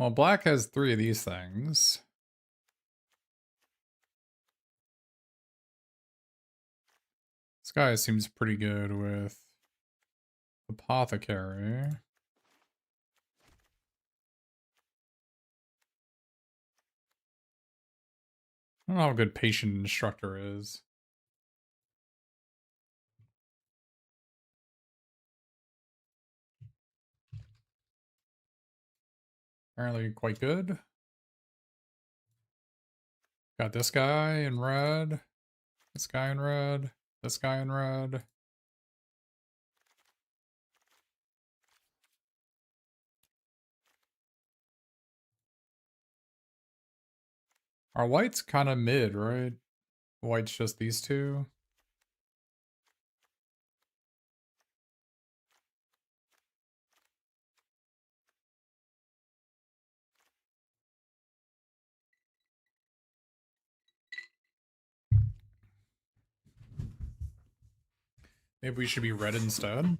Well, black has 3 of these things. This guy seems pretty good with Apothecary. I don't know how good Patient Instructor is. Apparently quite good. Got this guy in red. This guy in red. This guy in red. Our white's kind of mid, right? White's just these two. Maybe we should be red instead.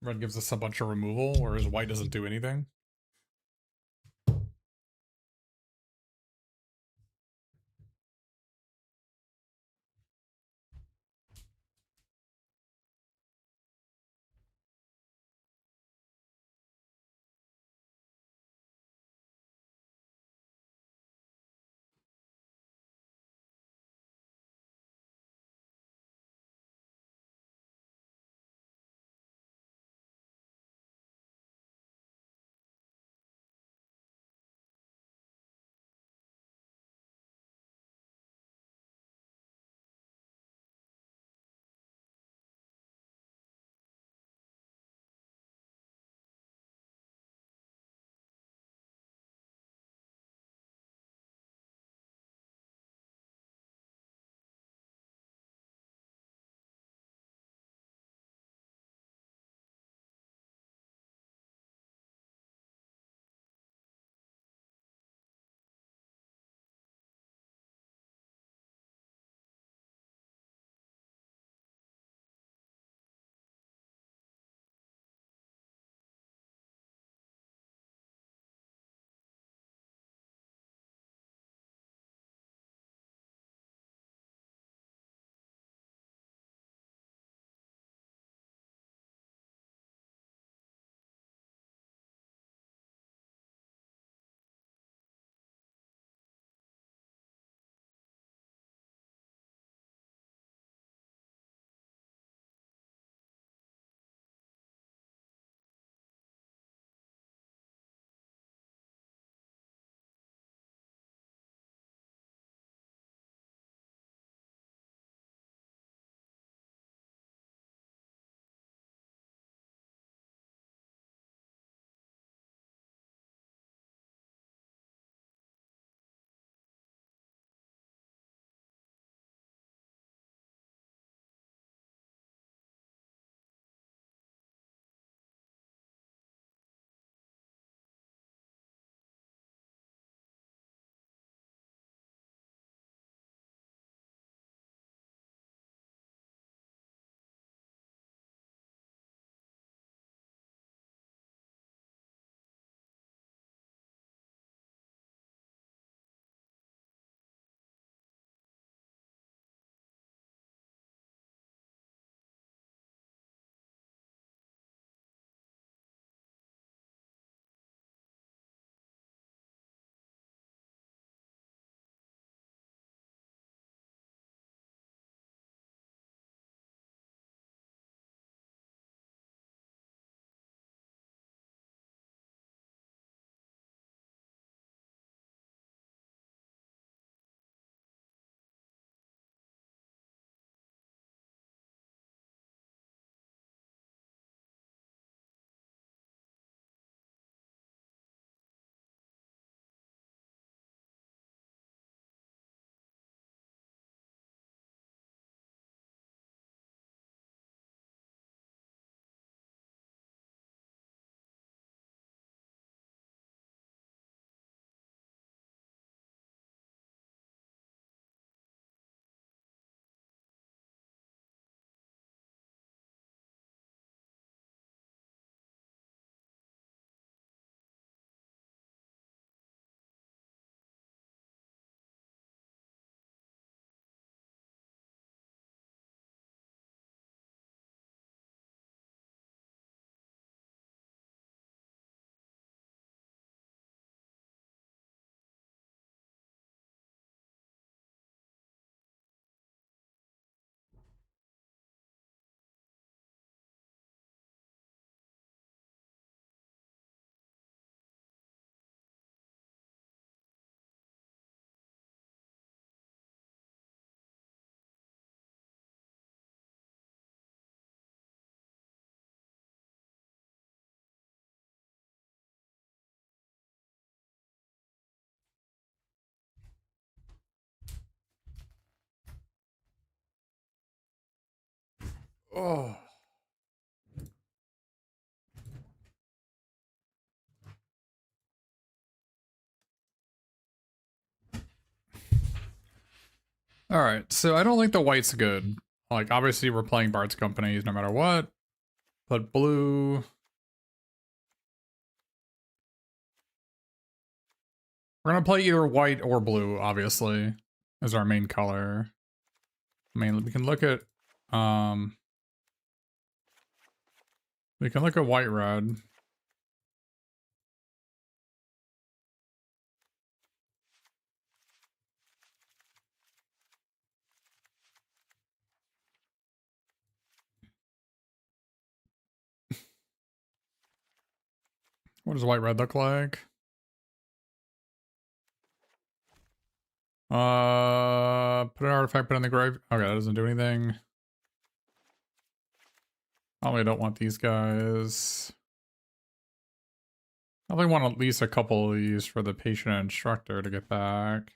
Red gives us a bunch of removal, whereas white doesn't do anything. Oh. Alright, so I don't think the white's good. Like, obviously we're playing Bard's Companies no matter what. But blue... We're gonna play either white or blue, obviously, as our main color. I mean, we can look at... We can look at white-red. What does white-red look like? Put an artifact, put in the grave. Okay, that doesn't do anything. Probably don't want these guys. Probably want at least a couple of these for the patient and instructor to get back.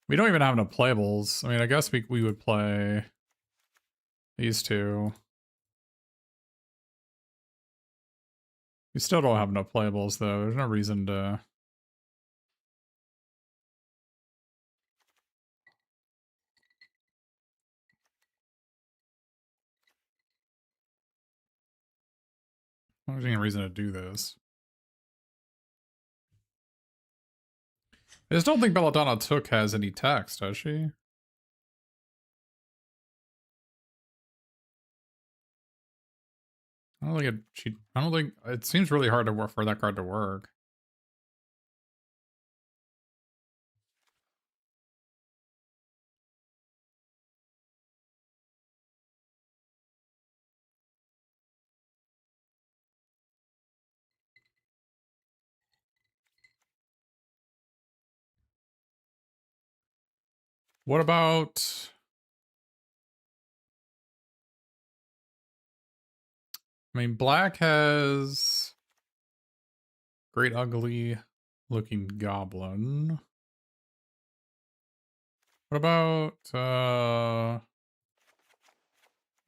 We don't even have enough playables. I mean, I guess we would play these two. We still don't have enough playables, though. There's no reason to... There's any reason to do this. I just don't think Belladonna Took has any text, does she? I don't think I don't think... It seems really hard to work for that card to work. What about... I mean, black has... Great ugly looking goblin. What about what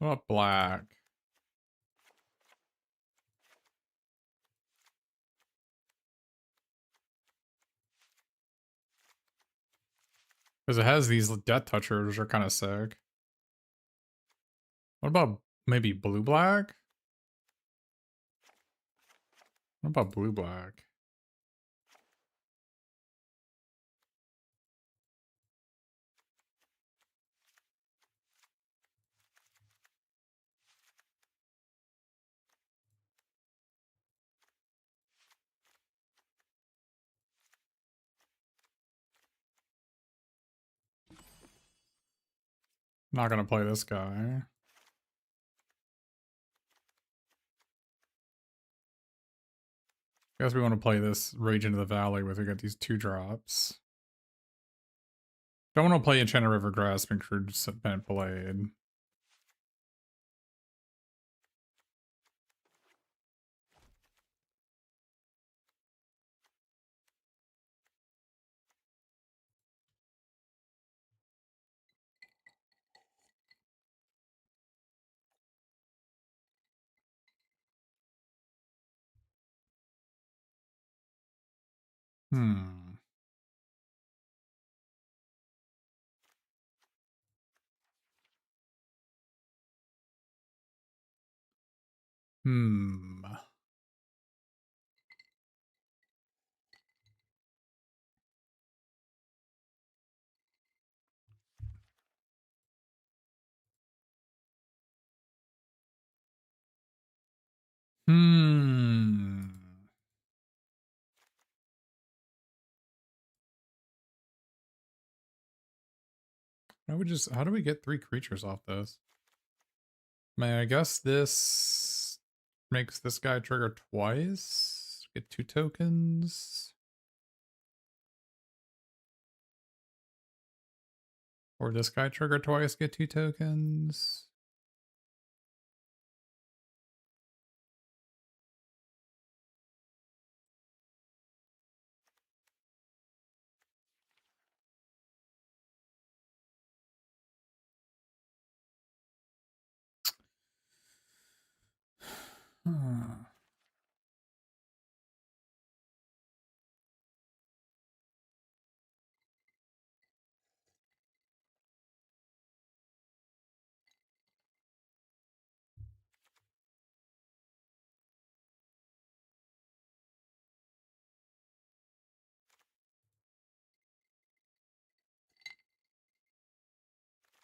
about black? Because it has these death touchers, which are kind of sick. What about maybe blue black? What about blue black? Not gonna play this guy. Guess we want to play this Rage into the Valley with we got these 2-drops. Don't want to play Enchanted River Grasping Crude Bent Blade. Hmm. Hmm. Hmm. How do we get 3 creatures off this? I mean, I guess this makes this guy trigger twice. Get 2 tokens. Or this guy trigger twice, get 2 tokens.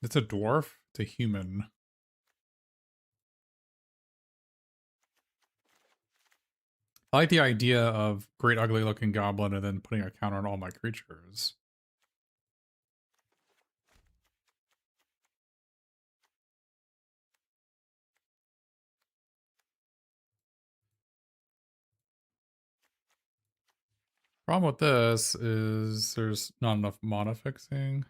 It's a dwarf to human. I like the idea of great ugly looking goblin and then putting a counter on all my creatures. Problem with this is there's not enough mana fixing.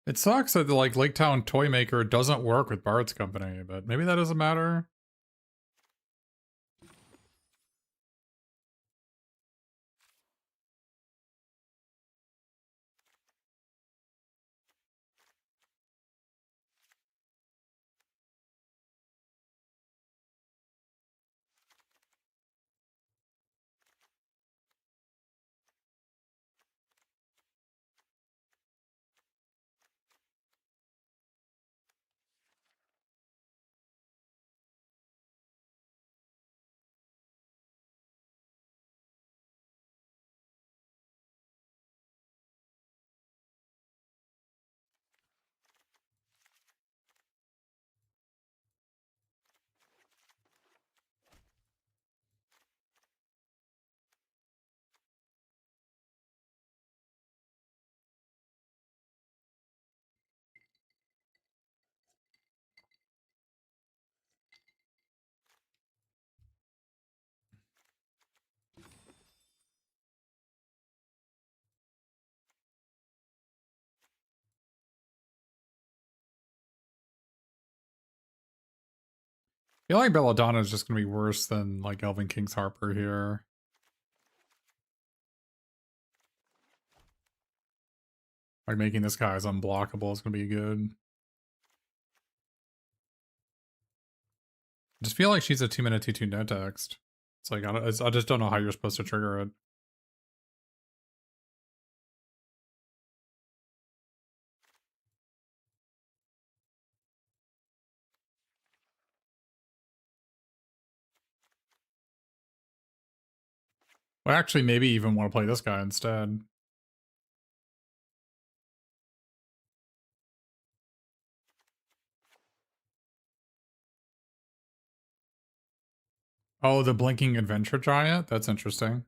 It sucks that the like Lake Town Toy Maker doesn't work with Bard's Company, but maybe that doesn't matter. I feel like Belladonna is just gonna be worse than like Elven King's Harper here. Like making this guy as unblockable is gonna be good. I just feel like she's a 2-mana 2/2 no text. It's like I just don't know how you're supposed to trigger it. Well, actually, maybe even want to play this guy instead. Oh, the Blinking Adventure Giant? That's interesting.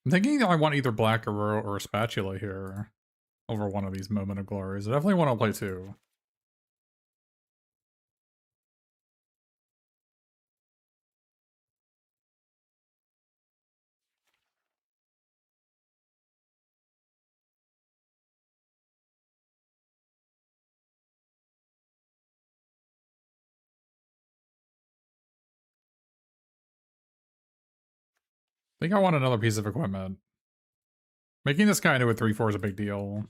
I'm thinking I want either Black Aurora or Spatula here over one of these Moment of Glories. I definitely want to play two. I think I want another piece of equipment. Making this guy into a 3/4 is a big deal.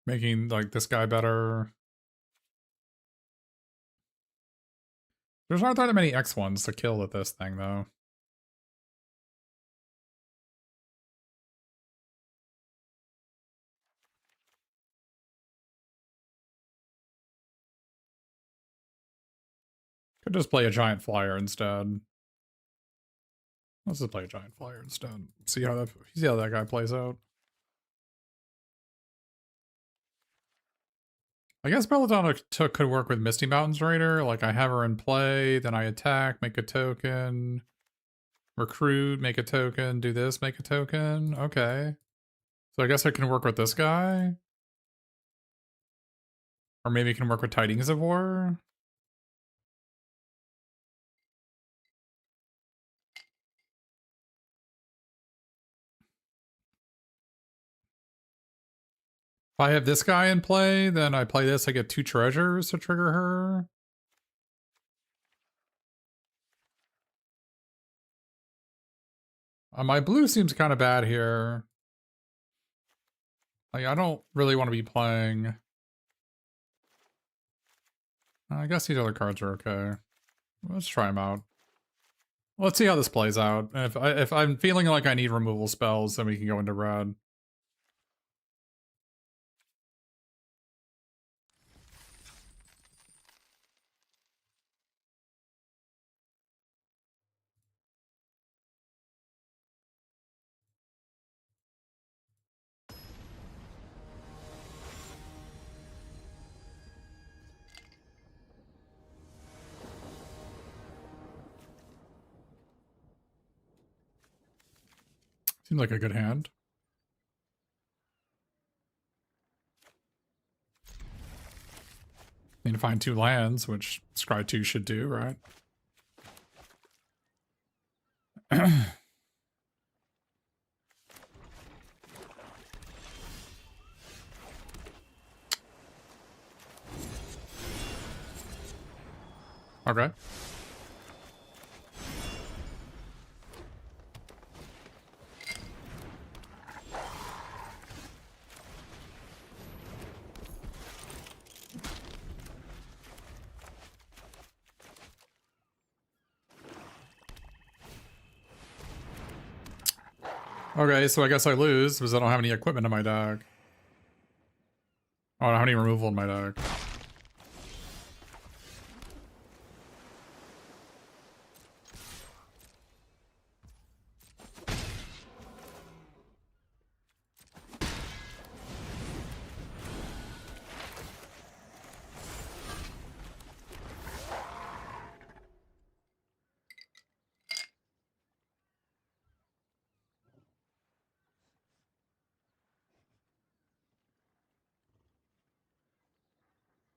Making like this guy better. There's not that many X1s to kill with this thing though. Could just play a giant flyer instead. Let's just play a giant flyer instead. See how that guy plays out. I guess Belladonna could work with Misty Mountains Raider. Like, I have her in play, then I attack, make a token, recruit, make a token, do this, make a token. Okay. So I guess I can work with this guy. Or maybe I can work with Tidings of War. If I have this guy in play, then I play this, I get 2 treasures to trigger her. My blue seems kind of bad here. Like, I don't really want to be playing. I guess these other cards are okay. Let's try them out. Let's see how this plays out. If I'm feeling like I need removal spells, then we can go into red. Seems like a good hand. Need to find 2 lands, which Scry 2 should do, right? Okay. Okay, so I guess I lose because I don't have any equipment in my deck. Oh, I don't have any removal in my deck.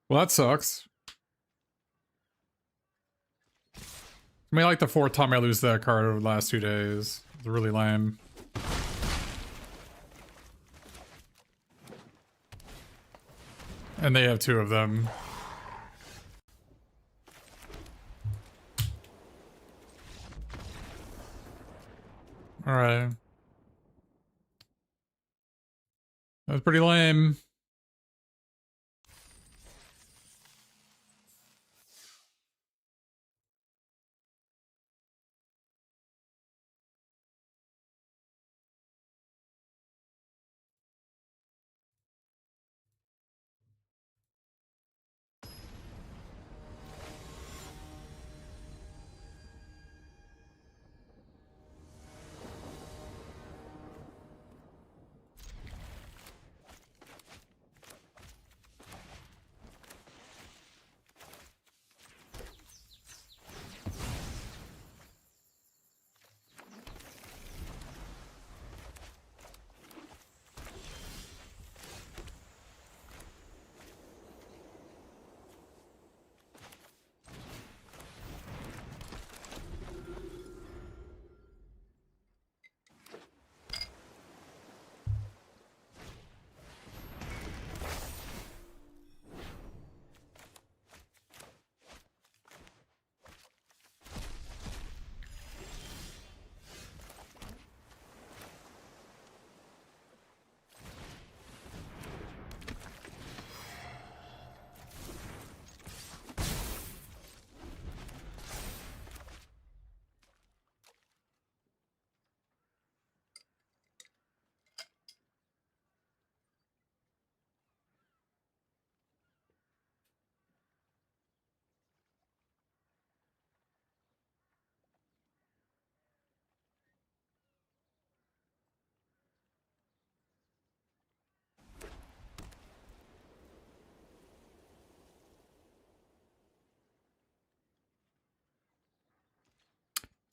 Well, that sucks. I mean, like the 4th time I lose that card over the last 2 days. It's really lame. And they have 2 of them. Alright. That was pretty lame.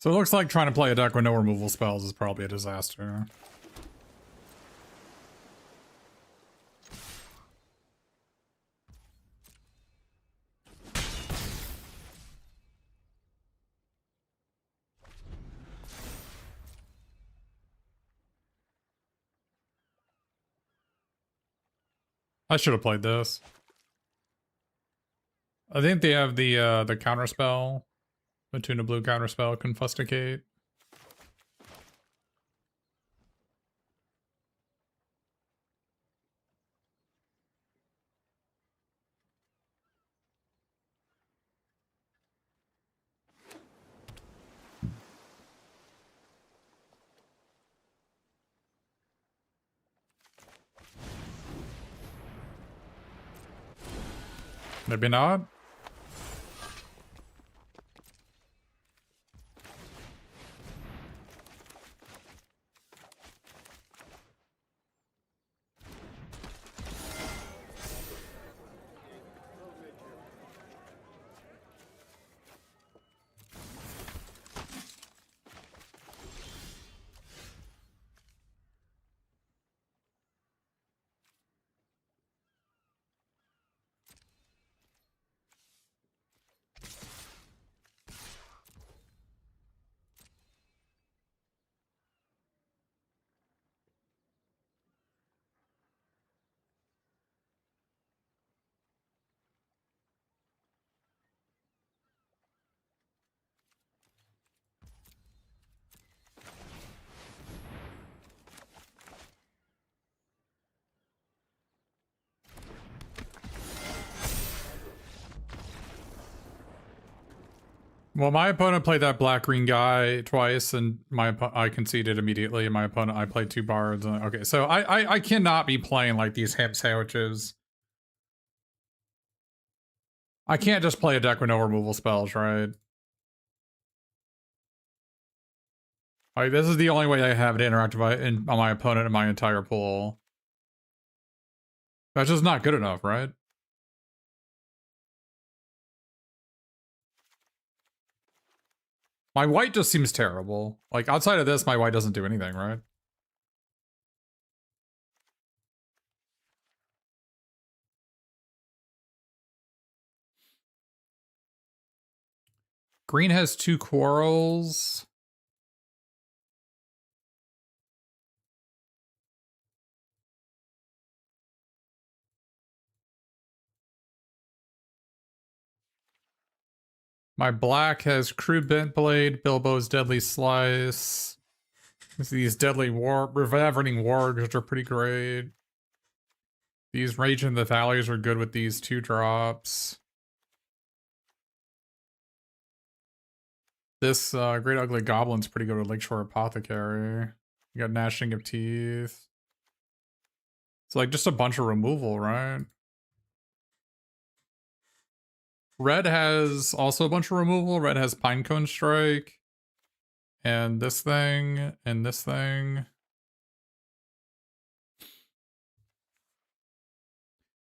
So it looks like trying to play a deck with no removal spells is probably a disaster. I should have played this. I think they have the counter spell. The Tuna Blue counter spell, Confusticate. Maybe not. Well, my opponent played that black-green guy twice, and I conceded immediately. My opponent, I played 2 bards. Okay, so I cannot be playing like these ham sandwiches. I can't just play a deck with no removal spells, right? Like, this is the only way I have to interact on my opponent in my entire pool. That's just not good enough, right? My white just seems terrible. Like, outside of this, my white doesn't do anything, right? Green has 2 quarrels. My black has Crude Bent Blade, Bilbo's Deadly Slice. These Deadly Reverberating Wargs, which are pretty great. These Rage in the Valleys are good with these 2 drops. This Great Ugly Goblin's pretty good with Lakeshore Apothecary. You got Gnashing of Teeth. It's like just a bunch of removal, right? Red has also a bunch of removal. Red has Pinecone Strike. And this thing. And this thing.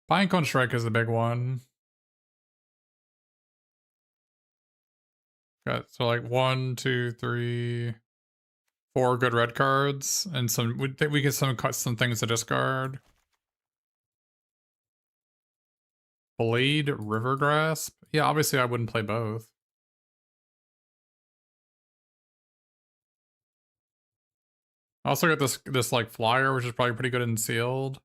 Pinecone Strike is the big one. Got so like 1, 2, 3, 4 good red cards, and some we get some things to discard. Blade River Grasp. Yeah, obviously I wouldn't play both. I also got this like flyer, which is probably pretty good in sealed.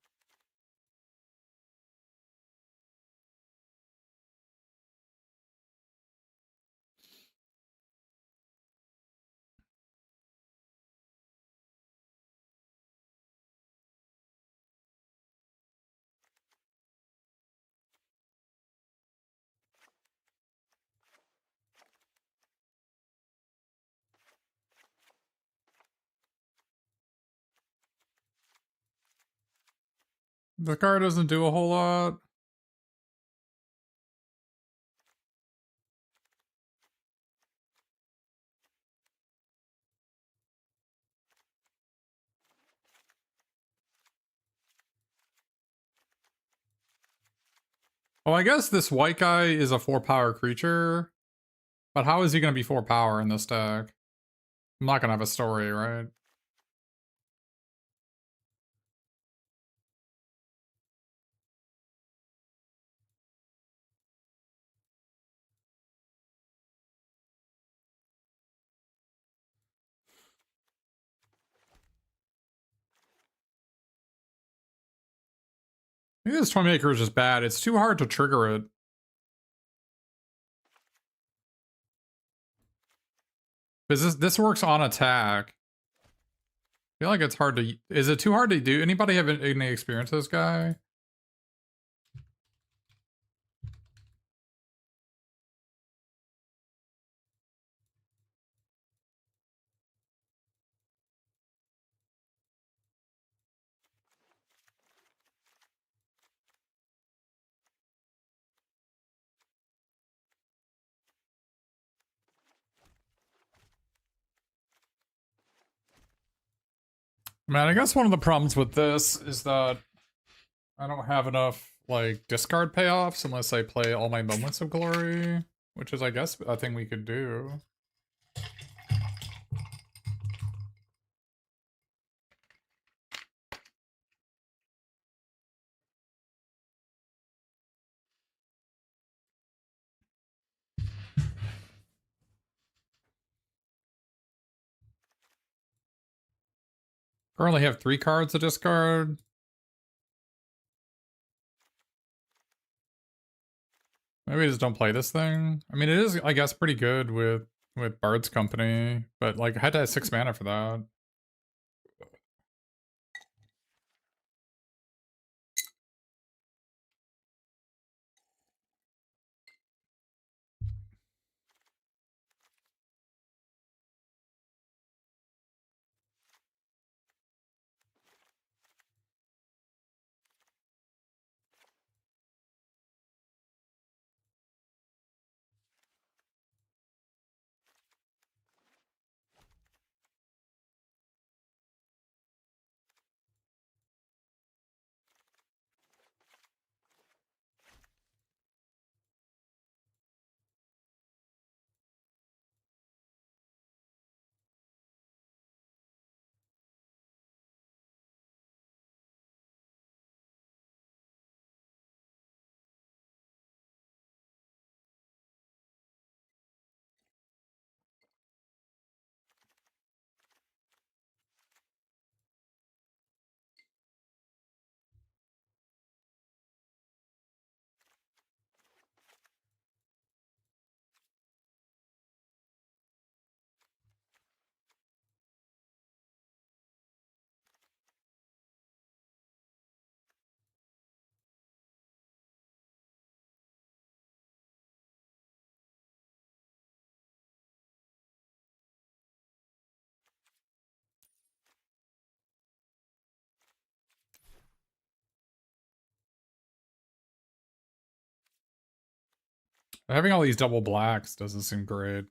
The card doesn't do a whole lot. Oh, I guess this white guy is a 4-power creature. But how is he going to be 4 power in this deck? I'm not gonna have a story, right? Maybe this toy maker is just bad. It's too hard to trigger it. Because this works on attack. I feel like it's hard to... Is it too hard to do? Anybody have any experience with this guy? Man, I guess one of the problems with this is that I don't have enough, like, discard payoffs unless I play all my Moments of Glory, which is, I guess, a thing we could do. Currently have 3 cards to discard. Maybe I just don't play this thing. I mean, it is, I guess, pretty good with Bard's Company, but, like, I had to have 6 mana for that. Having all these double blacks doesn't seem great.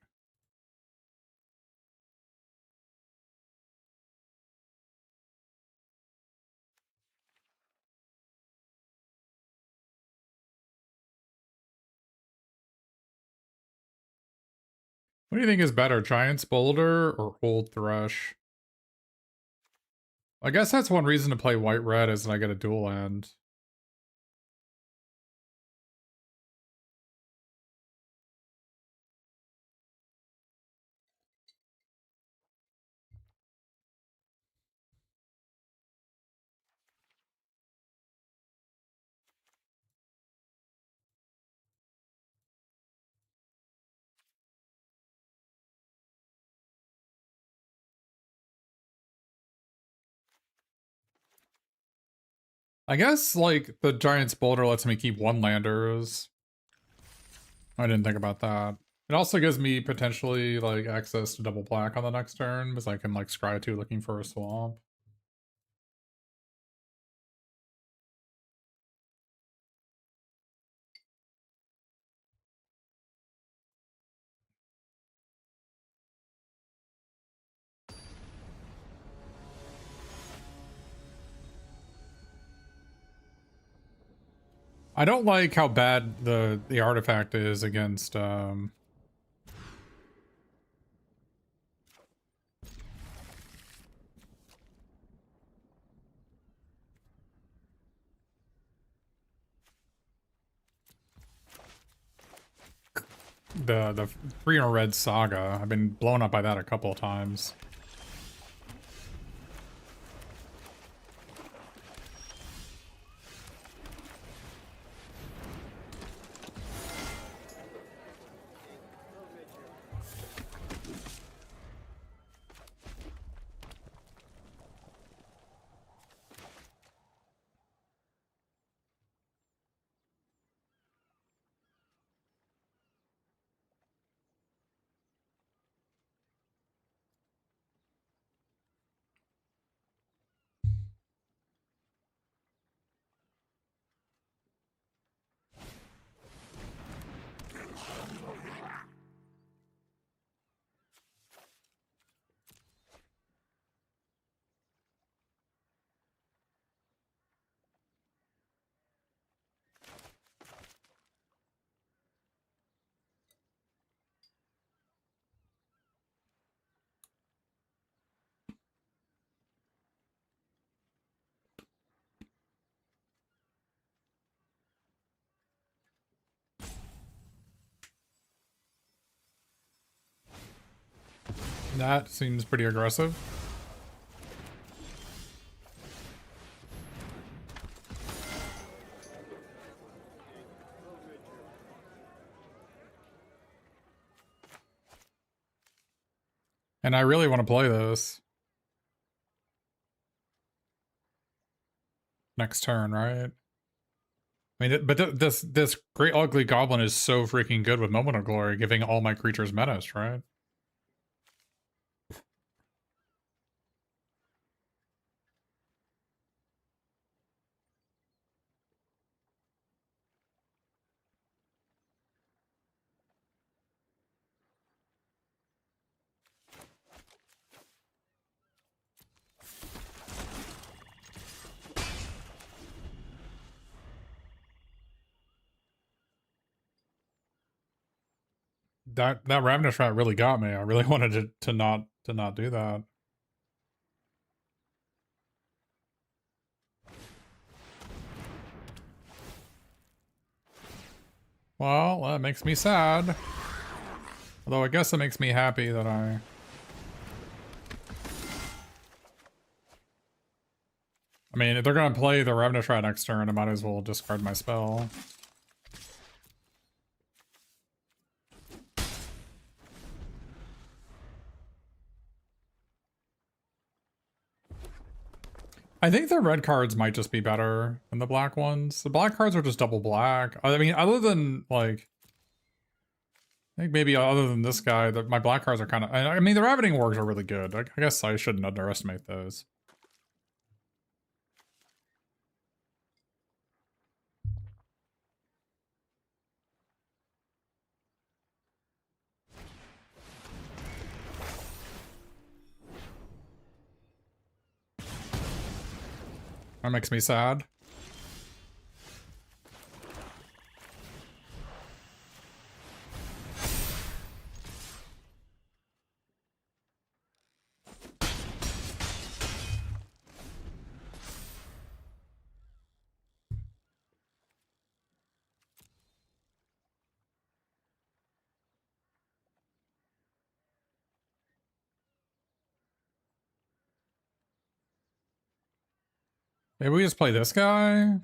What do you think is better, Giant's Boulder or Old Thrush? I guess that's one reason to play White-Red is that I get a dual land. I guess, like, the Giant's Boulder lets me keep 1-landers. I didn't think about that. It also gives me potentially, like, access to double black on the next turn, because I can, like, scry 2 looking for a swamp. I don't like how bad the artifact is against the 3 in a red saga. I've been blown up by that a couple of times. That seems pretty aggressive. And I really want to play this. Next turn, right? I mean, but this Great Ugly Goblin is so freaking good with Moment of Glory, giving all my creatures menace, right? That Ravenous Rat really got me. I really wanted to not do that. Well, that makes me sad. Although I guess it makes me happy that I mean, if they're gonna play the Ravenous Rat next turn, I might as well discard my spell. I think the red cards might just be better than the black ones. The black cards are just double black. I mean, other than, like, I think maybe other than this guy, my black cards are kind of... I mean, the Ravening Wargs are really good. I guess I shouldn't underestimate those. That makes me sad. Maybe we just play this guy?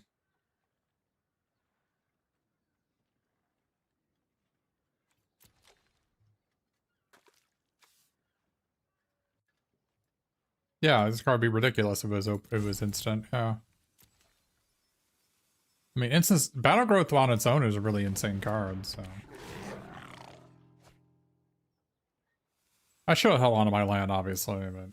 Yeah, this card would be ridiculous if it was instant, yeah. I mean, instant Battle Growth on its own is a really insane card, so... I should have held onto my land, obviously, but...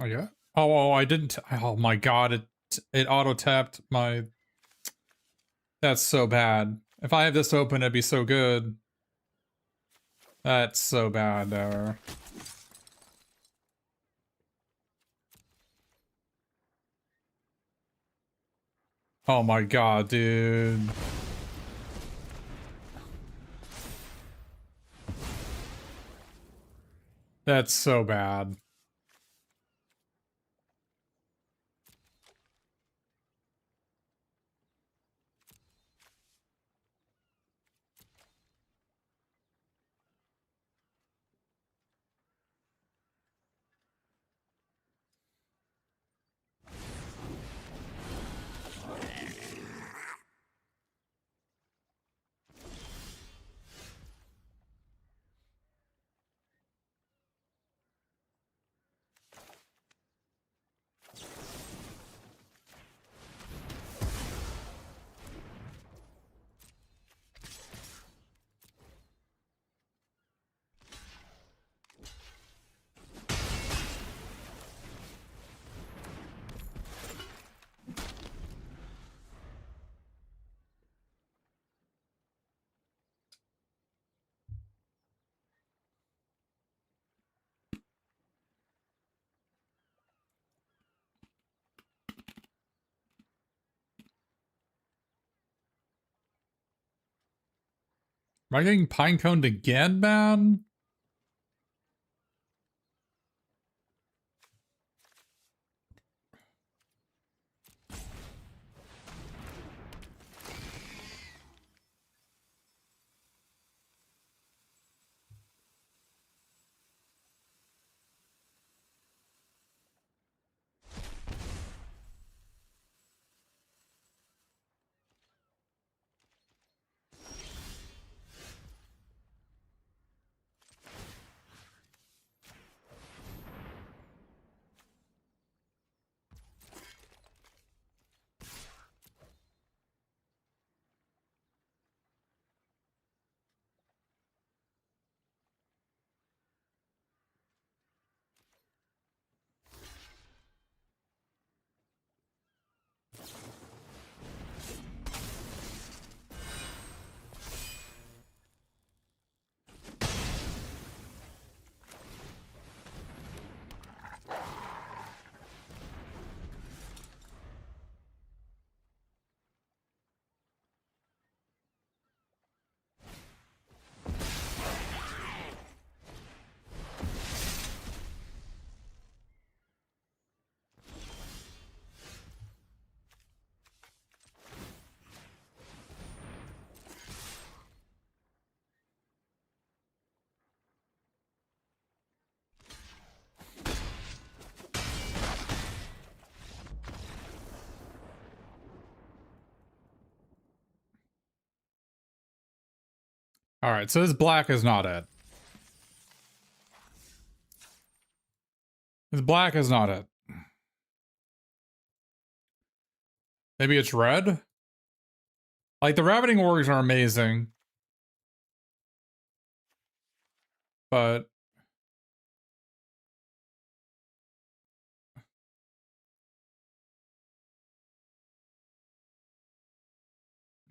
Oh yeah. Oh, I didn't. Oh my god! It auto tapped my. That's so bad. If I have this open, it'd be so good. That's so bad, though. Oh my god, dude. That's so bad. Am I getting pineconed again, man? Alright, so this black is not it. This black is not it. Maybe it's red? Like, the Rabbiting Wargs are amazing. But...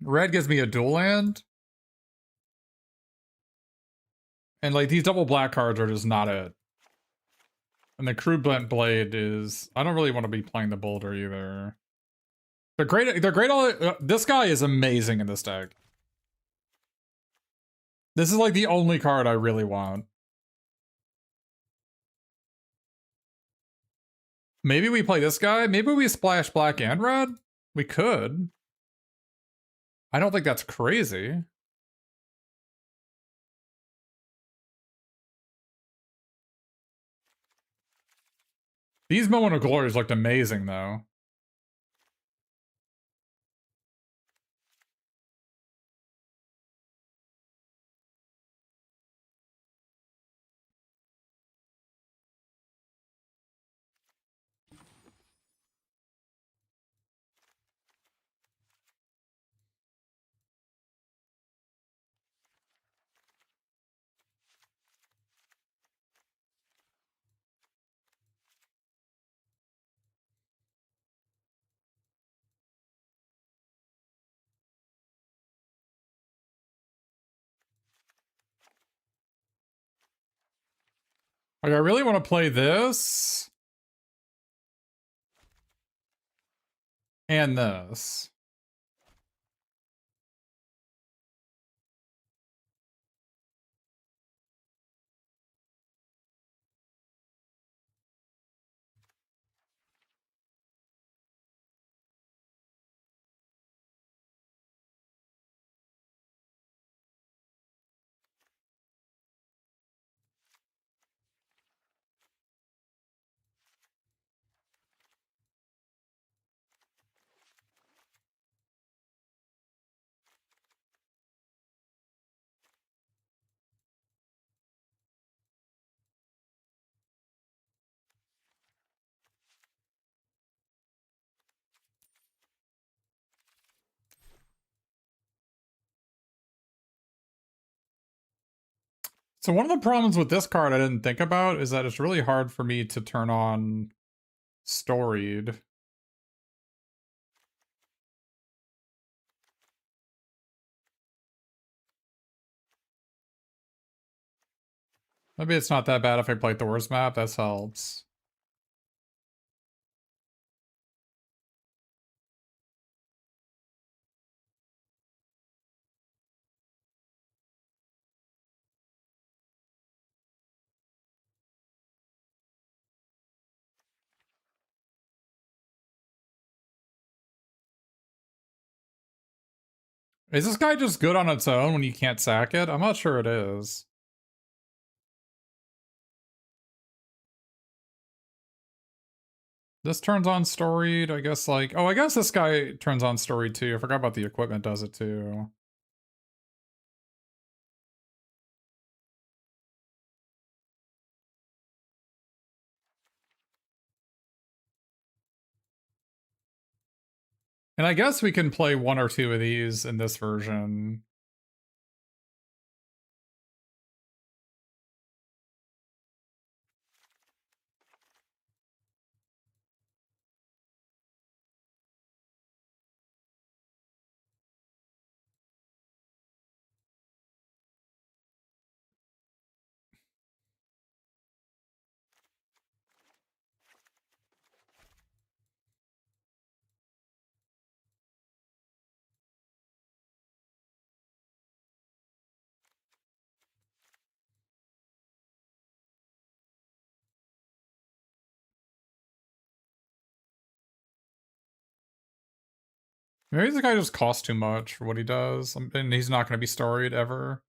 red gives me a dual land? And, like, these double black cards are just not it. And the Crude Blunt Blade is... I don't really want to be playing the Boulder either. They're great. They're great. This guy is amazing in this deck. This is like the only card I really want. Maybe we play this guy. Maybe we splash black and red. We could. I don't think that's crazy. These Moment of Glories looked amazing, though. Like, I really want to play this. And this. So one of the problems with this card I didn't think about is that it's really hard for me to turn on storied. Maybe it's not that bad if I play Thor's map, that helps. Is this guy just good on its own when you can't sack it? I'm not sure it is. This turns on storied, I guess, like... Oh, I guess this guy turns on storied too. I forgot about the equipment does it too. And I guess we can play one or two of these in this version. Maybe this guy just costs too much for what he does, and he's not going to be storied ever.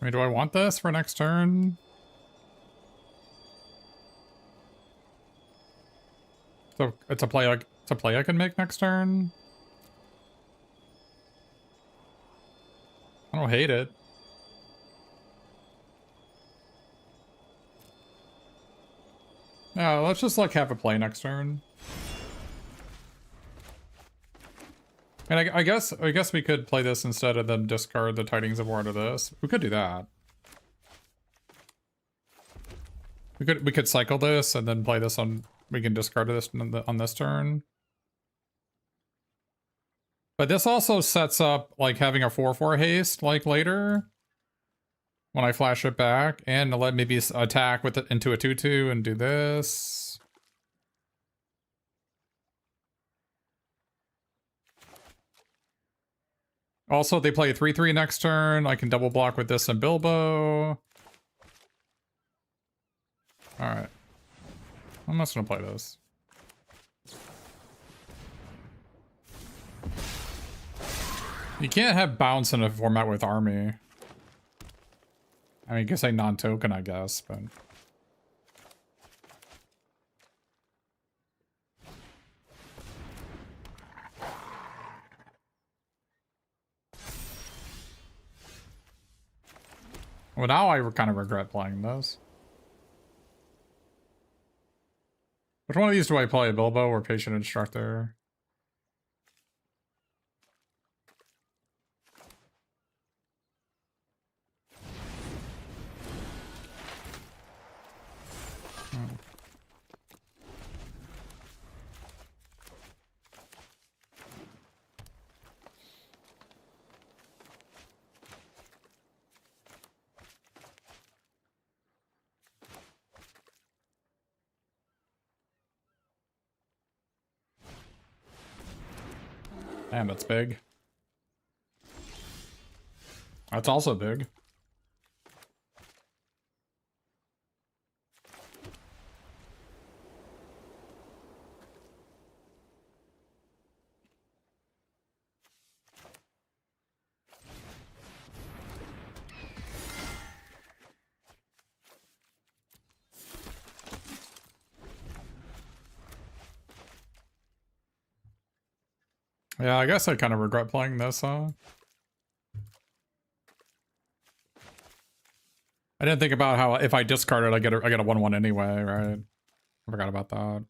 I mean, do I want this for next turn? So it's a play I can make next turn. I don't hate it. Yeah, let's just like have a play next turn. And I guess we could play this instead of then discard the Tidings of War to this. We could do that. We could cycle this and then play this on. We can discard this on this turn. But this also sets up like having a 4/4 haste like later when I flash it back, and to let maybe attack with it into a 2/2 and do this. Also, if they play a 3/3 next turn, I can double block with this and Bilbo. Alright. I'm just gonna play this. You can't have bounce in a format with army. I mean, you can say non-token, I guess, but... Well, now I kind of regret playing this. Which one of these do I play? Bilbo or Patient Instructor? Oh. Damn, that's big. That's also big. Yeah, I guess I kind of regret playing this, huh? I didn't think about how if I discard it, I get a 1/1 anyway, right? I forgot about that.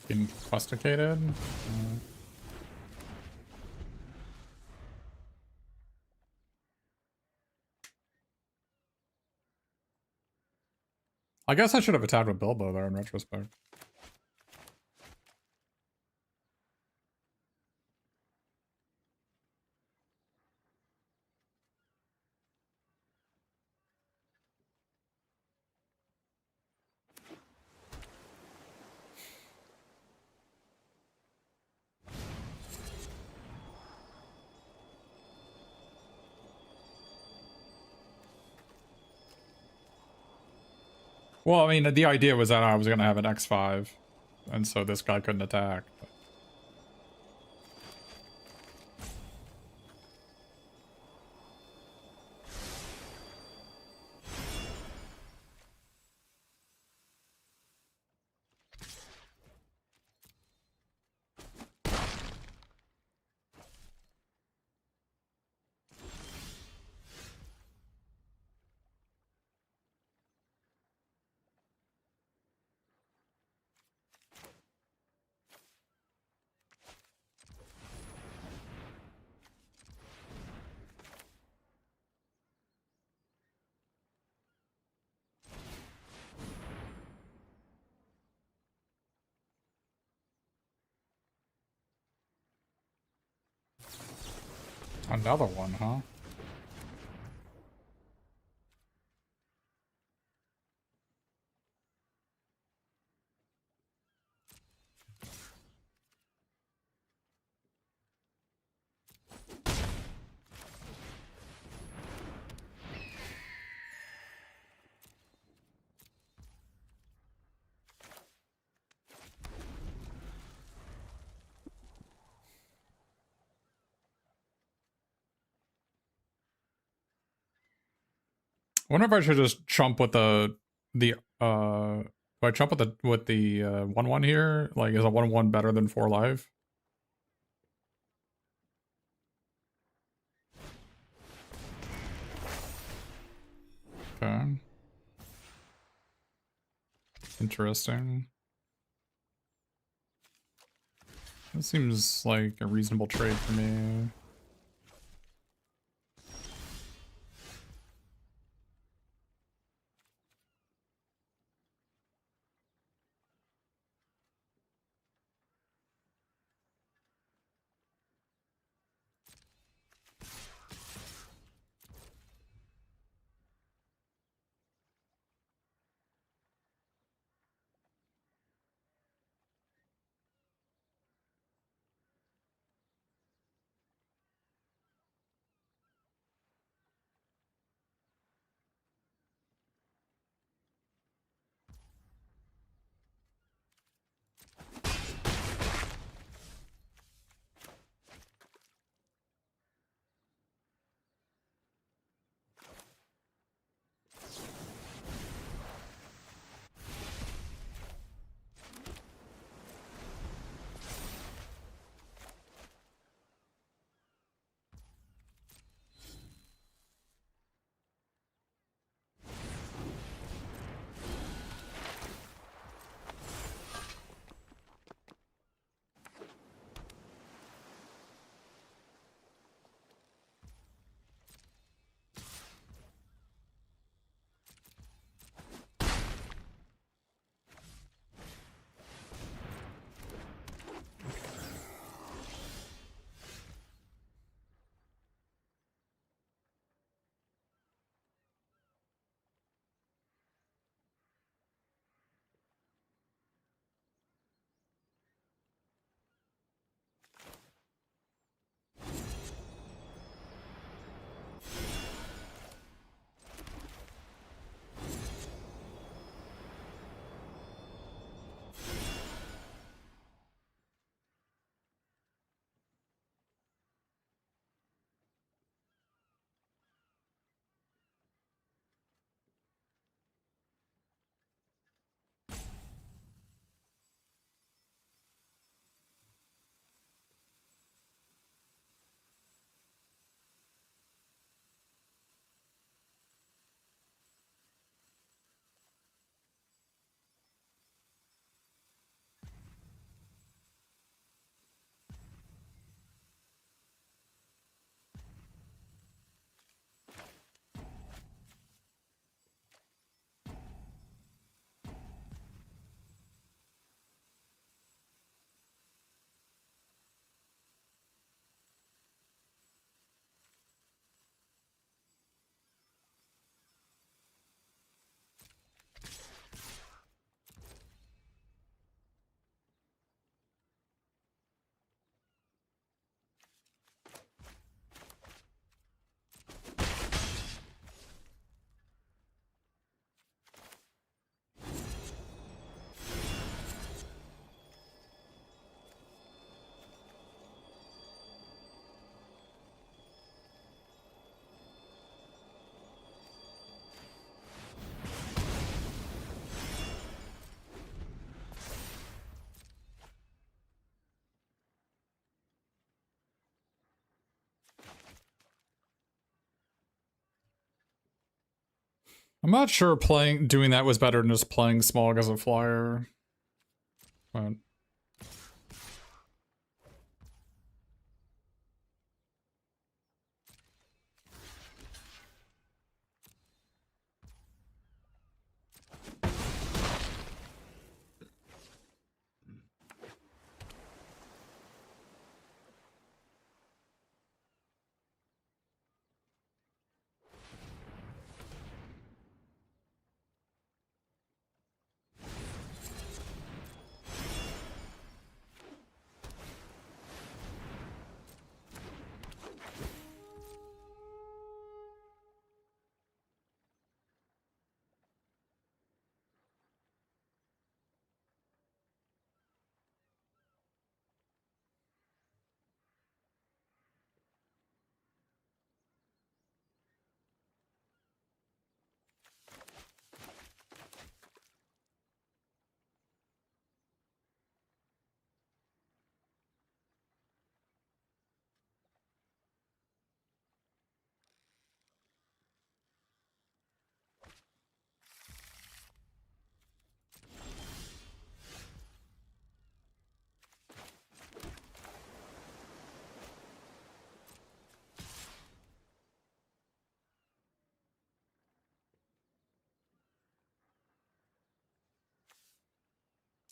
Being questicated. I guess I should have attacked with Bilbo there in retrospect. Well, I mean, the idea was that I was going to have an X5, and so this guy couldn't attack. But... Another one, huh? I wonder if I should just chump with do I chump with the 1/1 here? Like, is a 1/1 better than 4 life? Okay. Interesting. That seems like a reasonable trade for me. I'm not sure doing that was better than just playing Smog as a flyer. But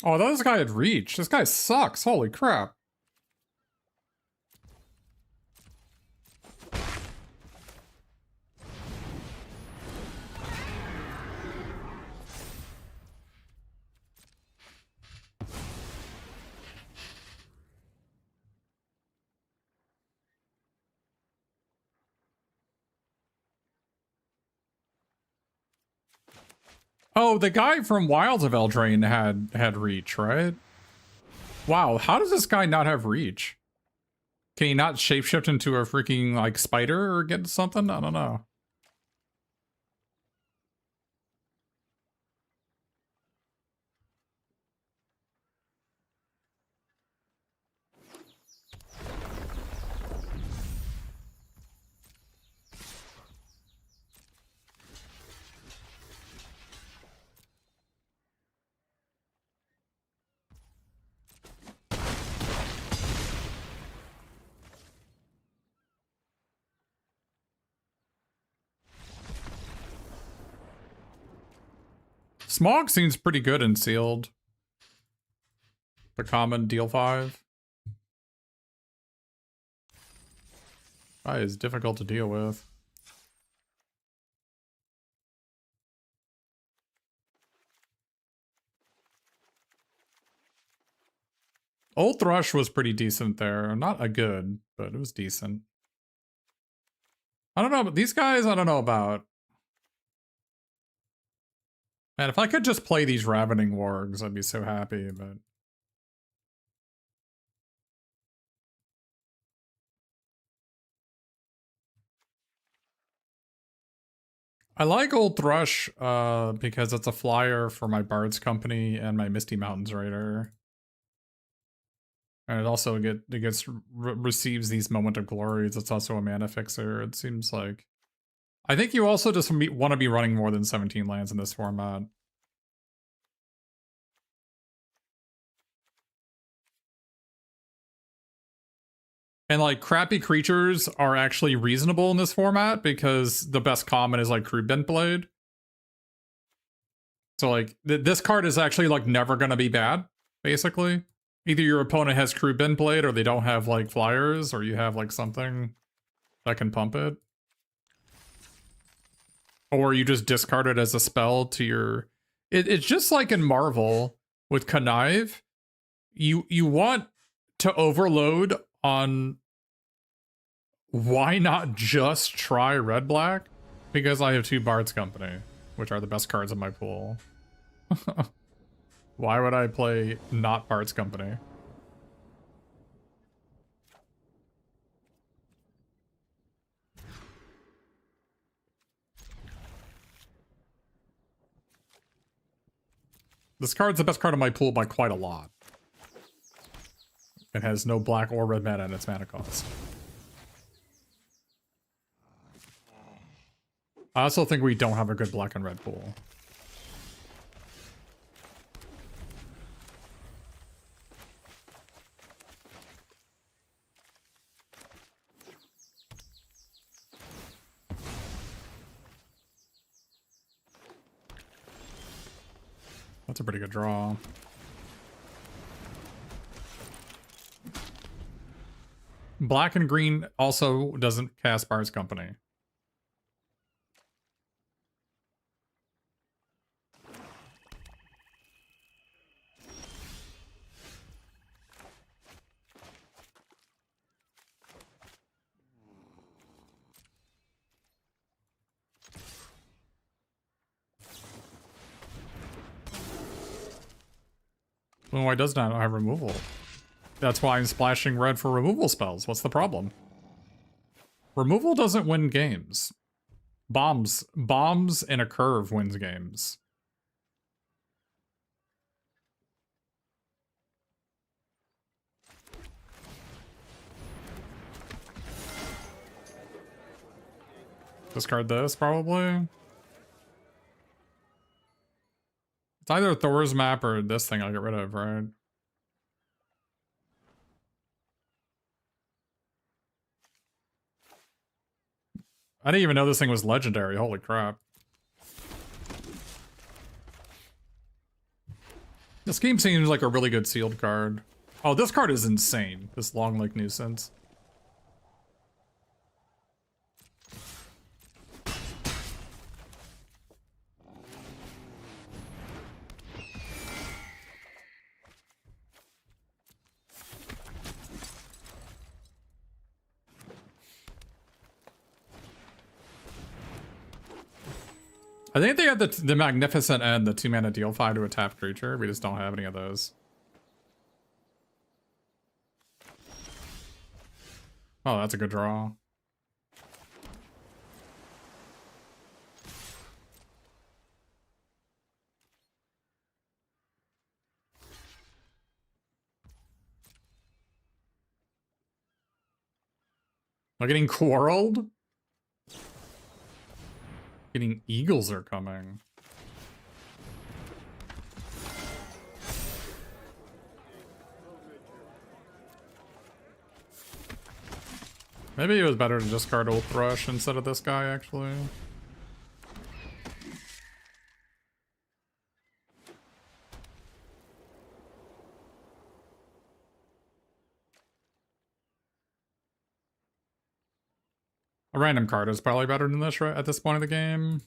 Oh, I thought this guy had reach. This guy sucks. Holy crap. Oh, the guy from Wilds of Eldraine had reach, right? Wow, how does this guy not have reach? Can he not shapeshift into a freaking, like, spider or get something? I don't know. Smog seems pretty good in sealed. The common deal 5. That is difficult to deal with. Old Thrush was pretty decent there. Not a good, but it was decent. I don't know, but these guys, I don't know about. Man, if I could just play these Ravening Wargs, I'd be so happy, but... I like Old Thrush because it's a flyer for my Bard's Company and my Misty Mountains Raider. And it also receives these Moment of Glories. It's also a mana fixer. It seems like... I think you also just want to be running more than 17 lands in this format. And, like, crappy creatures are actually reasonable in this format because the best common is, like, Crude Bent Blade. So, like, this card is actually, like, never gonna be bad, basically. Either your opponent has Crude Bent Blade or they don't have, like, flyers, or you have, like, something that can pump it. Or you just discard it as a spell to your... It's just like in Marvel with Connive. You want to overload on... Why not just try red-black? Because I have 2 Bard's Company, which are the best cards in my pool. Why would I play not Bard's Company? This card's the best card in my pool by quite a lot. It has no black or red mana in its mana cost. I also think we don't have a good black and red pool. That's a pretty good draw. Black and green also doesn't cast Bard's Company. Well, why does not have removal? That's why I'm splashing red for removal spells. What's the problem? Removal doesn't win games. Bombs in a curve wins games. Discard this, probably. It's either Thor's map or this thing I'll get rid of, right? I didn't even know this thing was legendary. Holy crap. This game seems like a really good sealed card. Oh, this card is insane. This Long Lake Nuisance. I think they have the Magnificent End, the 2-mana deal 5 to a tapped creature. We just don't have any of those. Oh, that's a good draw. Am I getting quarreled? Getting eagles are coming. Maybe it was better to discard Old Thrush instead of this guy, actually. A random card is probably better than this right at this point of the game.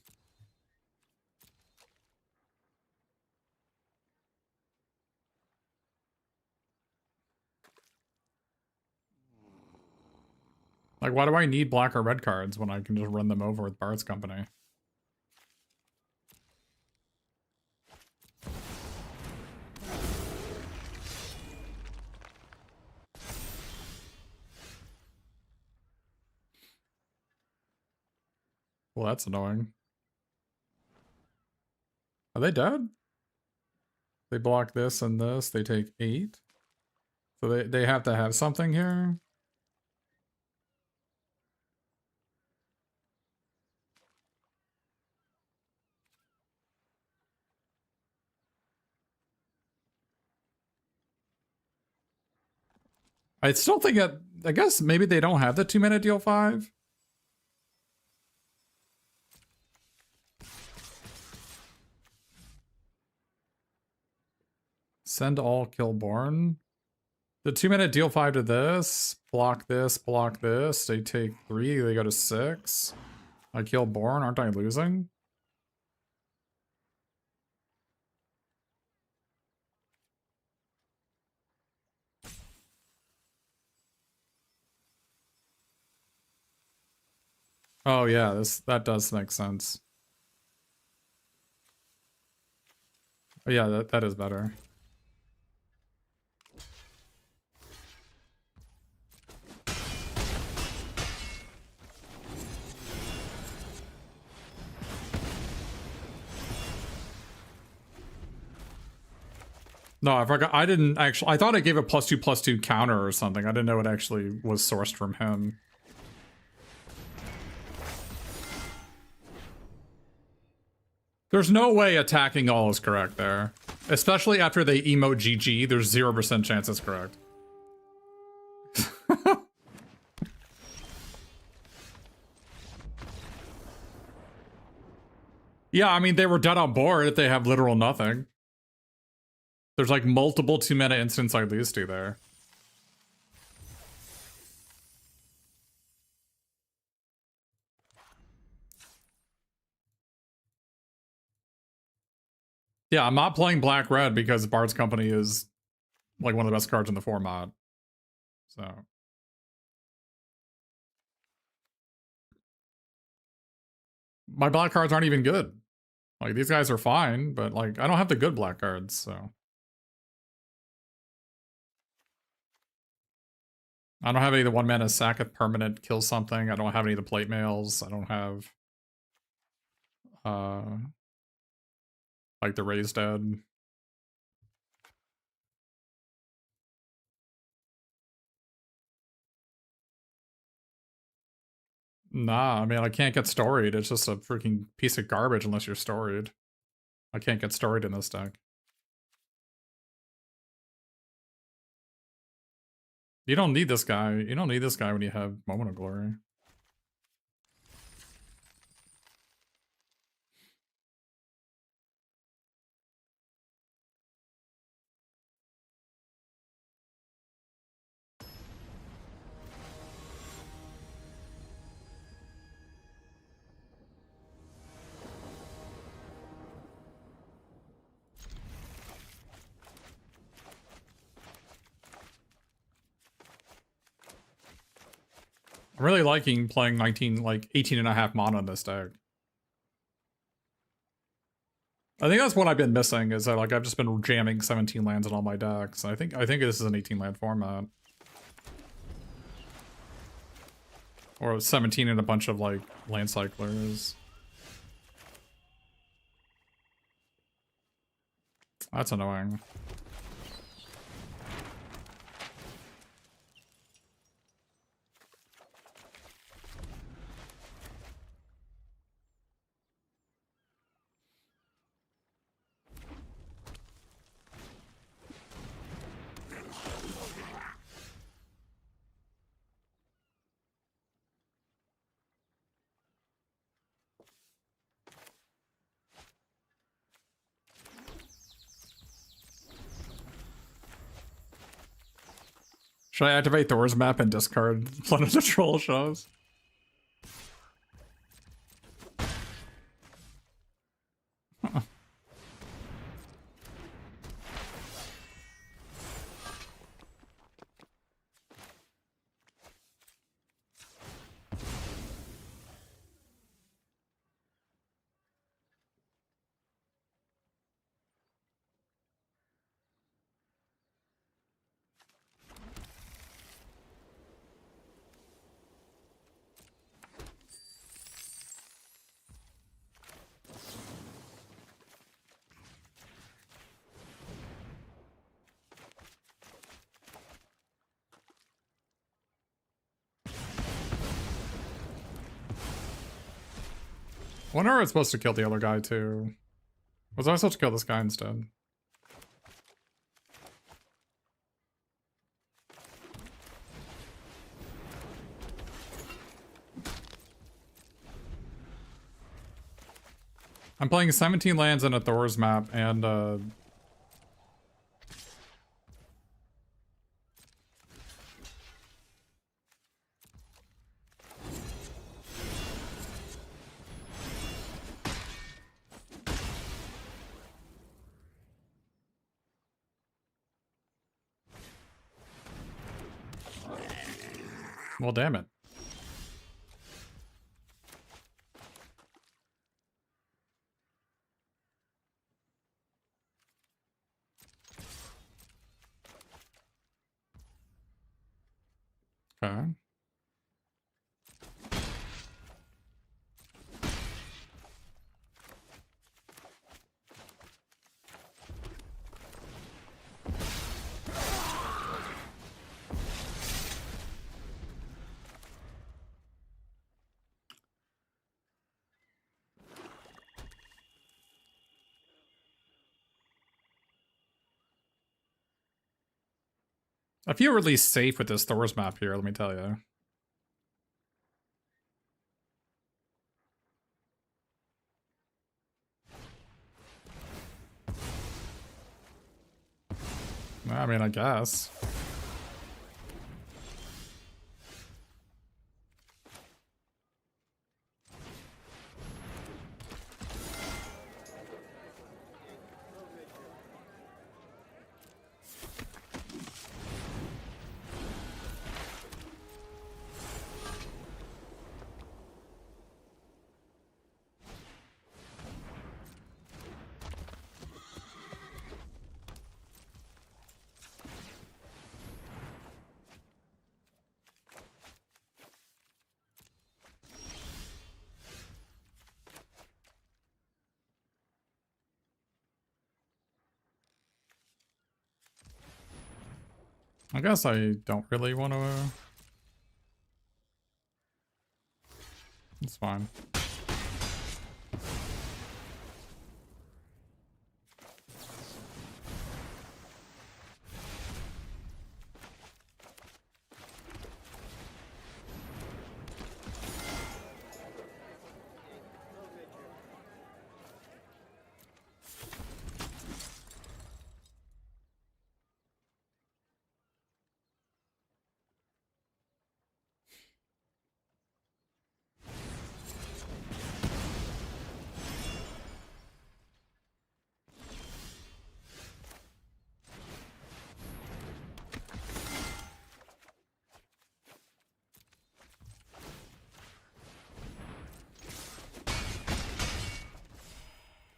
Like, why do I need black or red cards when I can just run them over with Bard's Company? Well, that's annoying. Are they dead? They block this and this. They take 8. So they have to have something here. I still think that, I guess maybe they don't have the 2-mana deal 5. Send all, kill Born. The 2-mana deal 5 to this. Block this, block this. They take 3, they go to 6. I kill Born, aren't I losing? Oh yeah, that does make sense. Oh, yeah, that is better. No, I forgot. I didn't actually. I thought it gave a +2/+2 counter or something. I didn't know it actually was sourced from him. There's no way attacking all is correct there. Especially after they emote GG, there's 0% chance it's correct. Yeah, I mean, they were dead on board if they have literal nothing. There's like multiple 2-mana instants I lose to there. Yeah, I'm not playing black-red because Bard's Company is like one of the best cards in the format. So. My black cards aren't even good. Like, these guys are fine, but like, I don't have the good black cards, so. I don't have any of the 1-mana sack of permanent, kill something. I don't have any of the plate mails. I don't have like the Raised Dead. Nah, I mean, I can't get storied. It's just a freaking piece of garbage unless you're storied. I can't get storied in this deck. You don't need this guy. You don't need this guy when you have Moment of Glory. I'm really liking playing 19, like 18 and a half mana in this deck. I think that's what I've been missing is that like I've just been jamming 17 lands in all my decks. I think this is an 18 land format. Or 17 and a bunch of like land cyclers. That's annoying. Should I activate Thor's map and discard one of the troll shows? Wonder if it's supposed to kill the other guy too. Was I supposed to kill this guy instead? I'm playing 17 lands in a Thor's map and well, damn it. Okay. I feel really safe with this Thor's map here, let me tell you. I mean, I guess. I guess I don't really want to... It's fine.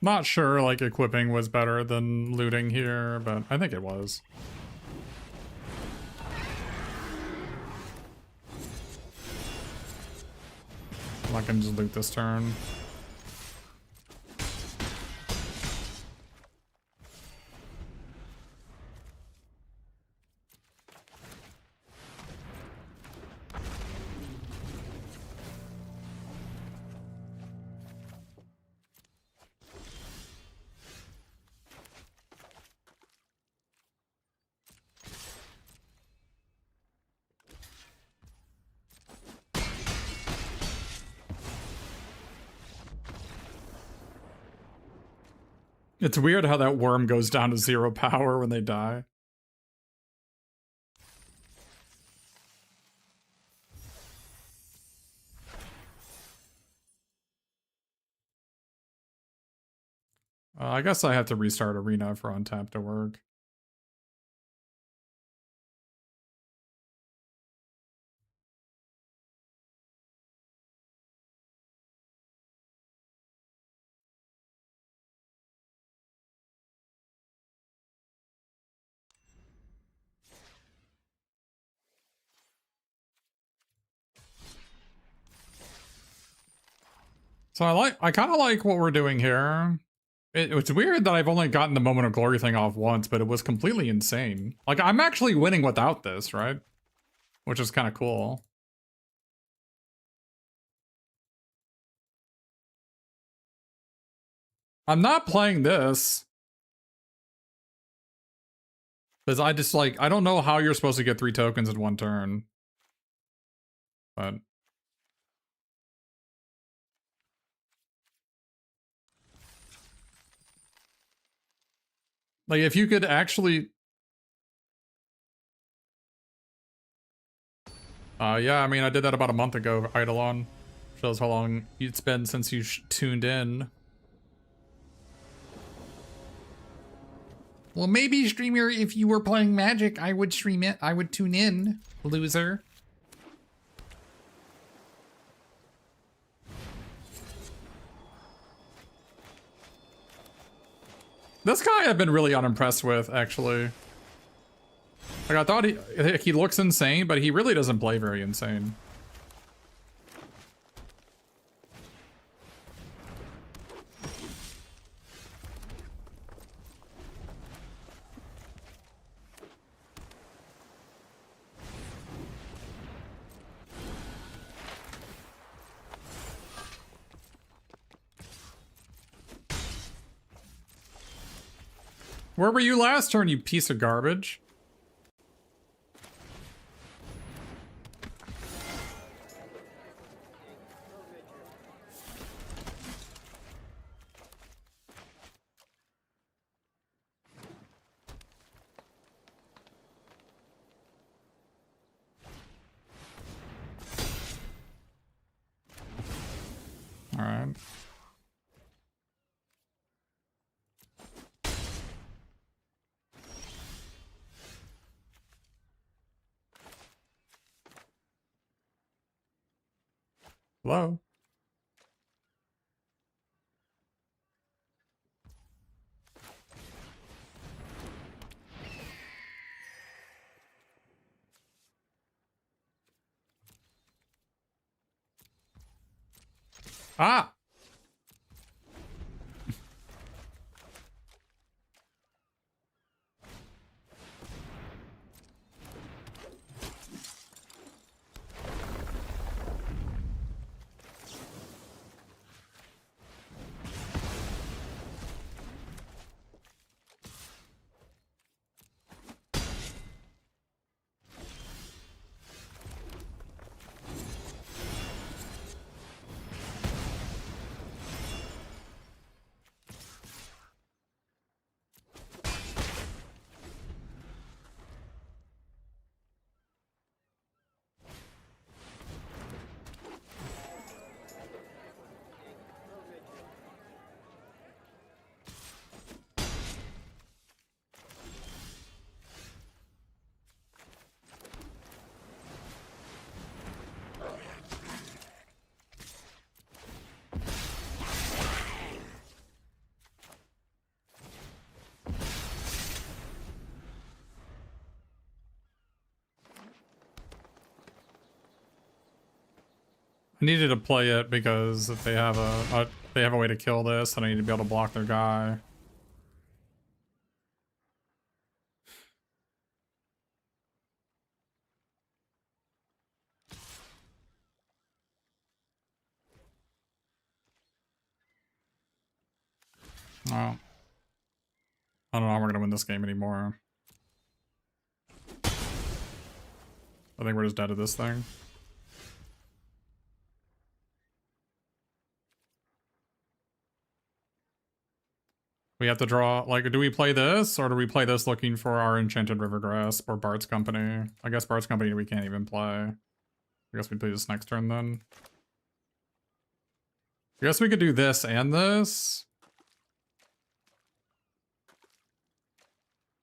Not sure, like, equipping was better than looting here, but I think it was. I'm not gonna just loot this turn. It's weird how that worm goes down to 0 power when they die. I guess I have to restart Arena for Untap to work. So I kind of like what we're doing here. It's weird that I've only gotten the Moment of Glory thing off once, but it was completely insane. Like, I'm actually winning without this, right? Which is kind of cool. I'm not playing this. Because I just, like, I don't know how you're supposed to get 3 tokens in 1 turn. But... like, if you could actually... yeah, I mean, I did that about a month ago, Eidolon. Shows how long it's been since you tuned in. Well, maybe, streamer, if you were playing Magic, I would stream it. I would tune in, loser. This guy I've been really unimpressed with, actually. Like, I thought he looks insane, but he really doesn't play very insane. Where were you last turn, you piece of garbage? All right. Hello? Ah! I needed to play it because if they have a way to kill this, then I need to be able to block their guy. Oh. I don't know how we're gonna win this game anymore. I think we're just dead to this thing. We have to draw, like, do we play this, or do we play this looking for our Enchanted River Grasp or Bard's Company? I guess Bard's Company we can't even play. I guess we play this next turn then. I guess we could do this and this.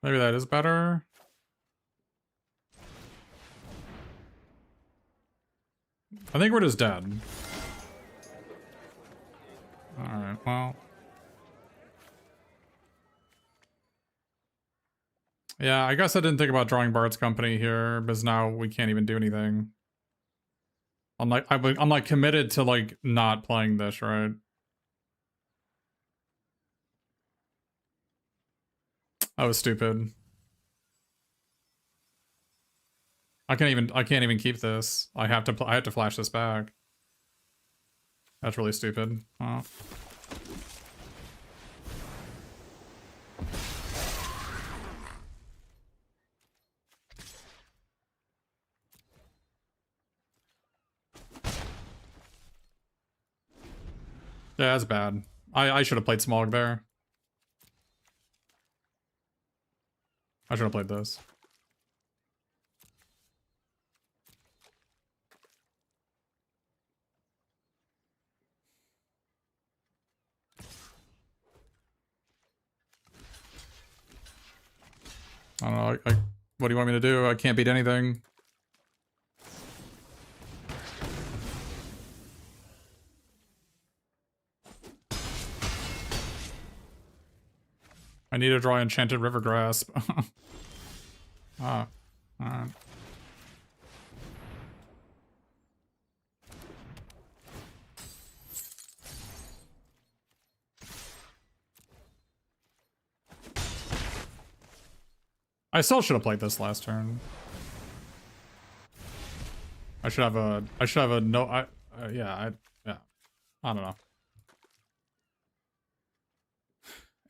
Maybe that is better. I think we're just dead. Alright, well. Yeah, I guess I didn't think about drawing Bard's Company here, because now we can't even do anything. I'm like committed to like not playing this, right? That was stupid. I can't even keep this. I have to flash this back. That's really stupid. Oh. Yeah, that's bad. I should have played Smog there. I should have played this. I don't know, what do you want me to do? I can't beat anything. I need to draw Enchanted River Grasp. Ah, alright. I still should have played this last turn. I should have a no, yeah, I don't know.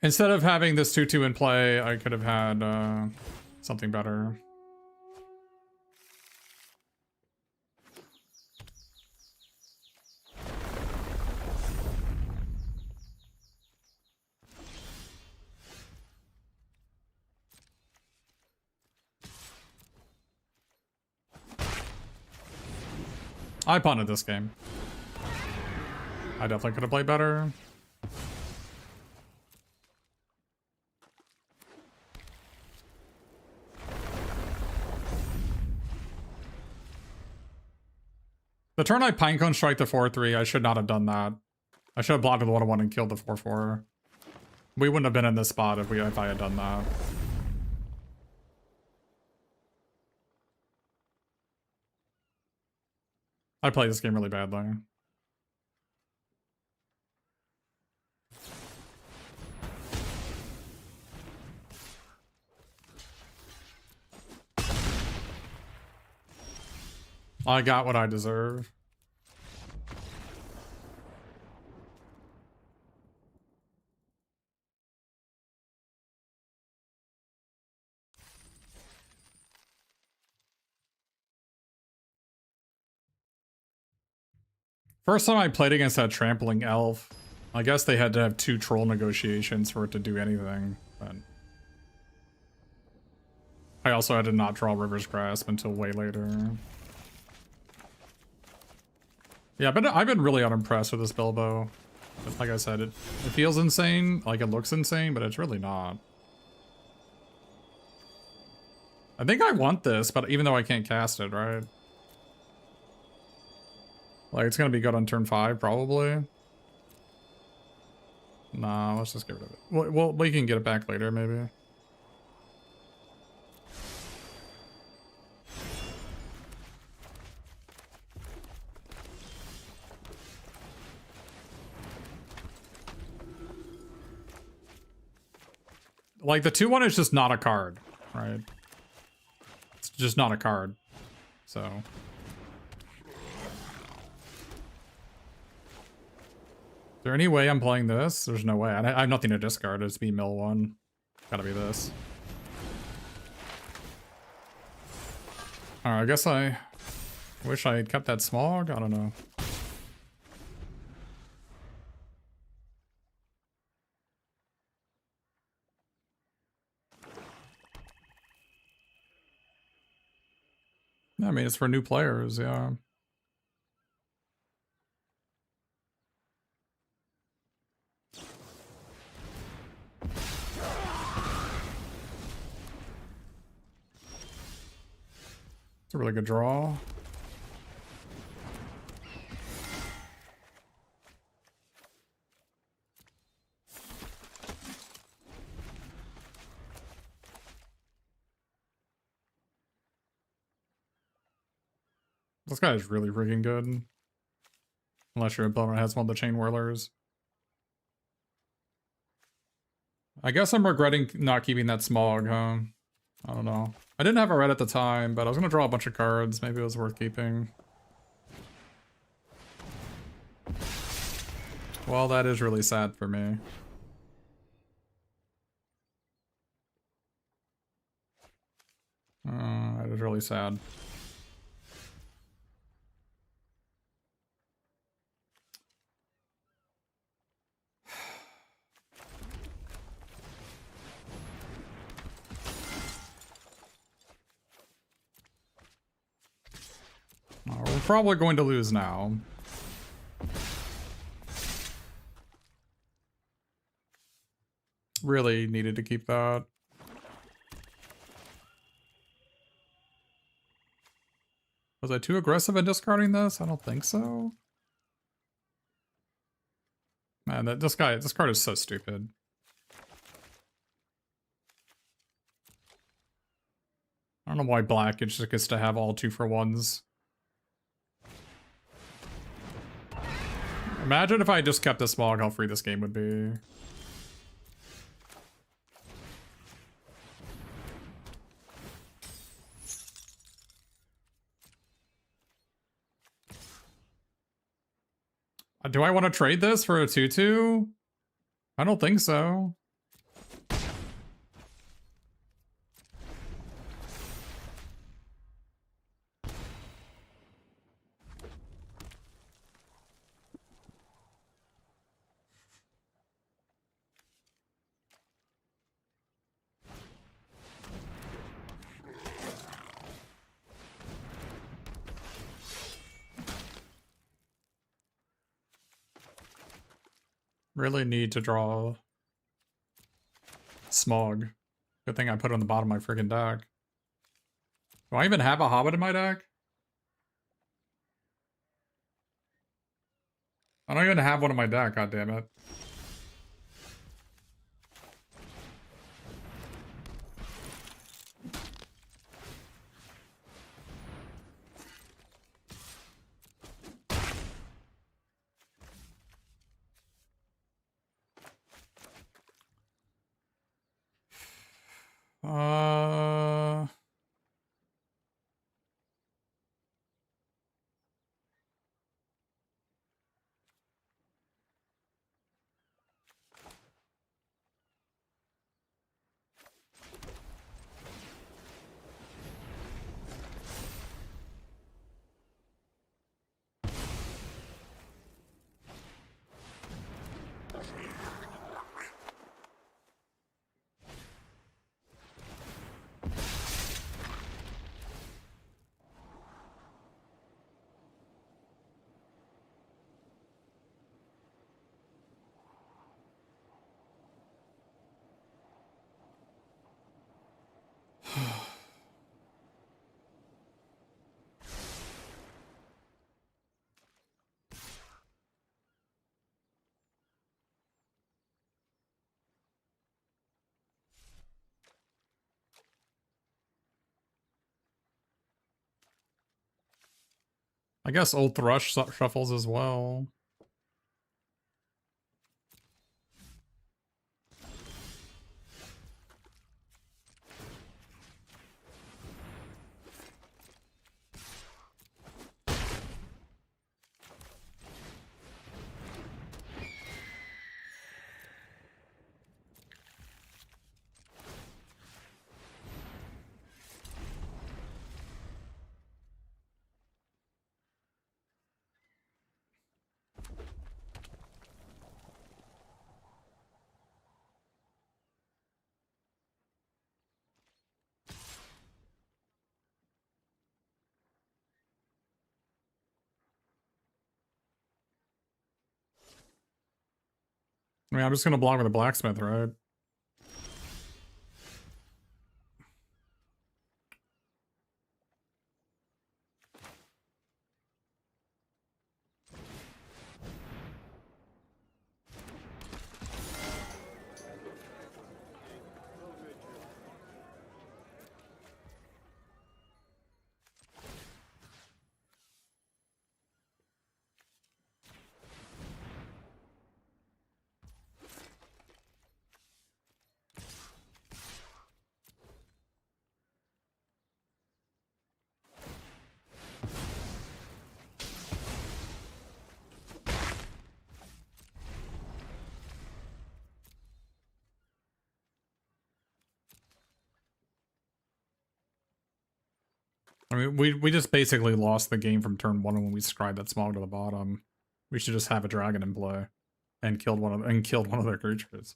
Instead of having this 2-2 in play, I could have had something better. I punted this game. I definitely could have played better. The turn I Pinecone strike the 4-3, I should not have done that. I should have blocked the 1-1 and killed the 4-4. We wouldn't have been in this spot if I had done that. I played this game really badly. I got what I deserve. First time I played against that trampling elf, I guess they had to have 2 troll negotiations for it to do anything, but I also had to not draw River's Grasp until way later. Yeah, but I've been really unimpressed with this Bilbo. But like I said, it feels insane, like it looks insane, but it's really not. I think I want this, but even though I can't cast it, right? Like, it's gonna be good on turn 5, probably. Nah, let's just get rid of it. Well, we can get it back later, maybe. Like, the 2/1 is just not a card, right? It's just not a card. So... Is there any way I'm playing this? There's no way. I have nothing to discard. It's be mill 1. Gotta be this. Alright, I guess I wish I had kept that smog. I don't know. I mean, it's for new players, yeah. It's a really good draw. This guy is really freaking good. Unless your opponent has one of the chain whirlers. I guess I'm regretting not keeping that smog, huh? I don't know. I didn't have a red at the time, but I was gonna draw a bunch of cards. Maybe it was worth keeping. Well, that is really sad for me. That is really sad. We're probably going to lose now. Really needed to keep that. Was I too aggressive in discarding this? I don't think so. Man, this card is so stupid. I don't know why black it just gets to have all 2-for-1s. Imagine if I just kept the smog, how free this game would be. Do I want to trade this for a 2/2? I don't think so. Really need to draw smog. Good thing I put it on the bottom of my friggin' deck. Do I even have a Hobbit in my deck? I don't even have one in my deck, god damn it. I guess Old Thrush shuffles as well. I mean, I'm just gonna block with a blacksmith, right? I mean, we just basically lost the game from turn 1 when we scribed that smog to the bottom. We should just have a dragon in play and killed one of their creatures.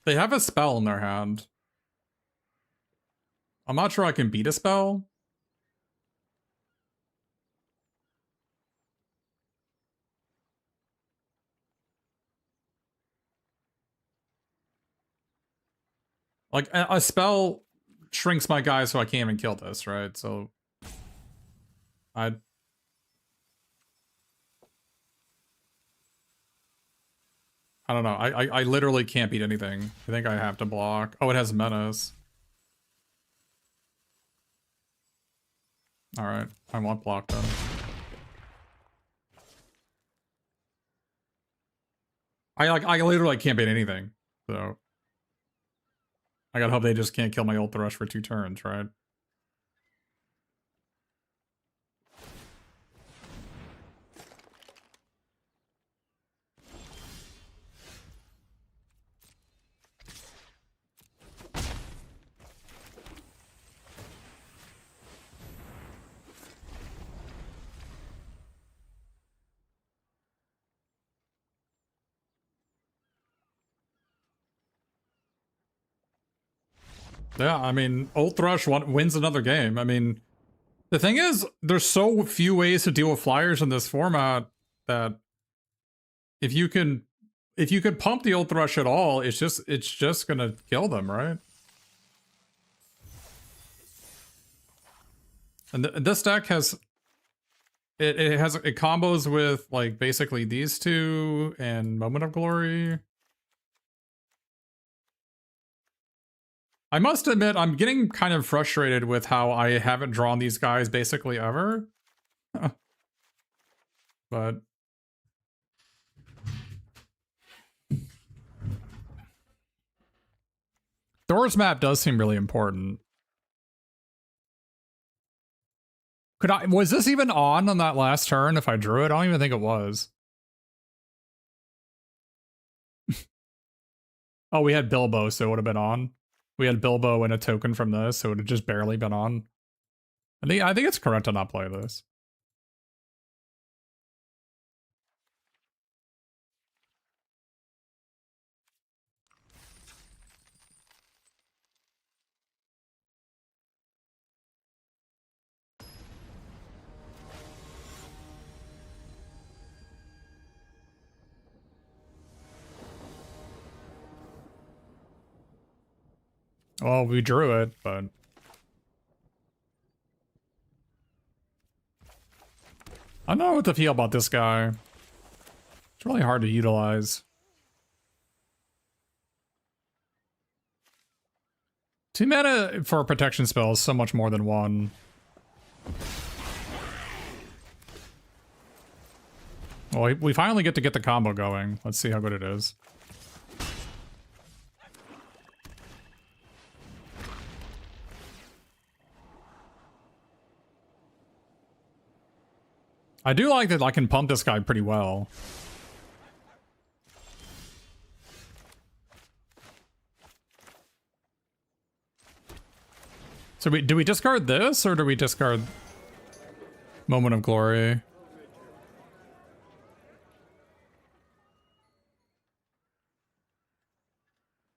They have a spell in their hand. I'm not sure I can beat a spell. Like, a spell shrinks my guy so I can't even kill this, right? So I don't know. I literally can't beat anything. I think I have to block. Oh, it has menace. Alright, I want block then. I literally can't beat anything, so I gotta hope they just can't kill my ult thrush for 2 turns, right? Yeah, I mean, ult thrush wins another game. I mean, the thing is, there's so few ways to deal with flyers in this format that if you could pump the ult thrush at all, it's just gonna kill them, right? And this deck has it combos with like basically these two and Moment of Glory. I must admit, I'm getting kind of frustrated with how I haven't drawn these guys basically ever. But Thor's map does seem really important. Was this even on that last turn if I drew it? I don't even think it was. Oh, we had Bilbo, so it would have been on. We had Bilbo and a token from this, so it would have just barely been on. I think it's correct to not play this. Well, we drew it, but I don't know what to feel about this guy. It's really hard to utilize. 2 mana for a protection spell is so much more than 1. Well, we finally get the combo going. Let's see how good it is. I do like that I can pump this guy pretty well. So do we discard this, or do we discard Moment of Glory? I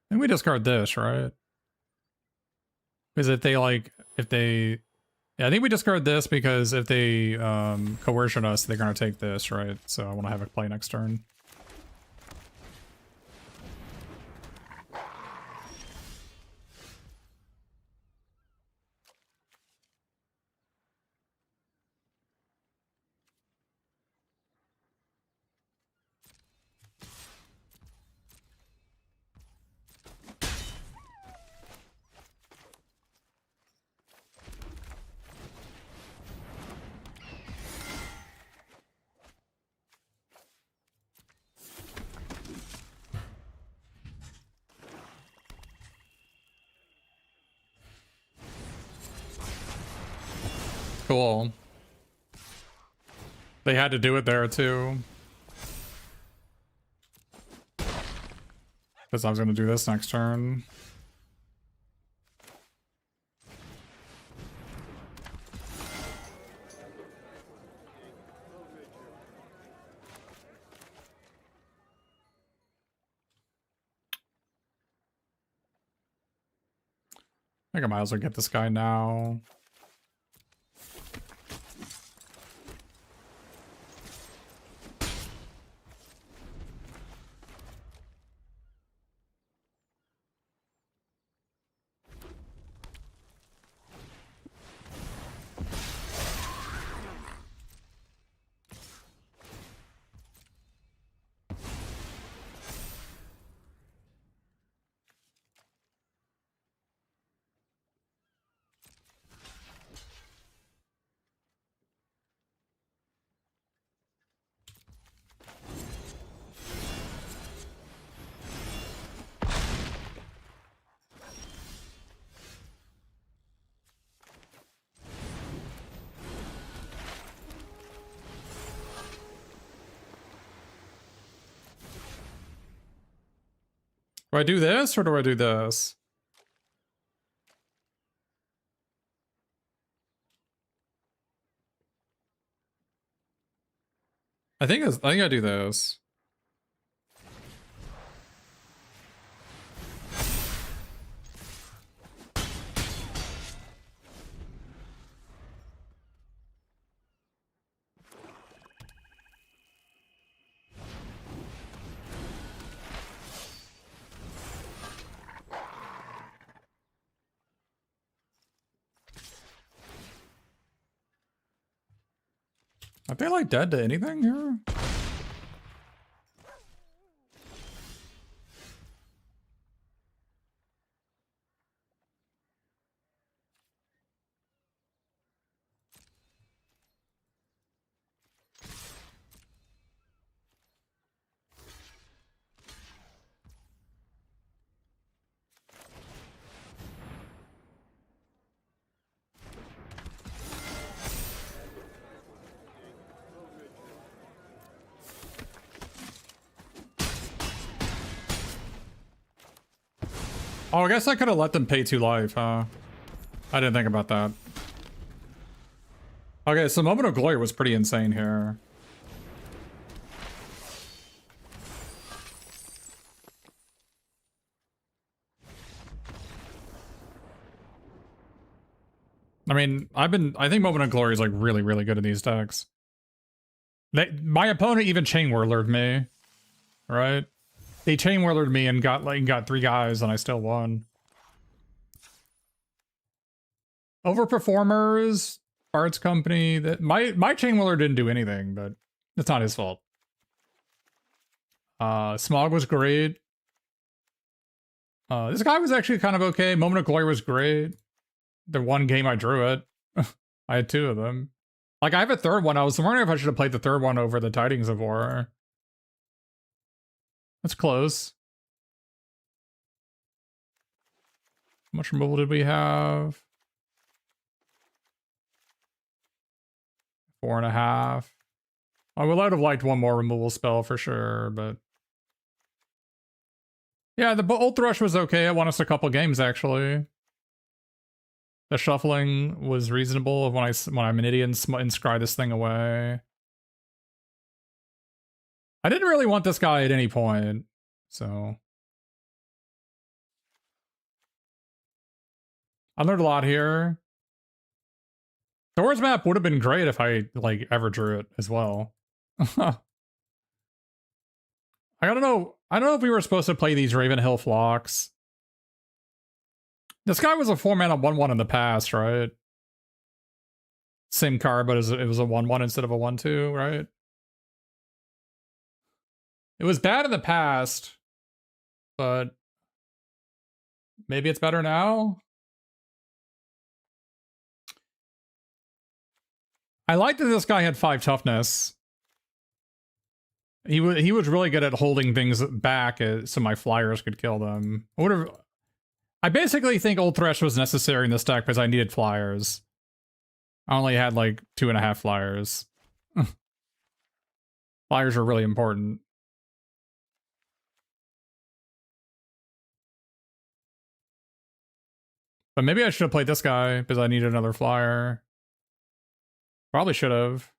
think we discard this, right? Because if they yeah, I think we discard this because if they coercion us, they're gonna take this, right? So I want to have it play next turn. Cool. They had to do it there too. Because I was going to do this next turn. I think I might as well get this guy now. Do I do this or do I do this? I think I do this. Are they like dead to anything here? Oh, I guess I could have let them pay 2 life, huh? I didn't think about that. Okay, so Moment of Glory was pretty insane here. I mean, I think Moment of Glory is like really, really good in these decks. My opponent even chain whirlered me, right? They chain whirlered me and got 3 guys, and I still won. Overperformers, Arts Company. That my chain whirler didn't do anything, but it's not his fault. Smog was great. This guy was actually kind of okay. Moment of Glory was great. The one game I drew it, I had 2 of them. Like, I have a 3rd one. I was wondering if I should have played the 3rd one over the Tidings of War. That's close. How much removal did we have? 4.5. I would have liked one more removal spell for sure, but yeah, the Old Thrush was okay. It won us a couple games actually. The shuffling was reasonable when I'm an idiot and scry this thing away. I didn't really want this guy at any point, so I learned a lot here. Thor's map would have been great if I like ever drew it as well. I don't know. I don't know if we were supposed to play these Ravenhill Flocks. This guy was a 4-mana 1/1 in the past, right? Same card, but it was a 1/1 instead of a 1/2, right? It was bad in the past, but maybe it's better now. I liked that this guy had 5 toughness. He was really good at holding things back so my flyers could kill them. I basically think Old Thresh was necessary in this deck because I needed flyers. I only had like 2.5 flyers. Flyers are really important. But maybe I should have played this guy because I needed another flyer. Probably should have.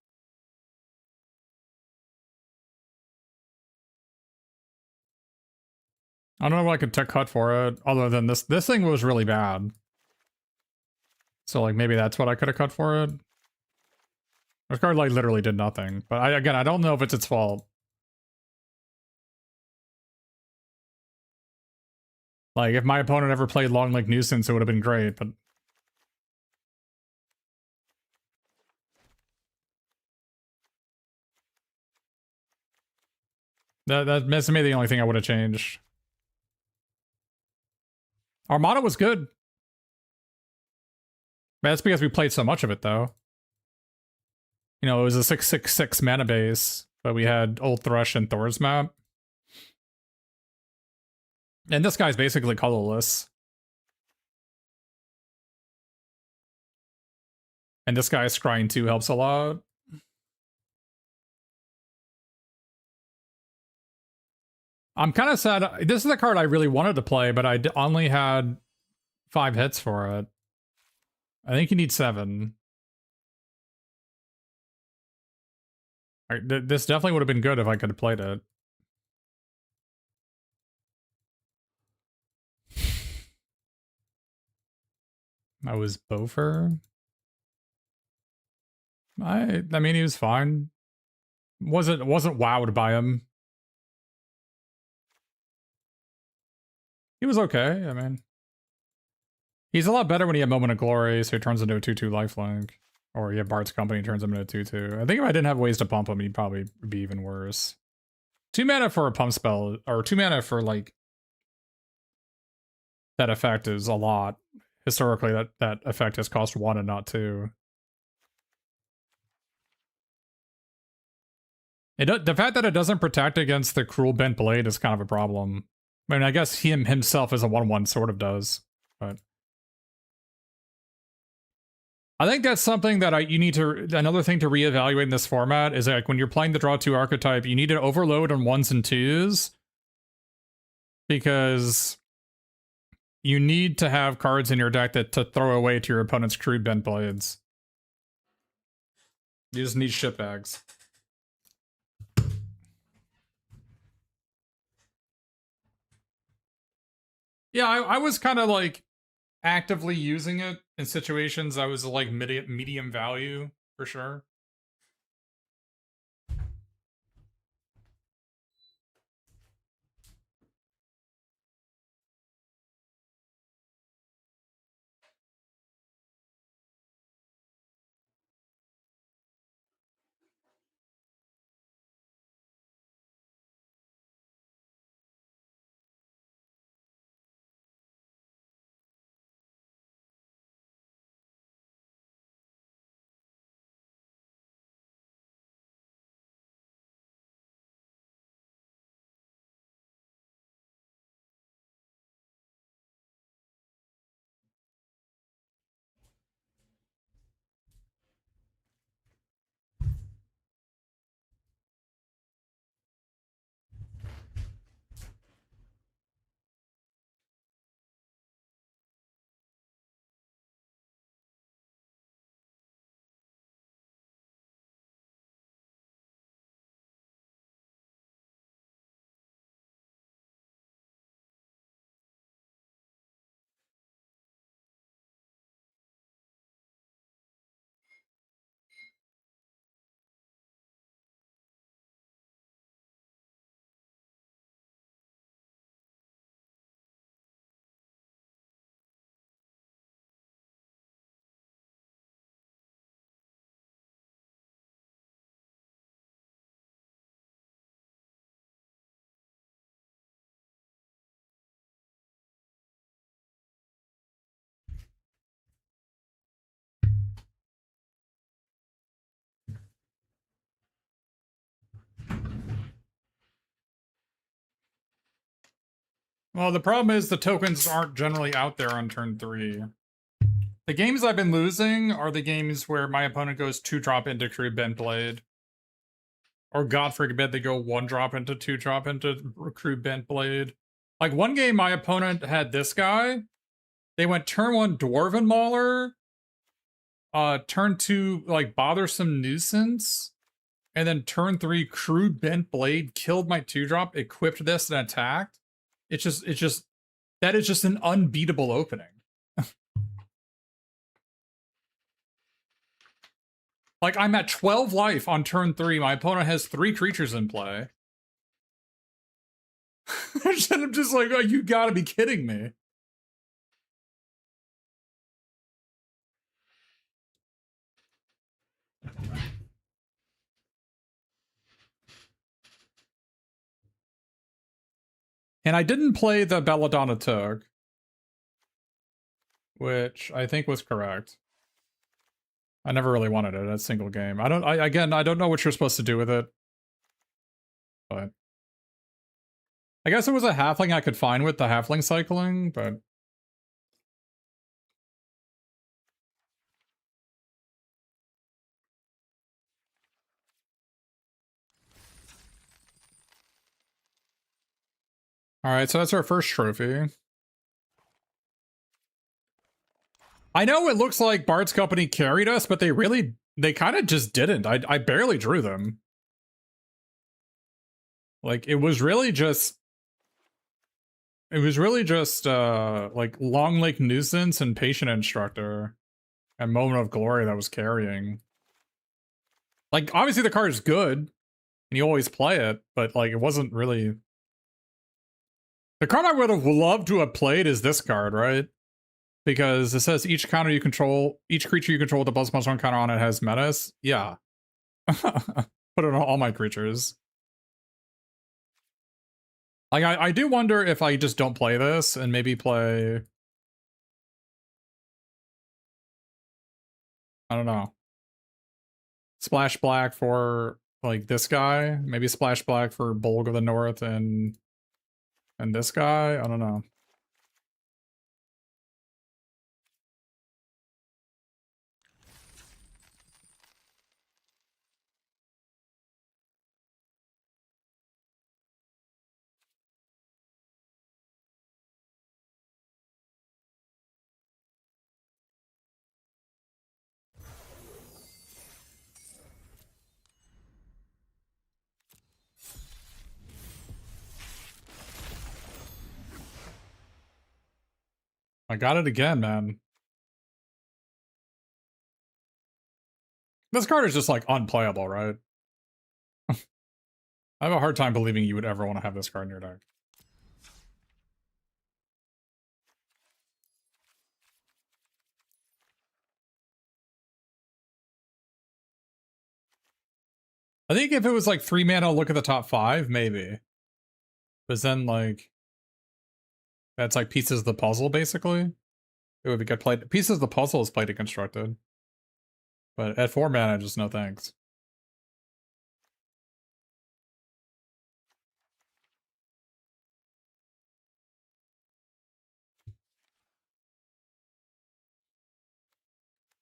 I don't know what I could tech cut for it, other than this. This thing was really bad. So, like, maybe that's what I could have cut for it. This card, like, literally did nothing. But, again, I don't know if it's its fault. Like, if my opponent ever played Long Lake Nuisance, it would have been great, but... That's maybe the only thing I would have changed. Armada was good. That's because we played so much of it, though. You know, it was a 6/6/6 mana base, but we had Old Thrush and Thor's map. And this guy's basically colorless. And this guy's scrying 2 helps a lot. I'm kind of sad. This is a card I really wanted to play, but I only had 5 hits for it. I think you need 7. This definitely would have been good if I could have played it. I was Bofer. I mean, he was fine. Wasn't wowed by him. He was okay. I mean, he's a lot better when he had Moment of Glory, so he turns into a 2/2 lifelink. Or you have Bart's Company, turns him into a 2/2. I think if I didn't have ways to pump him, he'd probably be even worse. 2 mana for a pump spell, or 2 mana for, like, that effect is a lot. Historically, that effect has cost 1 and not 2. The fact that it doesn't protect against the Cruel Bent Blade is kind of a problem. I mean, I guess himself as a 1/1 sort of does, but... I think that's something that you need to... Another thing to reevaluate in this format is that when you're playing the Draw 2 archetype, you need to overload on 1s and 2s. Because you need to have cards in your deck to throw away to your opponent's Crude Bent Blades. You just need shitbags. Yeah, I was kind of like actively using it in situations I was like medium value for sure. Well, the problem is the tokens aren't generally out there on turn 3. The games I've been losing are the games where my opponent goes 2-drop into Crude Bent Blade. Or God forbid they go 1-drop into 2-drop into Crude Bent Blade. Like one game my opponent had this guy. They went turn 1 Dwarven Mauler. Turn 2 like Bothersome Nuisance. And then turn 3 Crude Bent Blade killed my 2-drop, equipped this and attacked. It's just that is just an unbeatable opening. Like, I'm at 12 life on turn 3. My opponent has 3 creatures in play. I'm just like, oh, you gotta be kidding me. And I didn't play the Belladonna Tug, which I think was correct. I never really wanted it, a single game. Again, I don't know what you're supposed to do with it. But I guess it was a halfling I could find with the halfling cycling, but alright, so that's our first trophy. I know it looks like Bard's Company carried us, but they kind of just didn't. I barely drew them. Like, it was really just like Long Lake Nuisance and Patient Instructor and Moment of Glory that was carrying. Like, obviously the card is good, and you always play it, but like, it wasn't really... The card I would have loved to have played is this card, right? Because it says each creature you control with a +1 counter on it has menace. Yeah. Put it on all my creatures. Like, I do wonder if I just don't play this and maybe play... I don't know. Splash black for, like, this guy. Maybe splash black for Bolg of the North and this guy. I don't know. I got it again, man. This card is just, like, unplayable, right? I have a hard time believing you would ever want to have this card in your deck. I think if it was, like, 3 mana, look at the top 5, maybe. But then, like... That's, like, Pieces of the Puzzle, basically. It would be good played. Pieces of the Puzzle is played and constructed. But at 4 mana, just no thanks.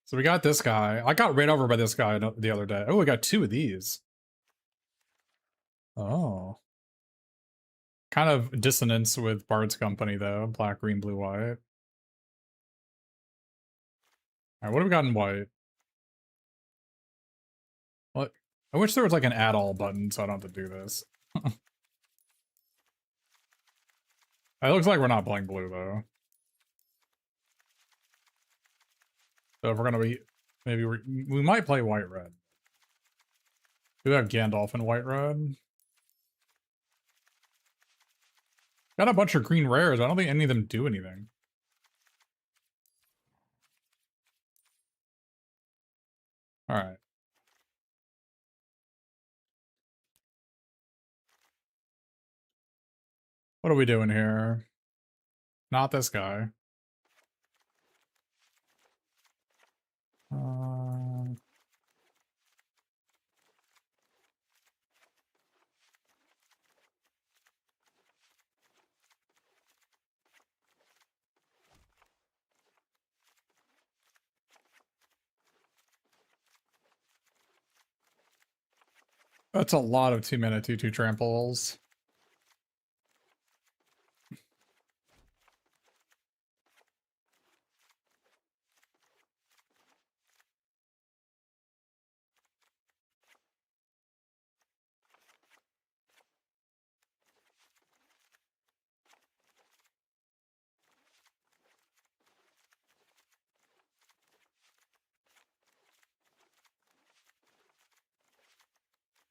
So we got this guy. I got ran over by this guy the other day. Oh, we got 2 of these. Oh. Kind of dissonance with Bard's Company, though. Black, green, blue, white. Alright, what have we got in white? What? I wish there was, like, an add-all button so I don't have to do this. It looks like we're not playing blue, though. So if we're gonna be... Maybe we might play white-red. Do we have Gandalf in white-red? Got a bunch of green rares. I don't think any of them do anything. Alright. What are we doing here? Not this guy. That's a lot of 2-mana 2/2 tramples.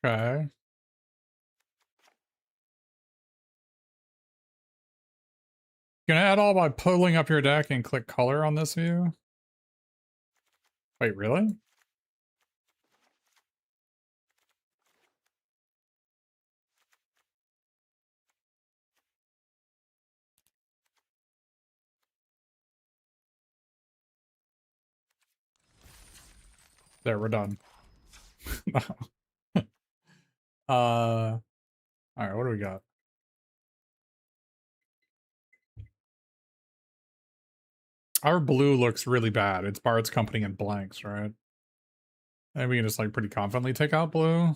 Okay. Can I add all by pulling up your deck and click color on this view? Wait, really? There, we're done. All right, what do we got? Our blue looks really bad. It's Bard's Company and blanks, right? And we can just like pretty confidently take out blue.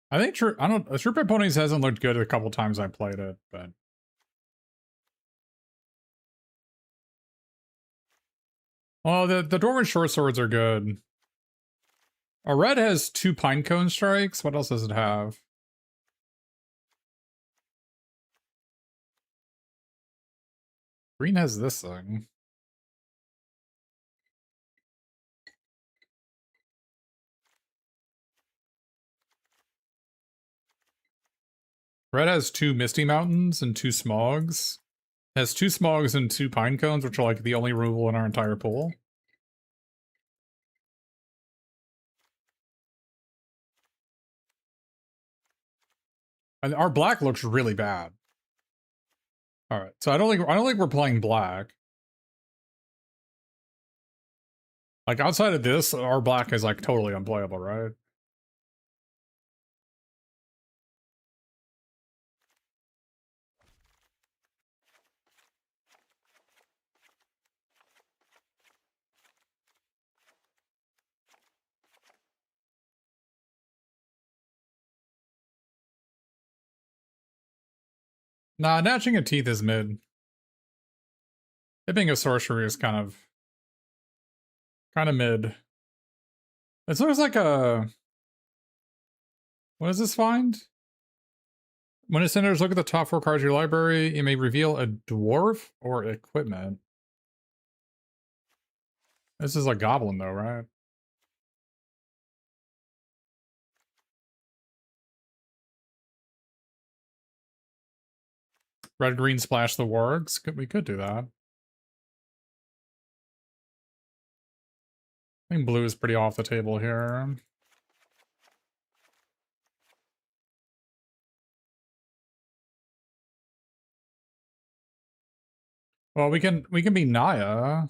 I think Troop of Ponies hasn't looked good a couple times I played it, but well, the Dwarven short swords are good. A red has 2 Pinecone strikes. What else does it have? Green has this thing. Red has 2 Misty Mountains and 2 Smogs. It has 2 Smogs and 2 Pinecones, which are like the only removal in our entire pool. And our black looks really bad. All right, so I don't think we're playing black. Like outside of this, our black is like totally unplayable, right? Nah, Gnashing of Teeth is mid. Hipping a Sorcery is kind of mid. It looks like a... What does this find? When it enters, look at the top 4 cards of your library. You may reveal a dwarf or equipment. This is a goblin though, right? Red, green, splash the wargs. We could do that. I think blue is pretty off the table here. Well, we can be Naya.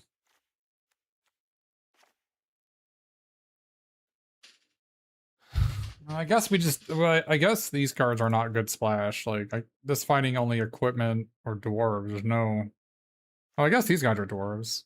I guess we just, well, I guess these cards are not good splash. Like, this finding only equipment or dwarves. There's no... Oh, I guess these guys are dwarves.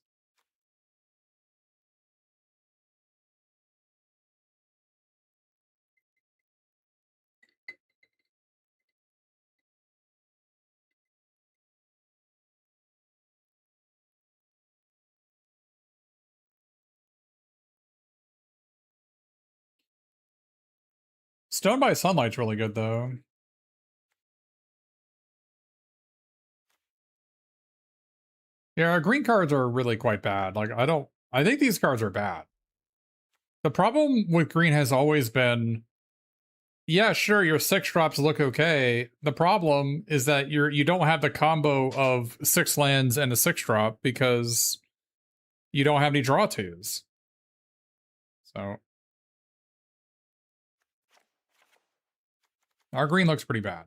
Stone by Sunlight's really good, though. Yeah, our green cards are really quite bad. Like, I think these cards are bad. The problem with green has always been, yeah, sure, your 6 drops look okay. The problem is that you don't have the combo of 6 lands and a 6 drop because you don't have any draw twos. So our green looks pretty bad.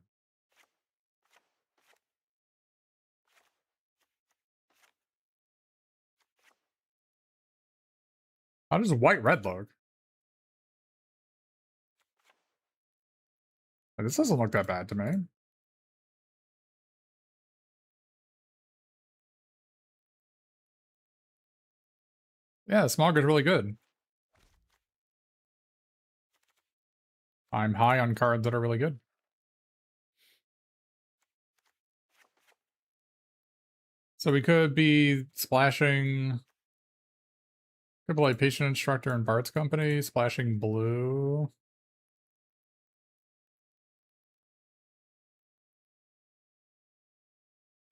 How does white-red look? This doesn't look that bad to me. Yeah, Smog is really good. I'm high on cards that are really good. So we could be splashing... Could play Patient Instructor and Bart's Company, splashing blue.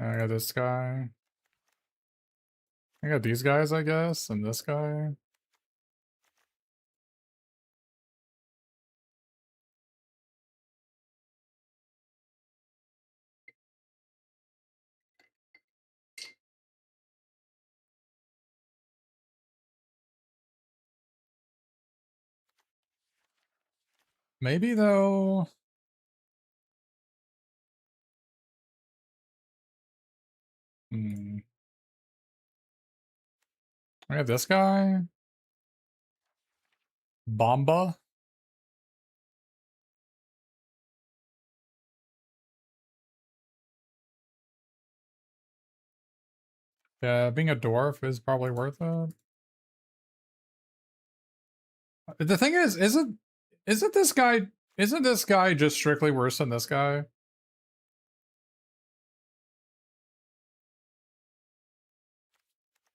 I got this guy. I got these guys, I guess, and this guy. Maybe, though... I got this guy. Bomba. Yeah, being a dwarf is probably worth it. The thing is, isn't this guy just strictly worse than this guy?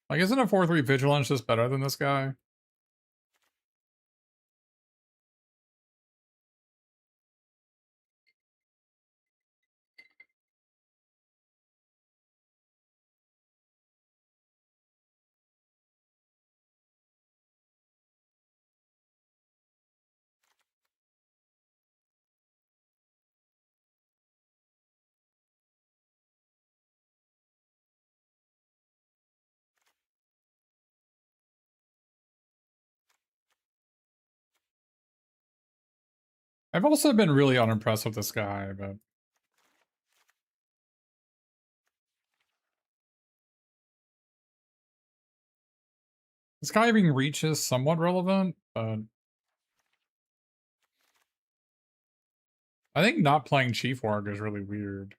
Like, isn't a 4/3 vigilance just better than this guy? I've also been really unimpressed with this guy, but this guy being reach is somewhat relevant, but I think not playing Chief Warg is really weird.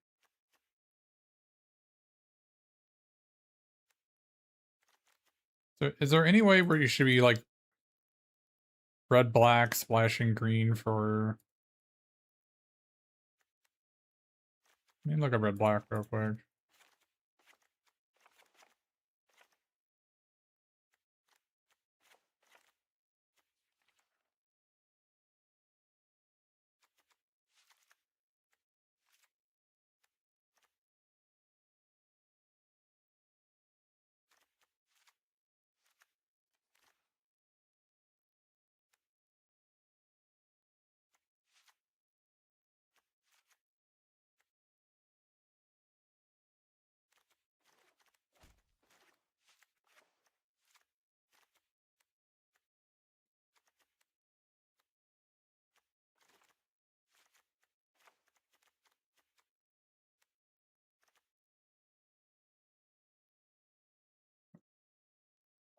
So is there any way where you should be like red black splashing green for... Let me look at red black real quick.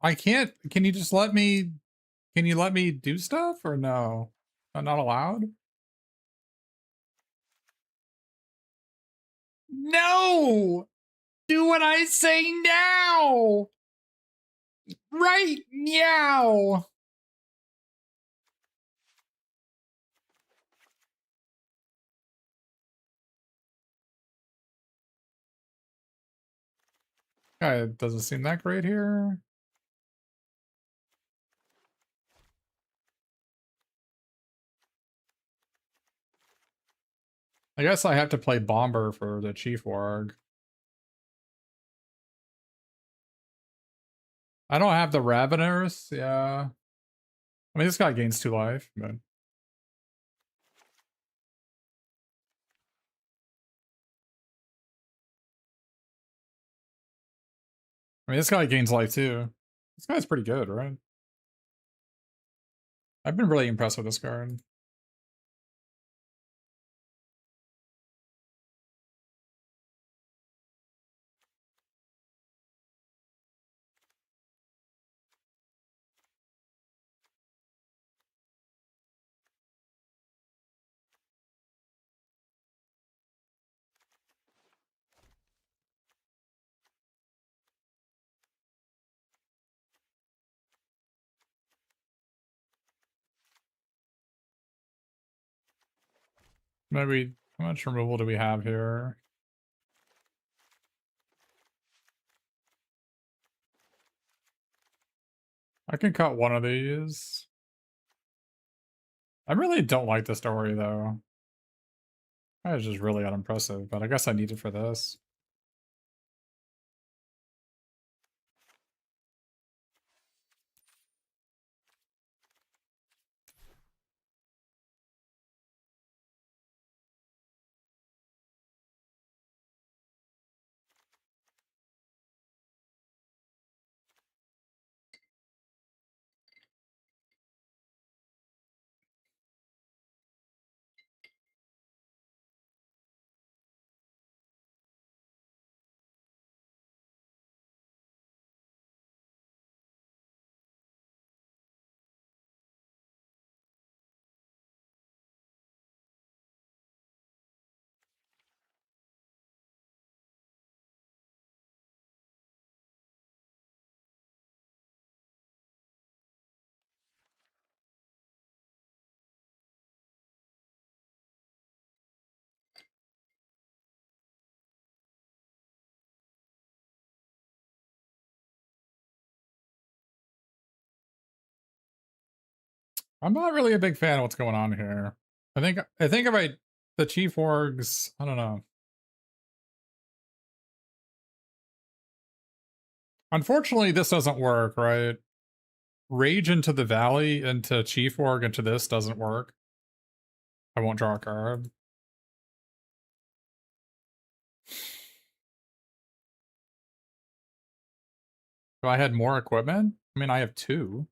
I can't... Can you just let me... Can you let me do stuff or no? I'm not allowed? No! Do what I say now! Right meow! It doesn't seem that great here. I guess I have to play Bomber for the Chief Warg. I don't have the Raveners, yeah. I mean, this guy gains 2 life, but... I mean, this guy gains life too. This guy's pretty good, right? I've been really impressed with this card. Maybe, how much removal do we have here? I can cut one of these. I really don't like the story, though. That is just really unimpressive, but I guess I need it for this. I'm not really a big fan of what's going on here. I think if the Chief Wargs, I don't know. Unfortunately, this doesn't work, right? Rage into the Valley, into Chief Warg, into this doesn't work. I won't draw a card. If I had more equipment, I mean, I have 2.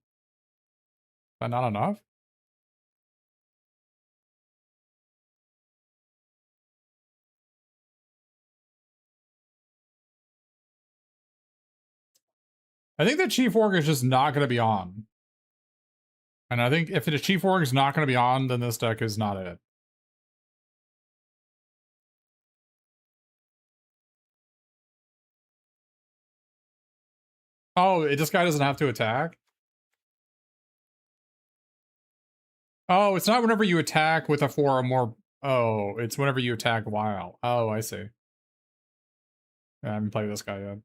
Is that not enough? I think the Chief Warg is just not going to be on. And I think if the Chief Warg is not going to be on, then this deck is not it. Oh, this guy doesn't have to attack? Oh, it's not whenever you attack with a 4 or more. Oh, it's whenever you attack while. Oh, I see. I haven't played this guy yet.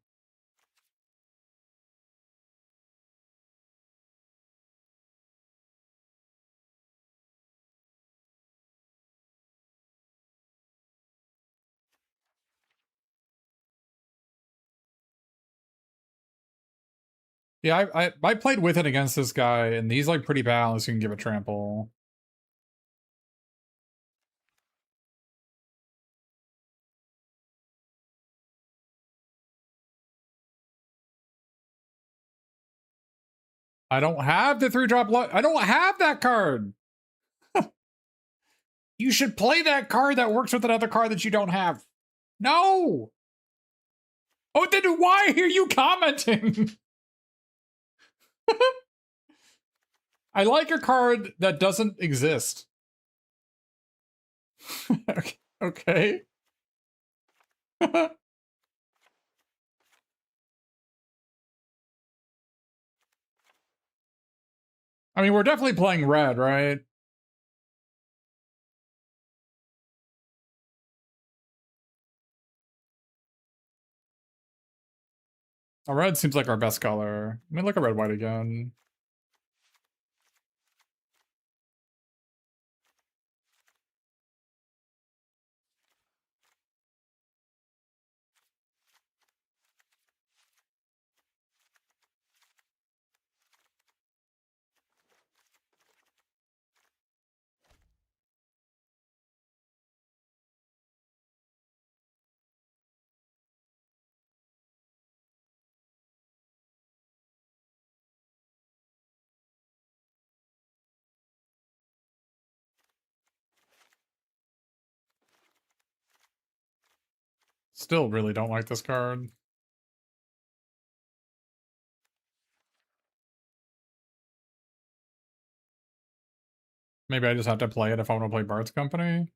Yeah, I played with it against this guy, and he's like pretty balanced. You can give it trample. I don't have the 3-drop. I don't have that card. You should play that card that works with another card that you don't have. No. Oh, then why are you commenting? I like a card that doesn't exist. Okay. I mean, we're definitely playing red, right? Red seems like our best color. I mean, look at red-white again. Still really don't like this card. Maybe I just have to play it if I want to play Bart's Company.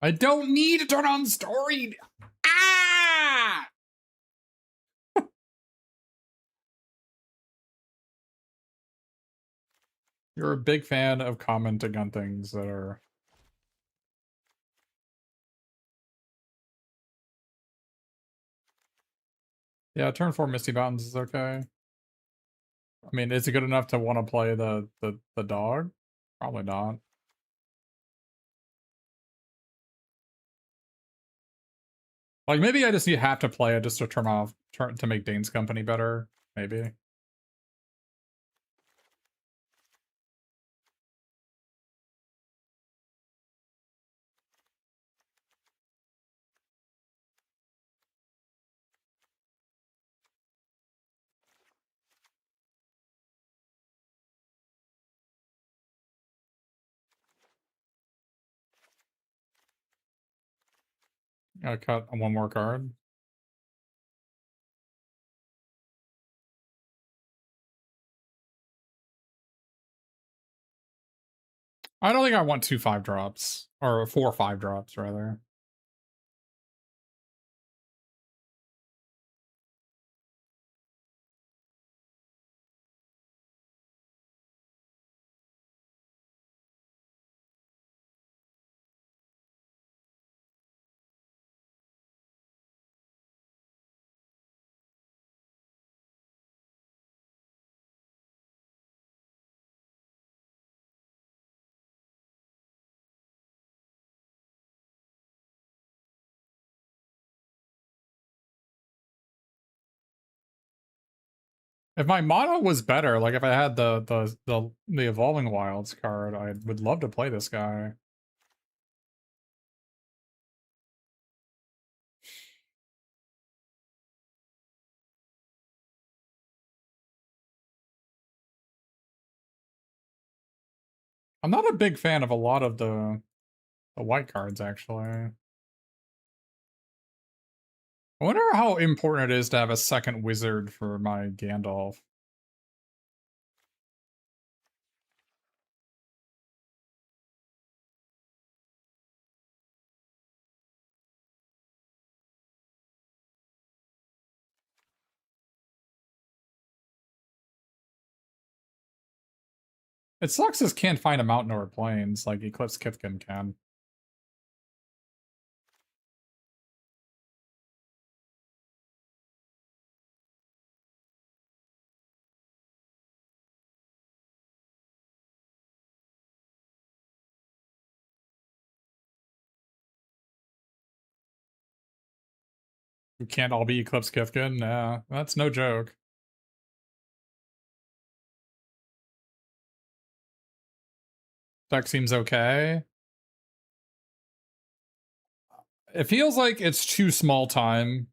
I don't need to turn on storied. Ah! You're a big fan of commenting on things that are... Yeah, turn 4 Misty Mountains is okay. I mean, is it good enough to want to play the dog? Probably not. Like, maybe I just have to play it just to to make Dane's Company better. Maybe. Gotta cut one more card. I don't think I want 2 5-drops. Or 4 5-drops, rather. If my mono was better, like if I had the Evolving Wilds card, I would love to play this guy. I'm not a big fan of a lot of the white cards, actually. I wonder how important it is to have a second wizard for my Gandalf. It sucks this can't find a mountain or plains like Eclipse Kithkin can. You can't all be Eclipse Kithkin? Nah, that's no joke. Deck seems okay. It feels like it's too small time.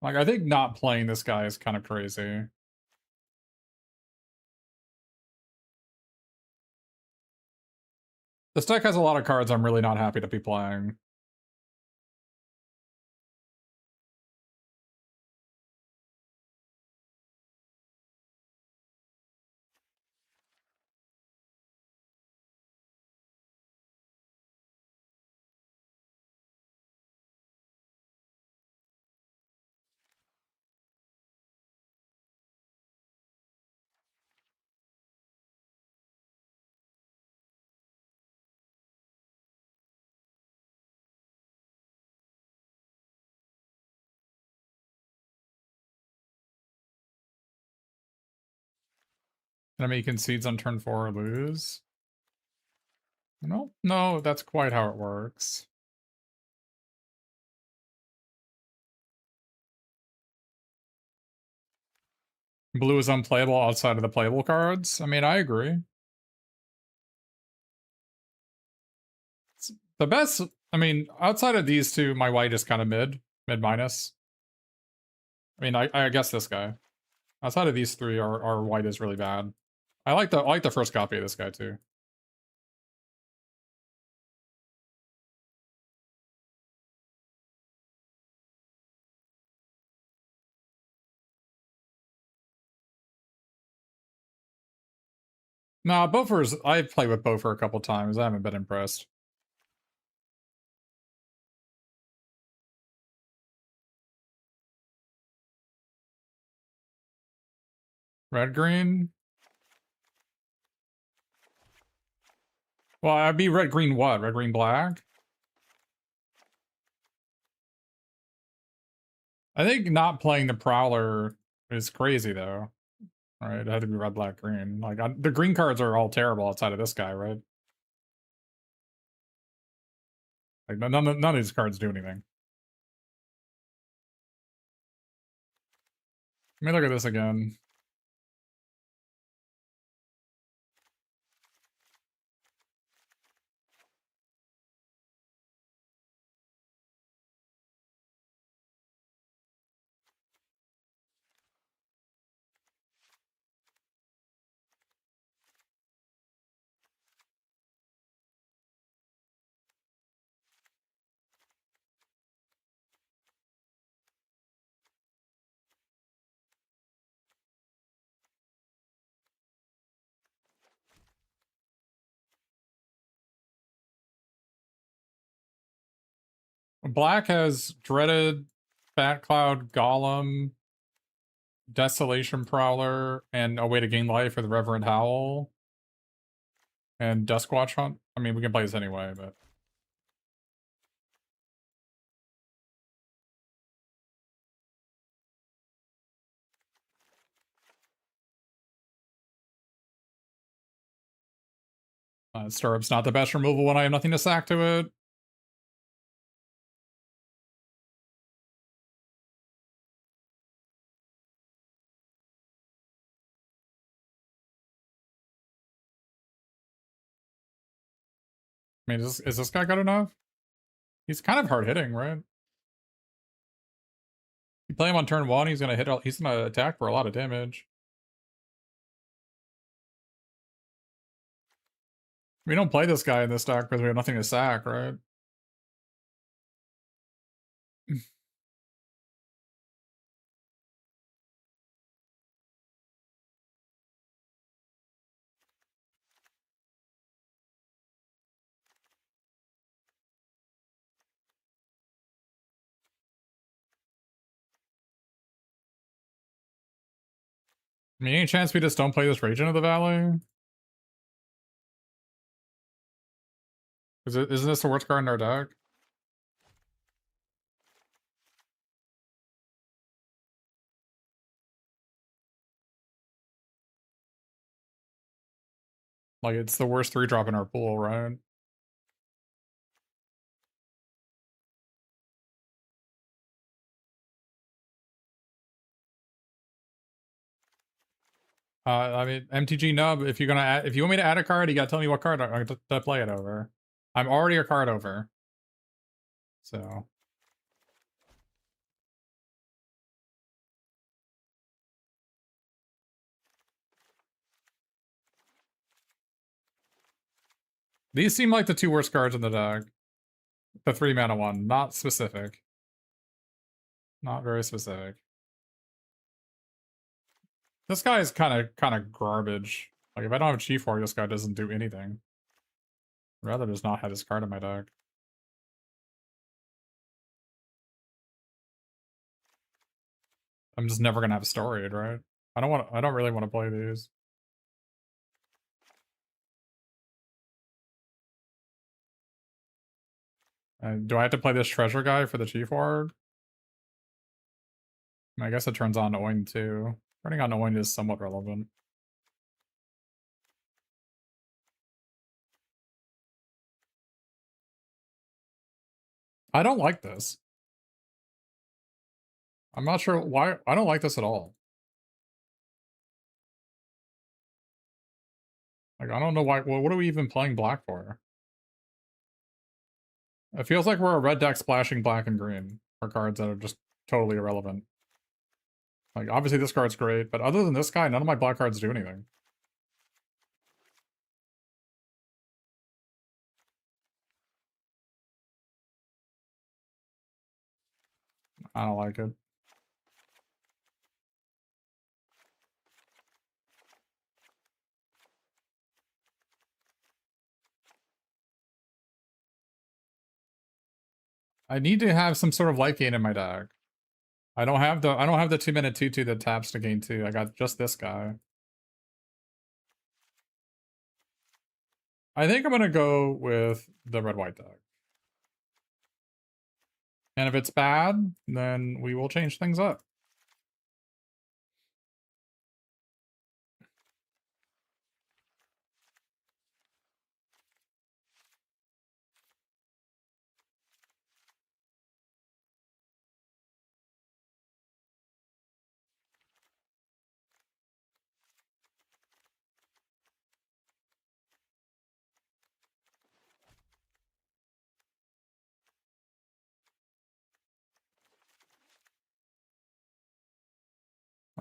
Like, I think not playing this guy is kind of crazy. This deck has a lot of cards I'm really not happy to be playing. Enemy concedes on turn 4 or lose. No, no, that's quite how it works. Blue is unplayable outside of the playable cards. I mean, I agree. It's the best, I mean, outside of these two, my white is kind of mid minus. I mean, I guess this guy. Outside of these three, our white is really bad. I like the first copy of this guy too. Nah, Bofors, I've played with Bofor a couple times. I haven't been impressed. Red green? Well, I'd be red green what? Red green black? I think not playing the Prowler is crazy though. Right? It had to be red, black, green. Like the green cards are all terrible outside of this guy, right? Like none of these cards do anything. Let me look at this again. Black has Dreaded, Fat Cloud, Golem, Desolation Prowler, and a way to gain life with Reverend Howl, and Duskwatch Hunt. I mean, we can play this anyway, but Stirrup's not the best removal when I have nothing to sack to it. I mean, is this guy good enough? He's kind of hard hitting, right? You play him on turn one, he's gonna hit. He's gonna attack for a lot of damage. We don't play this guy in this deck because we have nothing to sack, right? I mean, any chance we just don't play this Raging of the Valley? Isn't this the worst card in our deck? Like, it's the worst 3-drop in our pool, right? I mean, MTG Nub, if you're gonna add, if you want me to add a card, you gotta tell me what card I'm to play it over. I'm already a card over. So. These seem like the two worst cards in the deck. The 3-mana one, not specific. Not very specific. This guy is kind of garbage. Like, if I don't have Chief Warrior, this guy doesn't do anything. I'd rather just not have this card in my deck. I'm just never gonna have Storied, right? I don't really want to play these. Do I have to play this treasure guy for the Chief Ward? I guess it turns on Oin too. Turning on Oin is somewhat relevant. I don't like this. I'm not sure why. I don't like this at all. Like, I don't know why. Well, what are we even playing black for? It feels like we're a red deck splashing black and green for cards that are just totally irrelevant. Like, obviously this card's great, but other than this guy, none of my black cards do anything. I don't like it. I need to have some sort of life gain in my deck. I don't have the 2-minute 2/2 that taps to gain 2. I got just this guy. I think I'm gonna go with the red-white deck. And if it's bad, then we will change things up.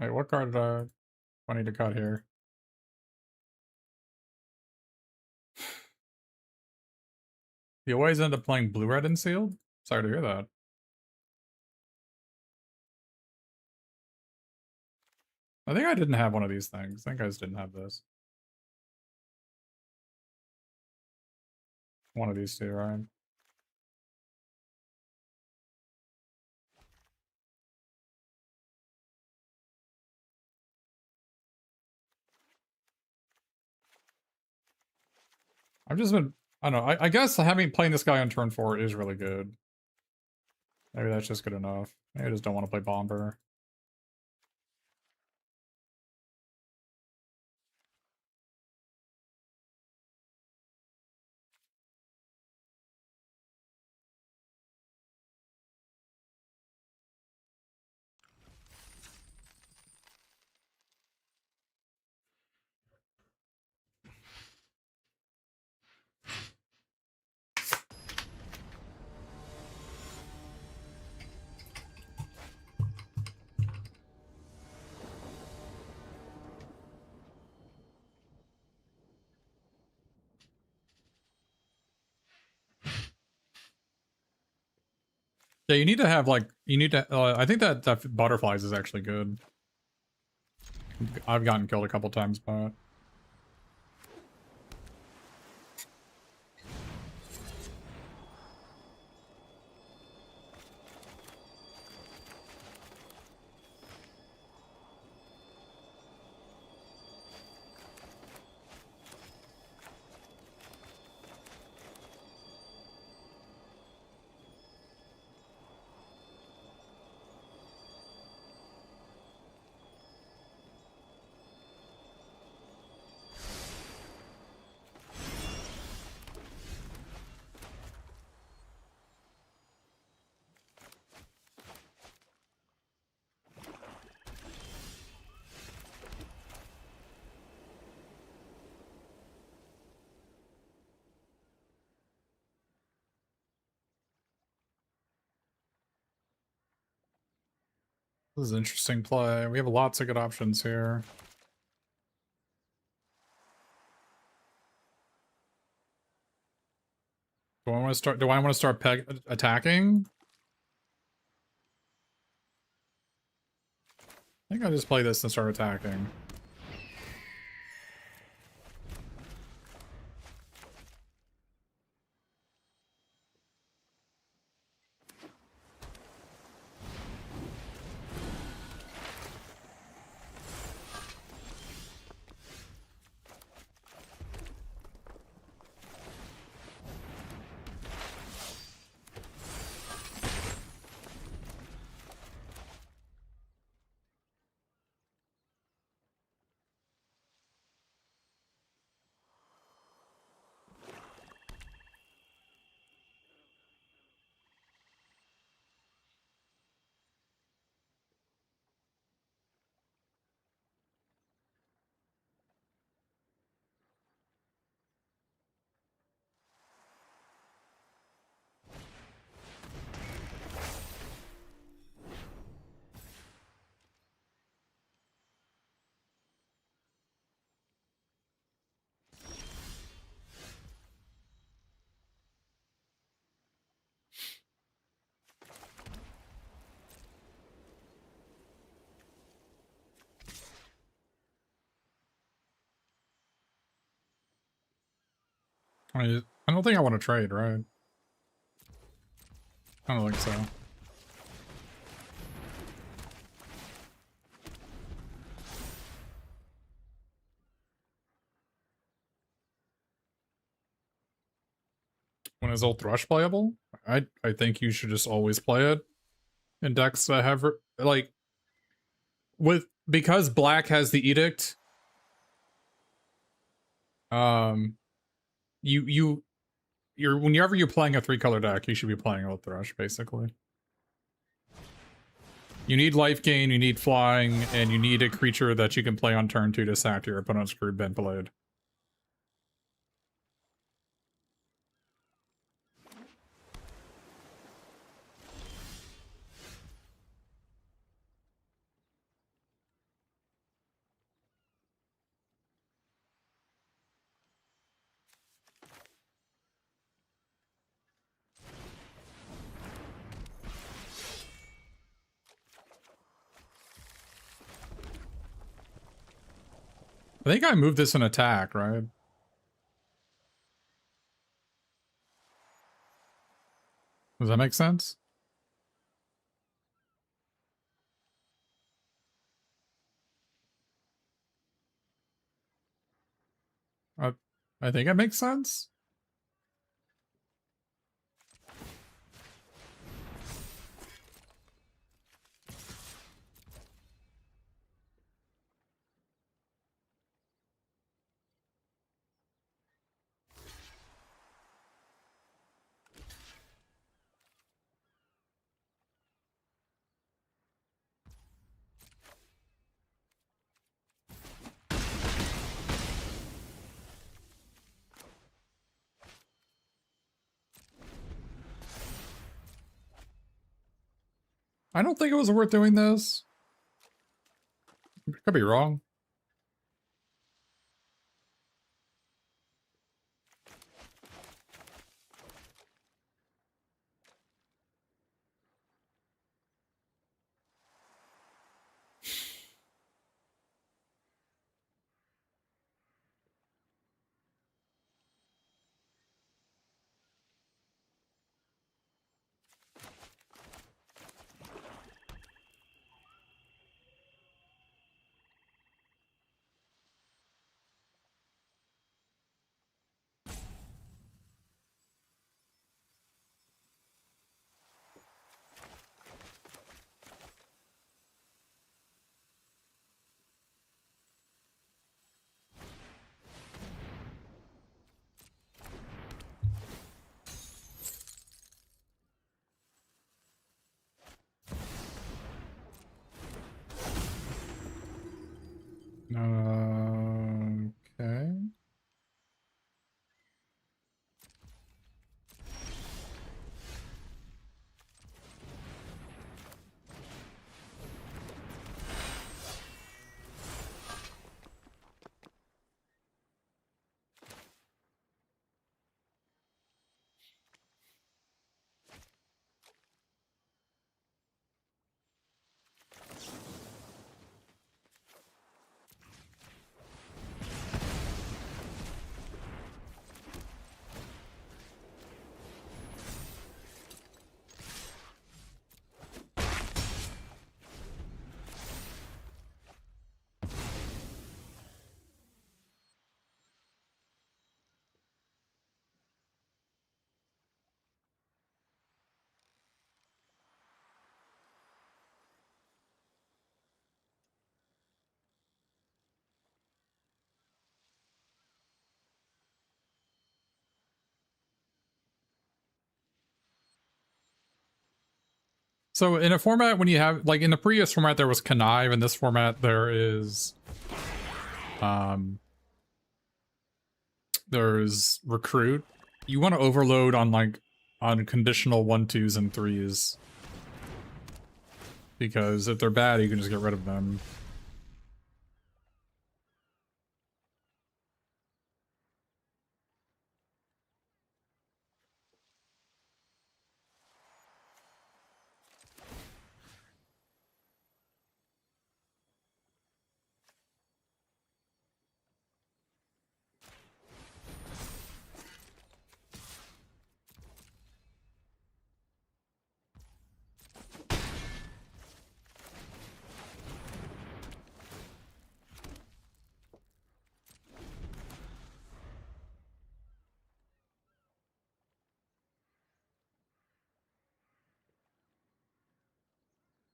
Wait, what card do I need to cut here? You always end up playing blue-red and sealed? Sorry to hear that. I think I didn't have one of these things. I think I just didn't have this. One of these two, right? I've just been, I don't know, I guess having playing this guy on turn 4 is really good. Maybe that's just good enough. Maybe I just don't want to play Bomber. Yeah, you need to have like, you need to, I think that Butterflies is actually good. I've gotten killed a couple times by it. This is an interesting play. We have lots of good options here. Do I want to start? Do I want to start attacking? I think I'll just play this and start attacking. I don't think I want to trade, right? I don't think so. When is Old Thrush playable? I think you should just always play it in decks that have like because black has the edict. Whenever you're playing a 3-color deck, you should be playing Old Thrush basically. You need life gain, you need flying, and you need a creature that you can play on turn 2 to sack your opponent's Crude Bent Blade. I think I moved this in attack, right? Does that make sense? I think it makes sense. I don't think it was worth doing this. Could be wrong. Okay. So in a format when you have, like in the previous format there was Connive, in this format there is there's Recruit. You want to overload on like on conditional 1, 2s, and 3s. Because if they're bad, you can just get rid of them.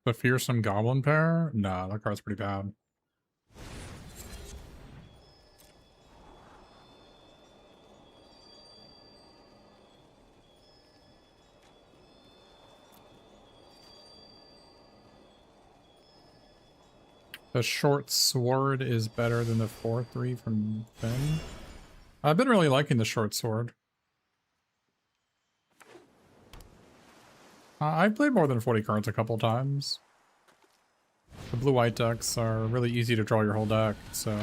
The Fearsome Goblin Pair? Nah, that card's pretty bad. The Short Sword is better than the 4/3 from Finn. I've been really liking the Short Sword. I've played more than 40 cards a couple times. The blue-white decks are really easy to draw your whole deck, so...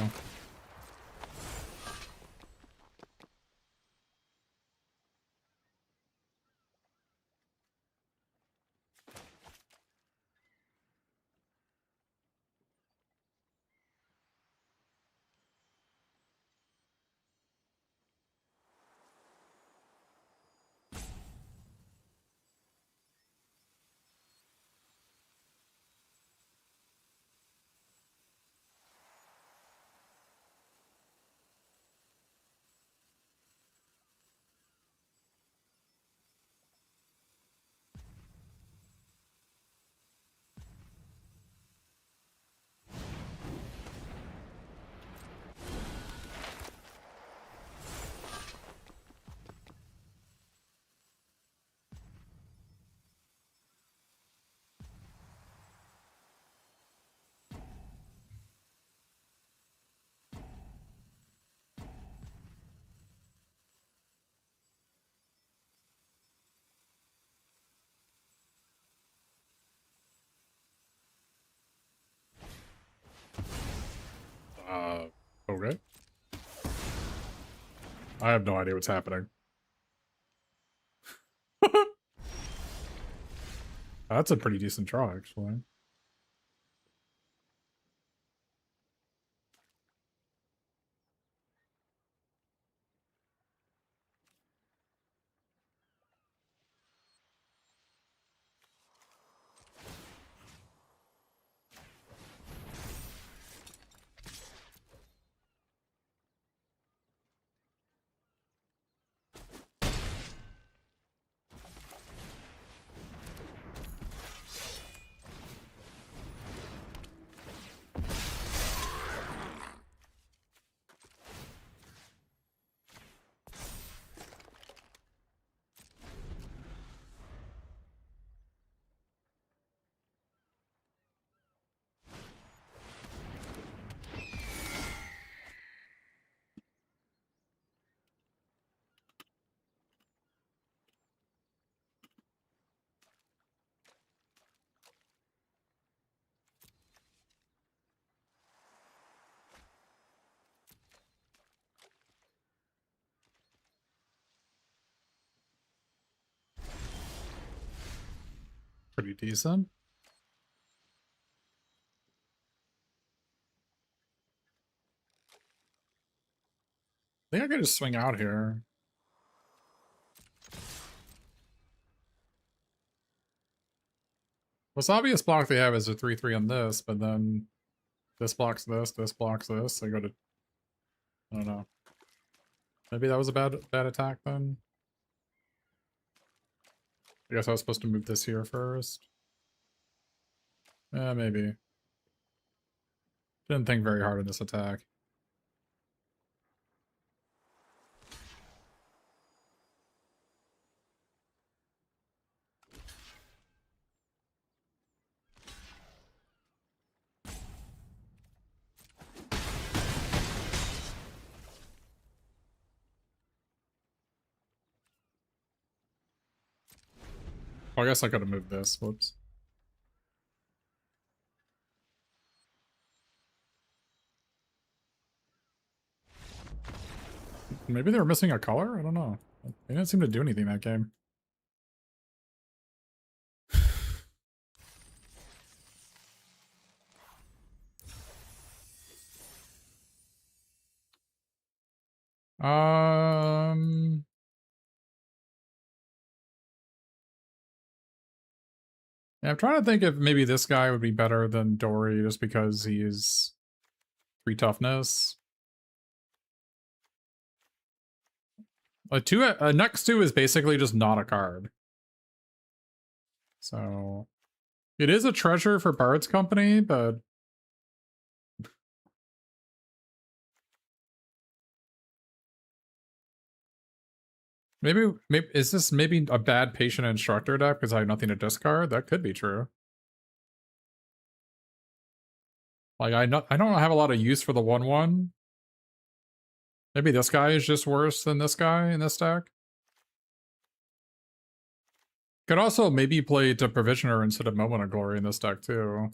Okay. I have no idea what's happening. That's a pretty decent draw, actually. Pretty decent. I think I could just swing out here. Most obvious block they have is a 3/3 on this, but then this blocks this blocks this. I go to... I don't know. Maybe that was a bad attack then? I guess I was supposed to move this here first. Maybe. Didn't think very hard in this attack. Oh, I guess I could have moved this. Whoops. Maybe they were missing a color? I don't know. They didn't seem to do anything that game. Um... Yeah, I'm trying to think if maybe this guy would be better than Dory just because he is 3 toughness. Next 2 is basically just not a card. So It is a treasure for Bard's Company, but maybe is this maybe a bad patient instructor deck because I have nothing to discard? That could be true. Like I don't have a lot of use for the 1/1. Maybe this guy is just worse than this guy in this deck. Could also maybe play to Provisioner instead of Moment of Glory in this deck too.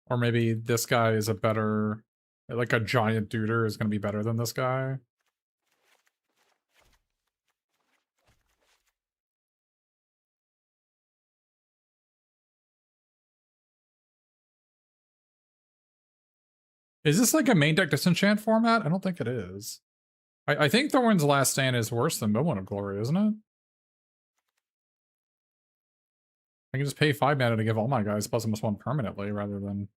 Or maybe this guy is a better, like a giant duder is going to be better than this guy. Is this like a main deck disenchant format? I don't think it is. I think Thorn's Last Stand is worse than Moment of Glory, isn't it? I can just pay 5 mana to give all my guys +1/+1 permanently rather than...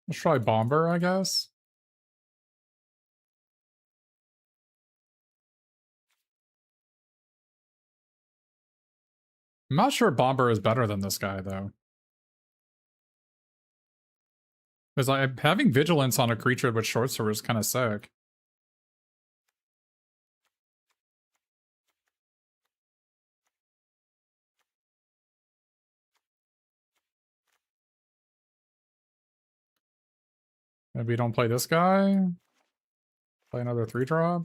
Let's try Bomber, I guess. I'm not sure Bomber is better than this guy, though. Because having Vigilance on a creature with Short Sword is kind of sick. Maybe we don't play this guy. Play another 3-drop.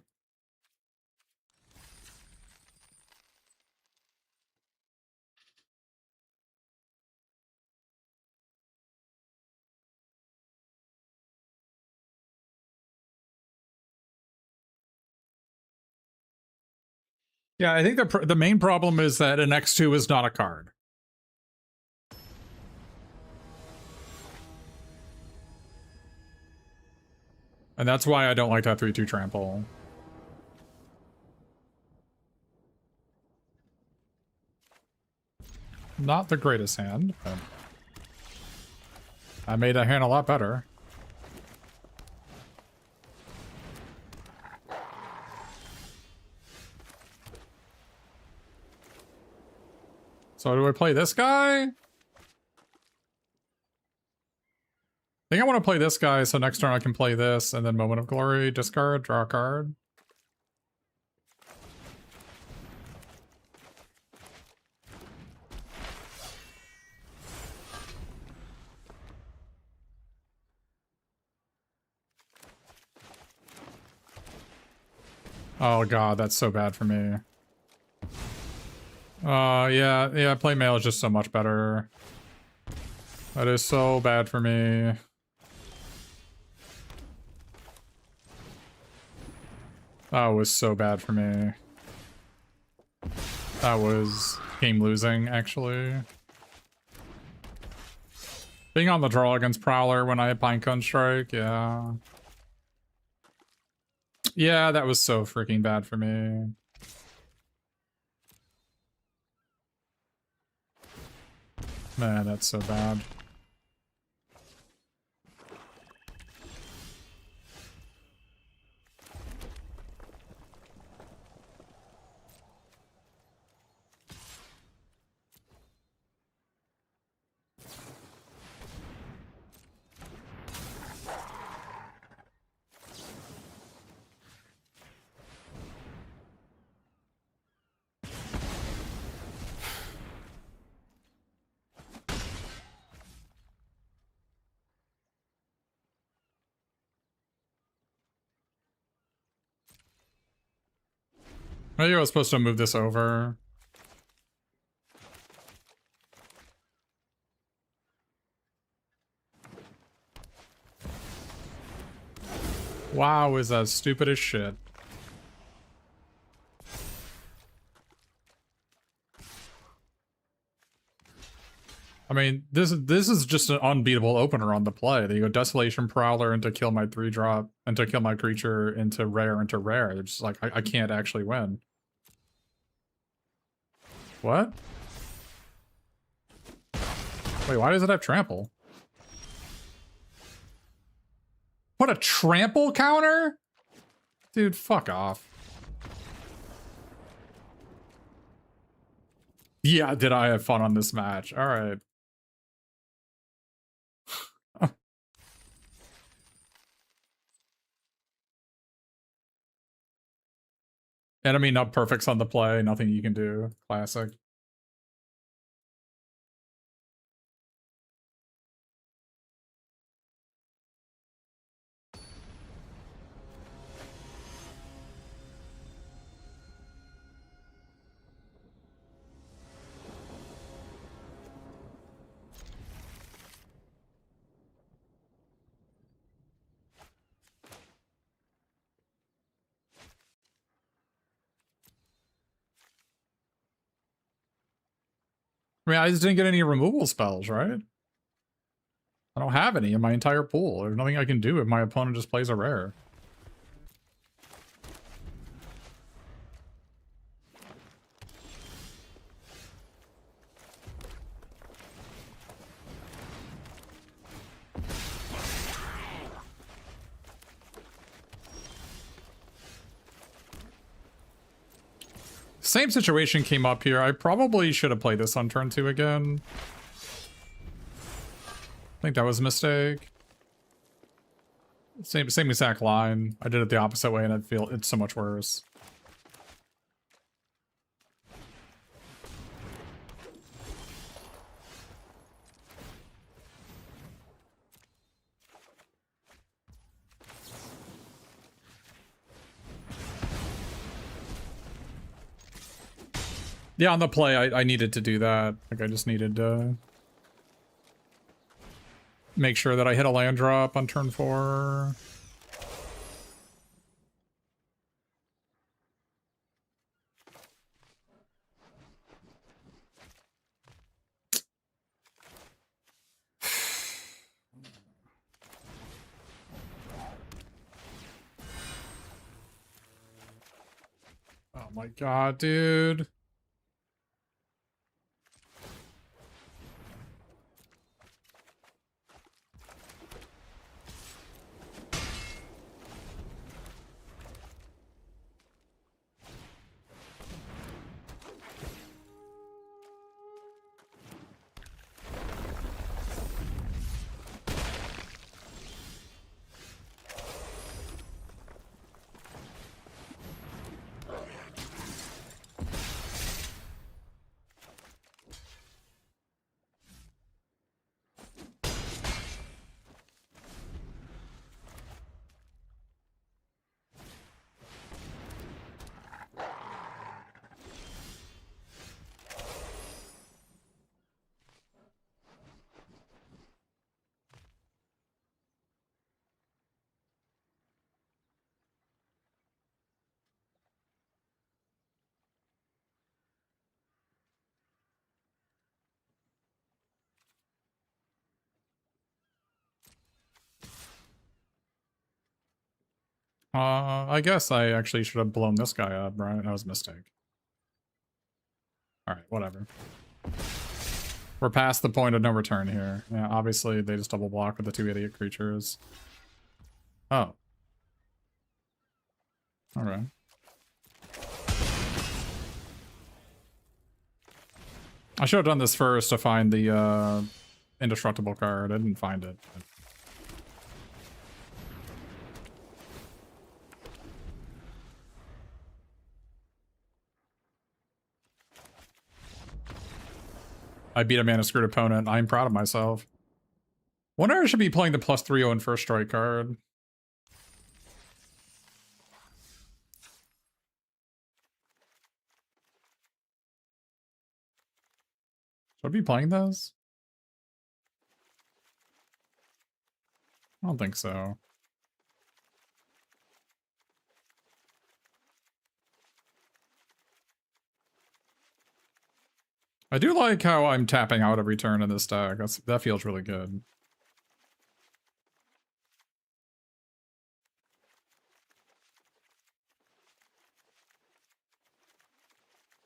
Yeah, I think the main problem is that an X2 is not a card. And that's why I don't like that 3/2 trample. Not the greatest hand, but I made that hand a lot better. So do I play this guy? I think I want to play this guy, so next turn I can play this, and then Moment of Glory, discard, draw a card. Oh god, that's so bad for me. Yeah, play mail is just so much better. That is so bad for me. That was so bad for me. That was game losing, actually. Being on the draw against Prowler when I had Pinecone Strike, yeah. Yeah, that was so freaking bad for me. Man, that's so bad. Maybe I was supposed to move this over. Wow, is that stupid as shit. I mean, this is just an unbeatable opener on the play. They go Desolation Prowler into kill my 3-drop, and to kill my creature into rare. They're just like, I can't actually win. What? Wait, why does it have trample? What, a trample counter? Dude, fuck off. Yeah, did I have fun on this match? All right. Enemy not perfects on the play, nothing you can do. Classic. I mean, I just didn't get any removal spells, right? I don't have any in my entire pool. There's nothing I can do if my opponent just plays a rare. Same situation came up here. I probably should have played this on turn 2 again. I think that was a mistake. Same exact line. I did it the opposite way and I feel it's so much worse. Yeah, on the play, I needed to do that. Like, I just needed to make sure that I hit a land drop on turn 4. Oh my god, dude. I guess I actually should have blown this guy up, right? That was a mistake. Alright, whatever. We're past the point of no return here. Yeah, obviously they just double block with the 2 idiot creatures. Oh. Alright. I should have done this first to find the indestructible card. I didn't find it. But... I beat a mana screwed opponent. I'm proud of myself. Wonder I should be playing the +3/0 and first strike card. Should I be playing those? I don't think so. I do like how I'm tapping out every turn in this deck. That feels really good.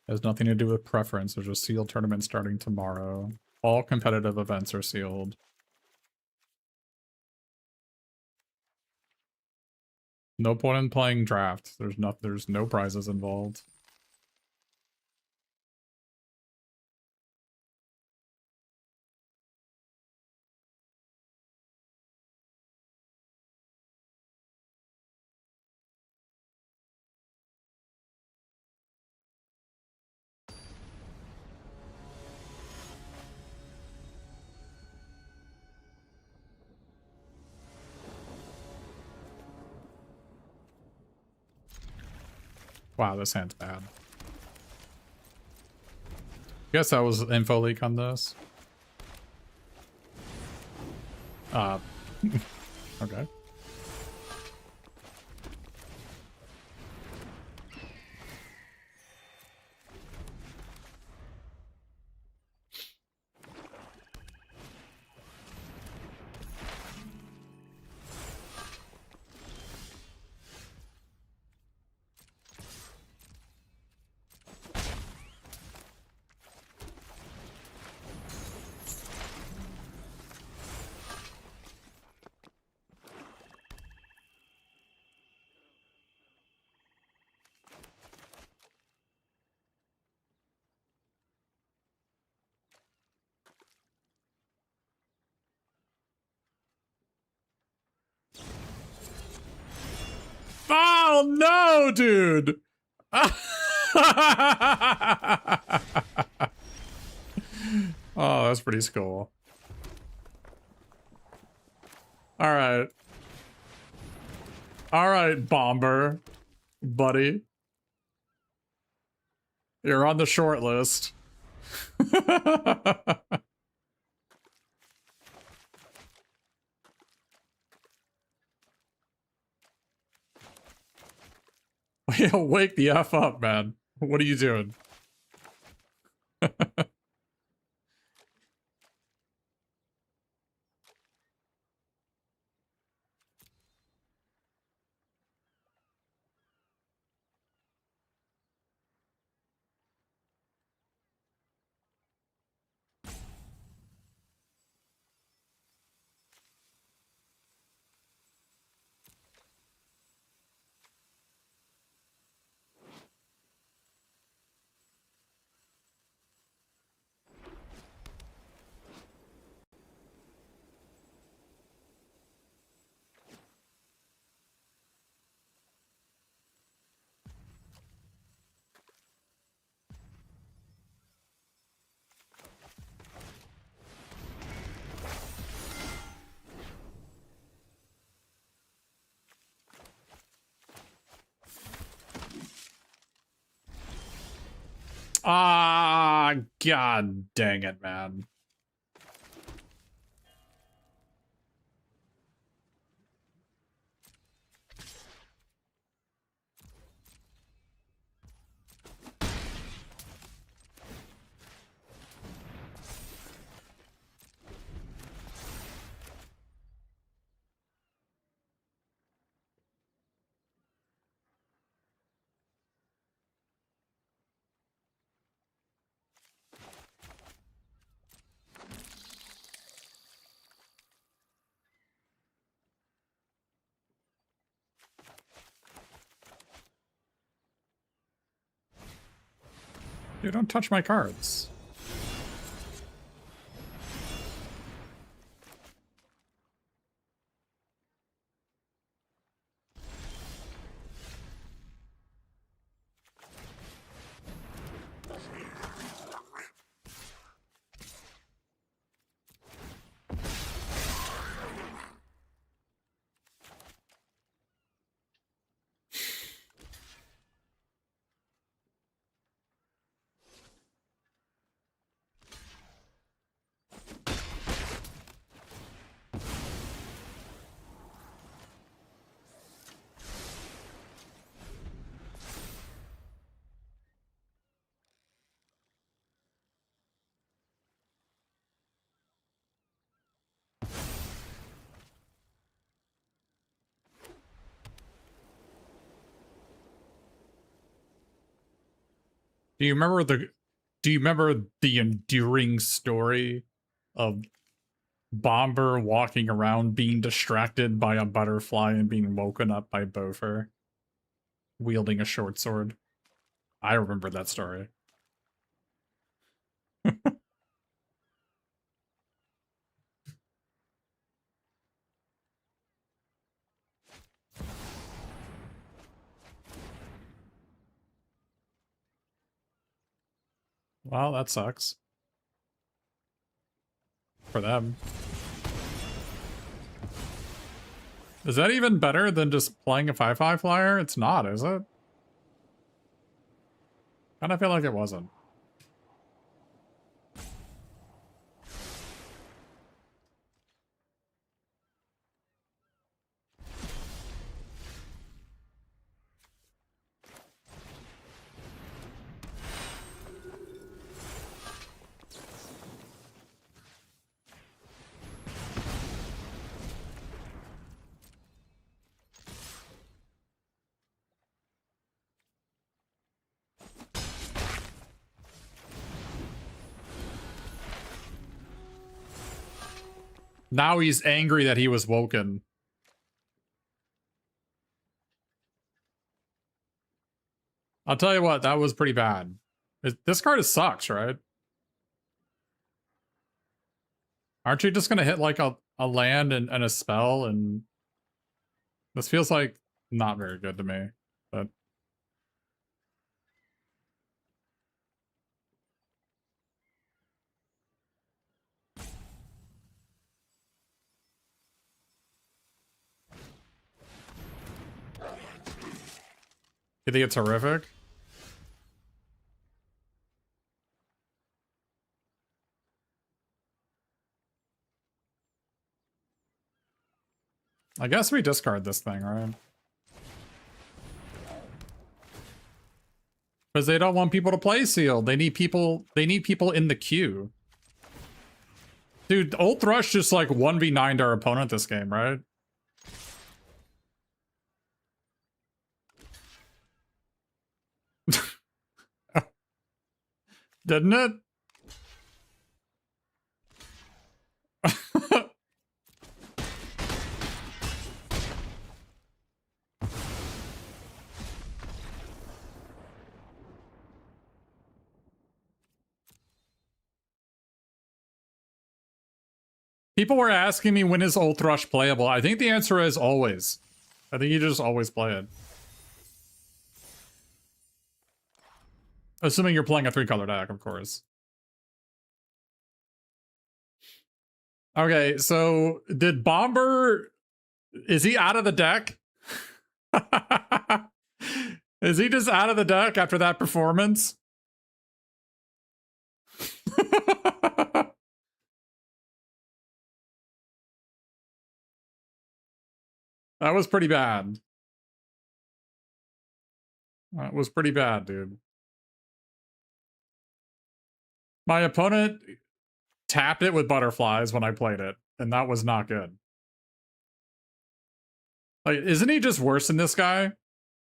Has nothing to do with preference. There's a sealed tournament starting tomorrow. All competitive events are sealed. No point in playing draft. There's no prizes involved. Wow, this hand's bad. Guess that was info leak on this. Okay. Oh no, dude! Oh, that's pretty cool. Alright. Alright, Bomber. Buddy. You're on the short list. Wake the F up, man. What are you doing? Ah, god dang it, man. Dude, don't touch my cards. Do you remember the enduring story of Bomber walking around being distracted by a butterfly and being woken up by Bofur wielding a short sword? I remember that story. Well, that sucks. For them. Is that even better than just playing a 5/5 flyer? It's not, is it? Kinda feel like it wasn't. Now he's angry that he was woken. I'll tell you what, that was pretty bad. This card sucks, right? Aren't you just gonna hit like a land and a spell? And this feels like not very good to me. But you think it's horrific? I guess we discard this thing, right? Because they don't want people to play sealed. They need people in the queue. Dude, Old Thrush just like 1v9'd our opponent this game, right? Didn't it? People were asking me when is Old Thrush playable. I think the answer is always. I think you just always play it. Assuming you're playing a 3-color deck, of course. Okay, so did Bomber... Is he out of the deck? Is he just out of the deck after that performance? That was pretty bad. That was pretty bad, dude. My opponent tapped it with butterflies when I played it, and that was not good. Like, isn't he just worse than this guy?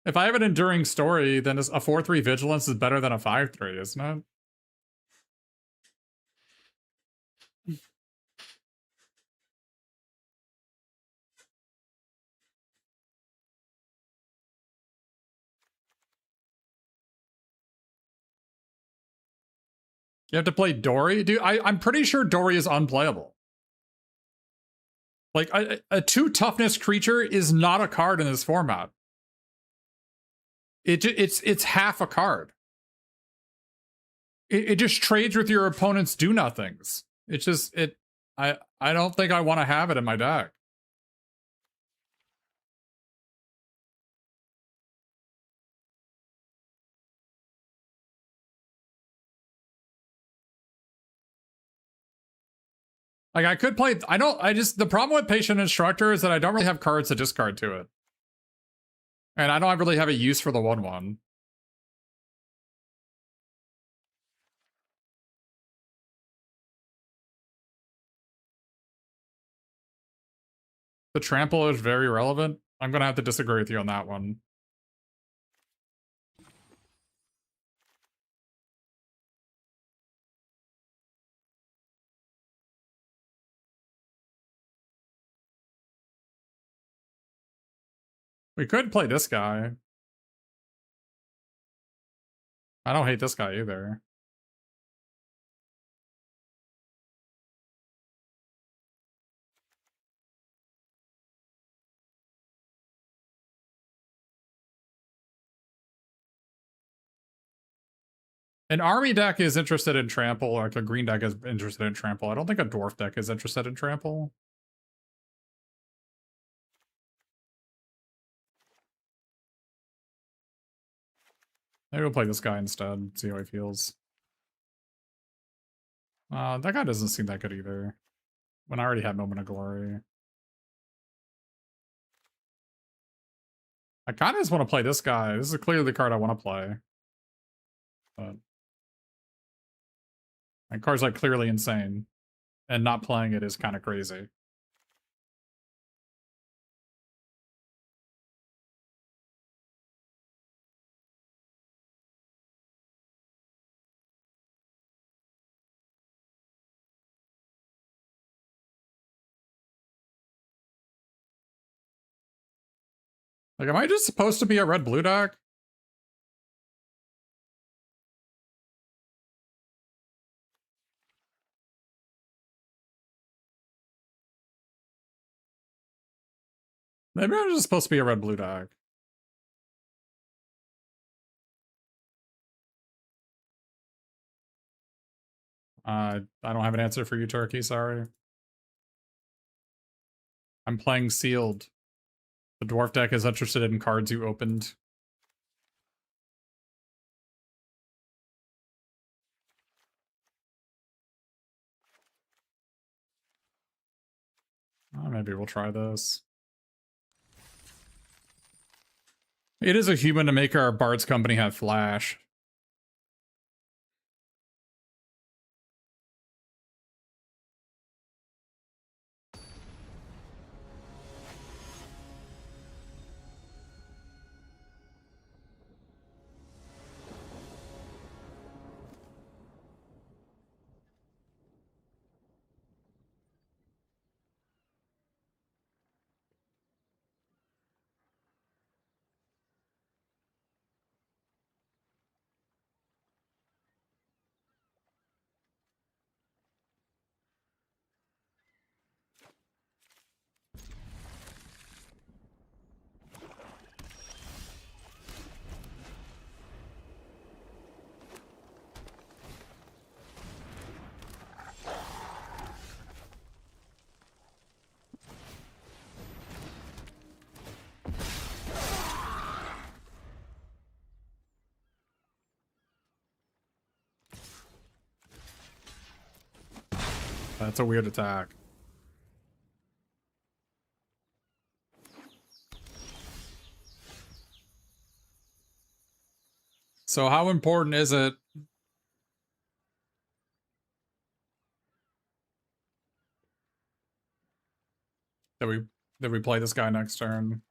If I have an enduring story, then a 4/3 vigilance is better than a 5/3, isn't it? You have to play Dory? Dude, I'm pretty sure Dory is unplayable. Like, a 2 toughness creature is not a card in this format. It's half a card. It just trades with your opponent's do-nothings. It's just, I don't think I want to have it in my deck. Like, I could play, the problem with Patient Instructor is that I don't really have cards to discard to it. And I don't really have a use for the 1/1. The trample is very relevant. I'm gonna have to disagree with you on that one. We could play this guy. I don't hate this guy either. An army deck is interested in trample, like a green deck is interested in trample. I don't think a dwarf deck is interested in trample. Maybe we'll play this guy instead, see how he feels. That guy doesn't seem that good either. When I already had Moment of Glory. I kind of just want to play this guy. This is clearly the card I want to play. But my card's like clearly insane. And not playing it is kind of crazy. Like, am I just supposed to be a red-blue deck? Maybe I'm just supposed to be a red-blue deck. I don't have an answer for you, Turkey, sorry. I'm playing sealed. The dwarf deck is interested in cards you opened. Maybe we'll try this. It is a human to make our Bard's Company have flash. That's a weird attack. So how important is it that we play this guy next turn?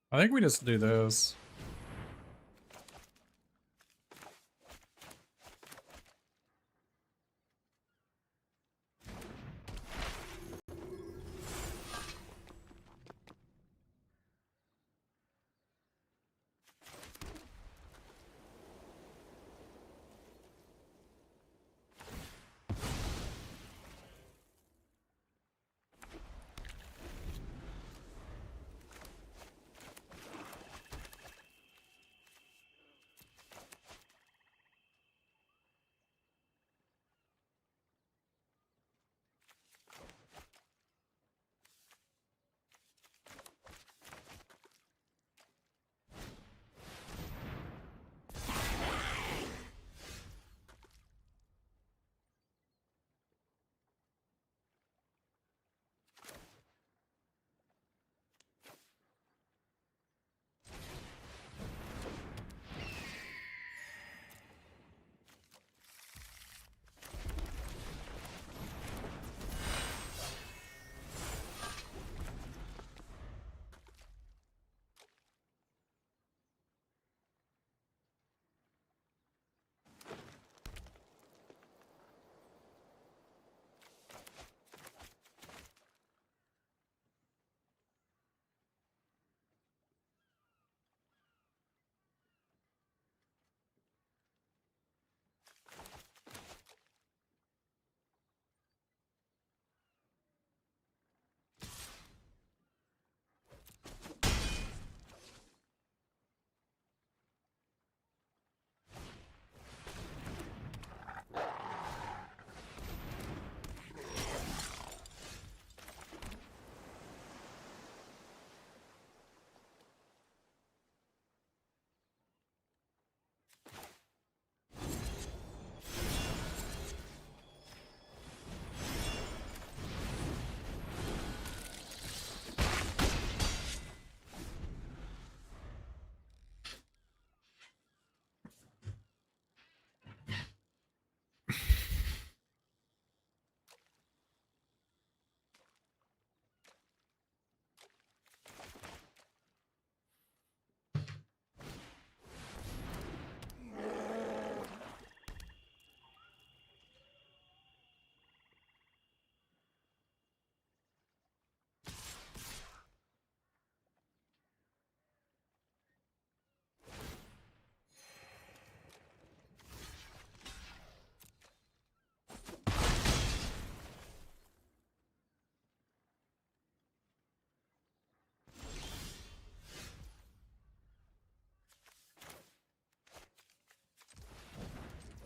I think we just do this.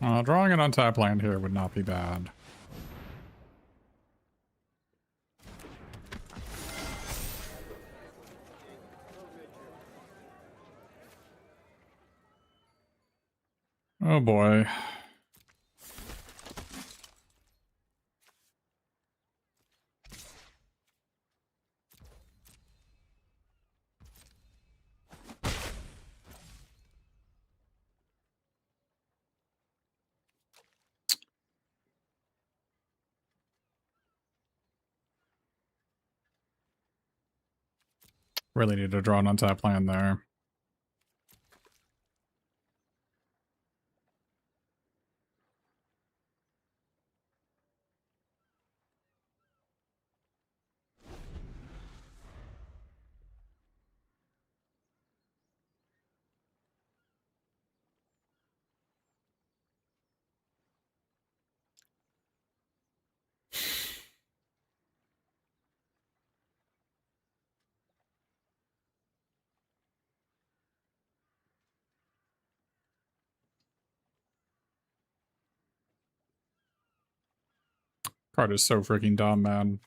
Drawing an untapped land here would not be bad. Oh boy. Really need to draw an untapped land there. Card is so freaking dumb, man.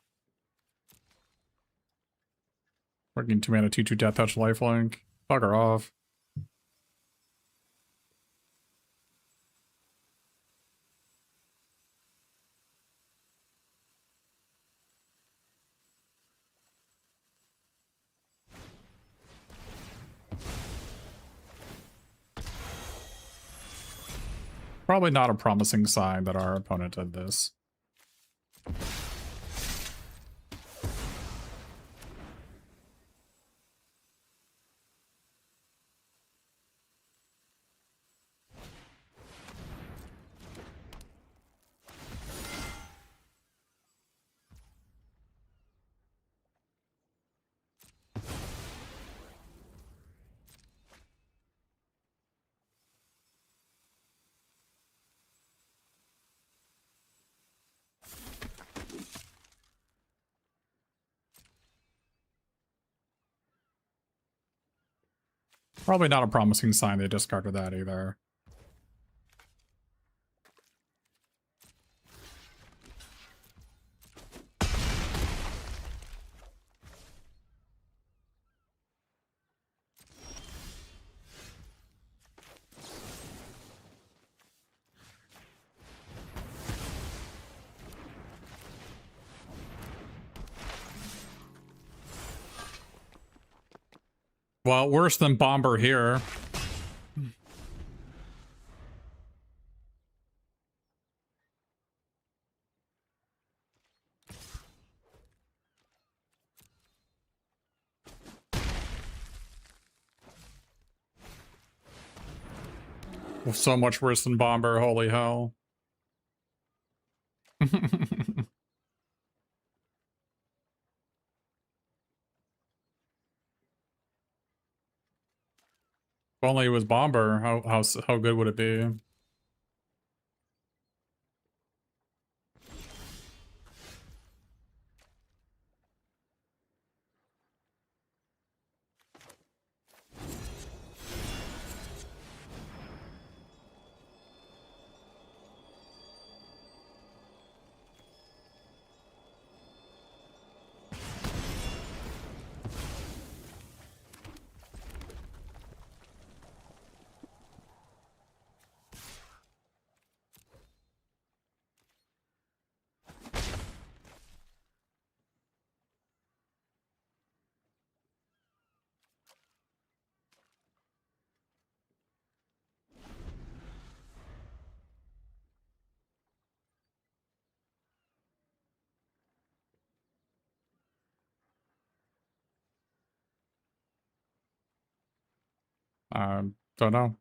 Freaking 2-mana 2/2 Death Touch lifelink. Fucker off. Probably not a promising sign that our opponent did this. Probably not a promising sign they discarded that either. Well, worse than Bomber here. So much worse than Bomber, holy hell. If only it was Bomber, how good would it be? Don't know.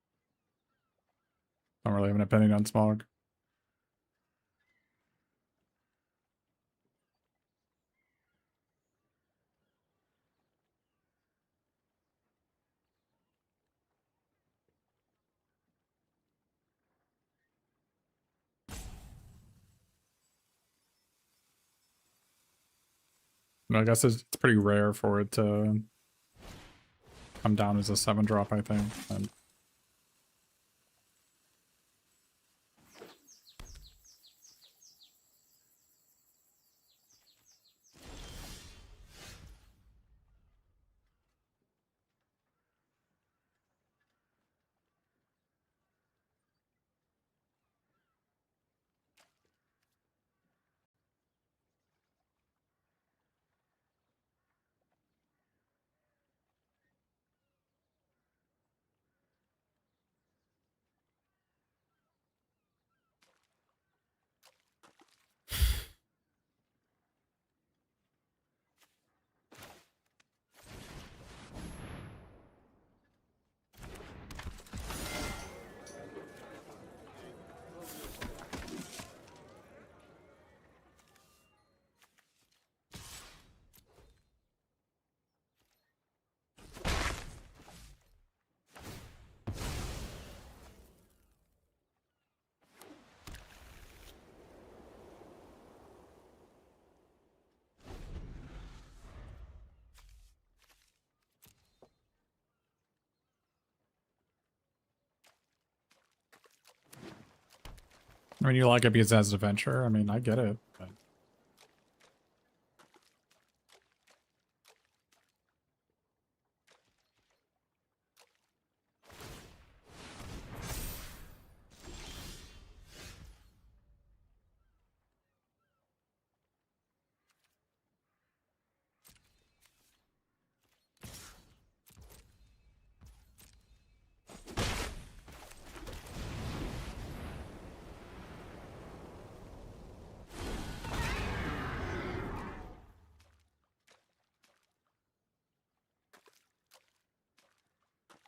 Don't really have an opinion on Smog. I guess it's pretty rare for it to come down as a 7-drop, I think. And I mean, you like it because it has adventure. I mean, I get it. But...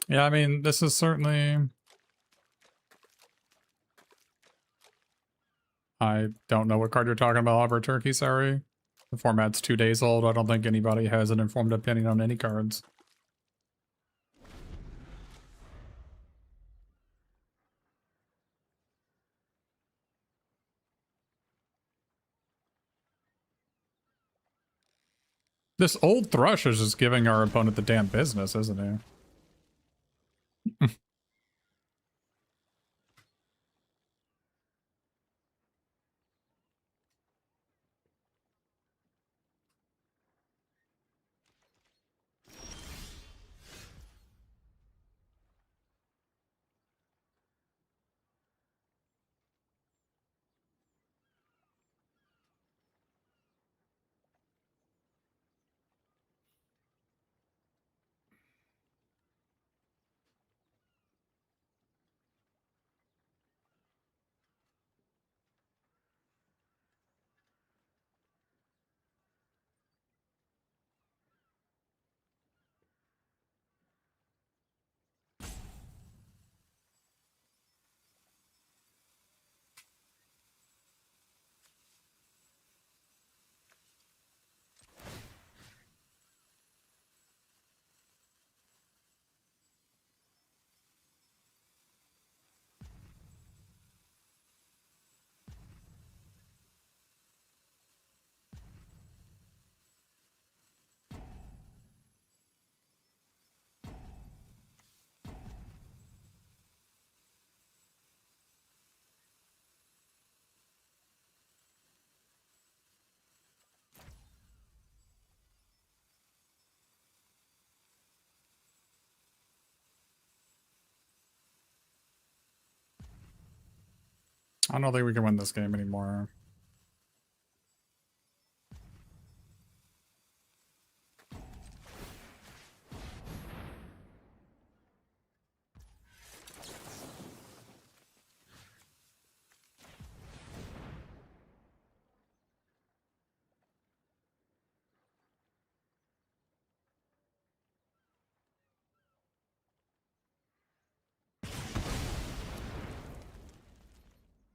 Yeah, I mean, this is certainly... I don't know what card you're talking about, Oliver Turkey, sorry. The format's 2 days old. I don't think anybody has an informed opinion on any cards. This old thrush is just giving our opponent the damn business, isn't he? I don't think we can win this game anymore.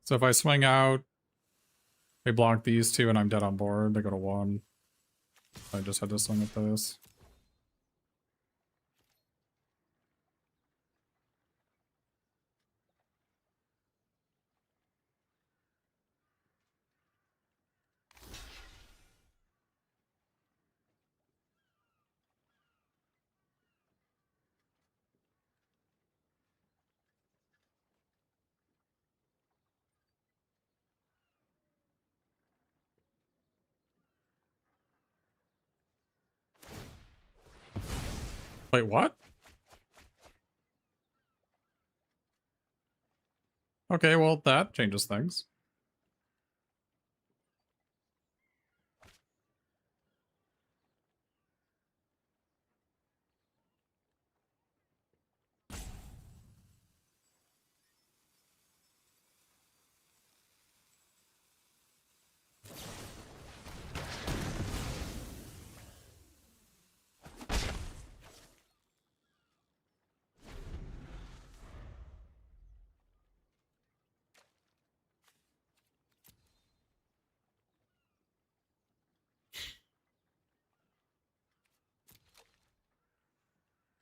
So if I swing out, they block these two and I'm dead on board. They go to 1. I just had to swing at this. Wait, what? Okay, well, that changes things.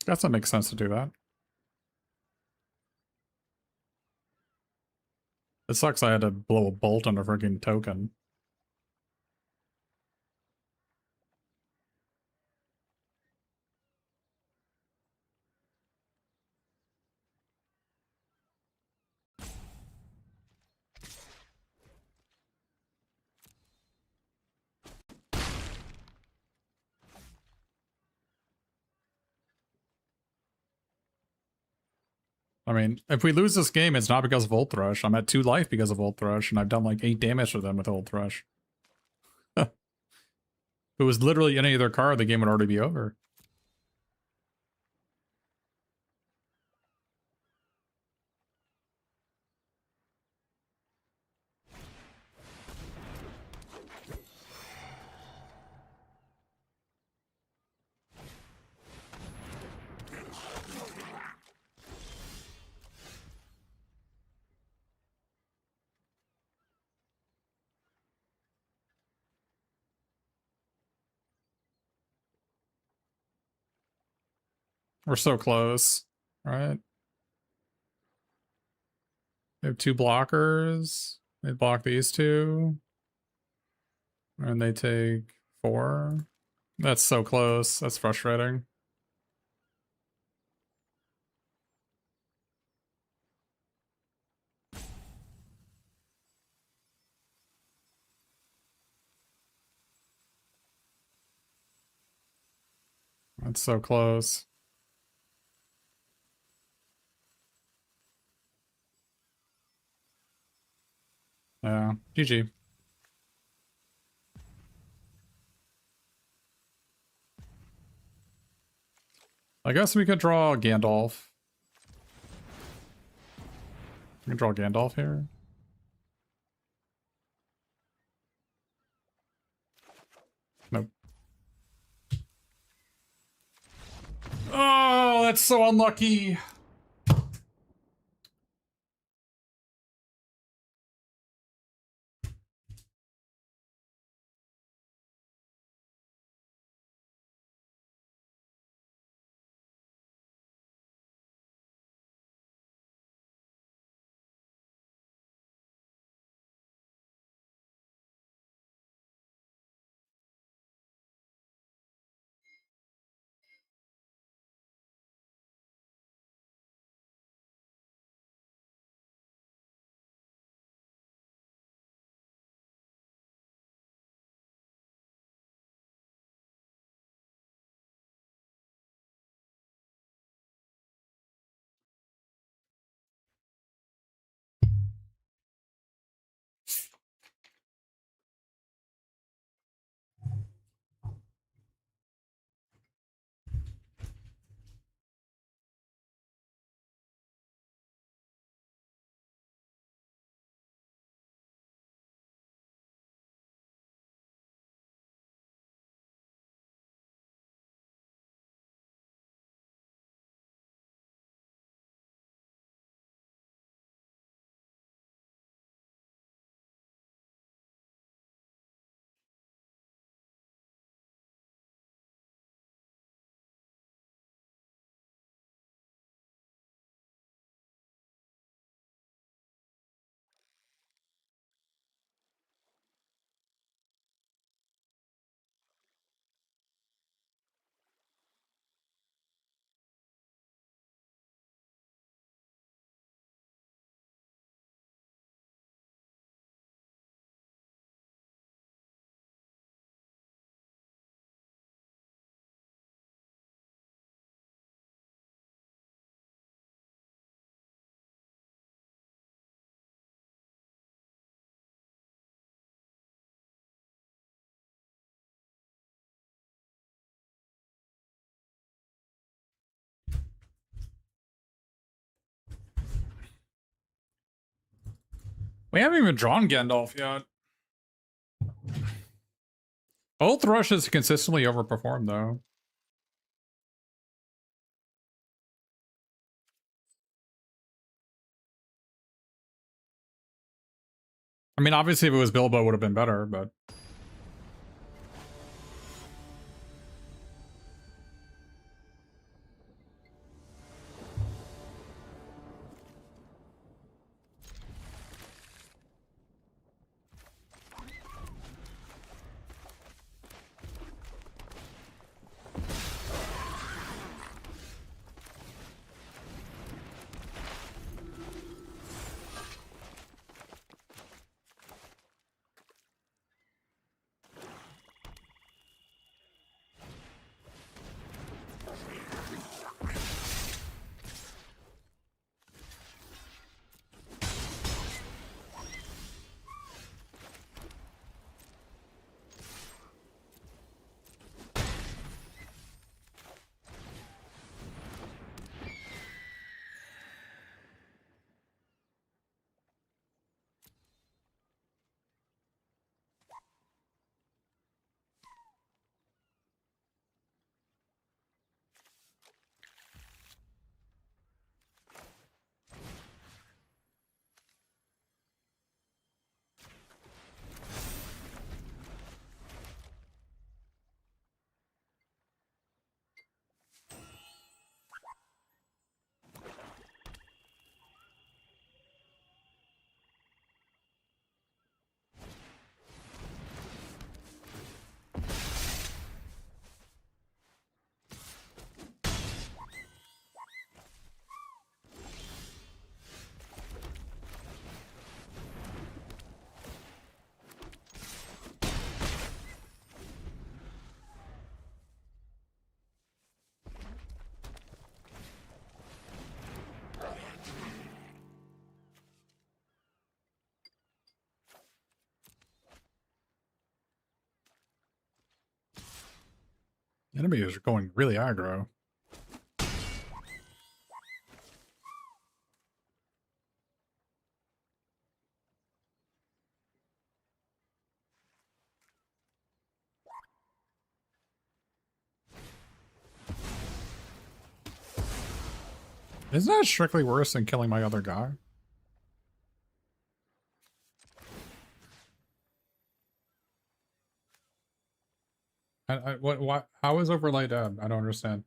Guess that makes sense to do that. It sucks I had to blow a bolt on a freaking token. I mean, if we lose this game, it's not because of Old Thrush. I'm at 2 life because of Old Thrush, and I've done like 8 damage to them with Old Thrush. If it was literally any other card, the game would already be over. We're so close, right? We have 2 blockers. They block these 2. And they take 4. That's so close. That's frustrating. That's so close. Yeah, GG. I guess we could draw Gandalf. We can draw Gandalf here. Nope. Oh, that's so unlucky. We haven't even drawn Gandalf yet. Old Thrush has consistently overperformed, though. I mean, obviously, if it was Bilbo, it would have been better, but... Enemy is going really aggro. Isn't that strictly worse than killing my other guy? What, how is overlay dead? I don't understand.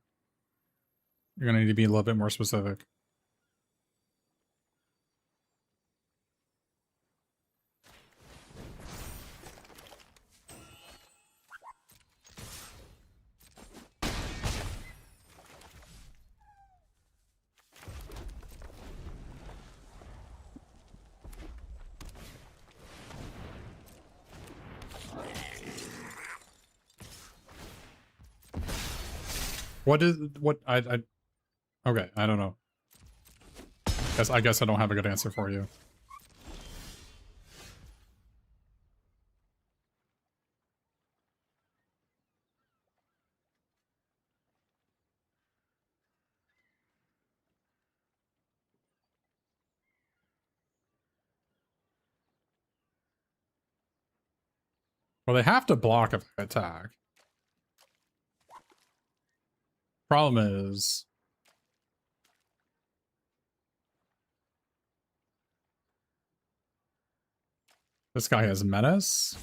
You're gonna need to be a little bit more specific. Okay, I don't know. I guess I don't have a good answer for you. Well, they have to block if I attack. Problem is, this guy has menace.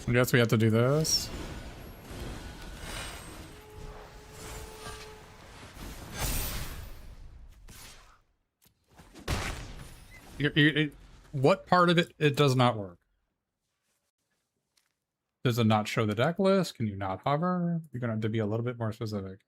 I guess we have to do this. What part of it does not work? Does it not show the deck list? Can you not hover? You're gonna have to be a little bit more specific.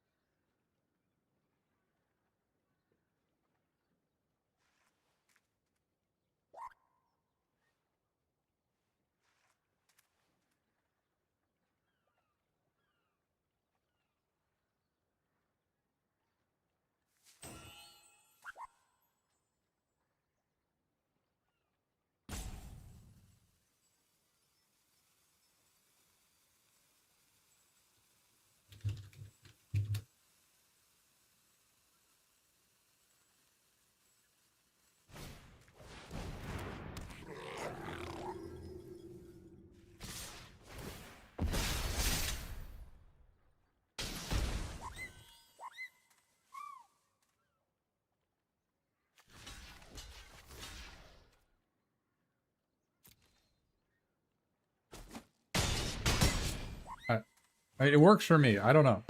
It works for me. I don't know.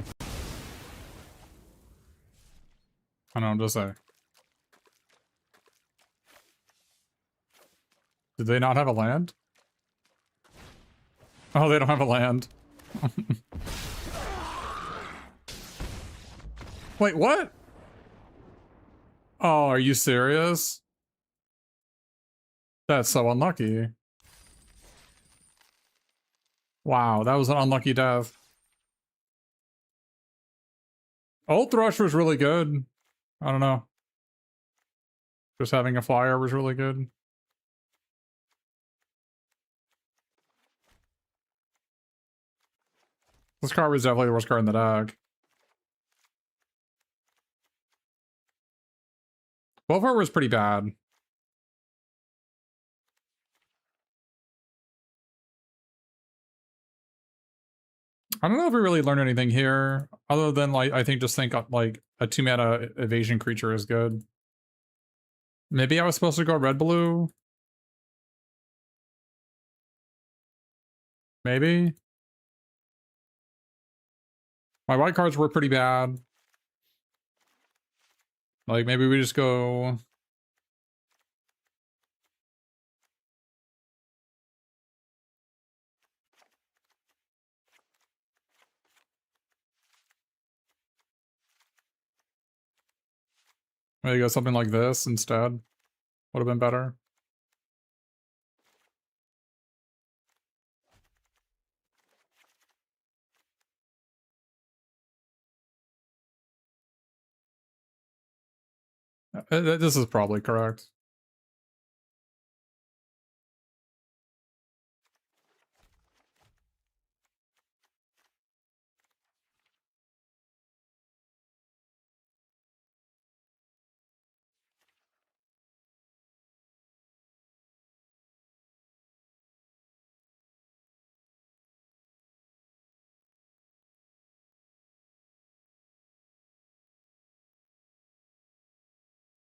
I don't know, I'm just saying. Did they not have a land? Oh, they don't have a land. Wait, what? Oh, are you serious? That's so unlucky. Wow, that was an unlucky death. Old Thrush was really good. I don't know. Just having a flyer was really good. This card was definitely the worst card in the deck. Willpower was pretty bad. I don't know if we really learned anything here, other than like I think like a 2-mana evasion creature is good. Maybe I was supposed to go red-blue? Maybe? My white cards were pretty bad. Like, maybe we just go... Maybe go something like this instead. Would have been better. This is probably correct.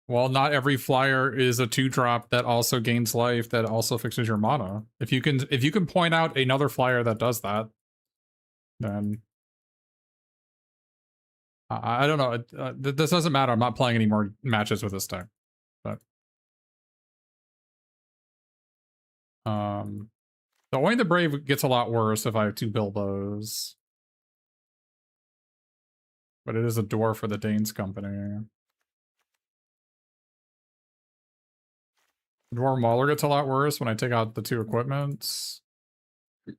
Well, not every flyer is a 2-drop that also gains life that also fixes your mana. If you can point out another flyer that does that, then I don't know. This doesn't matter. I'm not playing any more matches with this deck. But the Oin the Brave gets a lot worse if I have 2 Bilbos. But it is a door for the Danes Company. Dwarf Mauler gets a lot worse when I take out the 2 equipments. I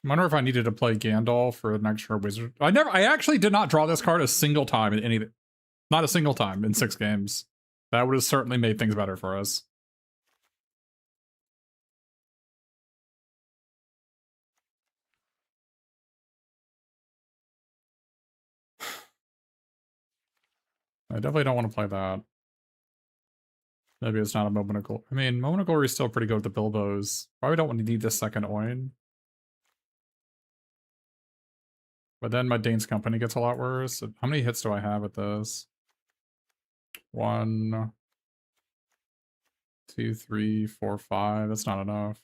wonder if I needed to play Gandalf for an extra wizard. I actually did not draw this card a single time in any, not a single time in 6 games. That would have certainly made things better for us. I definitely don't want to play that. Maybe it's not a Moment of Glory. I mean, Moment of Glory is still pretty good with the Bilbos. Probably don't want to need this second Oin. But then my Dane's Company gets a lot worse. How many hits do I have with this? 1, 2, 3, 4, 5. That's not enough.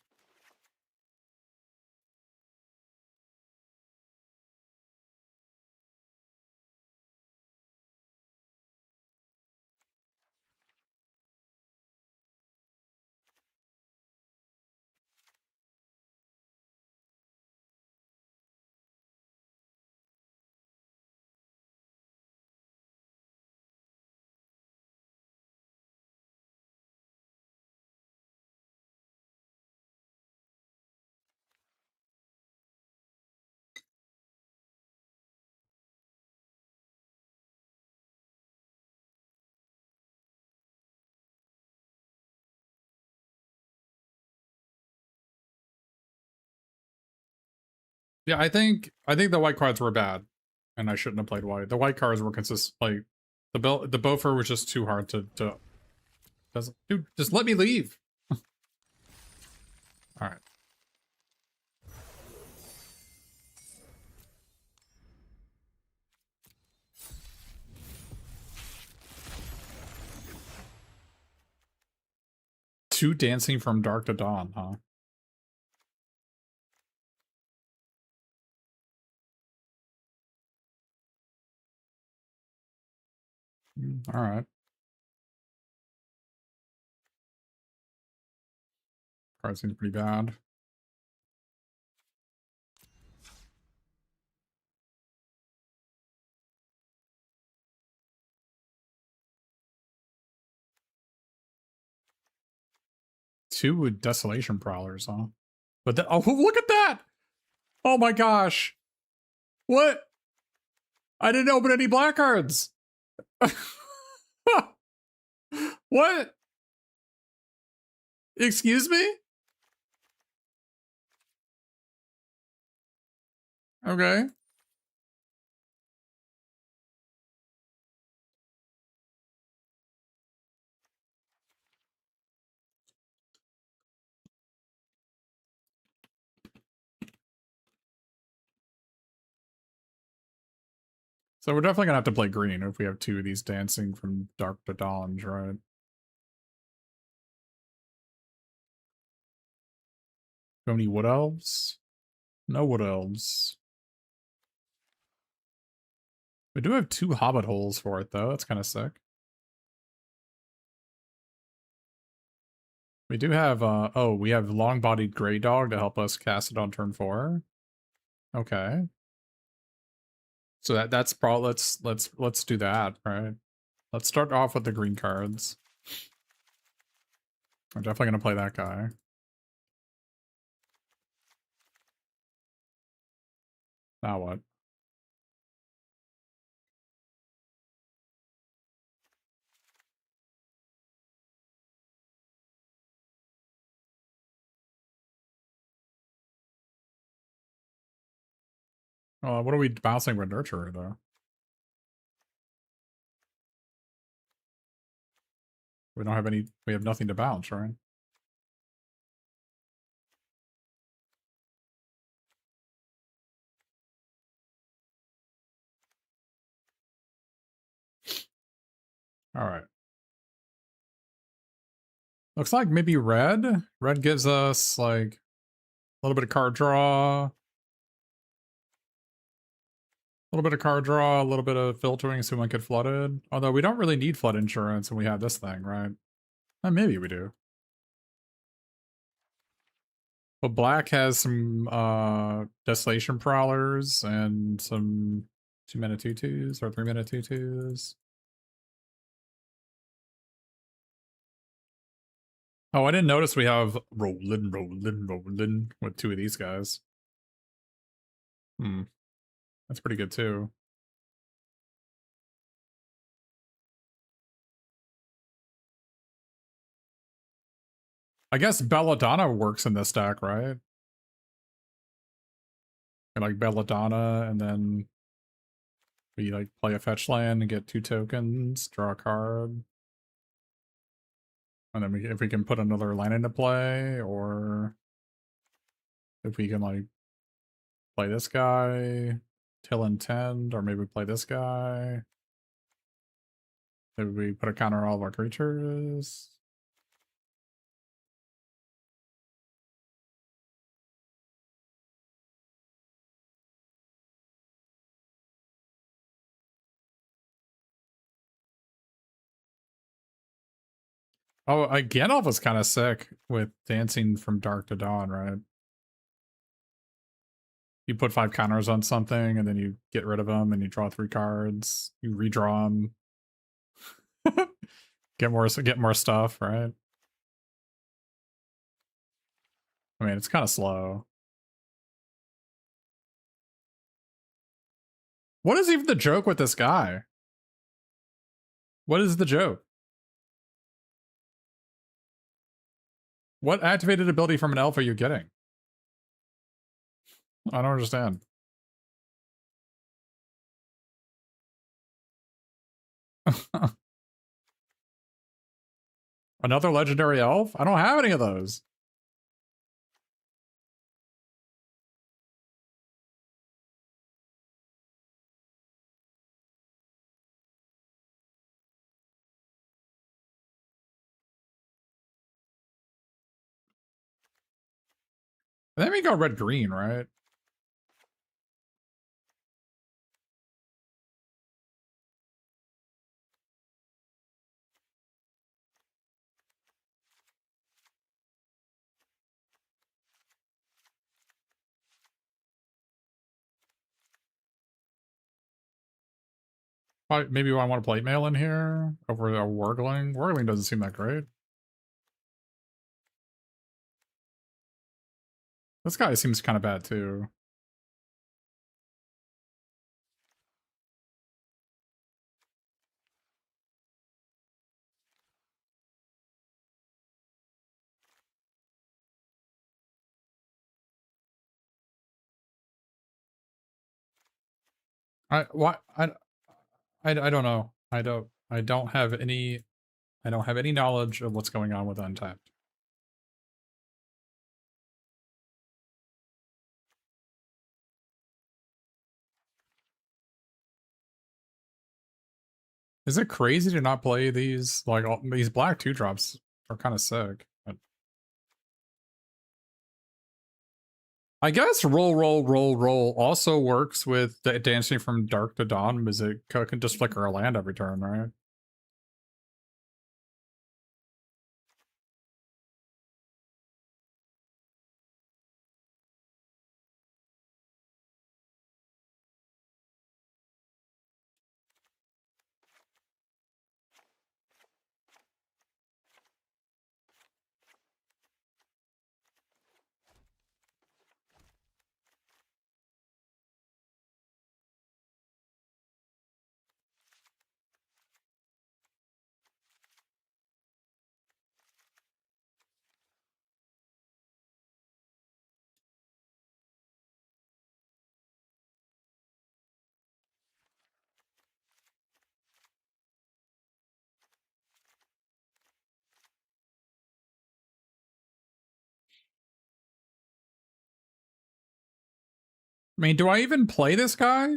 Yeah, I think the white cards were bad, and I shouldn't have played white. The white cards were consistent. Like the Bofer was just too hard to. Dude, just let me leave. All right. Two Dancing from Dark to Dawn, huh? All right. Card seems pretty bad. Two Desolation Prowlers, huh? But oh, look at that! Oh my gosh! What? I didn't open any black cards. What? Excuse me? Okay. So we're definitely gonna have to play green if we have 2 of these Dancing from Dark to Dawns, right? How many Wood Elves? No Wood Elves. We do have 2 Hobbit holes for it, though. That's kind of sick. We do have, oh, we have long-bodied Grey Dog to help us cast it on turn 4. Okay. So that's probably, let's do that, right? Let's start off with the green cards. I'm definitely gonna play that guy. Now what? What are we bouncing with Nurturer, though? We don't have any, we have nothing to bounce, right? Alright. Looks like maybe red? Red gives us, like, a little bit of card draw. A little bit of card draw, a little bit of filtering so we might get flooded. Although we don't really need flood insurance when we have this thing, right? Maybe we do. But black has some Desolation Prowlers and some 2-mana 2/2s or 3-mana 2/2s. Oh, I didn't notice we have Rollin' with 2 of these guys. That's pretty good too. I guess Belladonna works in this deck, right? And like Belladonna, and then we like play a fetch land and get 2 tokens, draw a card. And then if we can put another land into play, or if we can like play this guy, till intend, or maybe play this guy. Maybe we put a counter on all of our creatures. Oh, Gandalf was kind of sick with dancing from dark to dawn, right? You put 5 counters on something, and then you get rid of them, and you draw 3 cards. You redraw them. get more stuff, right? I mean, it's kind of slow. What is even the joke with this guy? What is the joke? What activated ability from an elf are you getting? I don't understand. Another legendary elf? I don't have any of those. And then we go red-green, right? Maybe I want to plate mail in here over a Wargling. Wargling doesn't seem that great. This guy seems kind of bad too. I don't know. I don't have any knowledge of what's going on with Untapped. Is it crazy to not play these? Like, these black 2-drops are kind of sick. But I guess roll also works with dancing from dark to dawn, because it can just flicker a land every turn, right? I mean, do I even play this guy?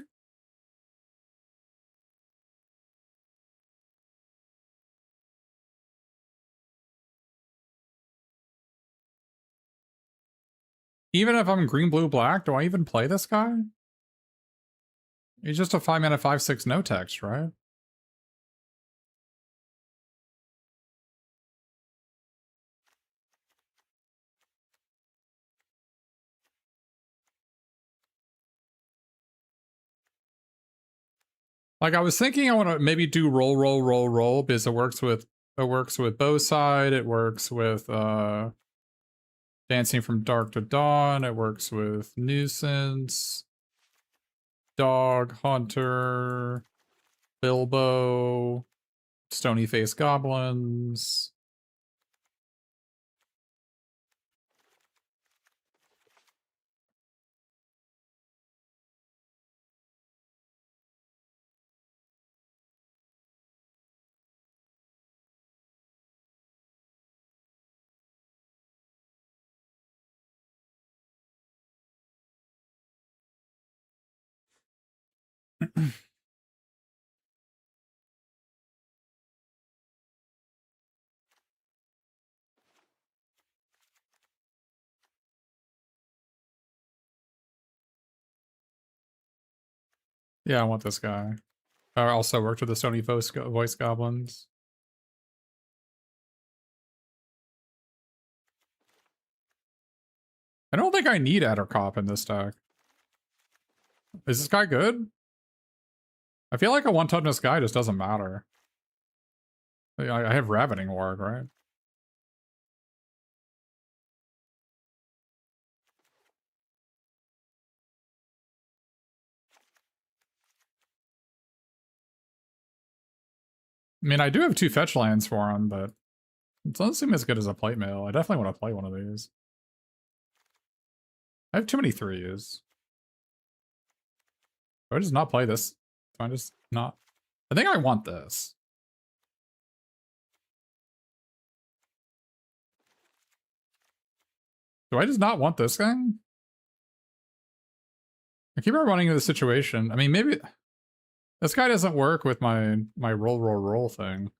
Even if I'm green, blue, black, do I even play this guy? He's just a 5 mana 5/6 no text, right? Like I was thinking I want to maybe do roll because it works with bow side, it works with Dancing from Dark to Dawn, it works with Nuisance, Dog Hunter, Bilbo, Stony Face Goblins. Yeah, I want this guy. I also worked with the Stony Voice Goblins. I don't think I need Addercop in this deck. Is this guy good? I feel like a one-toughness guy just doesn't matter. I have Ravening Ward, right? I mean, I do have 2 fetch lands for him, but it doesn't seem as good as a plate mail. I definitely want to play one of these. I have too many 3s. Do I just not play this? Do I just not? I think I want this. Do I just not want this thing? I keep running into the situation. I mean, maybe this guy doesn't work with my roll thing.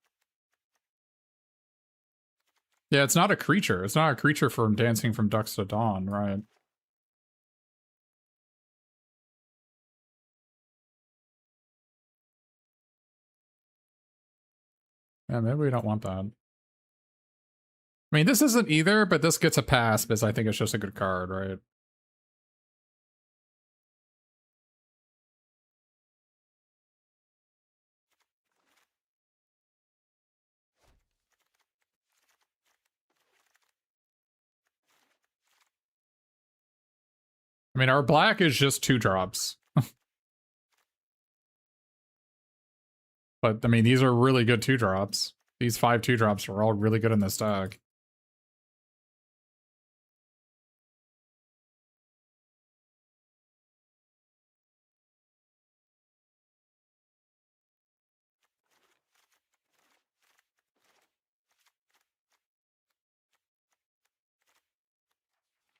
Yeah, it's not a creature. It's not a creature from Dancing from Dusk to Dawn, right? Yeah, maybe we don't want that. I mean, this isn't either, but this gets a pass because I think it's just a good card, right? I mean, our black is just 2 drops. But, I mean, these are really good 2 drops. These 5 2 drops are all really good in this deck.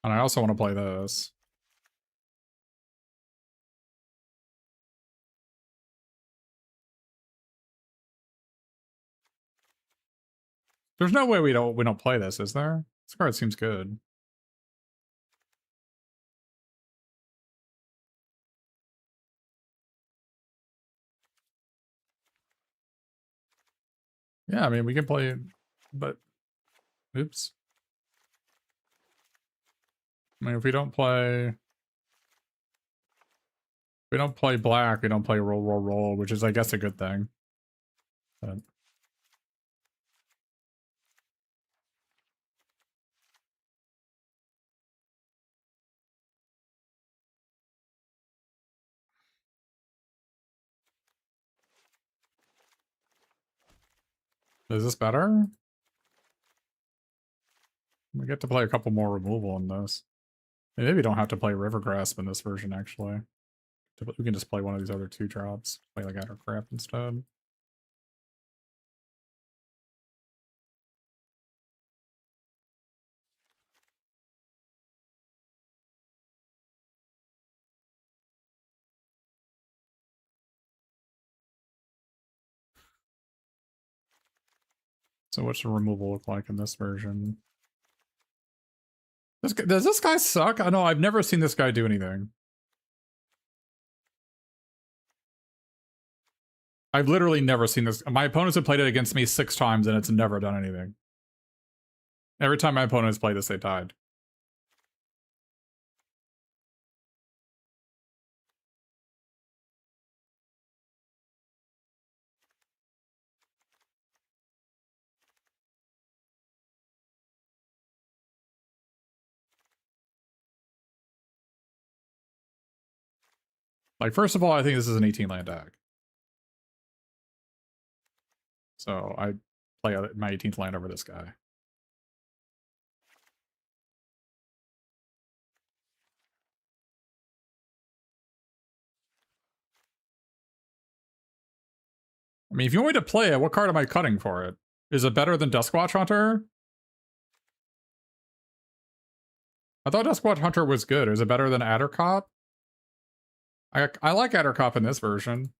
And I also want to play this. There's no way we don't play this, is there? This card seems good. Yeah, I mean, we can play, but oops. I mean, if we don't play black, we don't play roll, which is, I guess, a good thing. But is this better? We get to play a couple more removal in this. Maybe we don't have to play River Grasp in this version, actually. We can just play one of these other 2 drops. Play like Addercrap instead. So what's the removal look like in this version? Does this guy suck? I know, I've never seen this guy do anything. I've literally never seen this. My opponents have played it against me 6 times and it's never done anything. Every time my opponents played this, they died. Like, first of all, I think this is an 18 land deck. So I play my 18th land over this guy. I mean, if you want me to play it, what card am I cutting for it? Is it better than Duskwatch Hunter? I thought Duskwatch Hunter was good. Is it better than Addercop? I like Addercop in this version.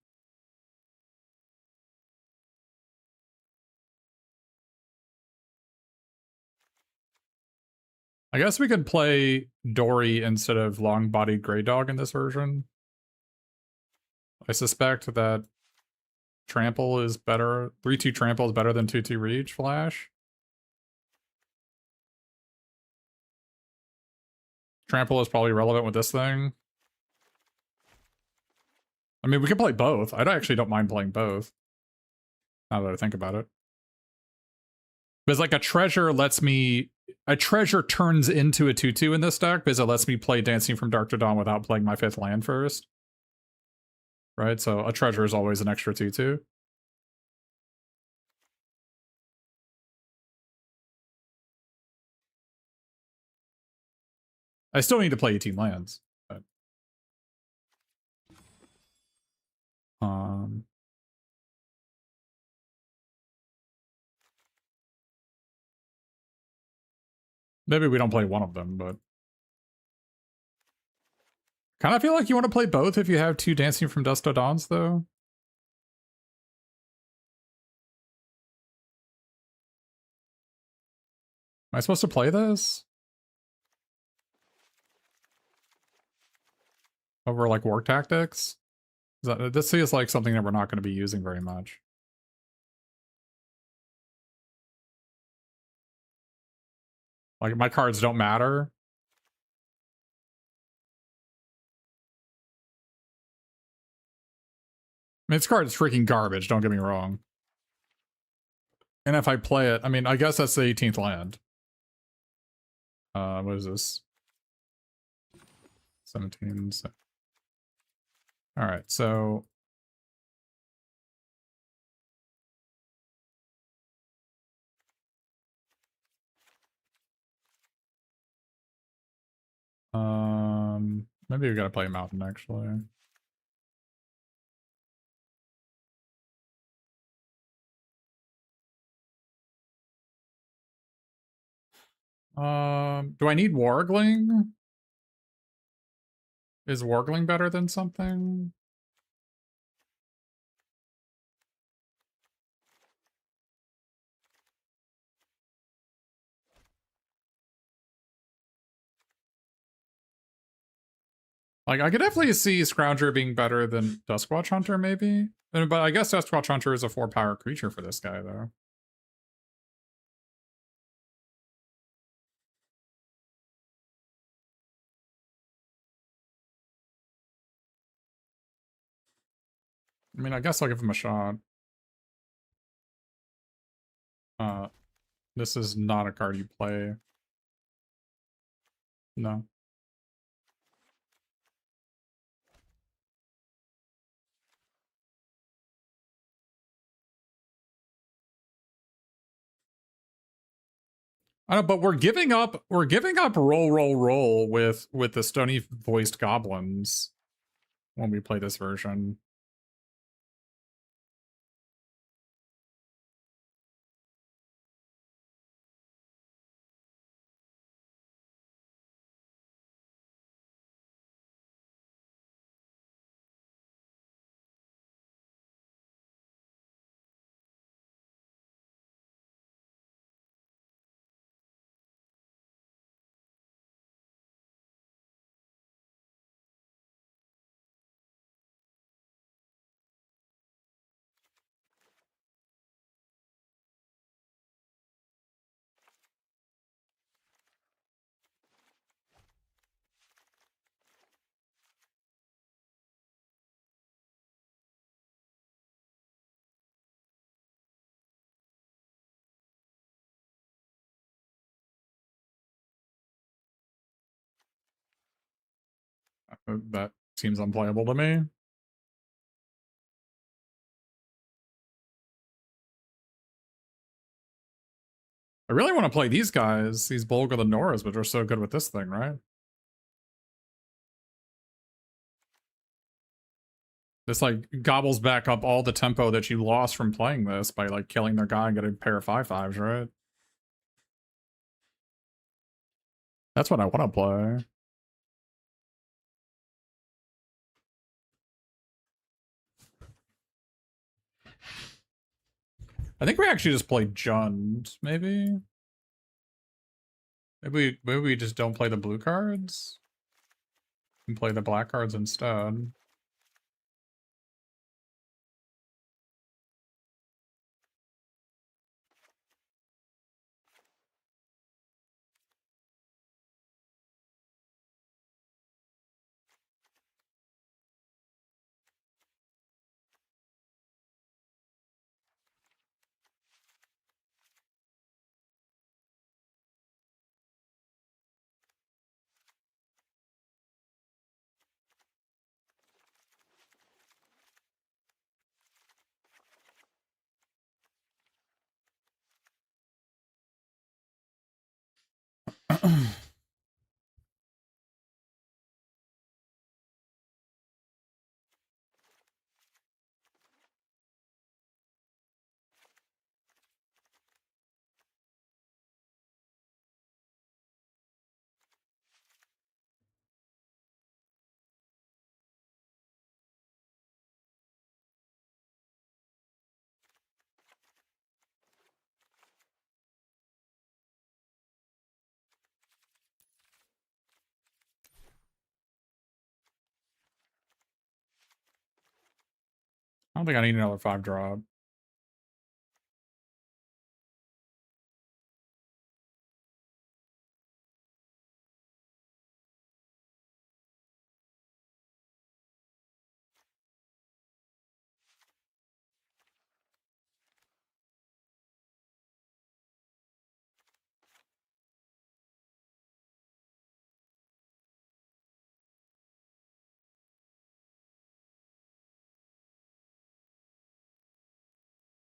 I guess we could play Dory instead of long-bodied Grey Dog in this version. I suspect that Trample is better. 3-2 Trample is better than 2-2 Reach Flash. Trample is probably relevant with this thing. I mean, we can play both. I actually don't mind playing both. Now that I think about it. Because like a treasure lets me... A treasure turns into a 2-2 in this deck because it lets me play Dancing from Dark to Dawn without playing my 5th land first. Right? So a treasure is always an extra 2-2. I still need to play 18 lands. But, maybe we don't play one of them, but... Kind of feel like you want to play both if you have 2 Dancing from Dusk to Dawns, though. Am I supposed to play this? Over, like, War Tactics? This feels like something that we're not going to be using very much. Like, my cards don't matter. I mean, this card is freaking garbage, don't get me wrong. And if I play it, I mean, I guess that's the 18th land. What is this? 17. Alright, so... maybe we gotta play Mountain, actually. Do I need Wargling? Is Wargling better than something? Like, I could definitely see Scrounger being better than Duskwatch Hunter, maybe? But I guess Duskwatch Hunter is a 4-power creature for this guy, though. I mean, I guess I'll give him a shot. This is not a card you play. No. I don't know, but we're giving up roll with the stony voiced goblins when we play this version. That seems unplayable to me. I really want to play these guys, these Bolg of the Norse, which are so good with this thing, right? This like gobbles back up all the tempo that you lost from playing this by like killing their guy and getting a pair of 5/5s, right? That's what I want to play. I think we actually just play Jund, maybe? Maybe we just don't play the blue cards? And play the black cards instead. I don't think I need another 5-drop.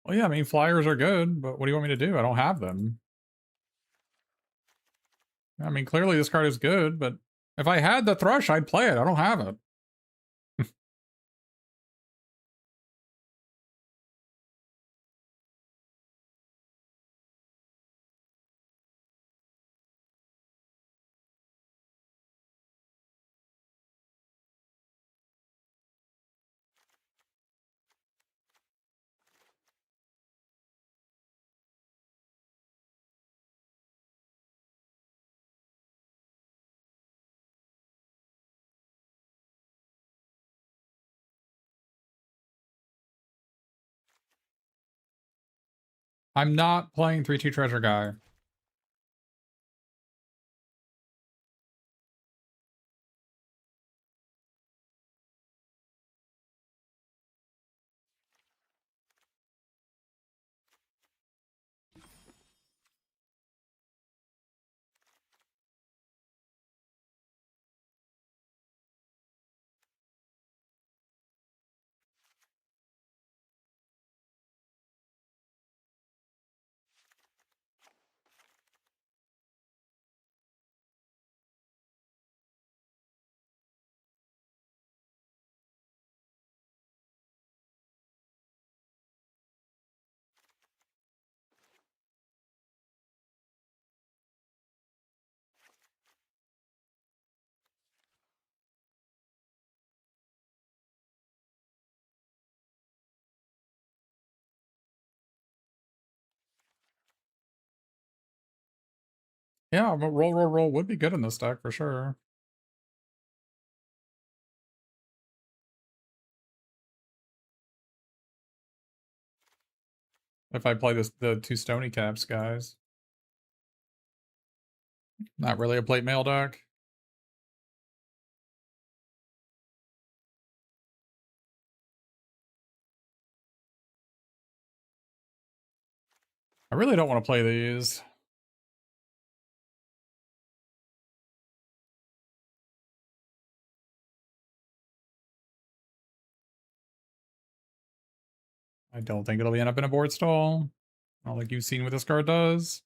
Well, yeah, I mean, flyers are good, but what do you want me to do? I don't have them. I mean, clearly this card is good, but if I had the Thrush, I'd play it. I don't have it. I'm not playing 3/2 Treasure Guy. Yeah, but roll would be good in this deck for sure. If I play the 2 Stony Caps guys. Not really a plate mail deck. I really don't want to play these. I don't think it'll end up in a board stall. Not like you've seen what this card does.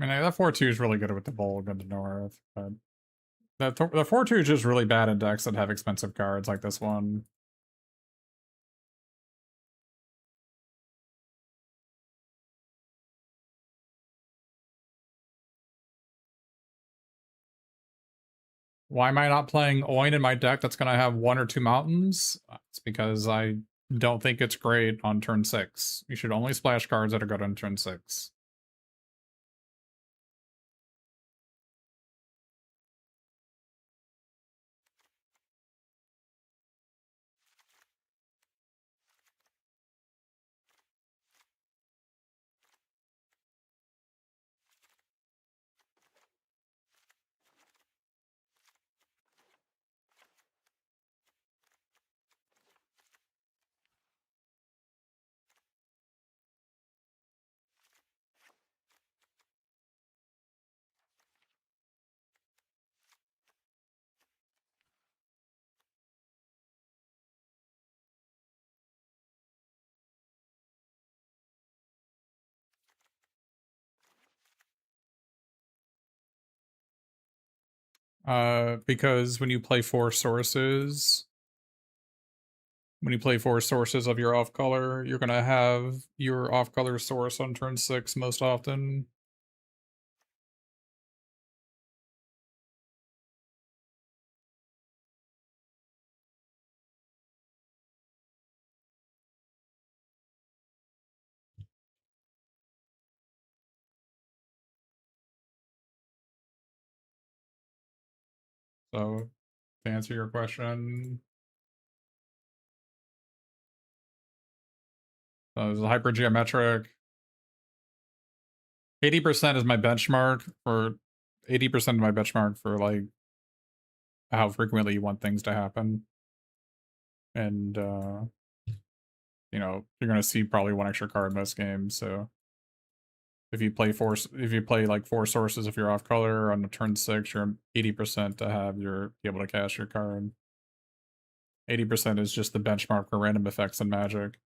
I mean, that 4-2 is really good with the Bolg and the North, but the 4-2 is just really bad in decks that have expensive cards like this one. Why am I not playing Oin in my deck that's going to have 1 or 2 mountains? It's because I don't think it's great on turn 6. You should only splash cards that are good on turn 6. Because when you play 4 sources, of your off color, you're gonna have your off color source on turn 6 most often. So to answer your question, it's hypergeometric. 80% is my benchmark for 80% of my benchmark for like how frequently you want things to happen. And you know, you're gonna see probably 1 extra card most games, so if you play like 4 sources if you're off color on the turn 6, you're 80% to have your be able to cast your card. 80% is just the benchmark for random effects in Magic.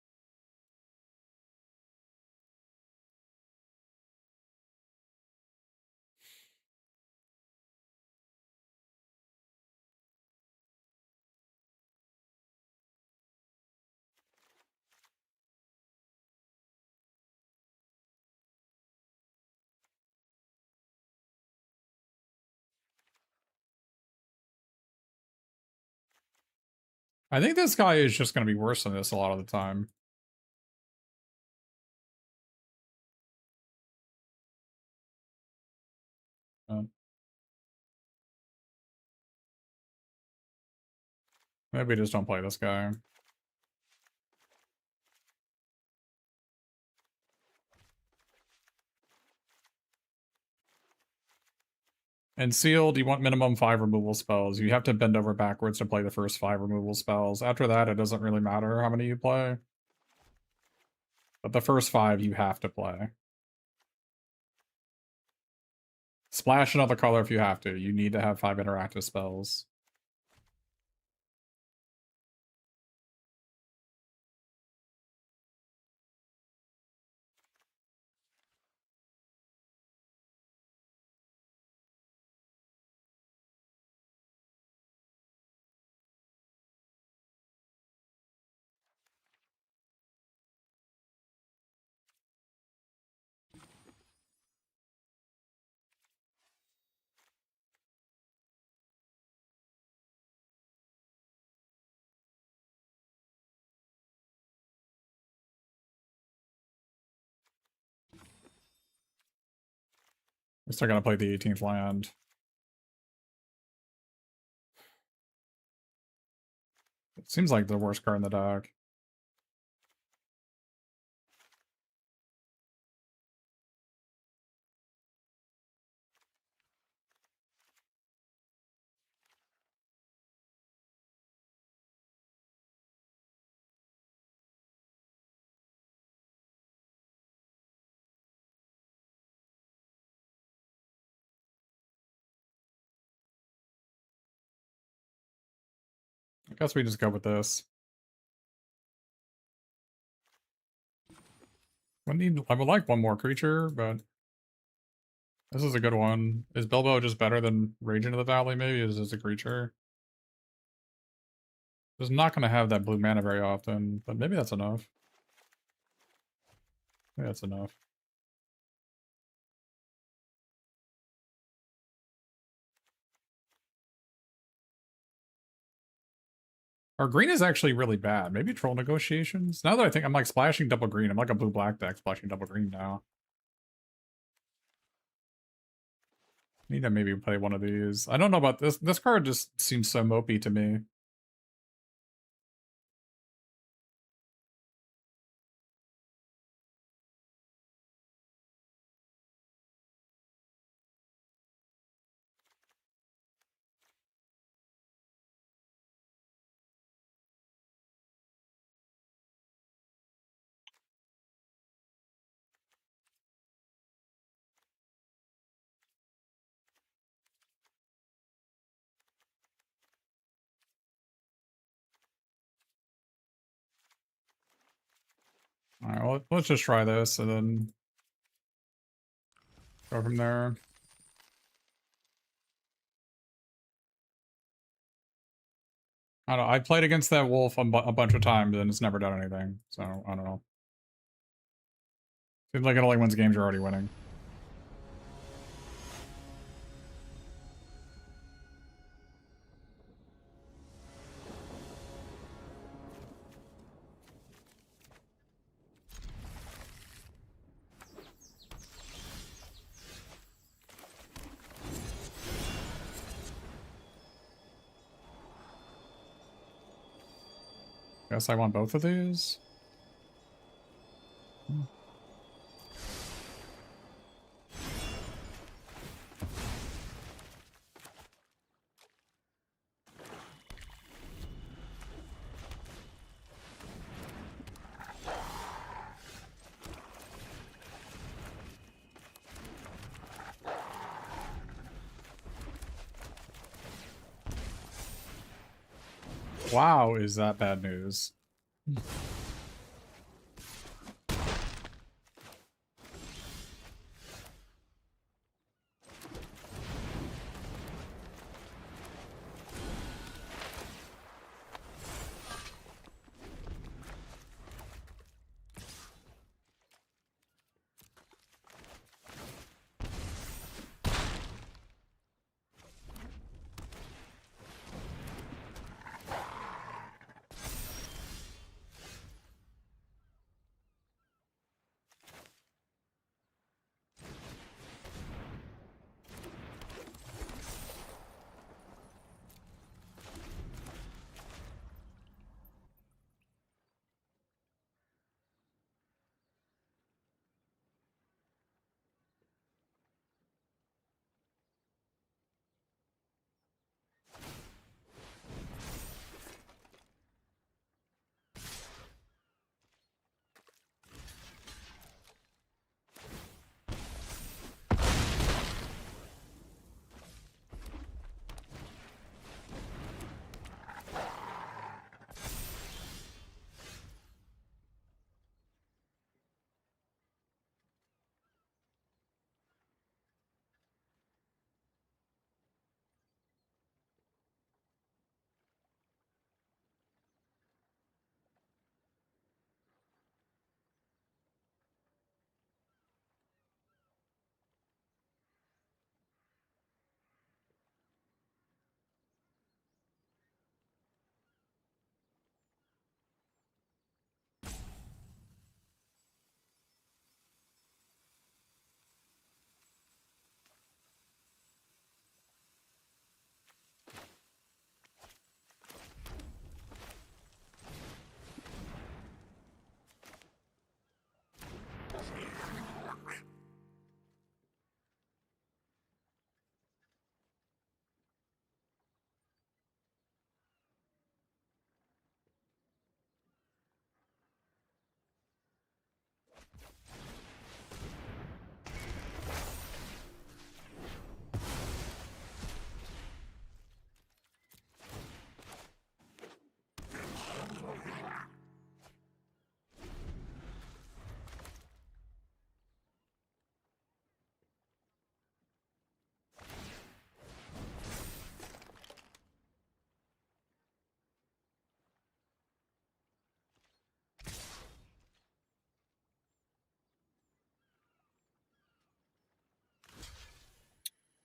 I think this guy is just going to be worse than this a lot of the time. Maybe we just don't play this guy. And sealed, you want minimum 5 removal spells. You have to bend over backwards to play the first 5 removal spells. After that, it doesn't really matter how many you play. But the first 5 you have to play. Splash another color if you have to. You need to have 5 interactive spells. We're still gonna play the 18th land. It seems like the worst card in the deck. I guess we just go with this. I would like one more creature, but this is a good one. Is Bilbo just better than Rage into the Valley, maybe? Is this a creature? Just not gonna have that blue mana very often, but maybe that's enough. Maybe that's enough. Our green is actually really bad. Maybe Troll Negotiations? Now that I think I'm like splashing double green. I'm like a blue-black deck splashing double green now. Need to maybe play one of these. I don't know about this. This card just seems so mopey to me. Alright, well, let's just try this and then go from there. I don't know. I played against that wolf a bunch of times and it's never done anything. So, I don't know. Seems like it only wins games you're already winning. Guess I want both of these. Wow, is that bad news?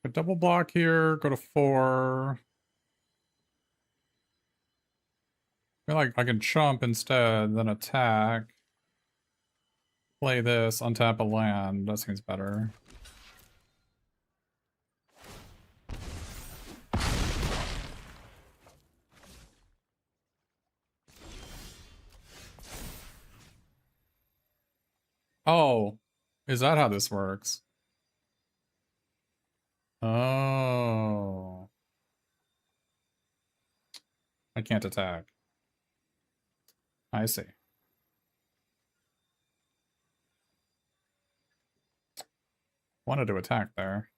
A double block here, go to 4. I feel like I can chump instead, then attack. Play this, untap a land. That seems better. Oh, is that how this works? Oh. I can't attack. I see. Wanted to attack there.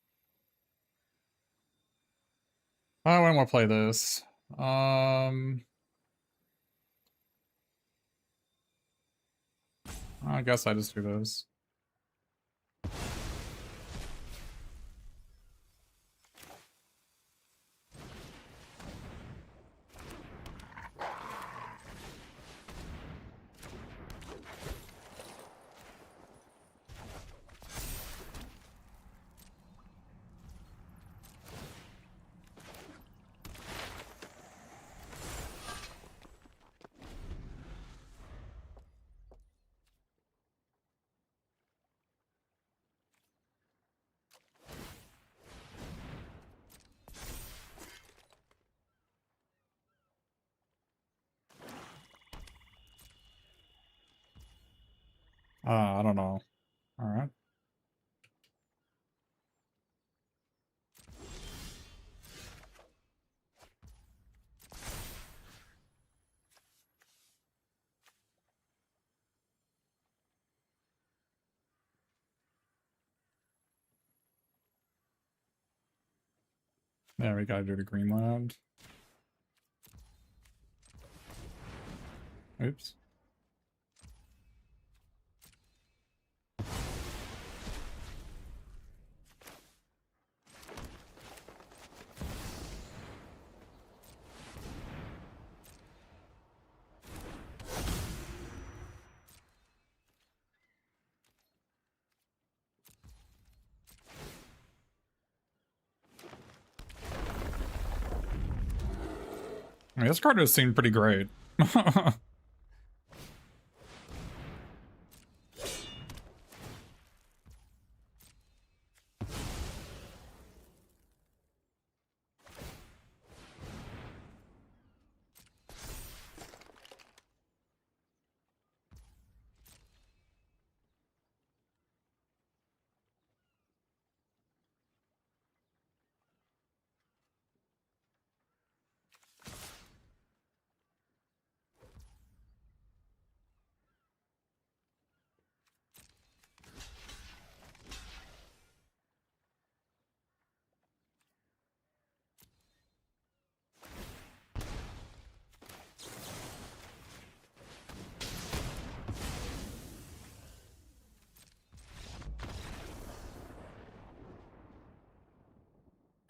I want to play this. I guess I just do this. I don't know. All right. Yeah, we gotta do the Greenland. Oops. I mean, this card has seemed pretty great.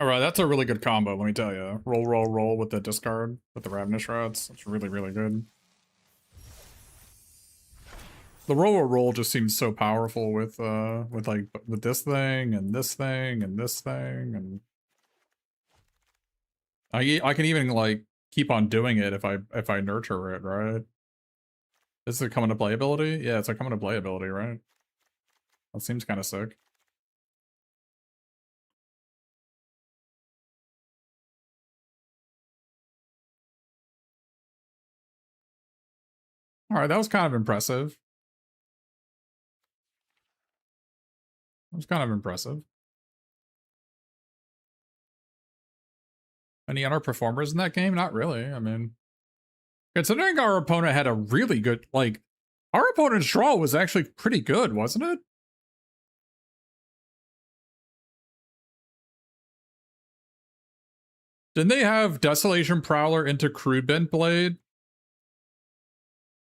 All right, that's a really good combo, let me tell you. Roll, roll, roll with the discard with the Ravenous Rats. That's really, really good. The roll, roll just seems so powerful with this thing and this thing and this thing, and I can even like keep on doing it if I nurture it, right? This is a come into play ability? Yeah, it's a come into play ability, right? That seems kind of sick. All right, that was kind of impressive. That was kind of impressive. Any other performers in that game? Not really. I mean, considering our opponent had a really good, like, our opponent's draw was actually pretty good, wasn't it? Didn't they have Desolation Prowler into Crude Bent Blade?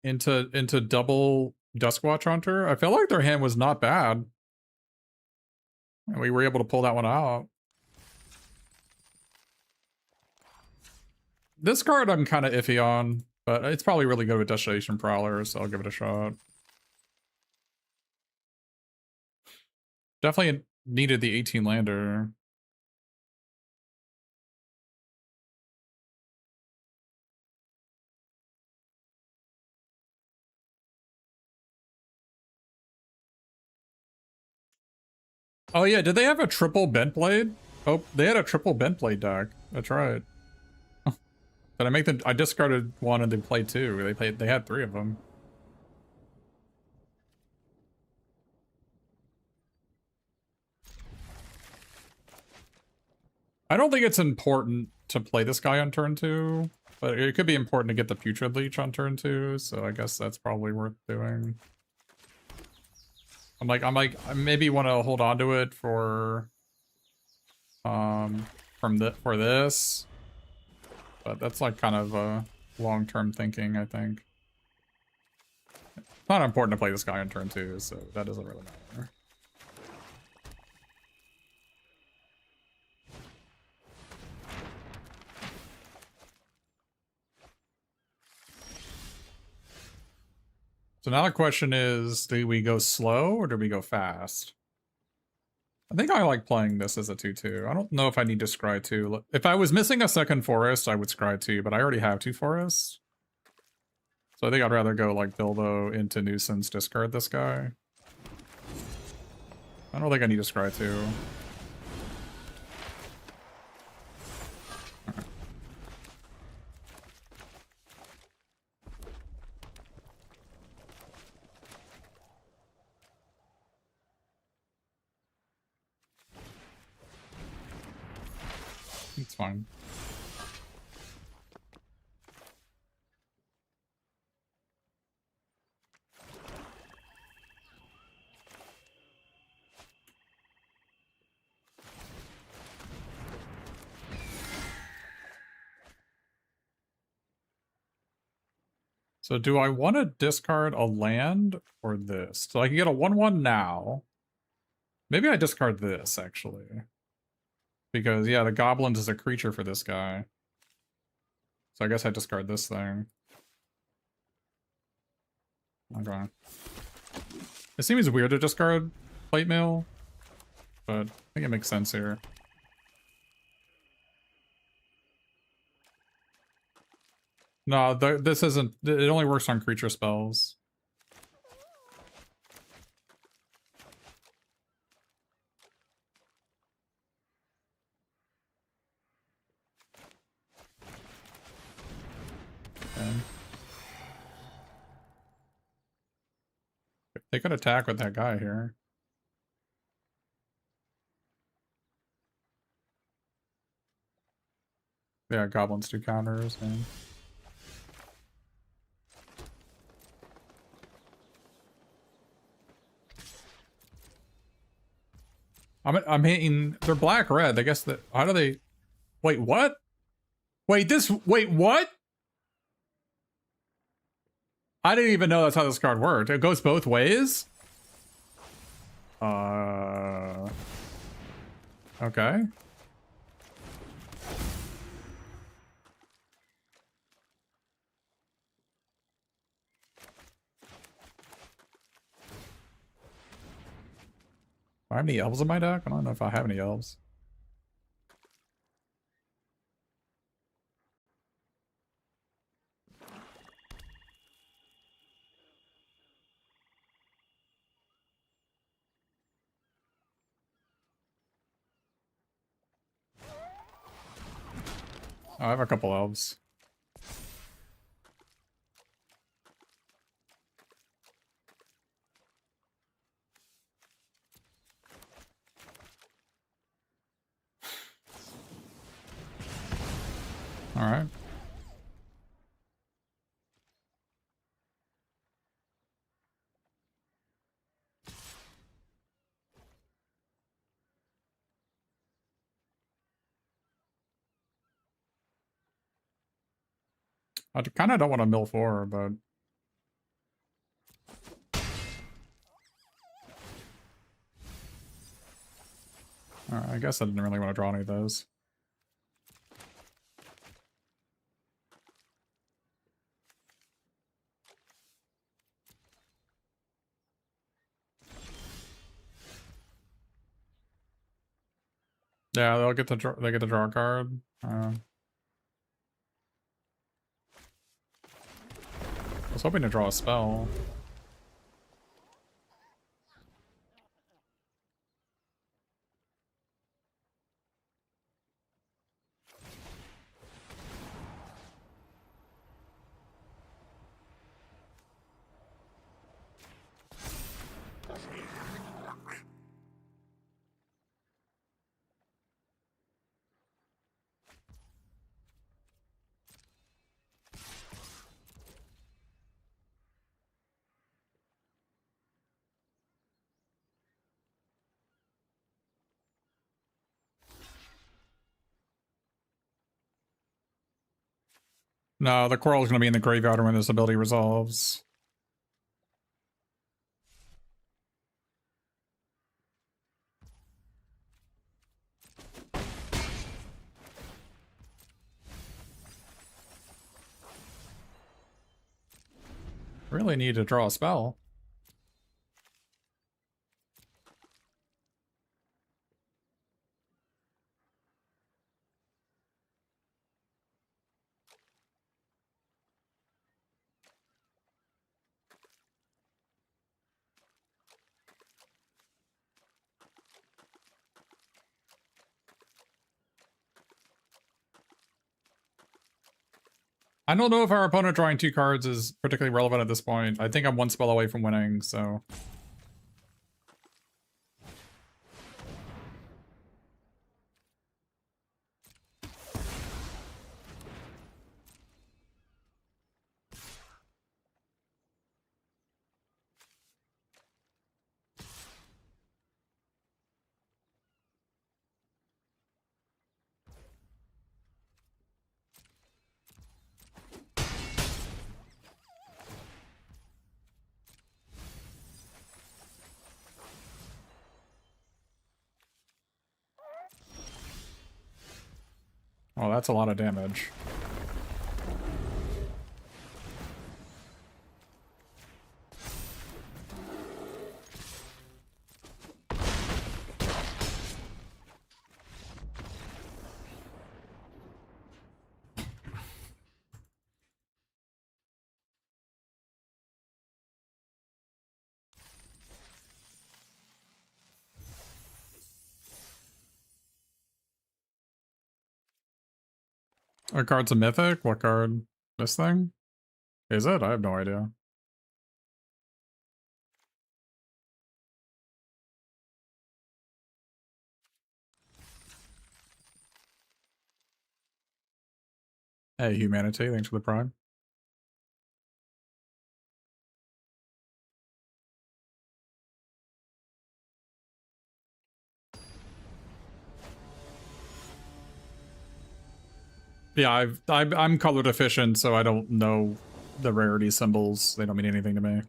Into double Duskwatch Hunter? I felt like their hand was not bad. And we were able to pull that one out. This card I'm kind of iffy on, but it's probably really good with Desolation Prowler, so I'll give it a shot. Definitely needed the 18 lander. Oh yeah, did they have a triple bent blade? Oh, they had a triple bent blade deck. That's right. Did I make them? I discarded one and they played two. They played. They had three of them. I don't think it's important to play this guy on turn two, but it could be important to get the Putrid Leech on turn two. So I guess that's probably worth doing. I maybe want to hold on to it for for this, but that's like kind of long-term thinking, I think. It's not important to play this guy on turn two, so that doesn't really matter. So now the question is, do we go slow or do we go fast? I think I like playing this as a 2-2. I don't know if I need to scry 2. If I was missing a second forest, I would scry 2, but I already have 2 forests. So I think I'd rather go like Bilbo into Nuisance, discard this guy. I don't think I need to scry 2. It's fine. So do I want to discard a land or this? So I can get a 1/1 now. Maybe I discard this, actually. Because, yeah, the Goblins is a creature for this guy. So I guess I discard this thing. Okay. It seems weird to discard Plate Mail, but I think it makes sense here. No, this isn't... It only works on creature spells. Okay. They could attack with that guy here. Yeah, goblins do counters. And... I'm hating... They're black-red. I guess that... How do they... Wait, what? Wait, this... Wait, what? I didn't even know that's how this card worked. It goes both ways? Okay. Do I have any elves in my deck? I don't know if I have any elves. Oh, I have a couple elves. All right. I kind of don't want to mill 4, but... Alright, I guess I didn't really want to draw any of those. Yeah, they'll get the draw. They get the draw card. I was hoping to draw a spell. No, the Quarrel's gonna be in the graveyard when this ability resolves. Really need to draw a spell. I don't know if our opponent drawing 2 cards is particularly relevant at this point. I think I'm 1 spell away from winning, so... Oh, that's a lot of damage. What card's a mythic? What card? This thing? Is it? I have no idea. Hey, humanity, thanks for the prime. Yeah, I'm color deficient, so I don't know the rarity symbols. They don't mean anything to me.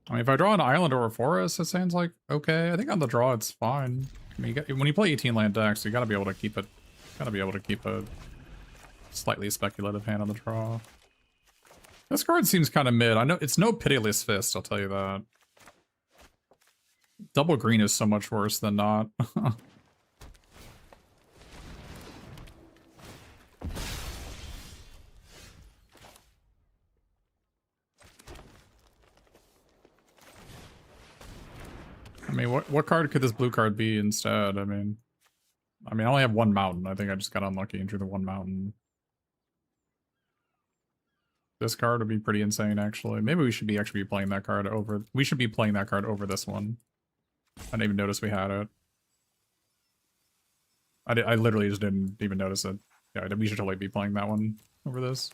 I mean, if I draw an island or a forest, it sounds like okay. I think on the draw it's fine. I mean, when you play 18 land decks, you gotta be able to keep it. Gotta be able to keep a slightly speculative hand on the draw. This card seems kind of mid. I know it's no Pitiless Fist, I'll tell you that. Double green is so much worse than not. I mean, what card could this blue card be instead? I mean, I only have 1 mountain. I think I just got unlucky and drew the 1 mountain. This card would be pretty insane, actually. Maybe we should be actually be playing that card over... We should be playing that card over this one. I didn't even notice we had it. I literally just didn't even notice it. Yeah, we should totally be playing that one over this.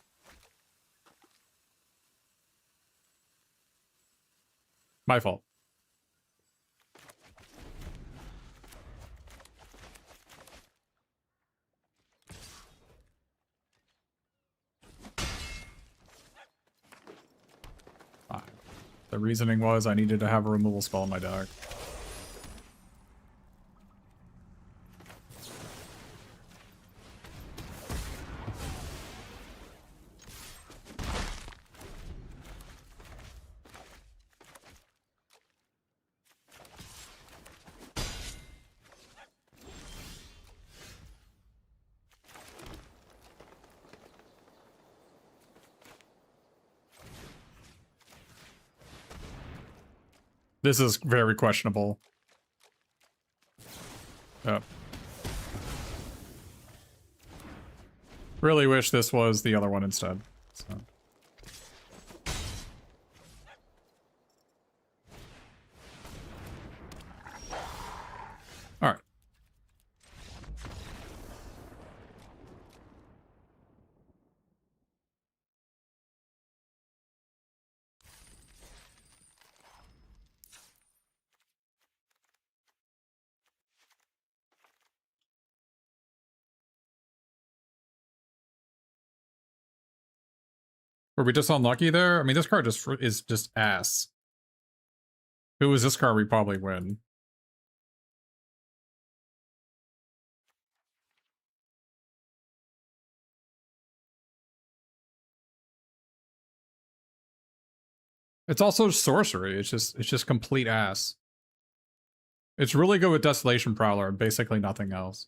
My fault. Fine. The reasoning was I needed to have a removal spell in my deck. This is very questionable. Yep. Really wish this was the other one instead. So. All right. Were we just unlucky there? I mean, this card just is just ass. If it was this card, we probably win. It's also sorcery. It's just complete ass. It's really good with Desolation Prowler and basically nothing else.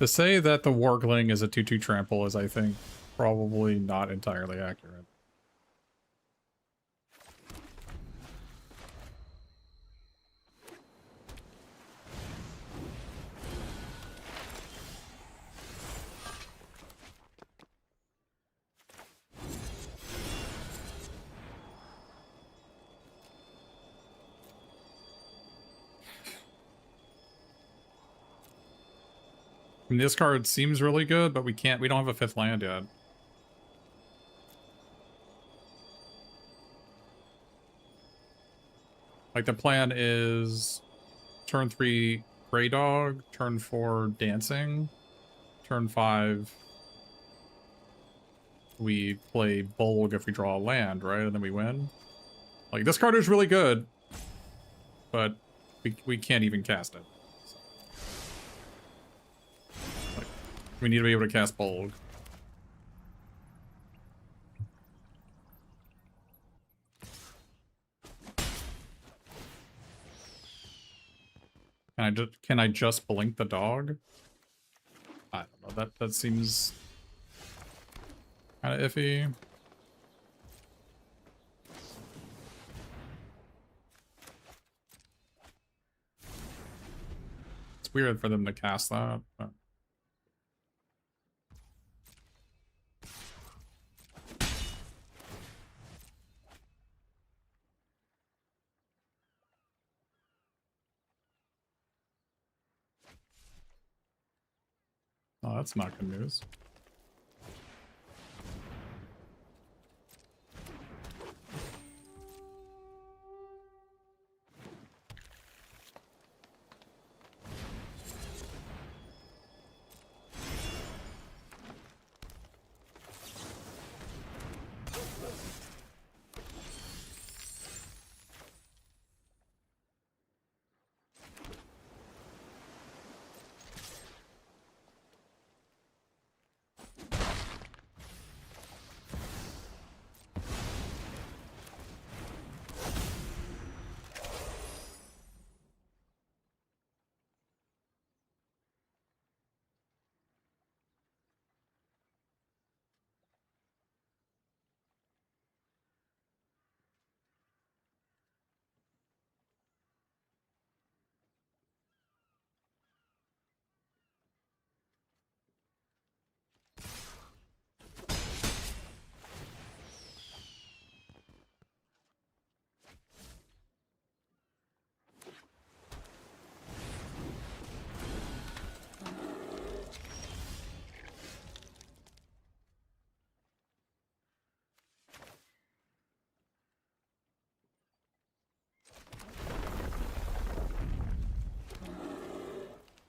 To say that the Wargling is a 2/2 trample is, I think, probably not entirely accurate. I mean, this card seems really good, but we don't have a 5th land yet. Like, the plan is turn 3 Grey Dog, turn 4 Dancing, turn 5 we play Bolg if we draw a land, right? And then we win. Like, this card is really good, but we can't even cast it. So. Like, we need to be able to cast Bolg. Can I just blink the dog? I don't know. That seems kind of iffy. It's weird for them to cast that. But... Oh, that's not good news.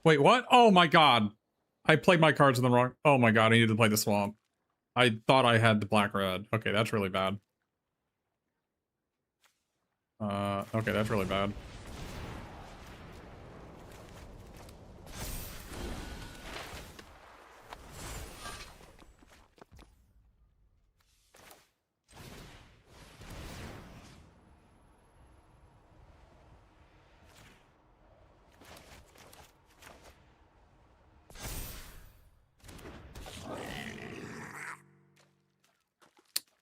Wait, what? Oh my god. I played my cards in the wrong... Oh my god, I needed to play the swamp. I thought I had the black-red. Okay, that's really bad. Okay, that's really bad.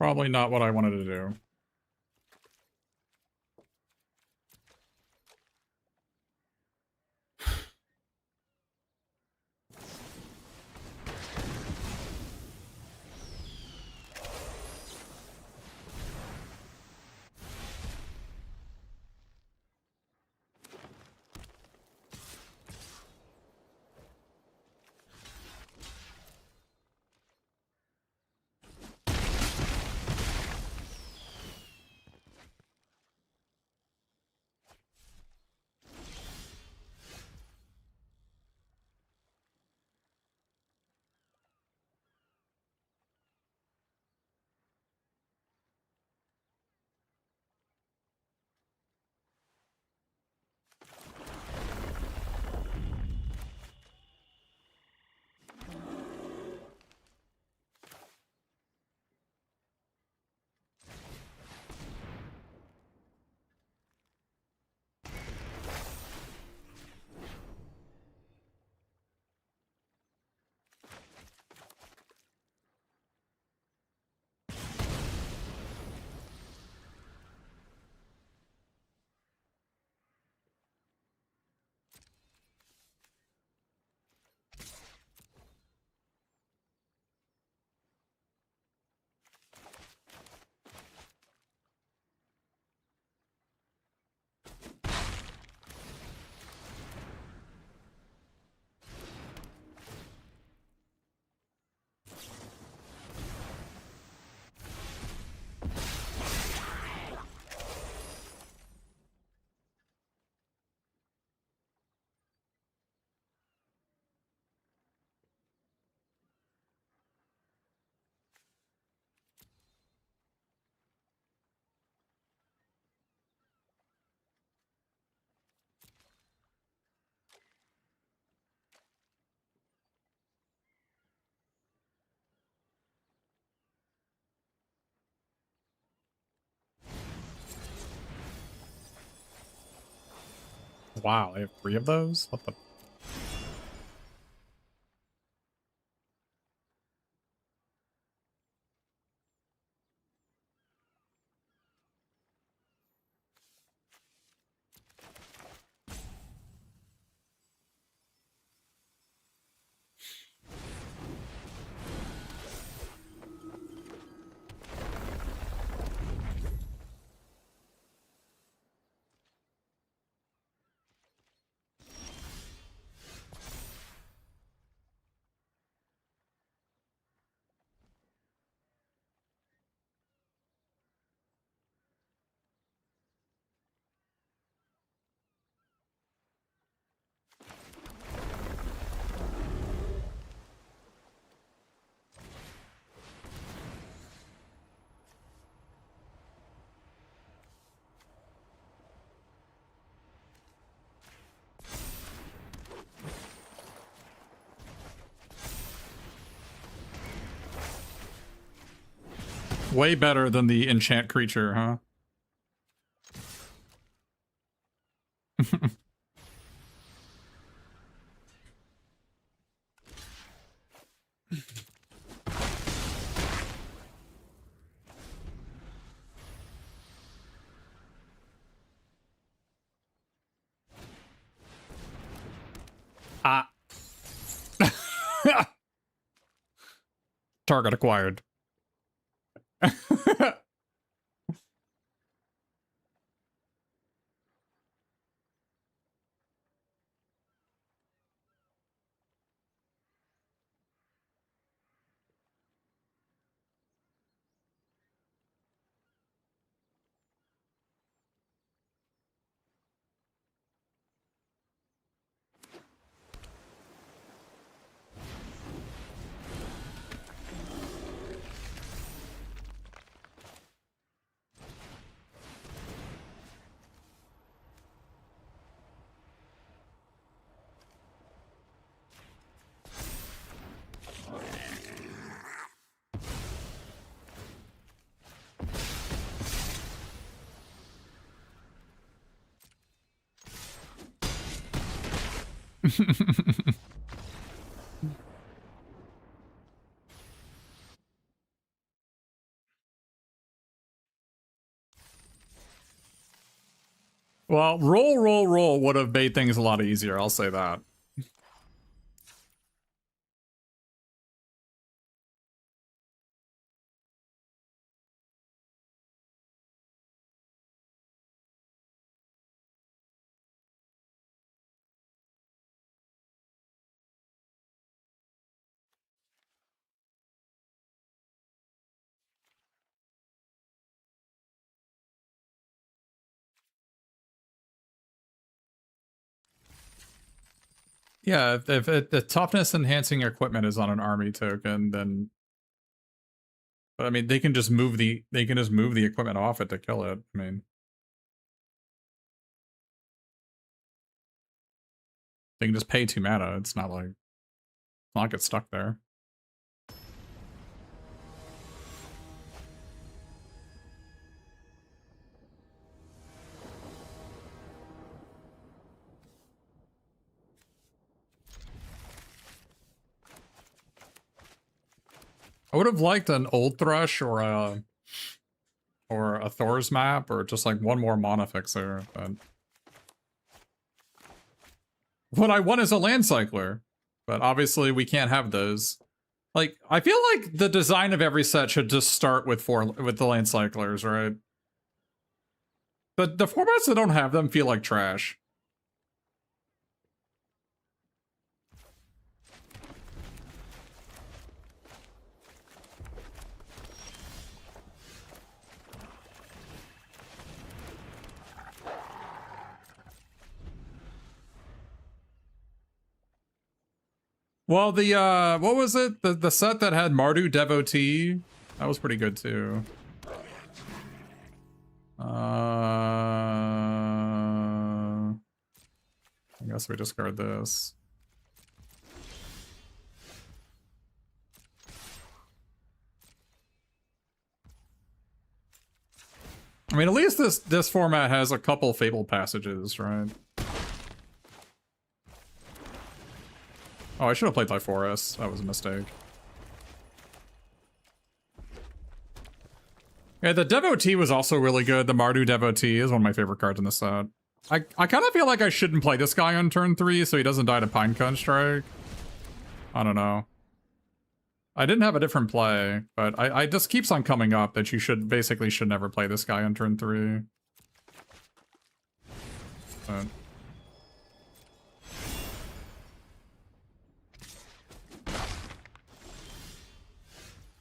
Probably not what I wanted to do. Wow, they have 3 of those? What the? Way better than the enchant creature, huh? Ah. Target acquired. Well, roll would have made things a lot easier, I'll say that. Yeah, if the toughness enhancing equipment is on an army token, then, but I mean, they can just move the equipment off it to kill it. I mean, they can just pay 2 mana. It's not like it's stuck there. I would have liked an Old Thrush or a Thor's map, or just like one more mana fixer. But what I want is a land cycler, but obviously we can't have those. Like, I feel like the design of every set should just start with the land cyclers, right? But the formats that don't have them feel like trash. Well, the what was it? The set that had Mardu Devotee, that was pretty good too. I guess we discard this. I mean, at least this format has a couple Fable passages, right? Oh, I should have played Typhorus. That was a mistake. Yeah, the Devotee was also really good. The Mardu Devotee is one of my favorite cards in the set. I kind of feel like I shouldn't play this guy on turn 3 so he doesn't die to Pinecone Strike. I don't know. I didn't have a different play, but I just keeps on coming up that you should never play this guy on turn 3. But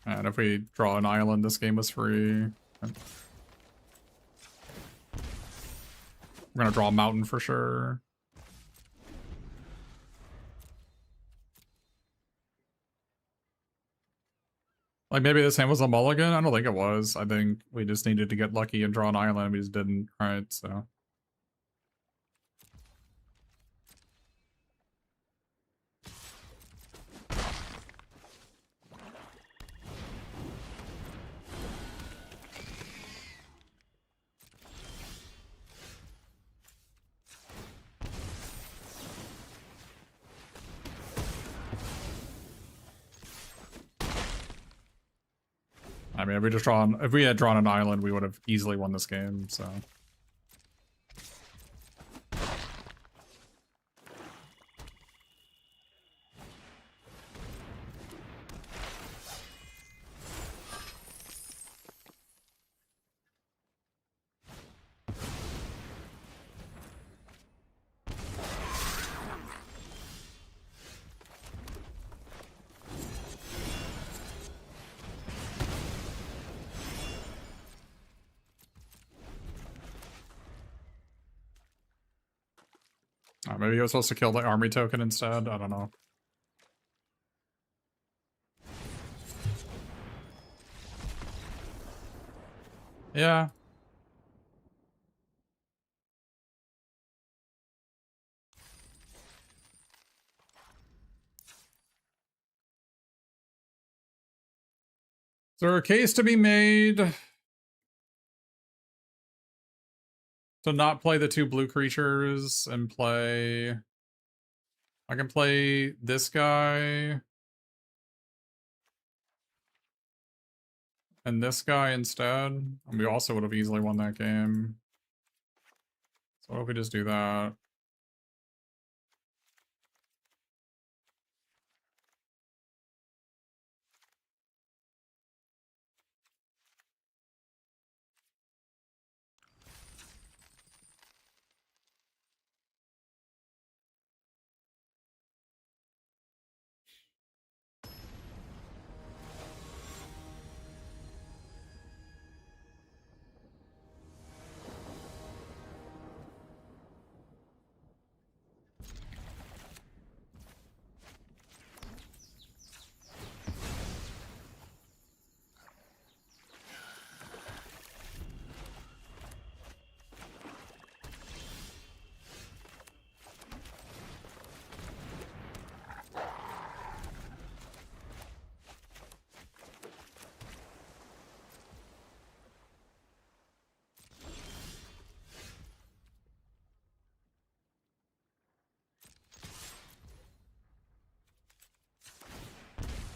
and if we draw an island, this game was free. We're gonna draw a mountain for sure. Like, maybe this hand was a mulligan? I don't think it was. I think we just needed to get lucky and draw an island. We just didn't, right? So. I mean, if we had drawn an island, we would have easily won this game, so. Maybe I was supposed to kill the army token instead. I don't know. Yeah. Is there a case to be made to not play the 2 blue creatures and play... I can play this guy and this guy instead, and we also would have easily won that game. So What if we just do that?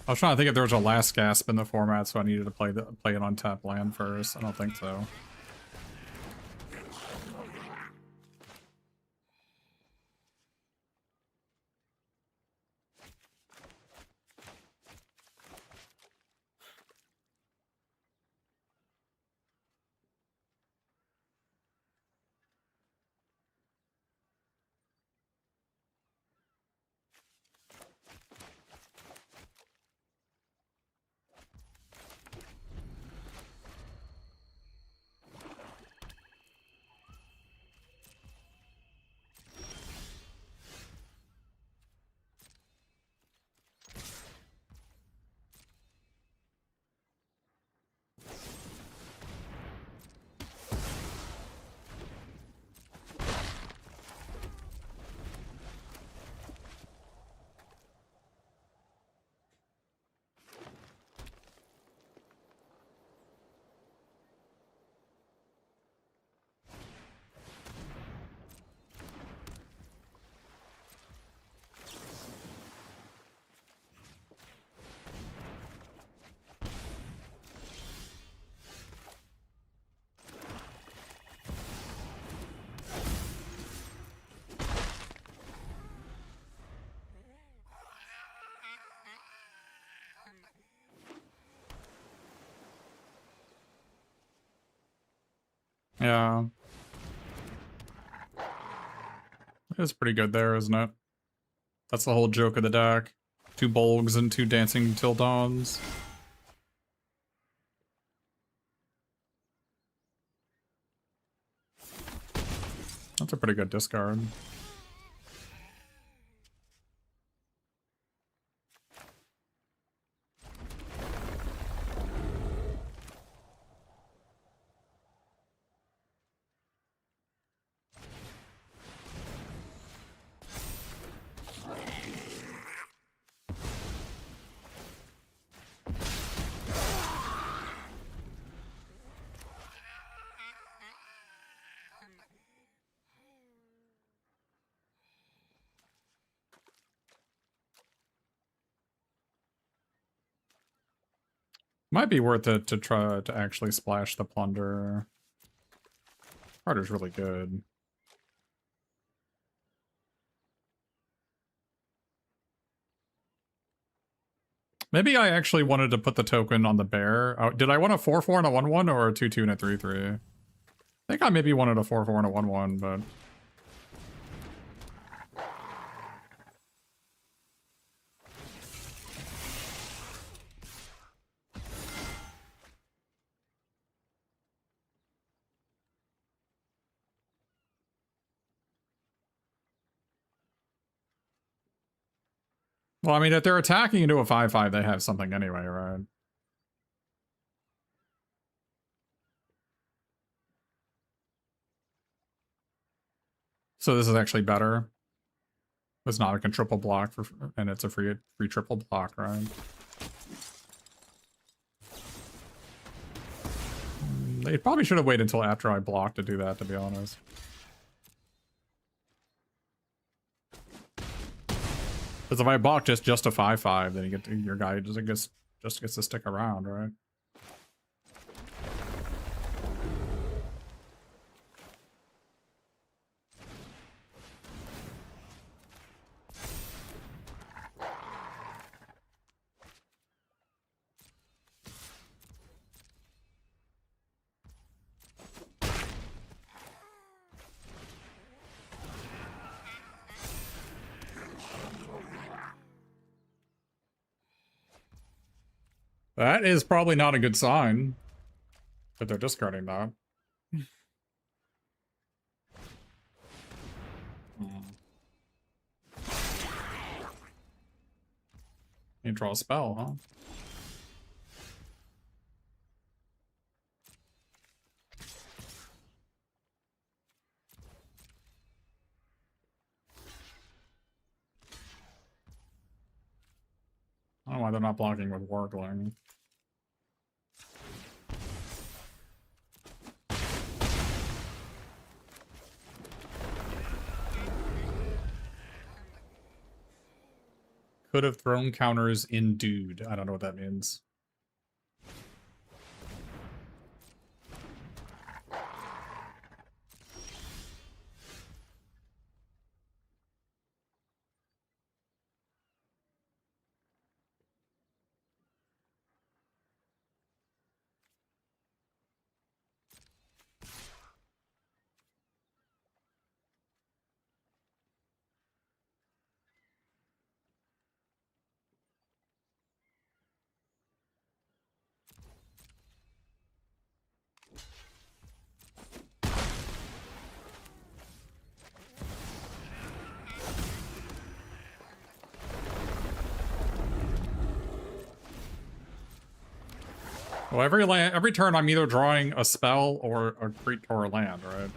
I was trying to think if there was a last gasp in the format, so I needed to play it on tap land first. I don't think so. Yeah. It's pretty good there, isn't it? That's the whole joke of the deck. 2 Bolgs and 2 Dancing Till Dawns. That's a pretty good discard. Might be worth it to try to actually splash the Plunder. Carter's really good. Maybe I actually wanted to put the token on the bear. Oh, did I want a 4/4 and a 1/1 or a 2/2 and a 3/3? I think I maybe wanted a 4/4 and a 1/1, but... Well, I mean, if they're attacking into a 5/5, they have something anyway, right? So this is actually better. It's not a triple block, and it's a free triple block, right? They probably should have waited until after I blocked to do that, to be honest. Because if I block just a 5/5, then you get your guy just gets to stick around, right? That is probably not a good sign that they're discarding that. You draw a spell, huh? I don't know why they're not blocking with Wargling. Could have thrown counters in dude. I don't know what that means. Well, every turn I'm either drawing a spell or a creature or a land, right?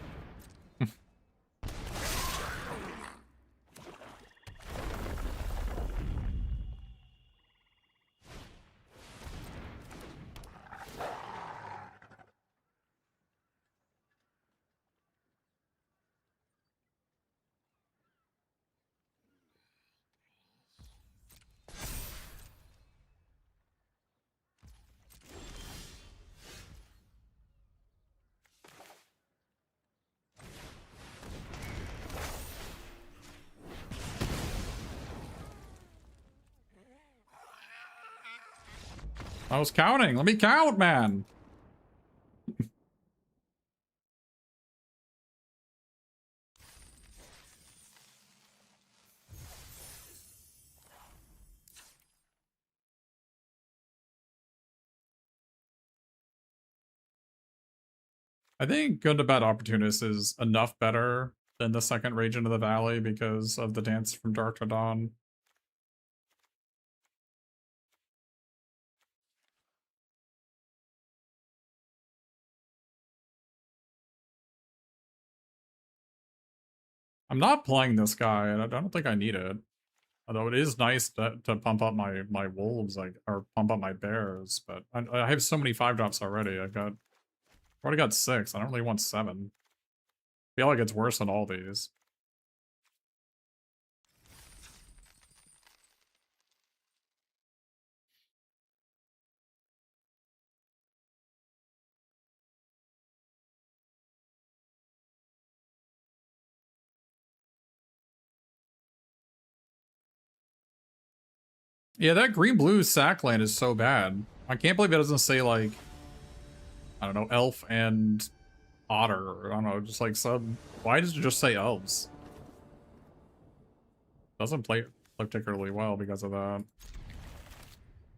I was counting. Let me count, man. I think Good to Bad Opportunist is enough better than the second Rage into the Valley because of the Dance from Dark to Dawn. I'm not playing this guy, and I don't think I need it. Although it is nice to pump up my wolves, like, or pump up my bears, but I have so many 5-drops already. I've already got 6. I don't really want 7. I feel like it's worse than all these. Yeah, that green-blue sack land is so bad. I can't believe it doesn't say, like, I don't know, elf and otter, or I don't know, just like some... Why does it just say elves? Doesn't play particularly well because of that.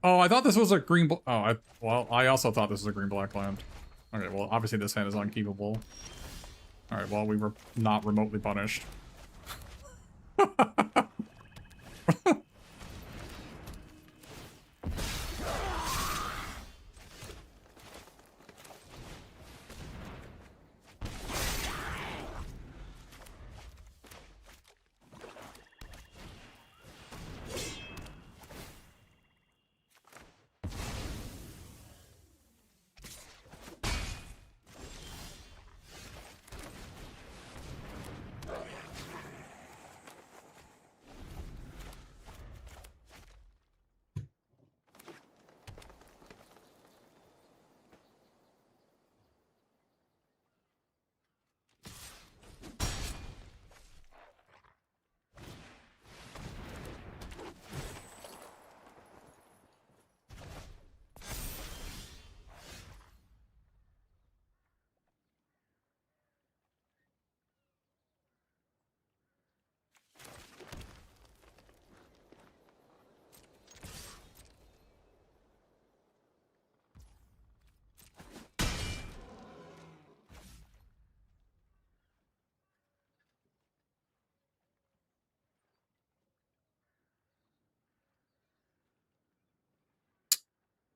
Oh, I thought this was a green... well, I also thought this was a green-black land. Okay, well, obviously this hand is unkeepable. Alright, well, we were not remotely punished.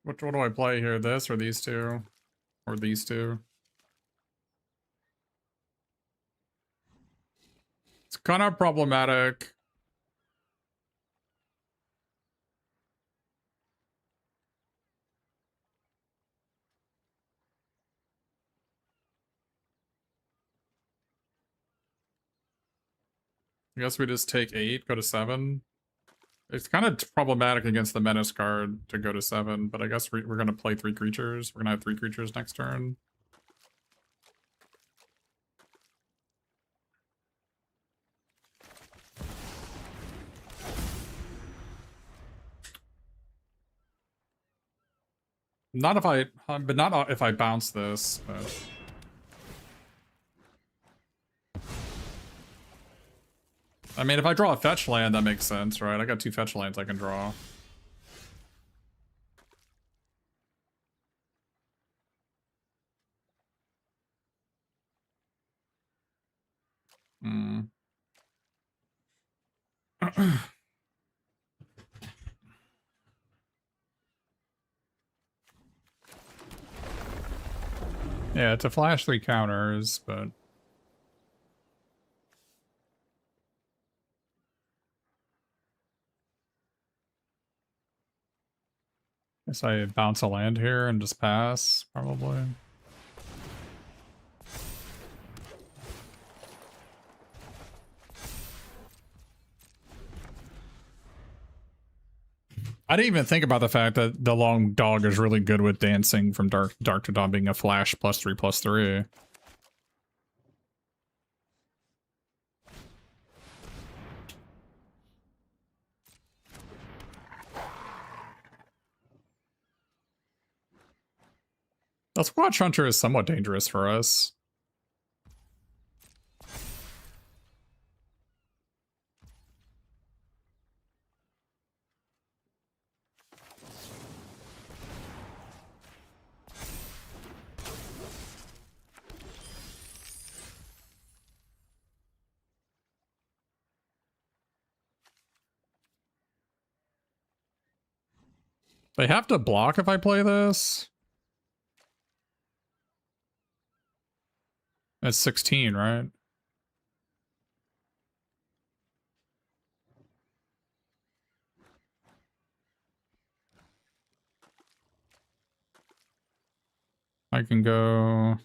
What do I play here? This or these two? Or these two? It's kind of problematic. I guess we just take 8, go to 7. It's kind of problematic against the Menace card to go to 7, but I guess we're going to play 3 creatures. We're going to have 3 creatures next turn. Not if I, but not if I bounce this, but... I mean, if I draw a fetch land, that makes sense, right? I got 2 fetch lands I can draw. Hmm. Yeah, it's a flash 3 counters, but... Guess I bounce a land here and just pass, probably. I didn't even think about the fact that the long dog is really good with dancing from dark to dawn being a flash +3/+3. The Squatch Hunter is somewhat dangerous for us. They have to block if I play this. It's 16, right? I can go...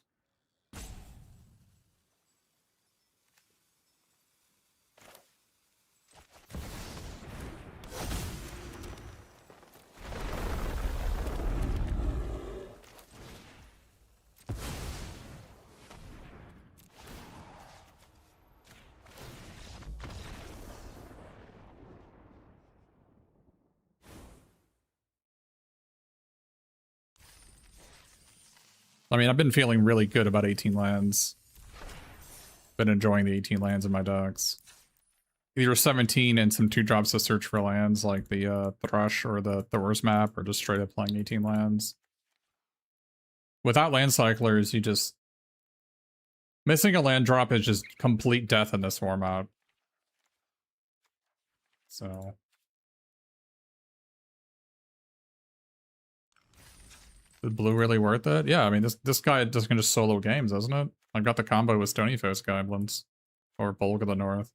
I mean, I've been feeling really good about 18 lands. Been enjoying the 18 lands in my decks. Either 17 and some 2-drops to search for lands, like the Thrush or the Thor's map, or just straight up playing 18 lands. Without land cyclers, you just... Missing a land drop is just complete death in this format. So... Is blue really worth it? Yeah, I mean, this guy just can just solo games, isn't it? I got the combo with Stony Face Goblins. Or Bulk of the North.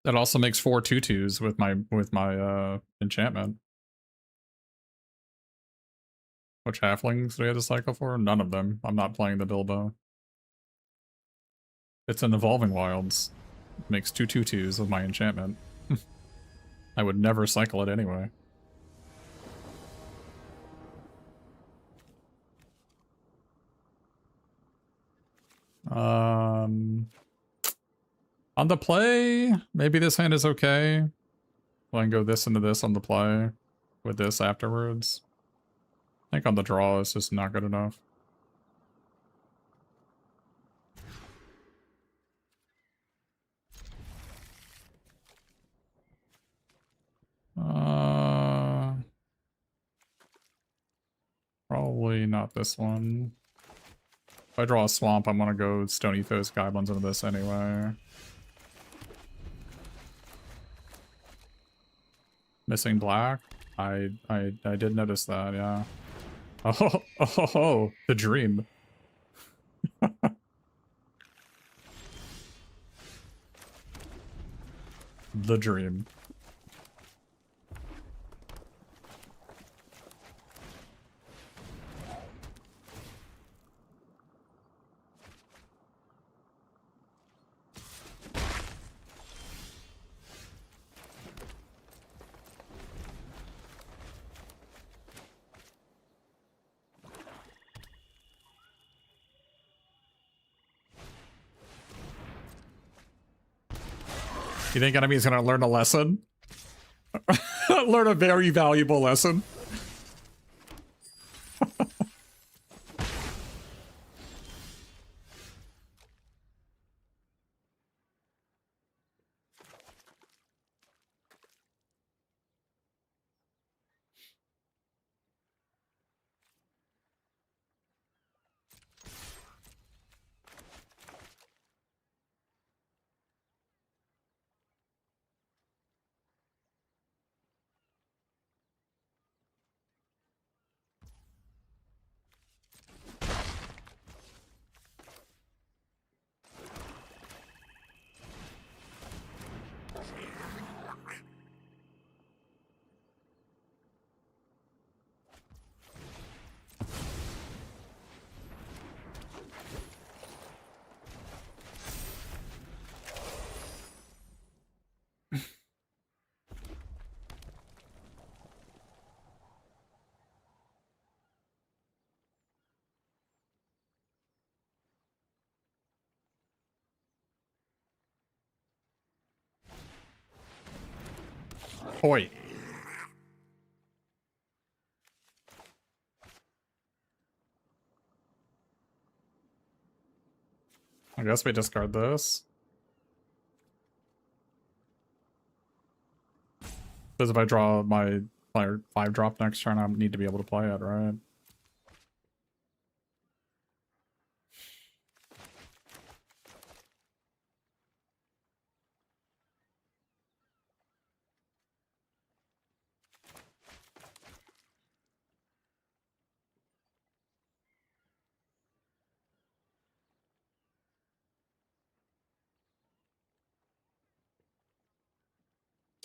That also makes 4 2/2s with my enchantment. Which halflings do we have to cycle for? None of them. I'm not playing the Bilbo. It's an Evolving Wilds. It makes 2 2/2s with my enchantment. I would never cycle it anyway. On the play, maybe this hand is okay. Well, I can go this into this on the play with this afterwards. I think on the draw, it's just not good enough. Probably not this one. If I draw a swamp, I'm gonna go Stony Foes Goblins into this anyway. Missing black. I did notice that, yeah. Oh, the dream. The dream. You think enemy's gonna learn a lesson? Learn a very valuable lesson. Oi. I guess we discard this. Because if I draw my player 5-drop next turn, I need to be able to play it, right?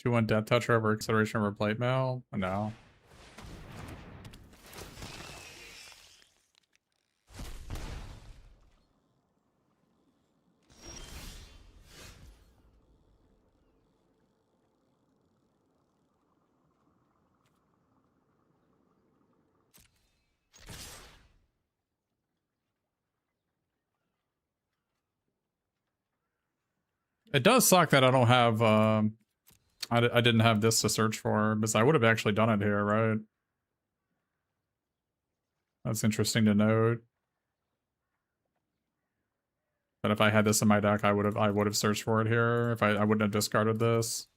Two one Death Toucher over consideration over plate mail? No. It does suck that I don't have, I didn't have this to search for, because I would have actually done it here, right? That's interesting to note. But if I had this in my deck, I would have searched for it here. If I wouldn't have discarded this.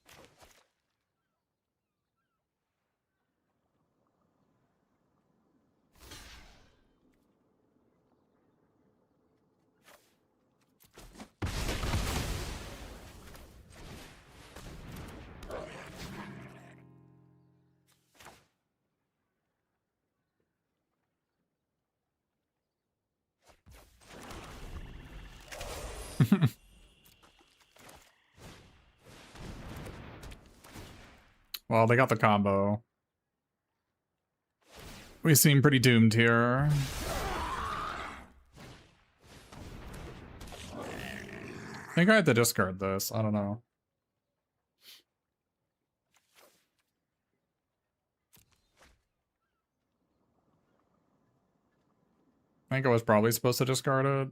Well, they got the combo. We seem pretty doomed here. I think I had to discard this. I don't know. I think I was probably supposed to discard it.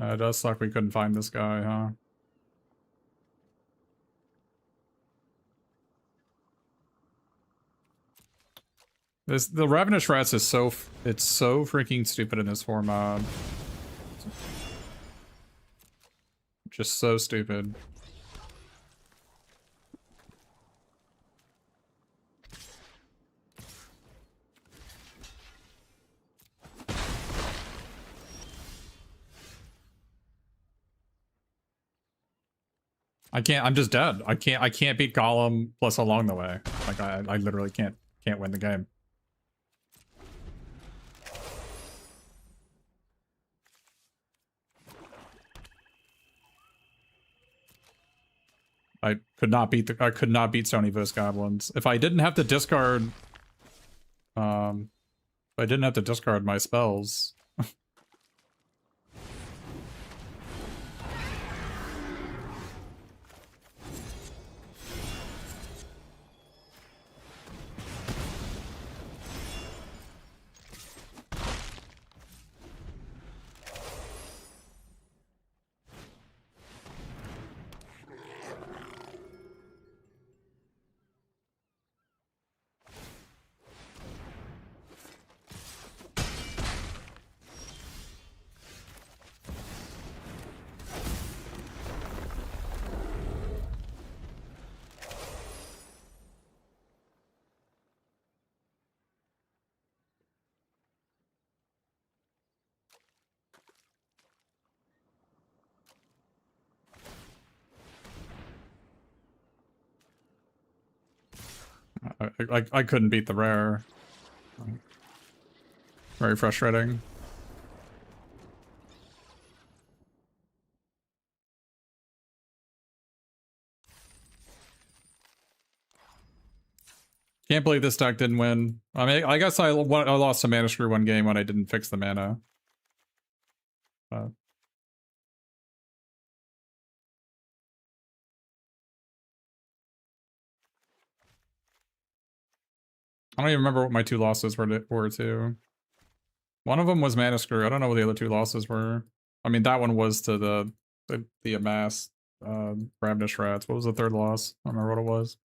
It does suck we couldn't find this guy, huh? The Ravenous Rats is it's so freaking stupid in this format. Just so stupid. I'm just dead. I can't beat Golem plus along the way. Like I literally can't win the game. I could not beat Stony Voice Goblins. If I didn't have to discard if I didn't have to discard my spells. I couldn't beat the rare. Very frustrating. Can't believe this deck didn't win. I mean, I guess I lost to Mana Screw one game when I didn't fix the mana. I don't even remember what my two losses were to. One of them was Mana Screw. I don't know what the other two losses were. I mean, that one was to the Amass Ravenous Rats. What was the third loss? I don't remember what it was.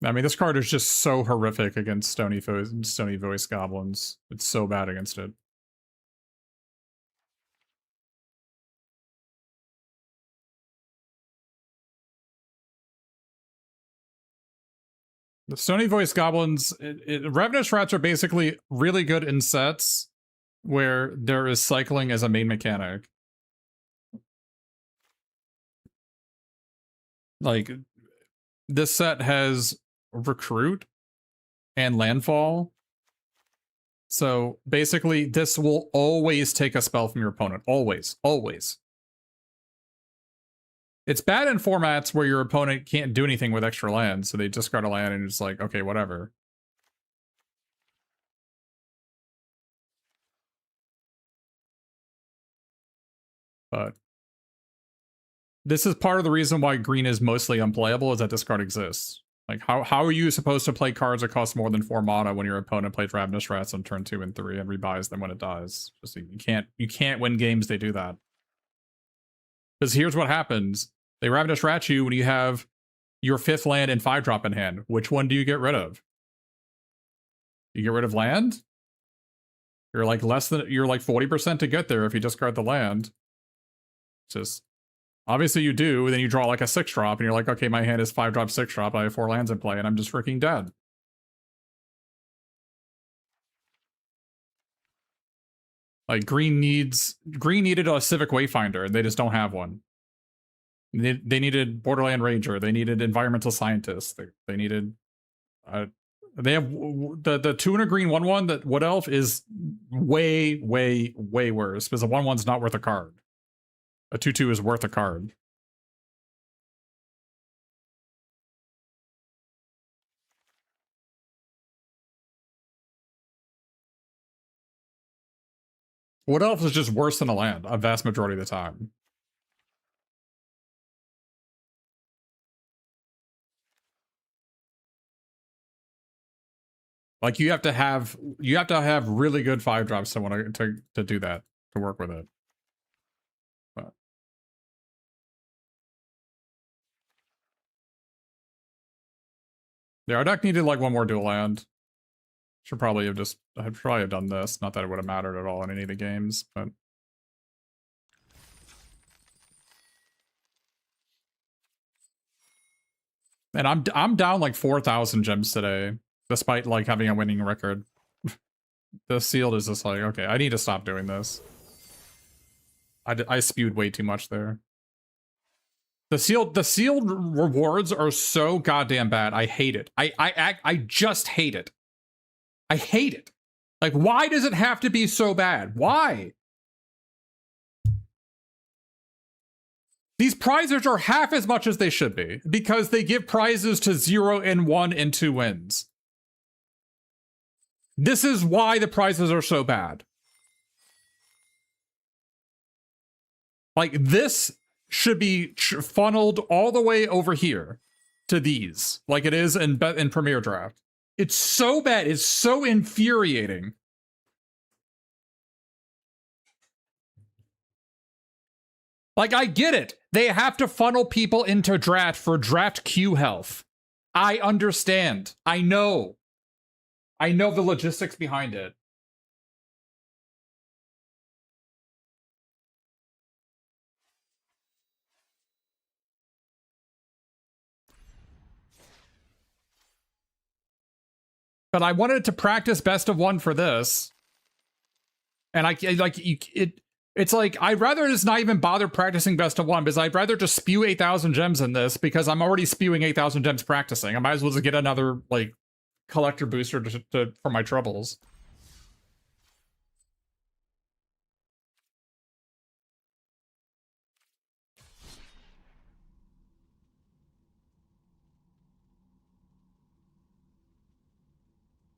I mean, this card is just so horrific against Stony Voice Goblins. It's so bad against it. The Stony Voice Goblins, Ravenous Rats are basically really good in sets where there is cycling as a main mechanic. Like, this set has Recruit and Landfall. So basically, this will always take a spell from your opponent. Always. Always. It's bad in formats where your opponent can't do anything with extra lands, so they discard a land and it's like, okay, whatever. But this is part of the reason why green is mostly unplayable, is that this card exists. Like, how are you supposed to play cards that cost more than 4 mana when your opponent plays Ravenous Rats on turn 2 and 3 and rebuys them when it dies? Just you can't win games they do that. Because here's what happens. They Ravenous Rat you when you have your 5th land and 5-drop in hand. Which one do you get rid of? You get rid of land? You're like 40% to get there if you discard the land. Just obviously you do, and then you draw like a 6-drop, and you're like, okay, my hand is 5-drop, 6-drop, I have 4 lands in play, and I'm just freaking dead. Like, green needed a Civic Wayfinder, and they just don't have one. They needed Borderland Ranger, they needed Environmental Scientist, they needed... they have the 2 and a green 1/1 that Wood Elf is way, way, way worse, because a 1/1's not worth a card. A 2/2 is worth a card. Wood Elf is just worse than a land a vast majority of the time. Like you have to have really good 5-drops to want to do that, to work with it. But yeah, our deck needed like one more dual land. I'd probably have done this. Not that it would have mattered at all in any of the games, but and I'm down like 4,000 gems today, despite like having a winning record. The sealed is just like, okay, I need to stop doing this. I spewed way too much there. The sealed rewards are so goddamn bad. I hate it. I just hate it. I hate it. Like, why does it have to be so bad? Why? These prizes are half as much as they should be because they give prizes to 0 and 1 and 2 wins. This is why the prizes are so bad. Like, this should be funneled all the way over here to these, like it is in Premier Draft. It's so bad. It's so infuriating. Like, I get it. They have to funnel people into draft for draft queue health. I understand. I know. I know the logistics behind it. But I wanted to practice best of 1 for this. And it's like, I'd rather just not even bother practicing best of 1 because I'd rather just spew 8,000 gems in this because I'm already spewing 8,000 gems practicing. I might as well just get another, like, collector booster for my troubles.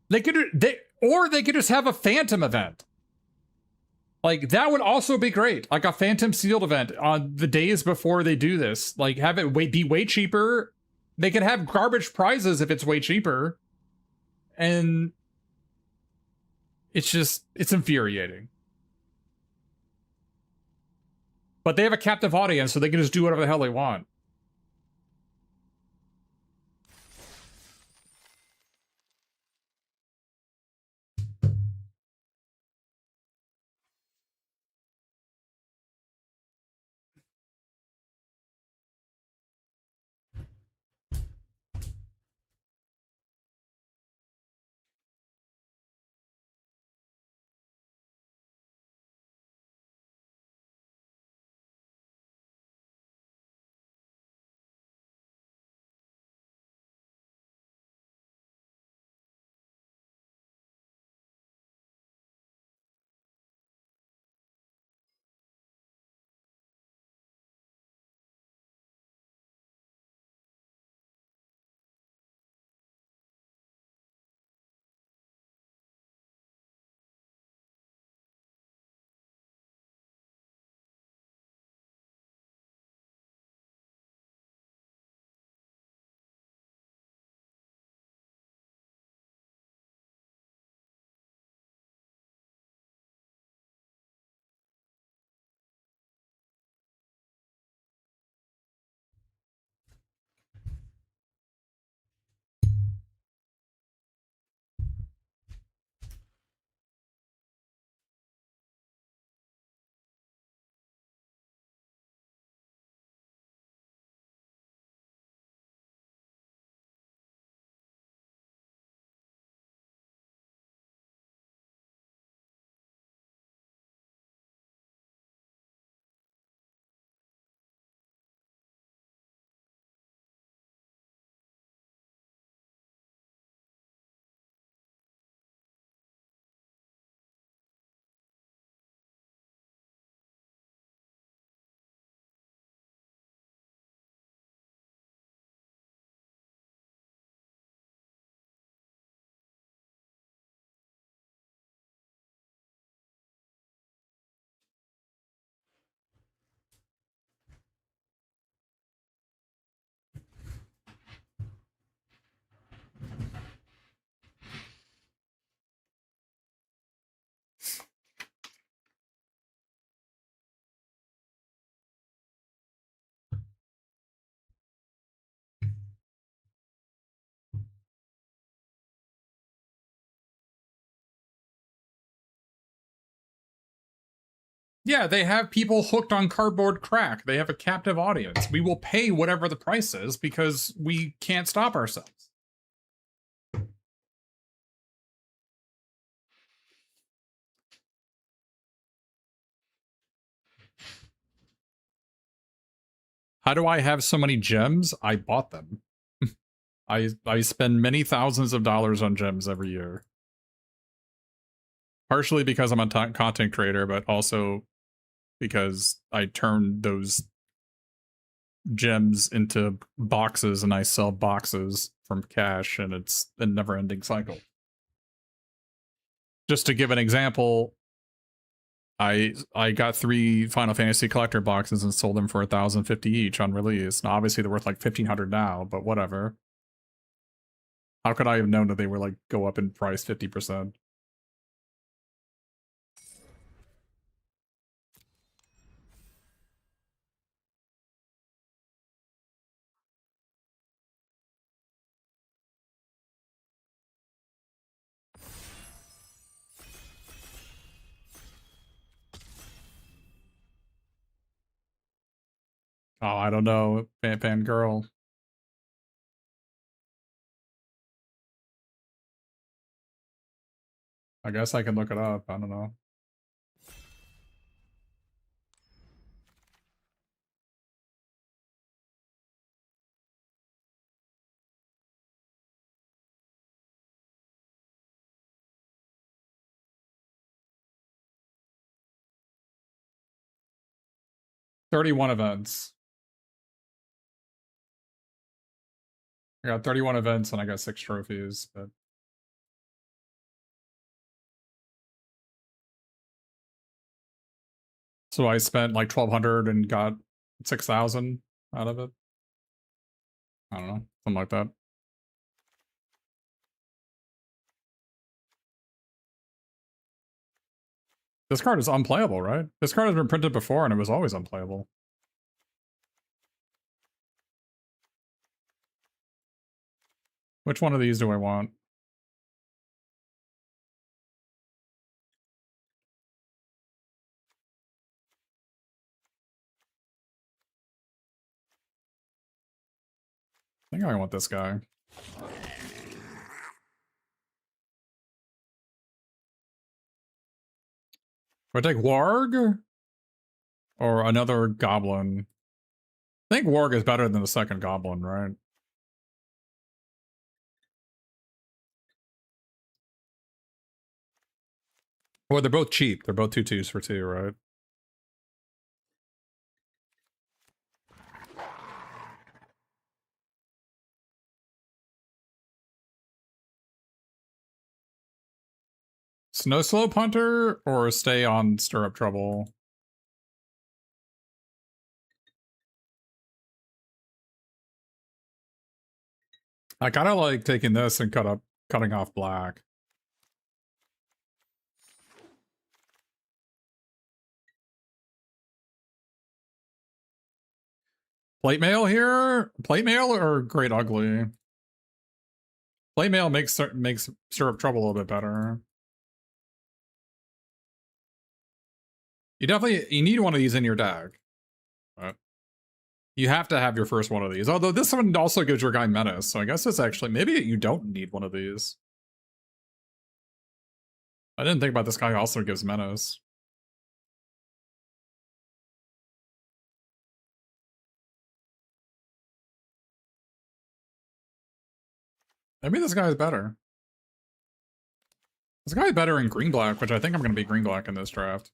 They could just have a phantom event. Like, that would also be great. Like a phantom sealed event on the days before they do this. Like, have it be way cheaper. They could have garbage prizes if it's way cheaper. And it's infuriating. But they have a captive audience, so they can just do whatever the hell they want. Yeah, they have people hooked on cardboard crack. They have a captive audience. We will pay whatever the price is because we can't stop ourselves. How do I have so many gems? I bought them. I spend many thousands of dollars on gems every year. Partially because I'm a content creator, but also because I turn those gems into boxes and I sell boxes from cash, and it's a never-ending cycle. Just to give an example, I got 3 Final Fantasy collector boxes and sold them for $1,050 each on release. Now, obviously, they're worth like $1,500 now, but whatever. How could I have known that they were like go up in price 50%? Oh, I don't know, Fan Girl. I guess I can look it up. I don't know. $31 events. I got 31 events and I got 6 trophies, but so I spent like 1,200 and got 6,000 out of it. I don't know, something like that. This card is unplayable, right? This card has been printed before and it was always unplayable. Which one of these do I want? I think I want this guy. Do I take Warg? Or another goblin? I think Warg is better than the second goblin, right? Well, they're both cheap. They're both 2/2s for 2, right? Snow Slope Hunter or stay on Stir Up Trouble? I kind of like taking this and cutting off black. Plate mail here? Plate mail or Great Ugly? Plate mail makes Stir Up Trouble a little bit better. You need one of these in your deck. But you have to have your first one of these. Although this one also gives your guy Menace, so I guess it's actually, maybe you don't need one of these. I didn't think about this guy also gives Menace. Maybe this guy is better. This guy is better in green-black, which I think I'm going to be green-black in this draft.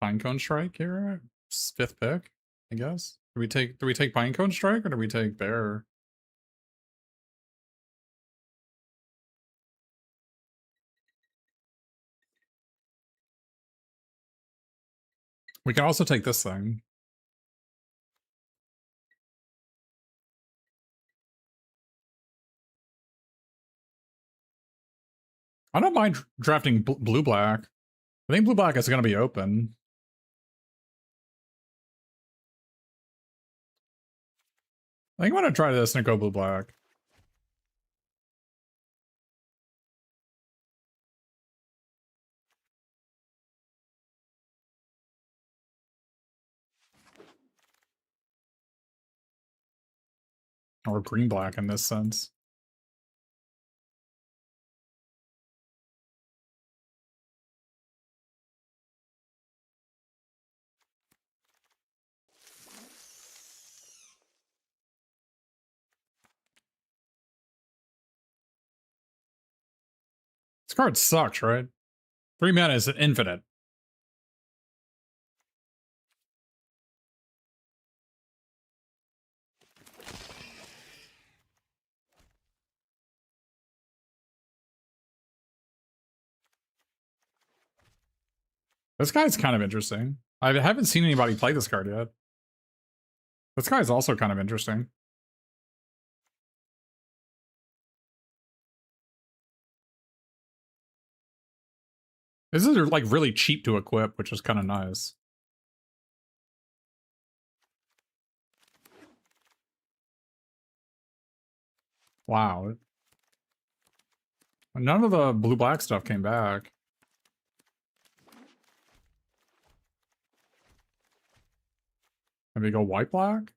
Pinecone Strike here? 5th pick, I guess. Do we take Pinecone Strike or do we take Bear? We can also take this thing. I don't mind drafting blue-black. I think blue-black is going to be open. I think I'm going to try this and go blue-black. Or green-black in this sense. This card sucks, right? 3 mana is infinite. This guy's kind of interesting. I haven't seen anybody play this card yet. This guy's also kind of interesting. This is like really cheap to equip, which is kind of nice. Wow. None of the blue-black stuff came back. Maybe go white-black?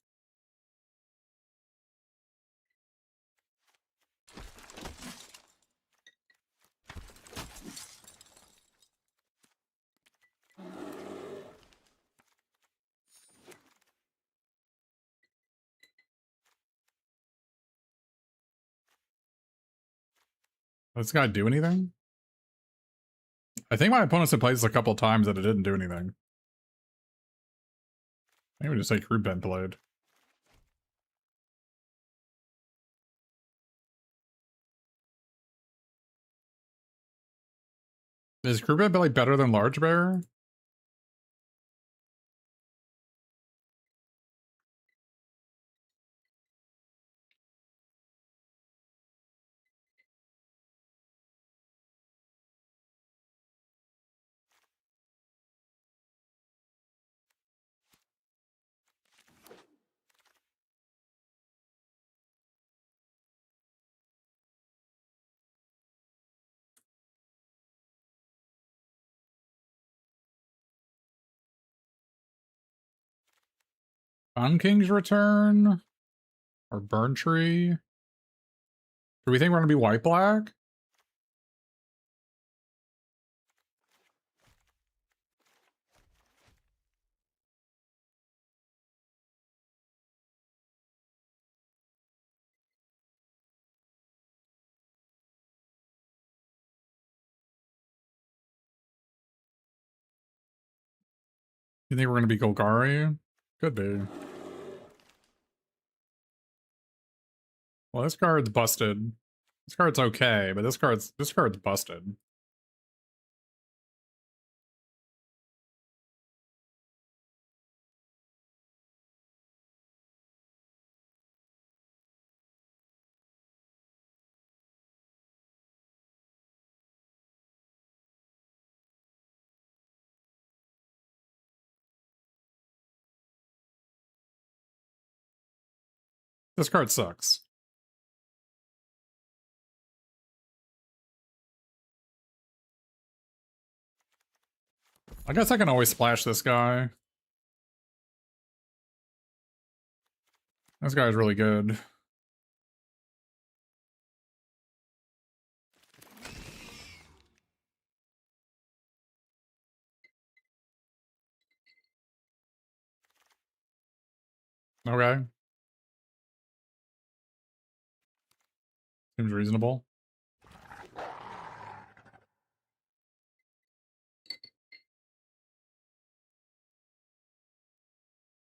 Does this guy do anything? I think my opponents have played this a couple times that it didn't do anything. I think we just say Crude Ben played. Is Crude Ben Belly better than Large Bear? Sun King's Return? Or Burn Tree? Do we think we're going to be white-black? You think we're going to be Golgari? Could be. Well, this card's busted. This card's okay, but this card's busted. This card sucks. I guess I can always splash this guy. This guy's really good. Okay. Seems reasonable.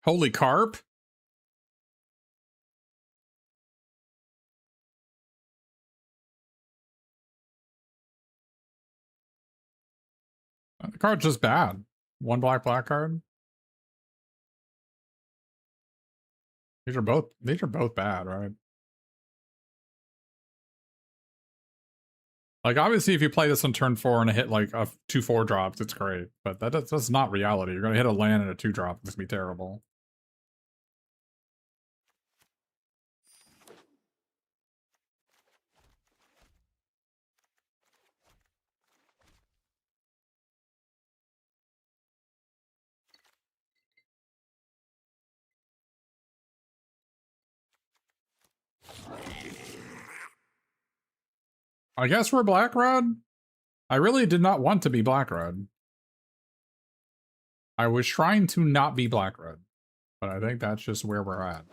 Holy carp? The card's just bad. One black card. These are both bad, right? Like, obviously, if you play this on turn 4 and hit like a 2/4 drops, it's great. But that's not reality. You're gonna hit a land and a 2-drop. It's gonna be terrible. I guess we're black red. I really did not want to be black red. I was trying to not be black red, but I think that's just where we're at.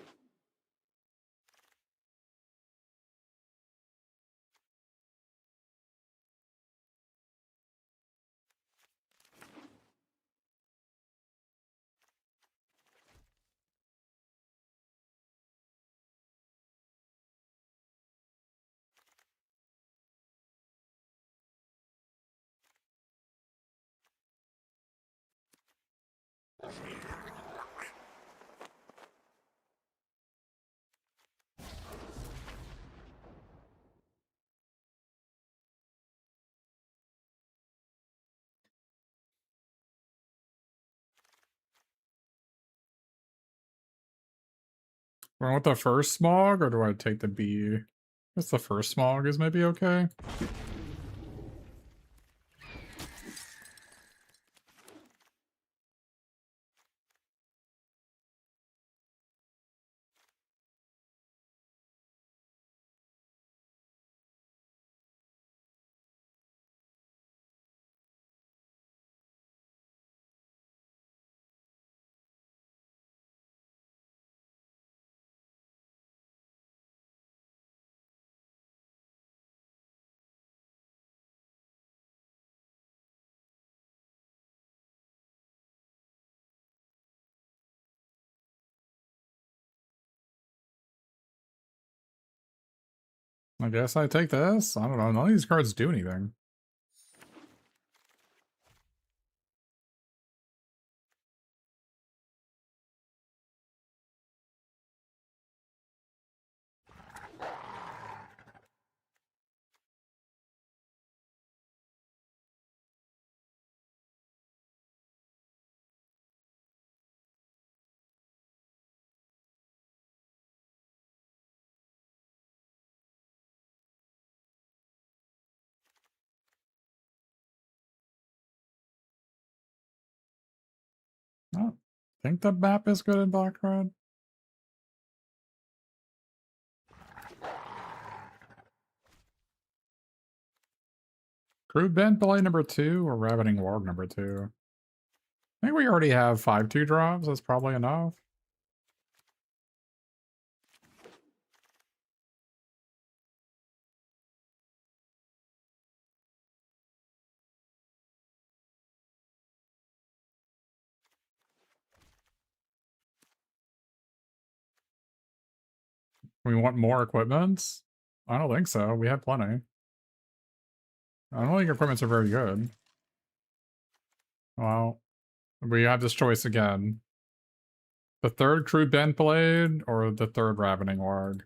Do I want the first smog, or do I take the B? I guess the first smog is maybe okay. I guess I take this. I don't know. None of these cards do anything. I don't think the map is good in black red. Crude Bent Belay number 2 or Ravening Warg number 2? I think we already have 5/2 drops. That's probably enough. We want more equipments? I don't think so. We have plenty. I don't think equipments are very good. Well, we have this choice again. The third Crude Bent Blade or the third Ravening Warg?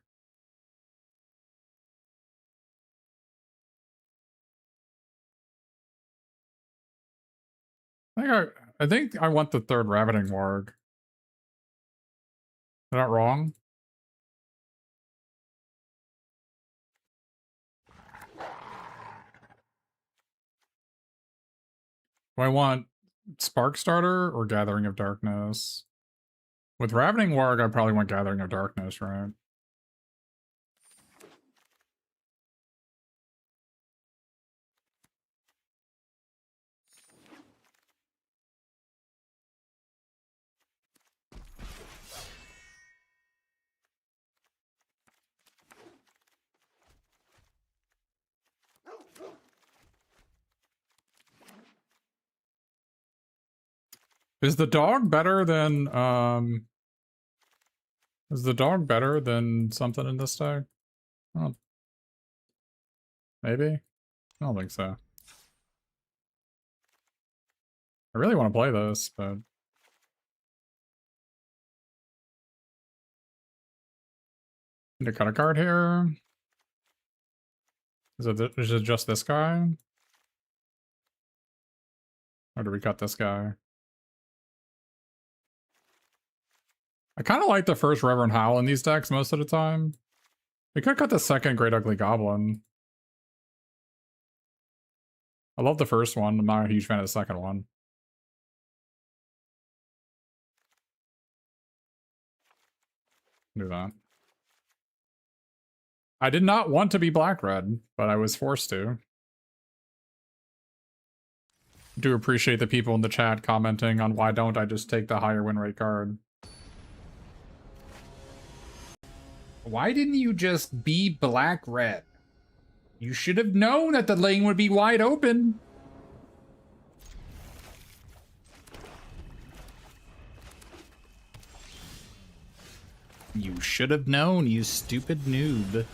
I think I want the third Ravening Warg. Is that wrong? Do I want Spark Starter or Gathering of Darkness? With Ravening Warg, I probably want Gathering of Darkness, right? Is the dog better than is the dog better than something in this deck? Oh, maybe? I don't think so. I really want to play this, but need to cut a card here. Is it just this guy? Or do we cut this guy? I kind of like the first Reverend Howl in these decks most of the time. We could cut the second Great Ugly Goblin. I love the first one. I'm not a huge fan of the second one. Do that. I did not want to be black-red, but I was forced to. Do appreciate the people in the chat commenting on why don't I just take the higher win rate card. Why didn't you just be black-red? You should have known that the lane would be wide open. You should have known, you stupid noob.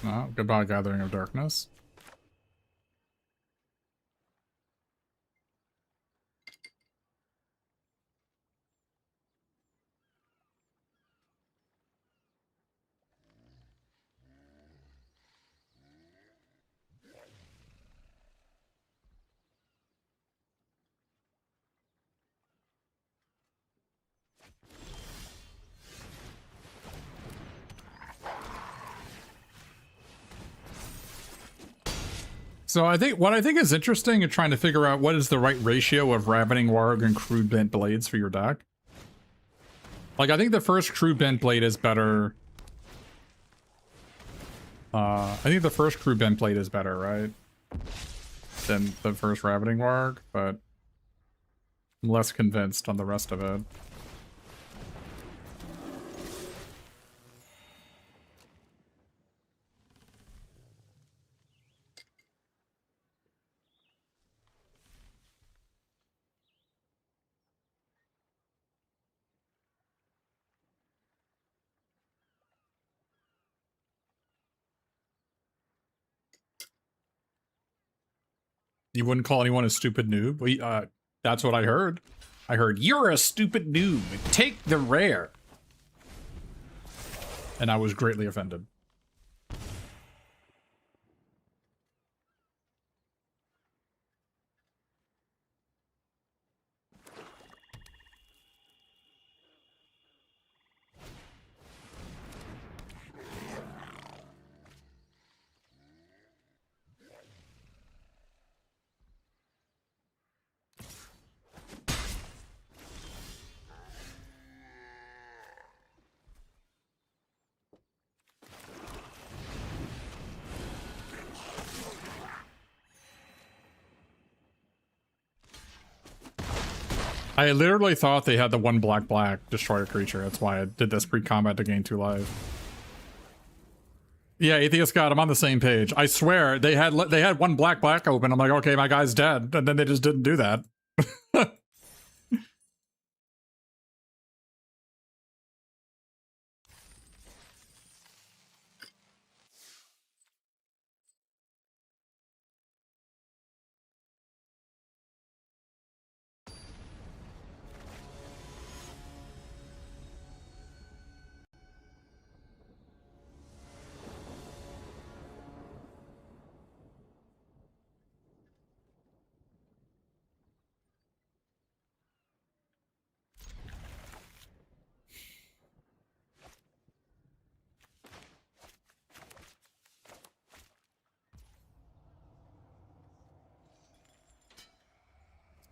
Oh, goodbye, Gathering of Darkness. So what I think is interesting is trying to figure out what is the right ratio of Ravening Warg and Crude Bent Blades for your deck. Like, I think the first Crude Bent Blade is better. I think the first Crude Bent Blade is better, right? Than the first Ravening Warg, but I'm less convinced on the rest of it. You wouldn't call anyone a stupid noob? That's what I heard. I heard, you're a stupid noob. Take the rare. And I was greatly offended. I literally thought they had the one black destroy a creature. That's why I did this pre-combat to gain 2 life. Yeah, Atheist God, I'm on the same page. I swear they had one black open. I'm like, okay, my guy's dead, and then they just didn't do that.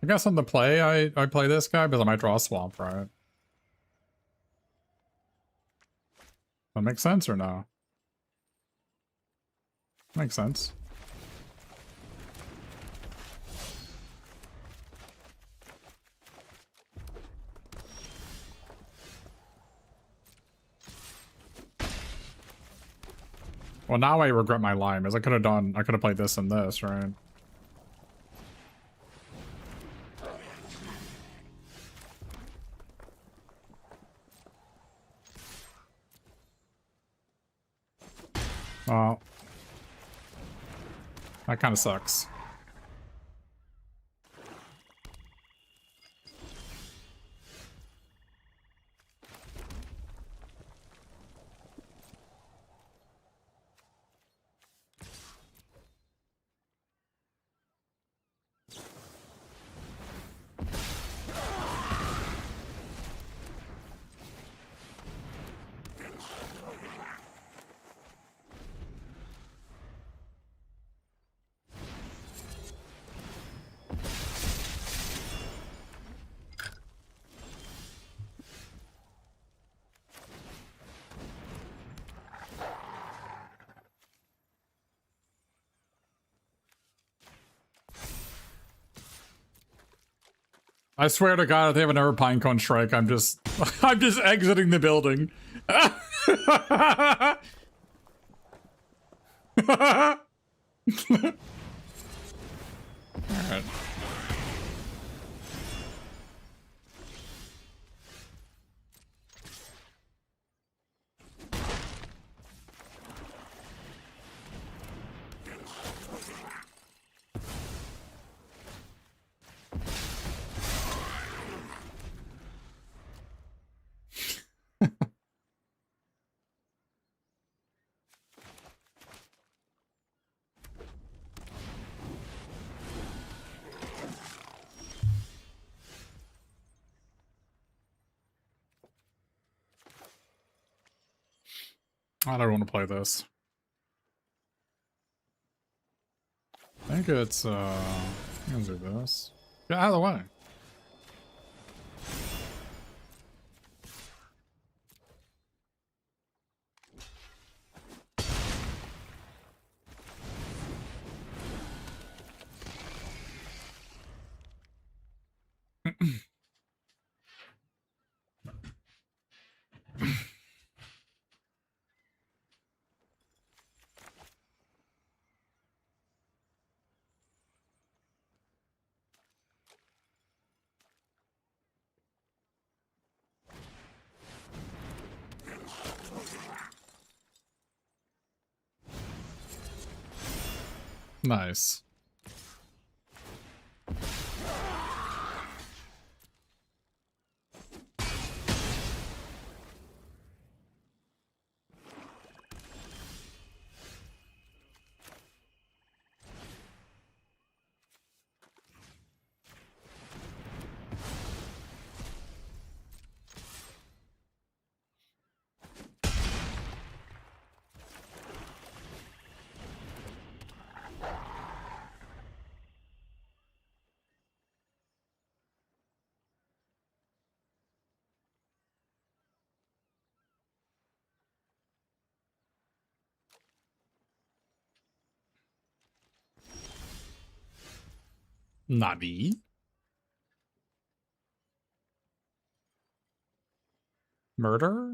I guess on the play, I play this guy, but I might draw a swamp, right? That makes sense or no? Makes sense. Well, now I regret my line, because I could have played this and this, right? Well, that kind of sucks. I swear to God, if they have another Pinecone strike, I'm just exiting the building. Alright. I don't want to play this. I think it's, let's do this. Get out of the way. Nice. Nani? Murder?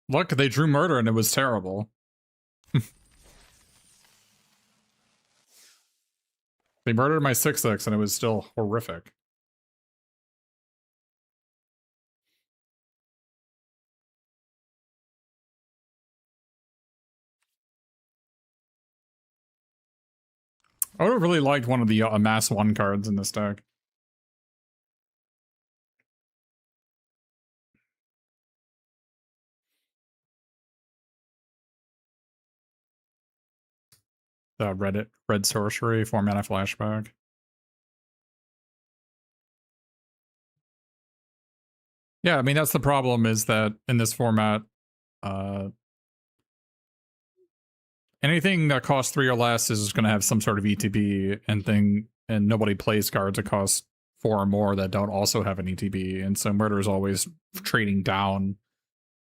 Look, they drew murder and it was terrible. They murdered my 6/6 and it was still horrific. I would have really liked one of the Amass 1 cards in this deck. The red sorcery, 4-mana flashback. Yeah, I mean, that's the problem, is that in this format, anything that costs 3 or less is going to have some sort of ETB, and nobody plays cards that cost 4 or more that don't also have an ETB, and so murder is always trading down.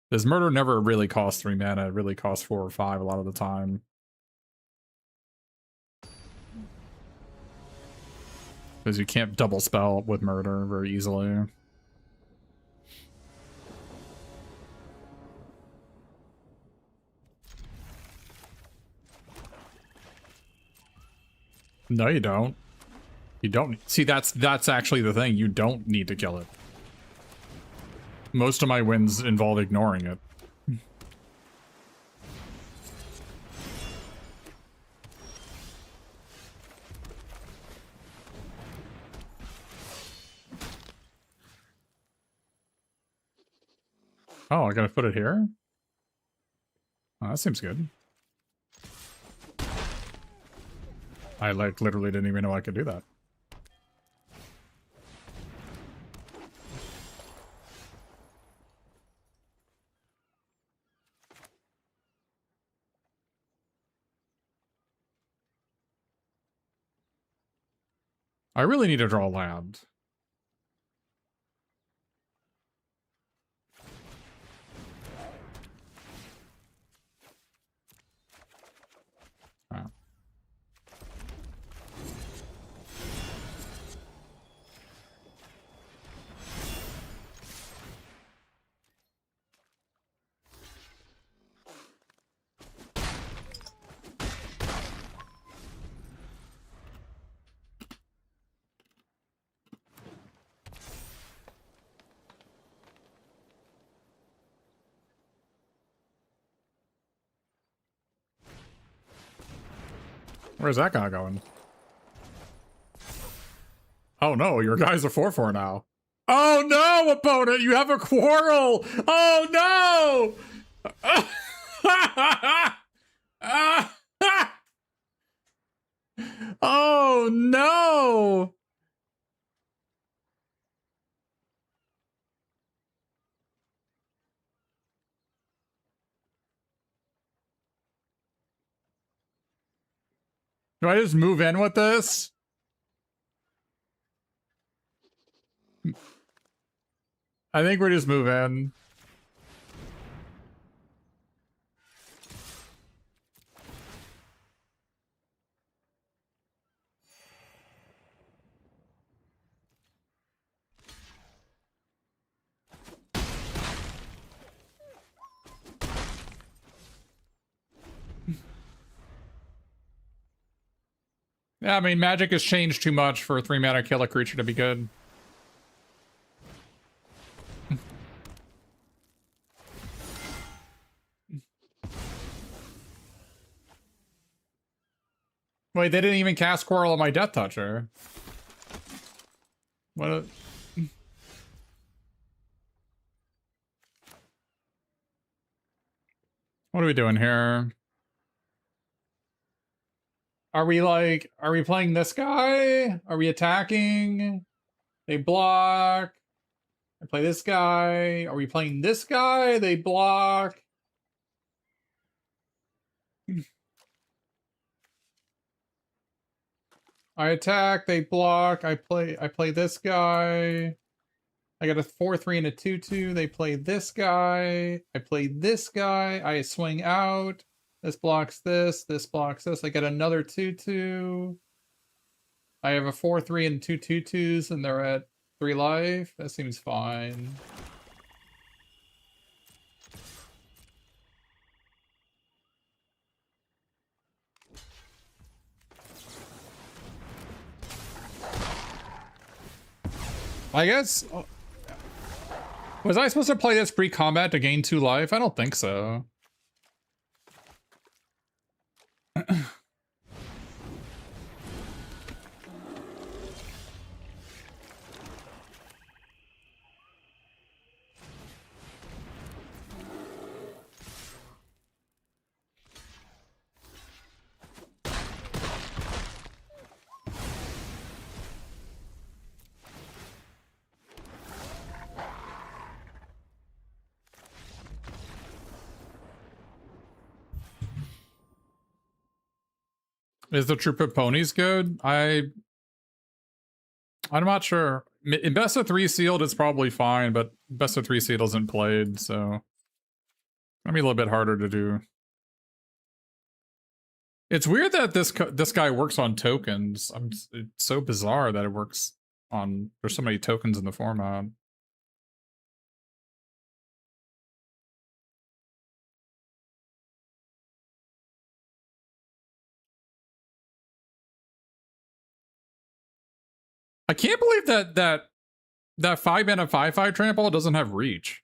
This murder never really costs 3 mana, it really costs 4 or 5 a lot of the time. Because you can't double spell with murder very easily. No, you don't. You don't. See, that's actually the thing. You don't need to kill it. Most of my wins involve ignoring it. Oh, I gotta put it here? Oh, that seems good. I, like, literally didn't even know I could do that. I really need to draw land. Oh. Where's that guy going? Oh no, your guy's a 4/4 now. Oh no, opponent, you have a quarrel! Oh no! Oh no! Do I just move in with this? I think we just move in. Yeah, I mean, magic has changed too much for a 3-mana kill a creature to be good. Wait, they didn't even cast Quarrel on my Death Toucher. What? What are we doing here? Are we playing this guy? Are we attacking? They block. I play this guy. Are we playing this guy? They block. I attack, they block. I play this guy. I got a 4/3 and a 2/2. They play this guy. I play this guy. I swing out. This blocks this. This blocks this. I get another 2/2. I have a 4/3 and 2 2/2s, and they're at 3 life. That seems fine. I guess... Was I supposed to play this pre-combat to gain 2 life? I don't think so. Is the Troop of Ponies good? I'm not sure. In best of 3 sealed, it's probably fine, but best of 3 sealed isn't played, so it'll be a little bit harder to do. It's weird that this guy works on tokens. It's so bizarre that it works on. There's so many tokens in the format. I can't believe that 5-mana 5/5 trample doesn't have reach.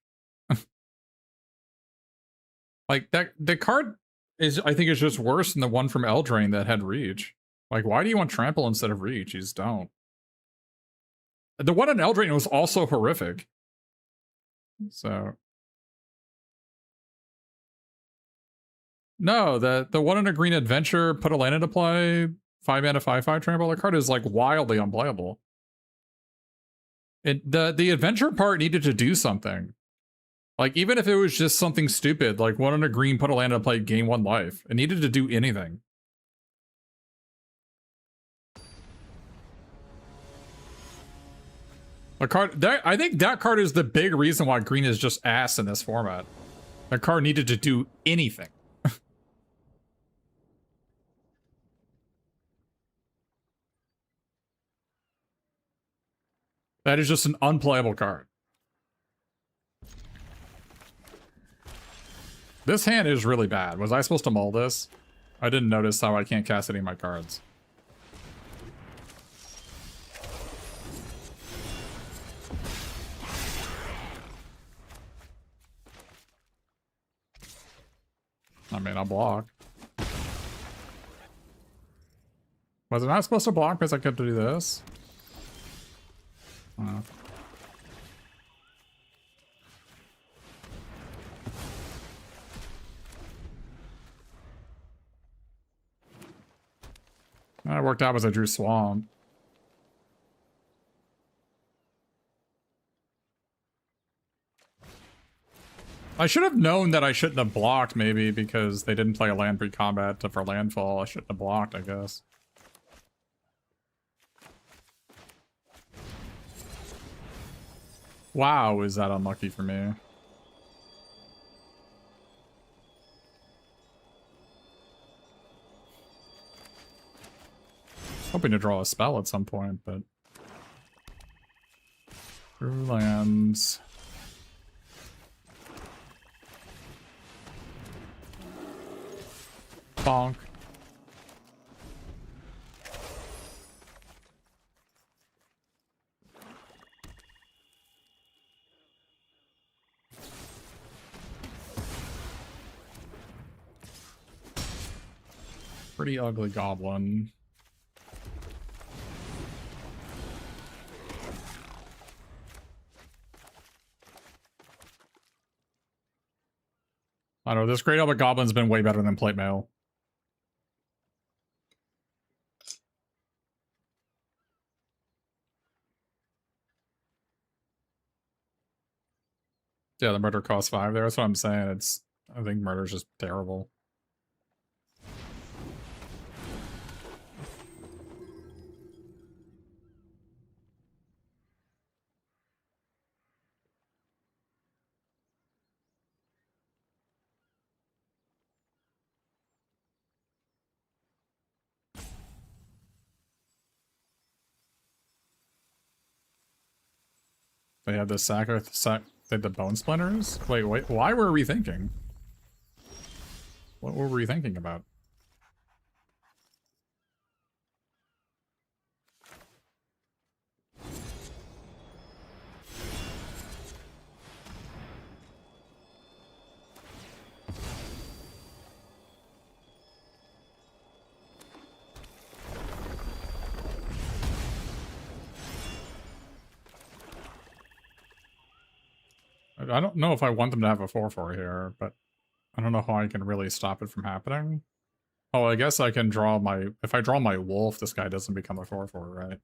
Like the card is, I think, is just worse than the one from Eldraine that had reach. Like, why do you want trample instead of reach? You just don't. The one in Eldraine was also horrific. So No, the one in a green adventure, put a land into play, 5 mana 5/5 trample. The card is like wildly unplayable. The adventure part needed to do something. Like, even if it was just something stupid, like one in a green, put a land into play, gain 1 life. It needed to do anything. A card that I think that card is the big reason why green is just ass in this format. The card needed to do anything. That is just an unplayable card. This hand is really bad. Was I supposed to mull this? I didn't notice how I can't cast any of my cards. I mean, I'll block. Was I not supposed to block because I could do this? That worked out as I drew Swamp. I should have known that I shouldn't have blocked, maybe, because they didn't play a land pre-combat for landfall. I shouldn't have blocked, I guess. Wow, is that unlucky for me. Hoping to draw a spell at some point, but... Through lands... Bonk. Pretty ugly goblin. I don't know, this Great Elvic Goblin's been way better than Plate Mail. Yeah, the murder costs 5 there. That's what I'm saying. I think murder's just terrible. They had the they had the bone splinters? Wait, why were we thinking? What were we thinking about? I don't know if I want them to have a 4/4 here, but I don't know how I can really stop it from happening. Oh, I guess I can draw my... If I draw my wolf, this guy doesn't become a 4/4, right?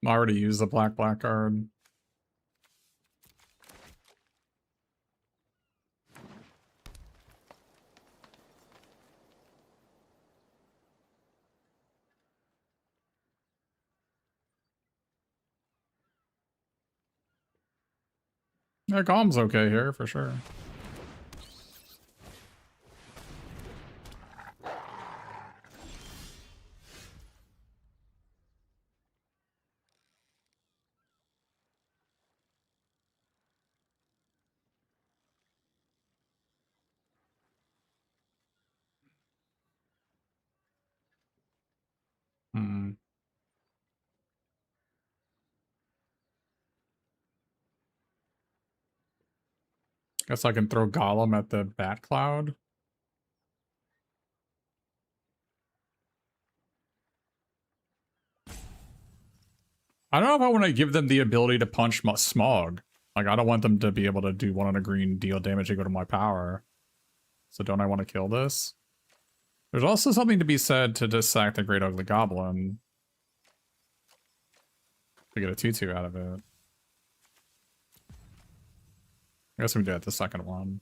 I already used the black card. Yeah, Golem's okay here, for sure. Hmm. Guess I can throw Golem at the Bat Cloud. I don't know if I want to give them the ability to punch Smog. Like, I don't want them to be able to do 1 on a green, deal damage equal to my power. So don't I want to kill this? There's also something to be said to dissect the Great Ugly Goblin. To get a 2-2 out of it. I guess we do it the second one.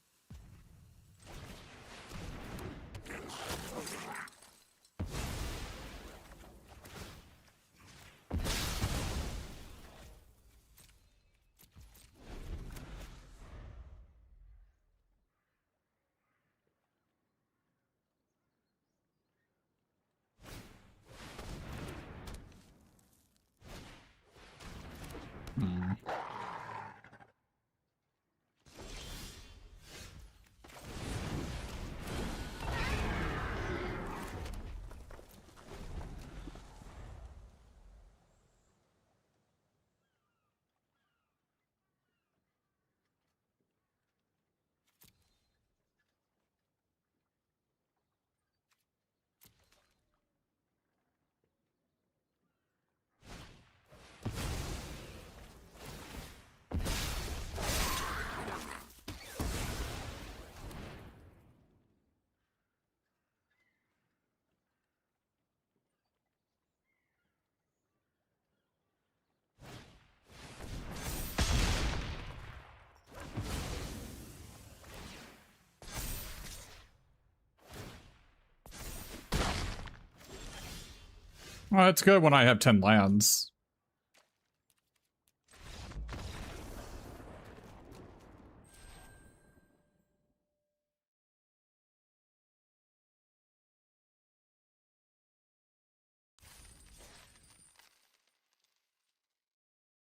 Well, it's good when I have 10 lands.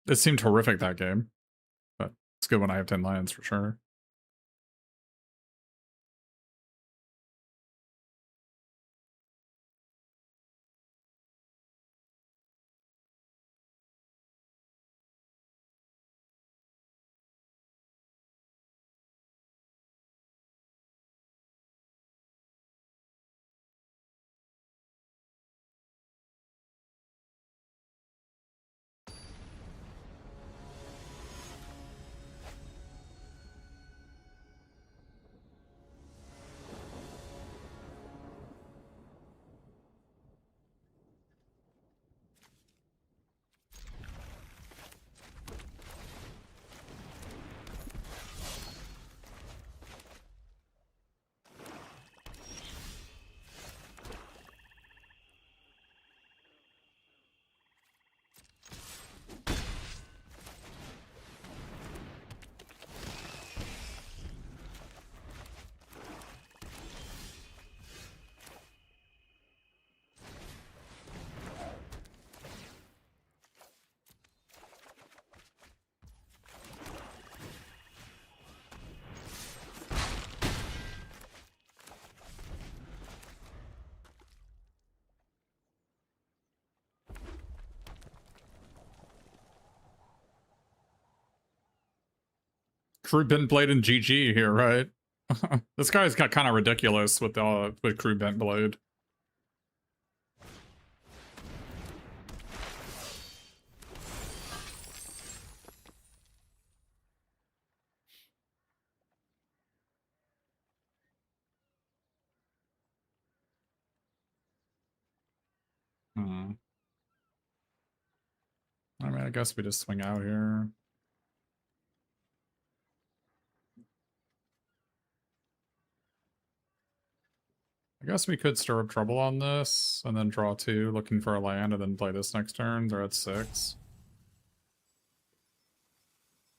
It seemed horrific that game, but it's good when I have 10 lands for sure. Crude Bent Blade and GG here, right? This guy's got kind of ridiculous with Crude Bent Blade. I mean, I guess we just swing out here. I guess we could stir up trouble on this, and then draw 2, looking for a land, and then play this next turn. They're at 6.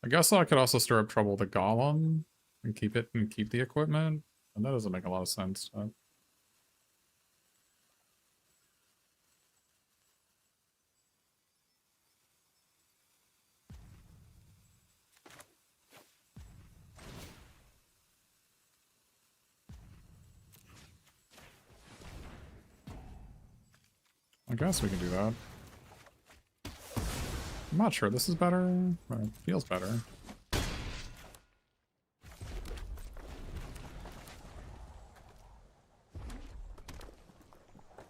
I guess I could also stir up trouble with the Golem, and keep the equipment. And that doesn't make a lot of sense. I guess we can do that. I'm not sure this is better, but it feels better.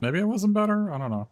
Maybe it wasn't better? I don't know.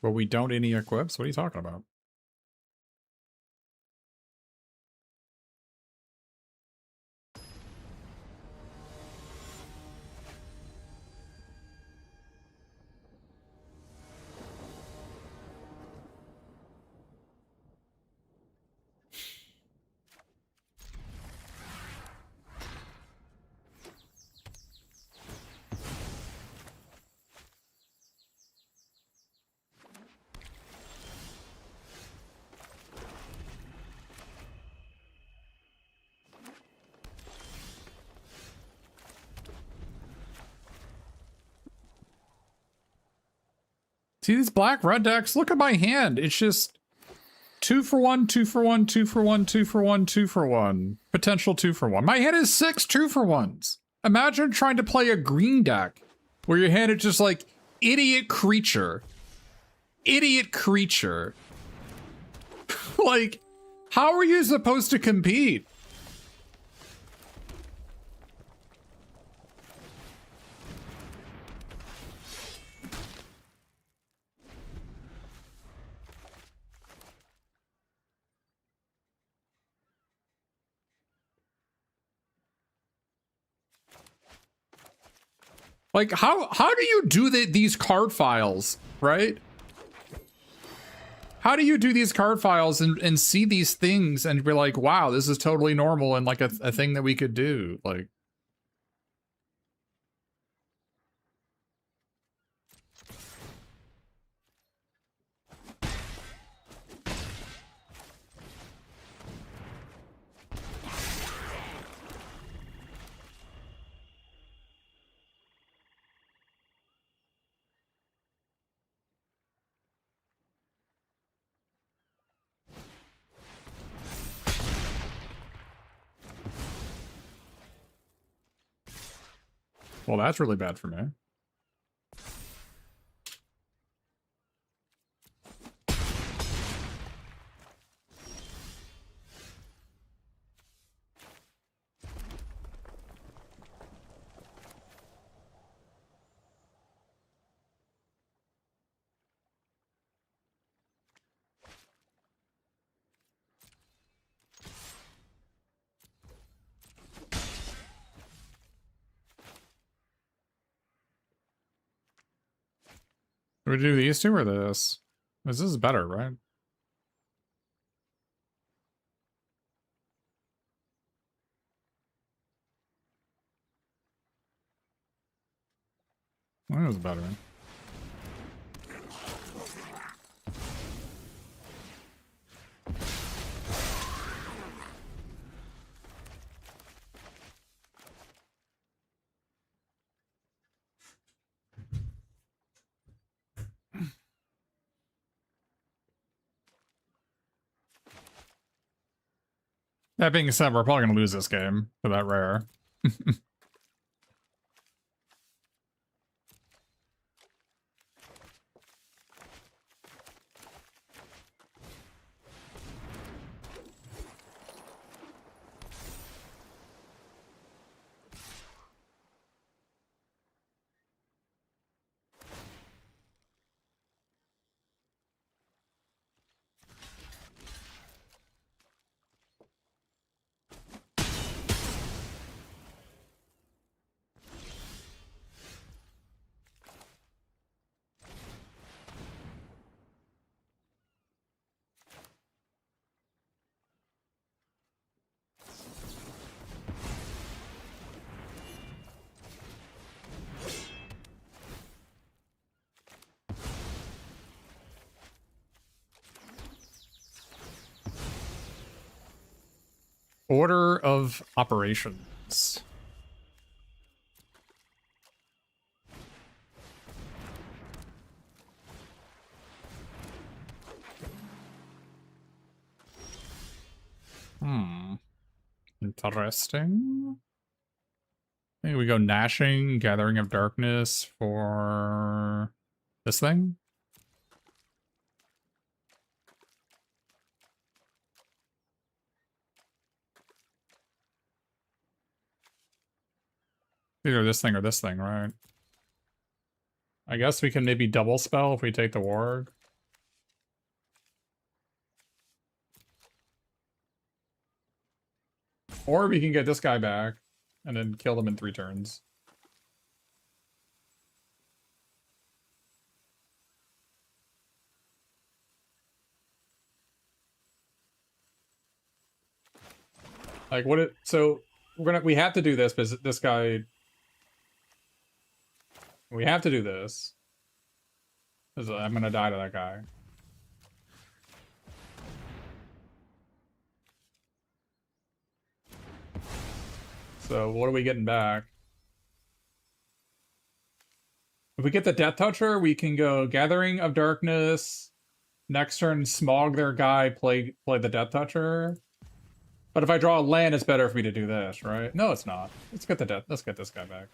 But we don't any equips? What are you talking about? See these black red decks? Look at my hand. It's just 2 for 1, 2 for 1, 2 for 1, 2 for 1, 2 for 1. Potential 2 for 1. My hand is 6 2 for 1s. Imagine trying to play a green deck where your hand is just like idiot creature. Idiot creature. Like, how are you supposed to compete? Like, how do you do these card files, right? How do you do these card files and see these things and be like, wow, this is totally normal and like a thing that we could do? Like, well, that's really bad for me. Do we do these two or this? This is better, right? That was better. That being said, we're probably going to lose this game for that rare. Order of operations. Interesting. Maybe we go Gnashing, Gathering of Darkness for this thing. Either this thing or this thing, right? I guess we can maybe double spell if we take the warg. Or we can get this guy back and then kill them in 3 turns. Like what it so we have to do this because this guy we have to do this. Because I'm gonna die to that guy. So what are we getting back? If we get the Death Toucher, we can go Gathering of Darkness. Next turn, smog their guy, play the Death Toucher. But if I draw a land, it's better for me to do this, right? No, it's not. Let's get this guy back.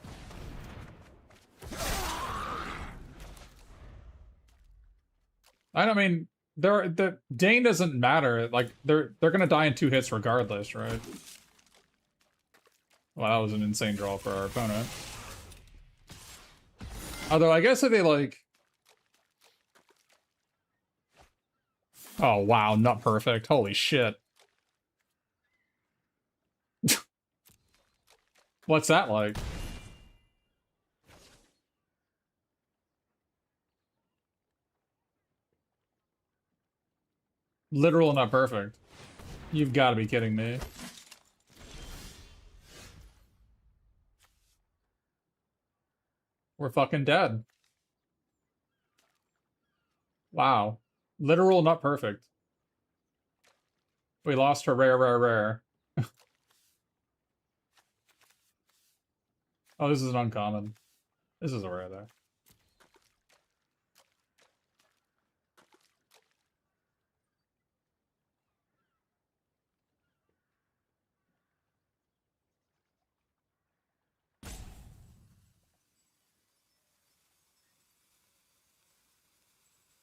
I mean, the Dane doesn't matter. Like they're gonna die in 2 hits regardless, right? Well, that was an insane draw for our opponent. Although I guess if they like, oh wow, not perfect. Holy shit. What's that like? Literal not perfect. You've got to be kidding me. We're fucking dead. Wow. Literal not perfect. We lost her rare. Oh, this is an uncommon. This is a rare though.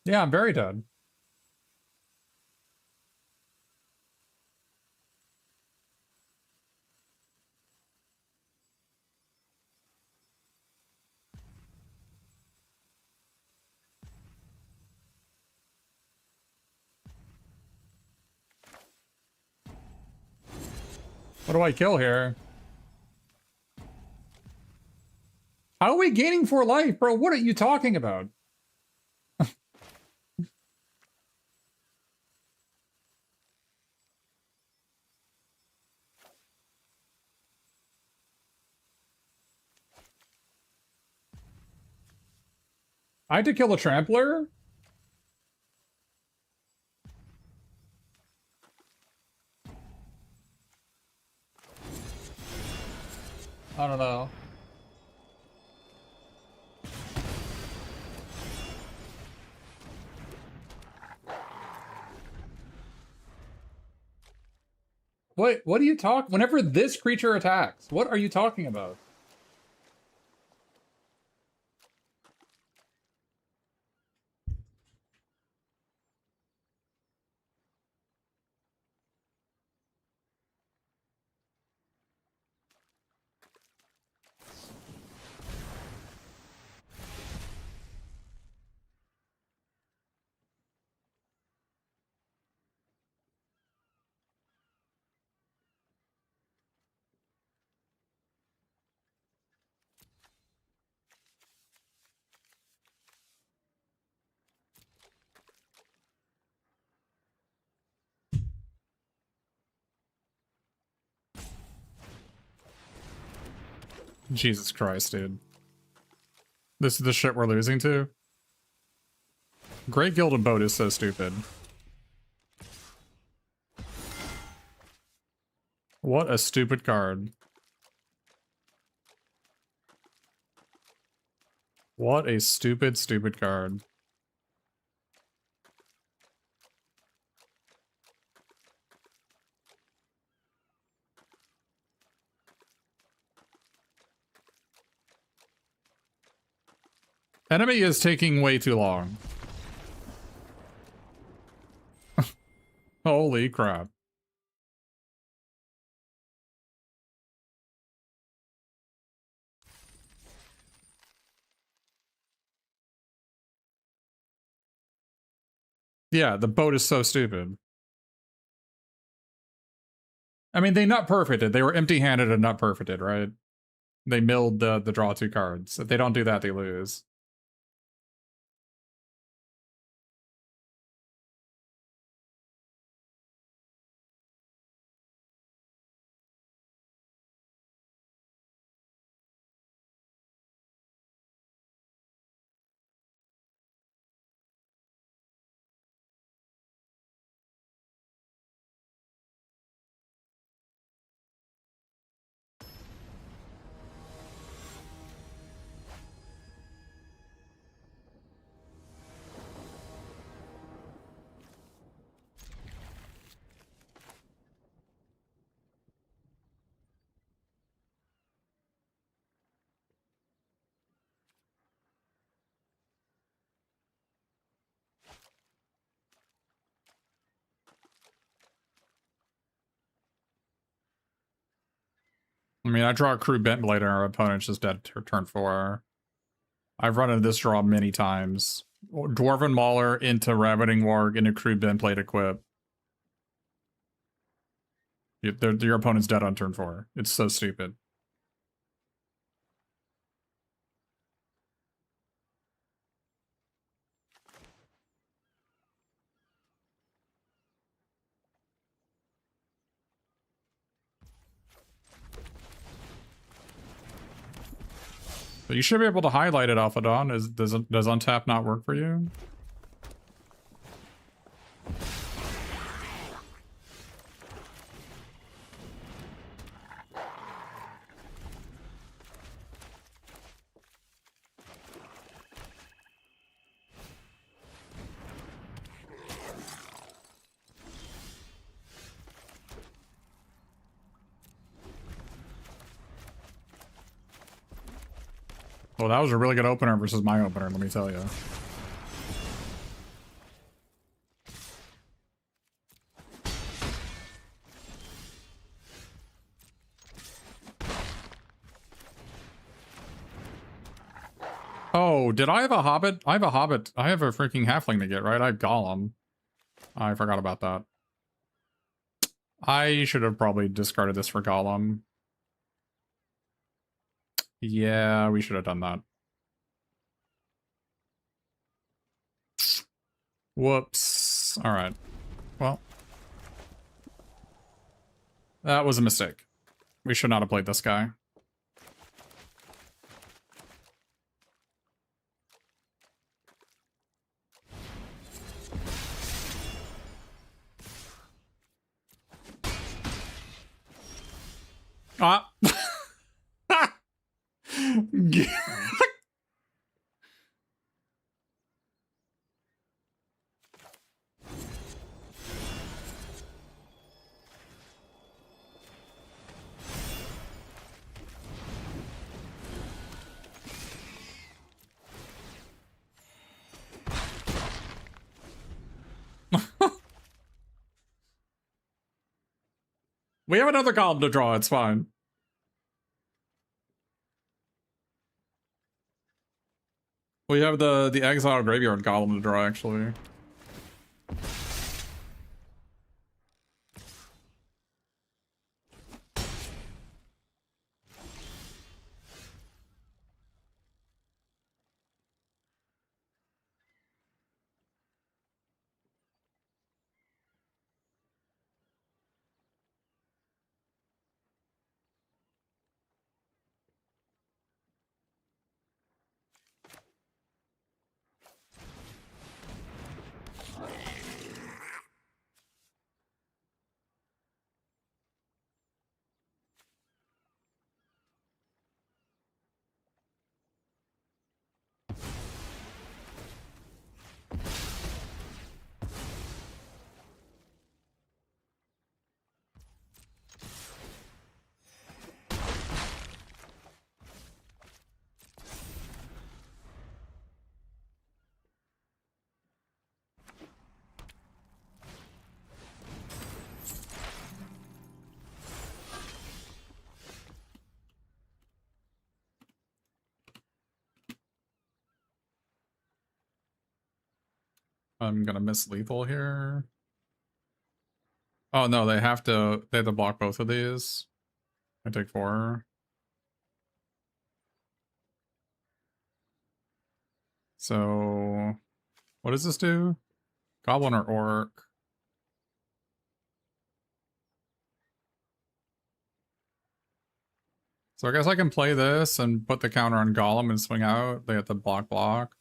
Yeah, I'm very dead. What do I kill here? How are we gaining 4 life, bro? What are you talking about? I had to kill a trampler? I don't know. What do you talk? Whenever this creature attacks, what are you talking about? Jesus Christ, dude. This is the shit we're losing to? Great Gilded Boat is so stupid. What a stupid card. What a stupid, stupid card. Enemy is taking way too long. Holy crap. Yeah, the boat is so stupid. I mean, they nut perfected. They were empty-handed and nut perfected, right? They milled the draw two cards. If they don't do that, they lose. I mean, I draw a Crew Bent Blade and our opponent's just dead turn 4. I've run into this draw many times. Dwarven Mauler into Ravening Warg into Crew Bent Blade equip. Your opponent's dead on turn 4. It's so stupid. But you should be able to highlight it, Alpha Dawn. Does untap not work for you? Well, that was a really good opener versus my opener, let me tell you. Oh, did I have a Hobbit? I have a Hobbit. I have a freaking halfling to get, right? I have Gollum. I forgot about that. I should have probably discarded this for Gollum. Yeah, we should have done that. Whoops. All right. Well, that was a mistake. We should not have played this guy. Ah. We have another column to draw, it's fine. We have the Exile Graveyard column to draw, actually. I'm gonna miss lethal here. Oh no, they have to block both of these. I take 4. So what does this do? Goblin or orc? So I guess I can play this and put the counter on Golem and swing out. They have to block.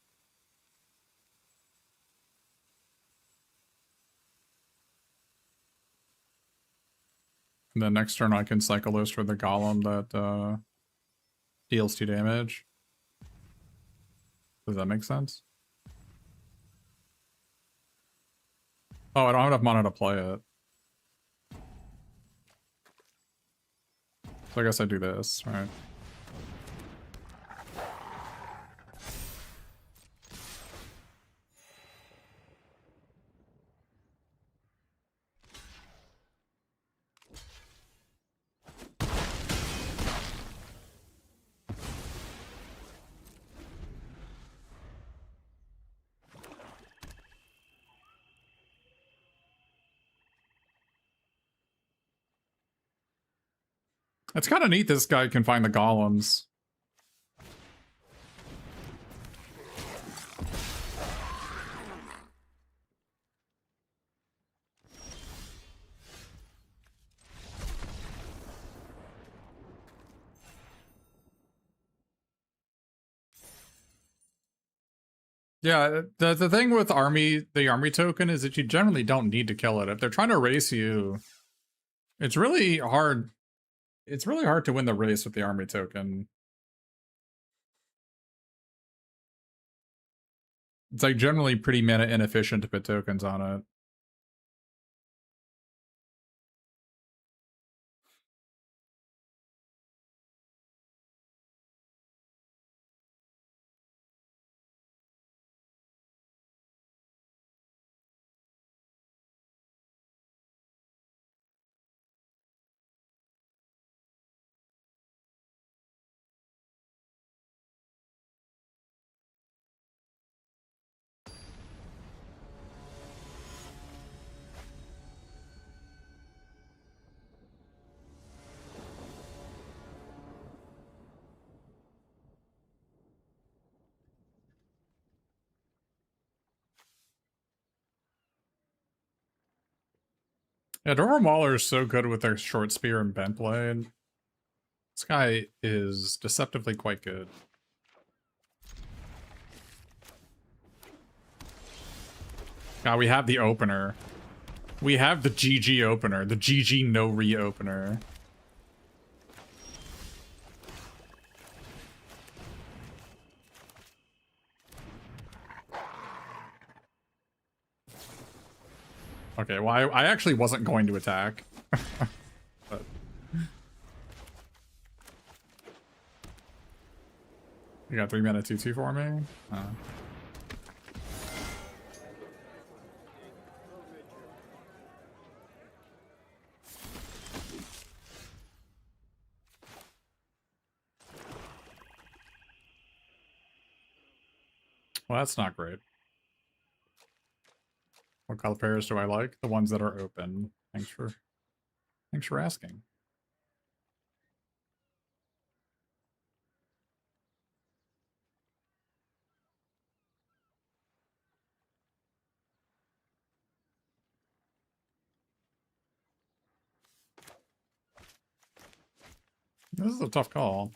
And then next turn I can cycle this for the Golem that deals 2 damage. Does that make sense? Oh, I don't have enough mana to play it. So I guess I do this, right? It's kind of neat this guy can find the golems. Yeah, the thing with the army token is that you generally don't need to kill it. If they're trying to race you, it's really hard. It's really hard to win the race with the army token. It's like generally pretty mana inefficient to put tokens on it. Yeah, Dwarven Mauler is so good with their short spear and bent blade. This guy is deceptively quite good. God, we have the opener. We have the GG opener. The GG no re-opener. Okay, well, I actually wasn't going to attack. But... You got 3 mana 2/2 for me? Well, that's not great. What color pairs do I like? The ones that are open. Thanks for asking. This is a tough call.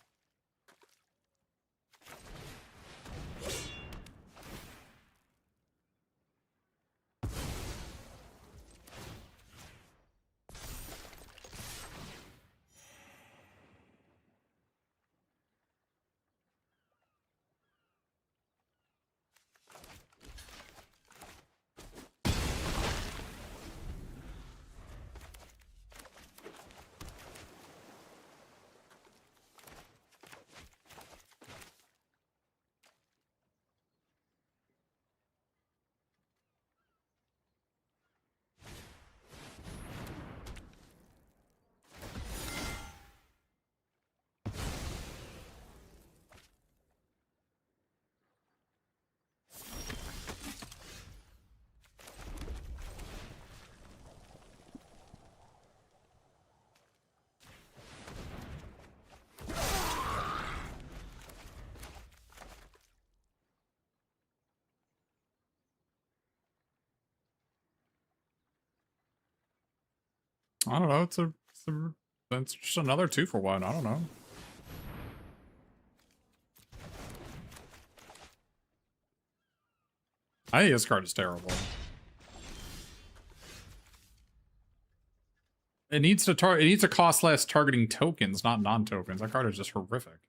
I don't know. That's just another 2-for-1. I don't know. I think this card is terrible. It needs to cost less targeting tokens, not non-tokens. That card is just horrific.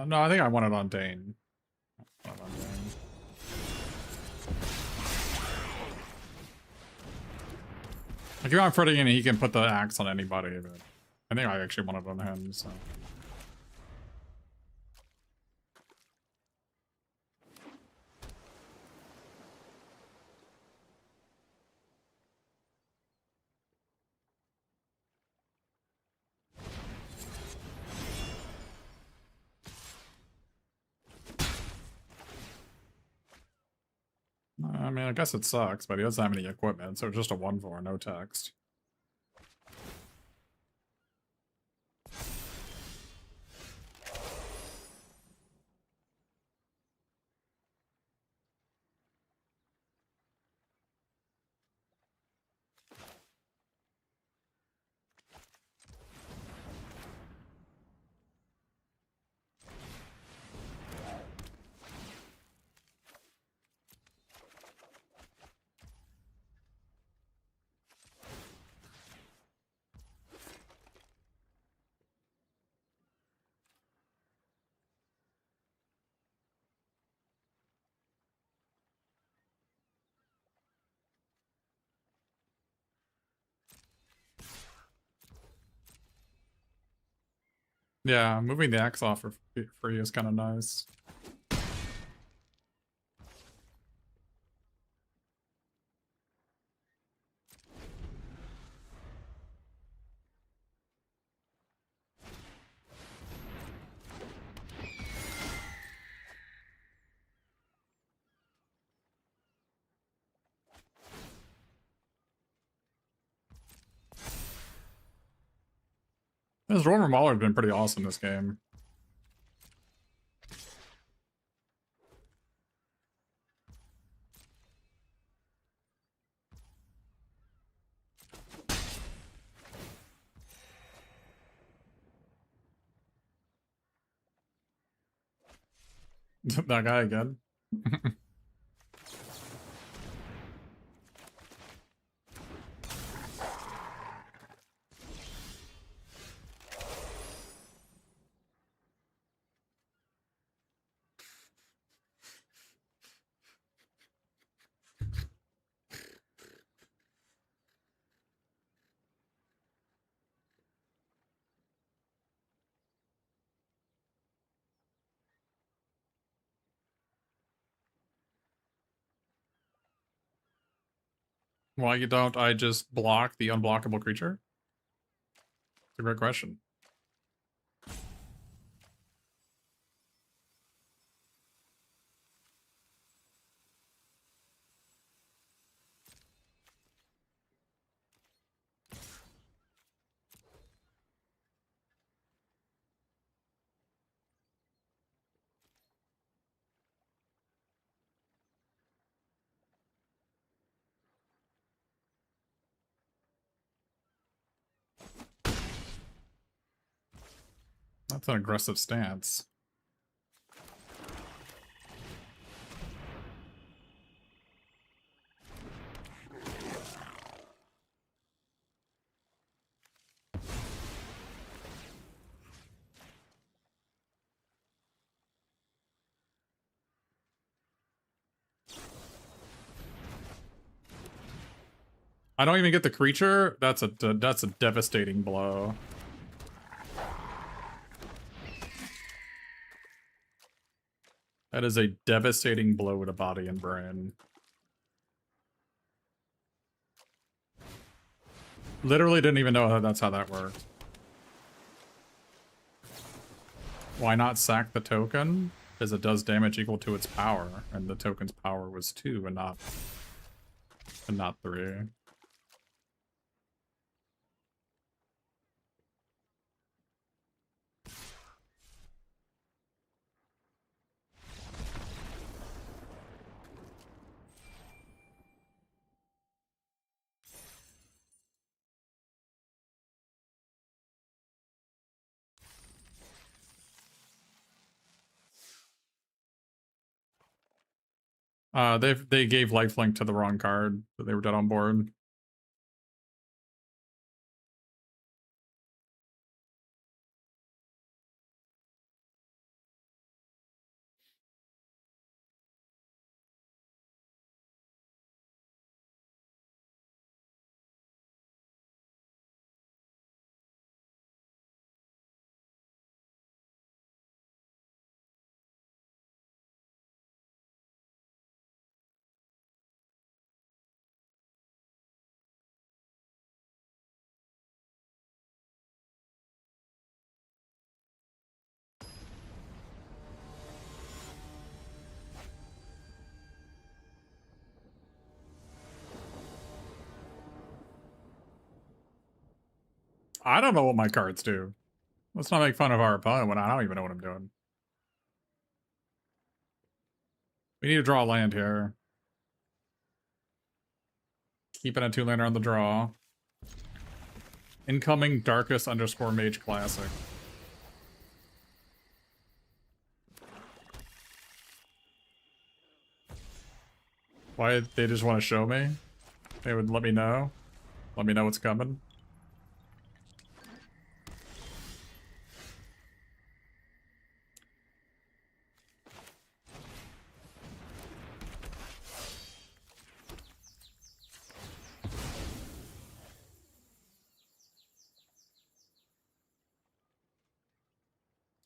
No, I think I want it on Dane. Like, if I'm fretting in, he can put the axe on anybody, but I think I actually want it on him, so. I mean, I guess it sucks, but he doesn't have any equipment, so it's just a 1/4, no text. Yeah, moving the axe off for free is kind of nice. This Roman Mauler has been pretty awesome this game. That guy again. Why don't I just block the unblockable creature? It's a great question. That's an aggressive stance. I don't even get the creature. That's a devastating blow. That is a devastating blow to body and brain. Literally didn't even know that's how that worked. Why not sack the token? Because it does damage equal to its power, and the token's power was 2 and not 3. They gave lifelink to the wrong card, but they were dead on board. I don't know what my cards do. Let's not make fun of our opponent when I don't even know what I'm doing. We need to draw a land here. Keeping a 2-laner on the draw. Incoming Darkest _ Mage Classic. Why they just want to show me? They would let me know. Let me know what's coming.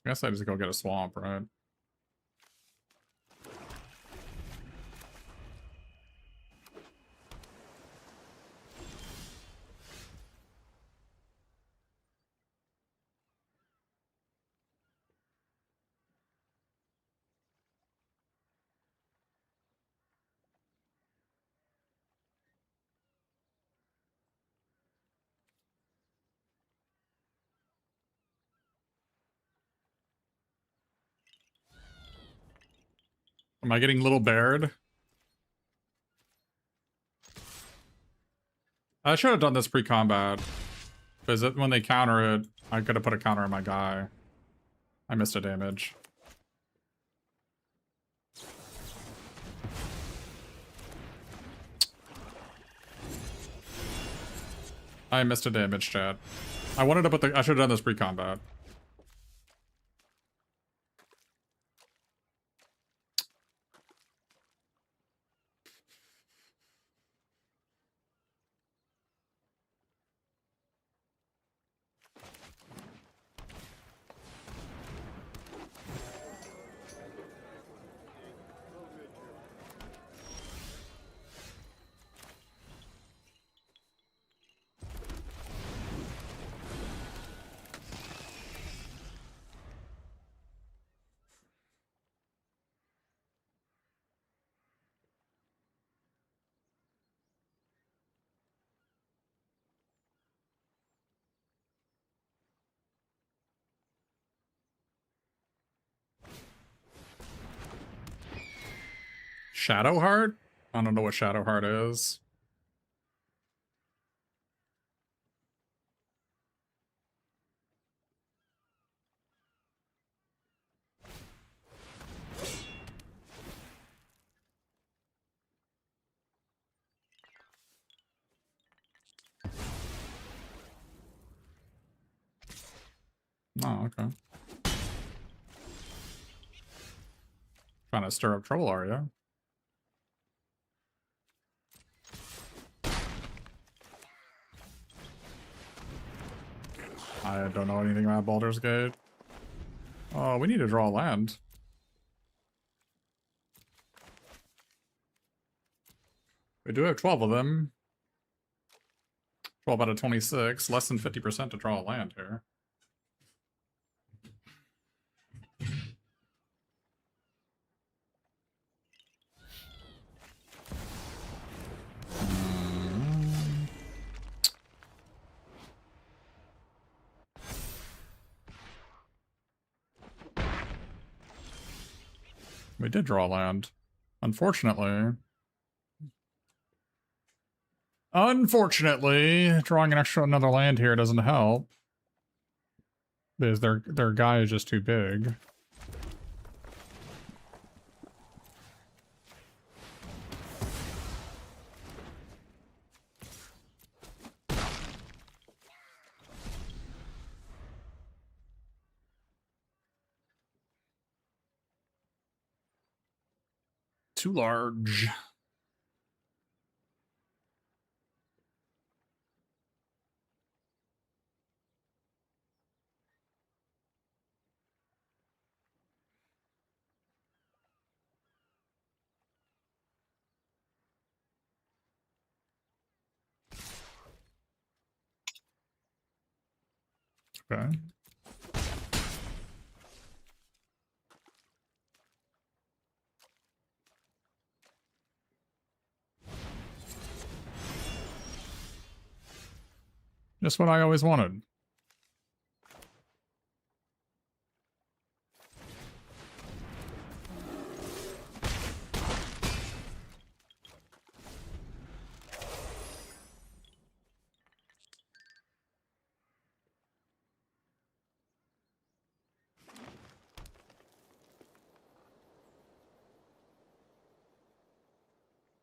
I guess I just go get a swamp, right? Am I getting little bared? I should have done this pre-combat. Because when they counter it, I could have put a counter on my guy. I missed a damage. I missed a damage, chat. I wanted to put the... I should have done this pre-combat. Shadowheart? I don't know what Shadowheart is. Oh, okay. Trying to stir up trouble, are you? I don't know anything about Baldur's Gate. Oh, we need to draw land. We do have 12 of them. 12 out of 26. Less than 50% to draw a land here. We did draw land. Unfortunately. Unfortunately, drawing another land here doesn't help. Because their guy is just too big. Too large. Okay. Just what I always wanted.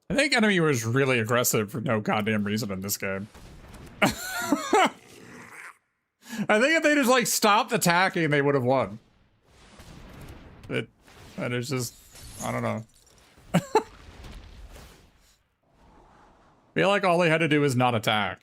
I think enemy was really aggressive for no goddamn reason in this game. I think if they just like stopped attacking, they would have won. And it's just, I don't know. Feel like all they had to do is not attack.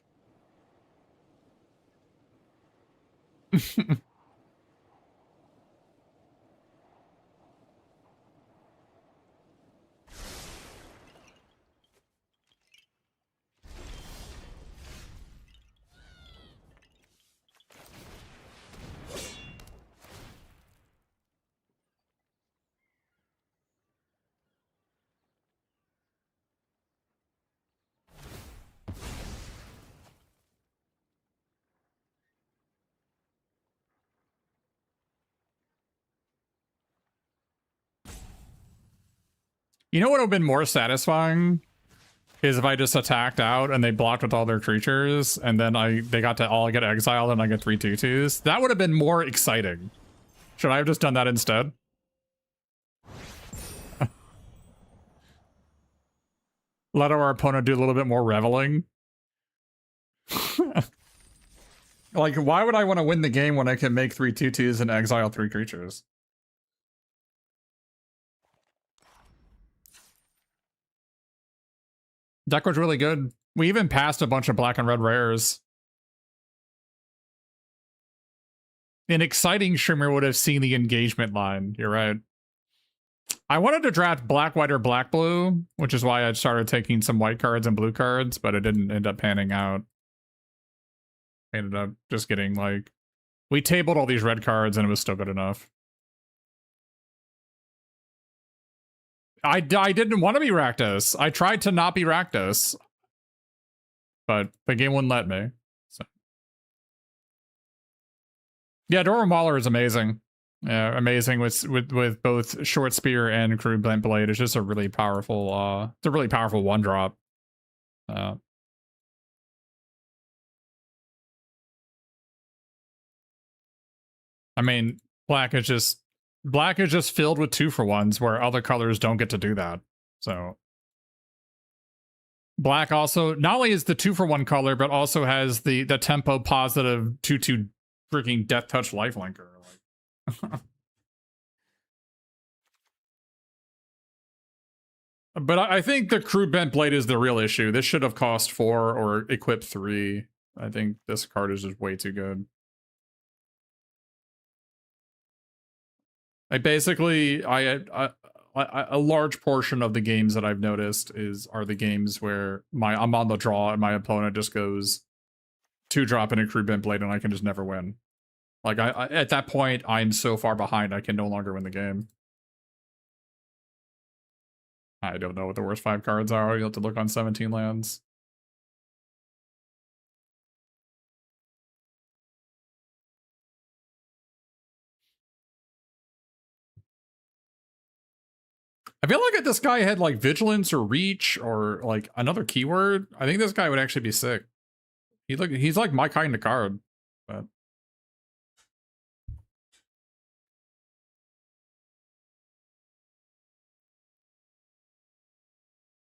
You know what would have been more satisfying? Is if I just attacked out and they blocked with all their creatures, and then they got to all get exiled and I get 3 2/2s. That would have been more exciting. Should I have just done that instead? Let our opponent do a little bit more reveling. Like, why would I want to win the game when I can make 3 2/2s and exile 3 creatures? Deck was really good. We even passed a bunch of black and red rares. An exciting streamer would have seen the engagement line. You're right. I wanted to draft black, white, or black, blue, which is why I started taking some white cards and blue cards, but it didn't end up panning out. I ended up just getting, like... We tabled all these red cards and it was still good enough. I didn't want to be Rakdos. I tried to not be Rakdos. But the game wouldn't let me. So. Yeah, Dora Mauler is amazing. Yeah, amazing with both Short Spear and Crude Blunt Blade. It's just a really powerful, it's a really powerful 1-drop. I mean, black is just filled with 2-for-1s where other colors don't get to do that. So black also not only is the 2-for-1 color, but also has the tempo positive 2/2 freaking Death Touch Lifelinker. Like, but I think the Crude Bent Blade is the real issue. This should have cost 4 or equip 3. I think this card is just way too good. Like basically, a large portion of the games that I've noticed are the games where I'm on the draw and my opponent just goes 2-drop in a Crude Bent Blade and I can just never win. Like at that point, I'm so far behind I can no longer win the game. I don't know what the worst 5 cards are. You'll have to look on 17 lands. I feel like if this guy had like Vigilance or Reach or like another keyword, I think this guy would actually be sick. He's like my kind of card, but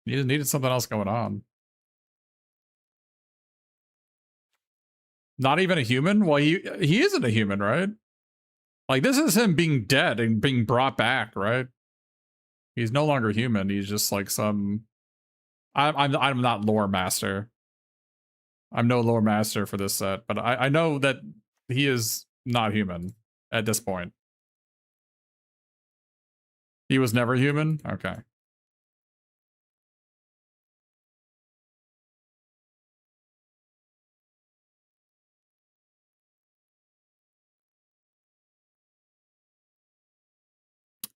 he just needed something else going on. Not even a human? Well, he isn't a human, right? Like this is him being dead and being brought back, right? He's no longer human. He's just like some. I'm not lore master. I'm no lore master for this set, but I know that he is not human at this point. He was never human? Okay.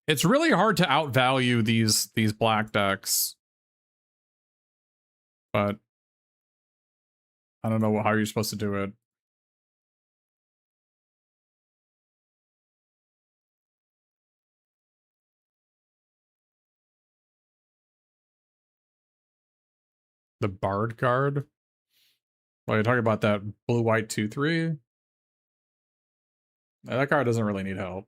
It's really hard to outvalue these black decks. But I don't know how you're supposed to do it. The Bard card? Well, you're talking about that blue-white 2/3? That card doesn't really need help.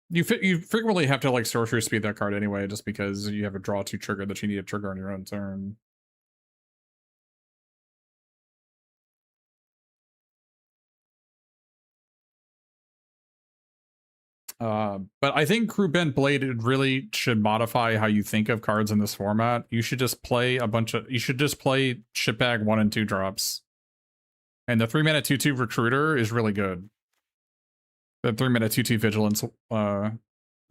You frequently have to like sorcery speed that card anyway, just because you have a draw 2 trigger that you need to trigger on your own turn. But I think Crew Bent Blade really should modify how you think of cards in this format. You should just play you should just play shitbag 1 and 2 drops. And the 3-mana 2/2 Recruiter is really good. The 3-mana 2/2 Vigilance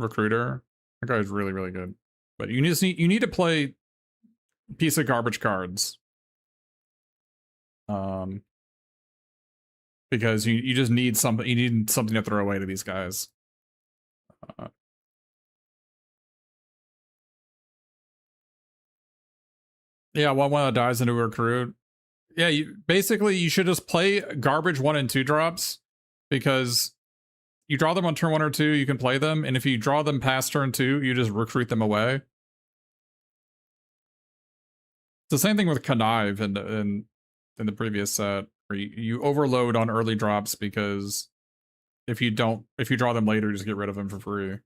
Recruiter, that guy is really, really good. But you need to play piece of garbage cards. Because you just need something. You need something to throw away to these guys. Yeah, one that dies into a recruit. Yeah, basically you should just play garbage 1 and 2 drops, because you draw them on turn 1 or 2, you can play them, and if you draw them past turn 2, you just recruit them away. It's the same thing with Connive in the previous set, where you overload on early drops, because if you draw them later, you just get rid of them for free.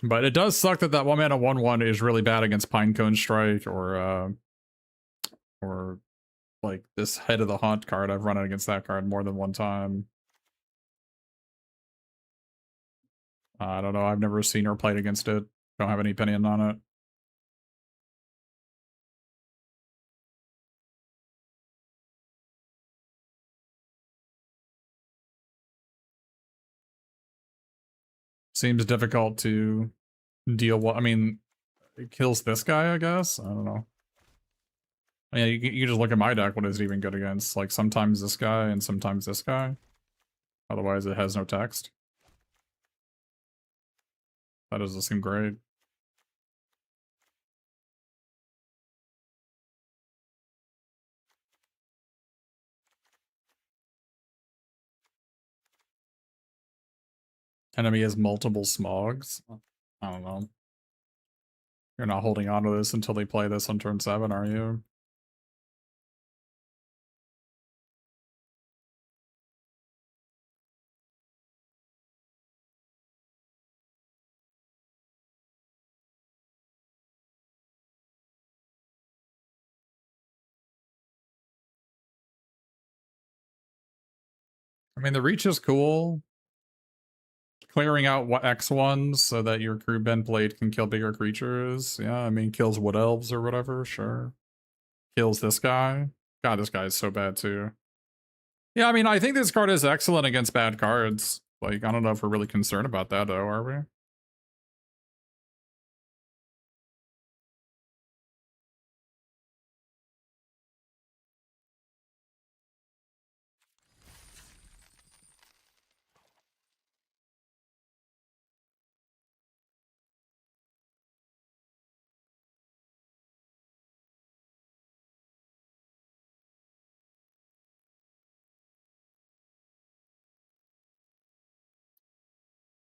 But it does suck that 1-mana 1/1 is really bad against Pinecone Strike or like this Head of the Hunt card. I've run it against that card more than one time. I don't know. I've never seen or played against it. Don't have any opinion on it. Seems difficult to deal with. I mean, it kills this guy, I guess. I don't know. I mean, you just look at my deck. What is it even good against? Like sometimes this guy and sometimes this guy. Otherwise, it has no text. That doesn't seem great. Enemy has multiple smogs. I don't know. You're not holding on to this until they play this on turn 7, are you? mean, the reach is cool. Clearing out what X ones so that your crew bend blade can kill bigger creatures. Yeah, I mean, kills wood elves or whatever. Sure. Kills this guy. God, this guy is so bad too. Yeah, I mean, I think this card is excellent against bad cards. Like, I don't know if we're really concerned about that though, are we?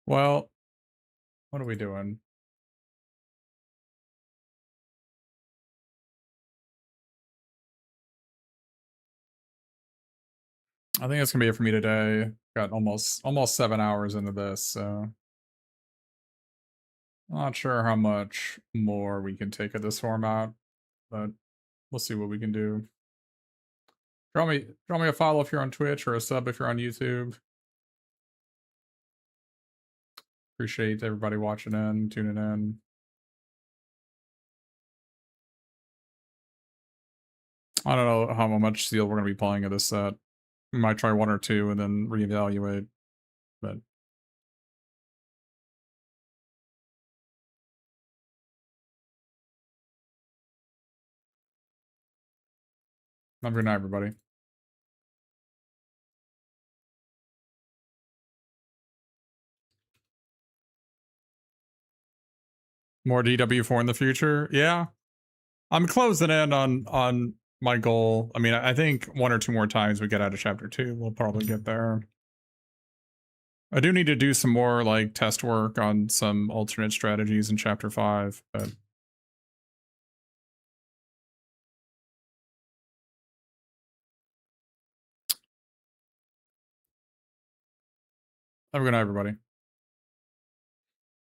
Well, what are we doing? I think it's gonna be it for me today. Got almost 7 hours into this, so not sure how much more we can take of this format, but we'll see what we can do. Draw me a follow if you're on Twitch or a sub if you're on YouTube. Appreciate everybody watching in, tuning in. I don't know how much Seal we're gonna be playing of this set. We might try one or two and then reevaluate, but have a good night, everybody. More DW4 in the future? Yeah. I'm closing in on my goal. I mean, I think one or two more times we get out of chapter 2, we'll probably get there. I do need to do some more like test work on some alternate strategies in chapter 5, but have a good night, everybody.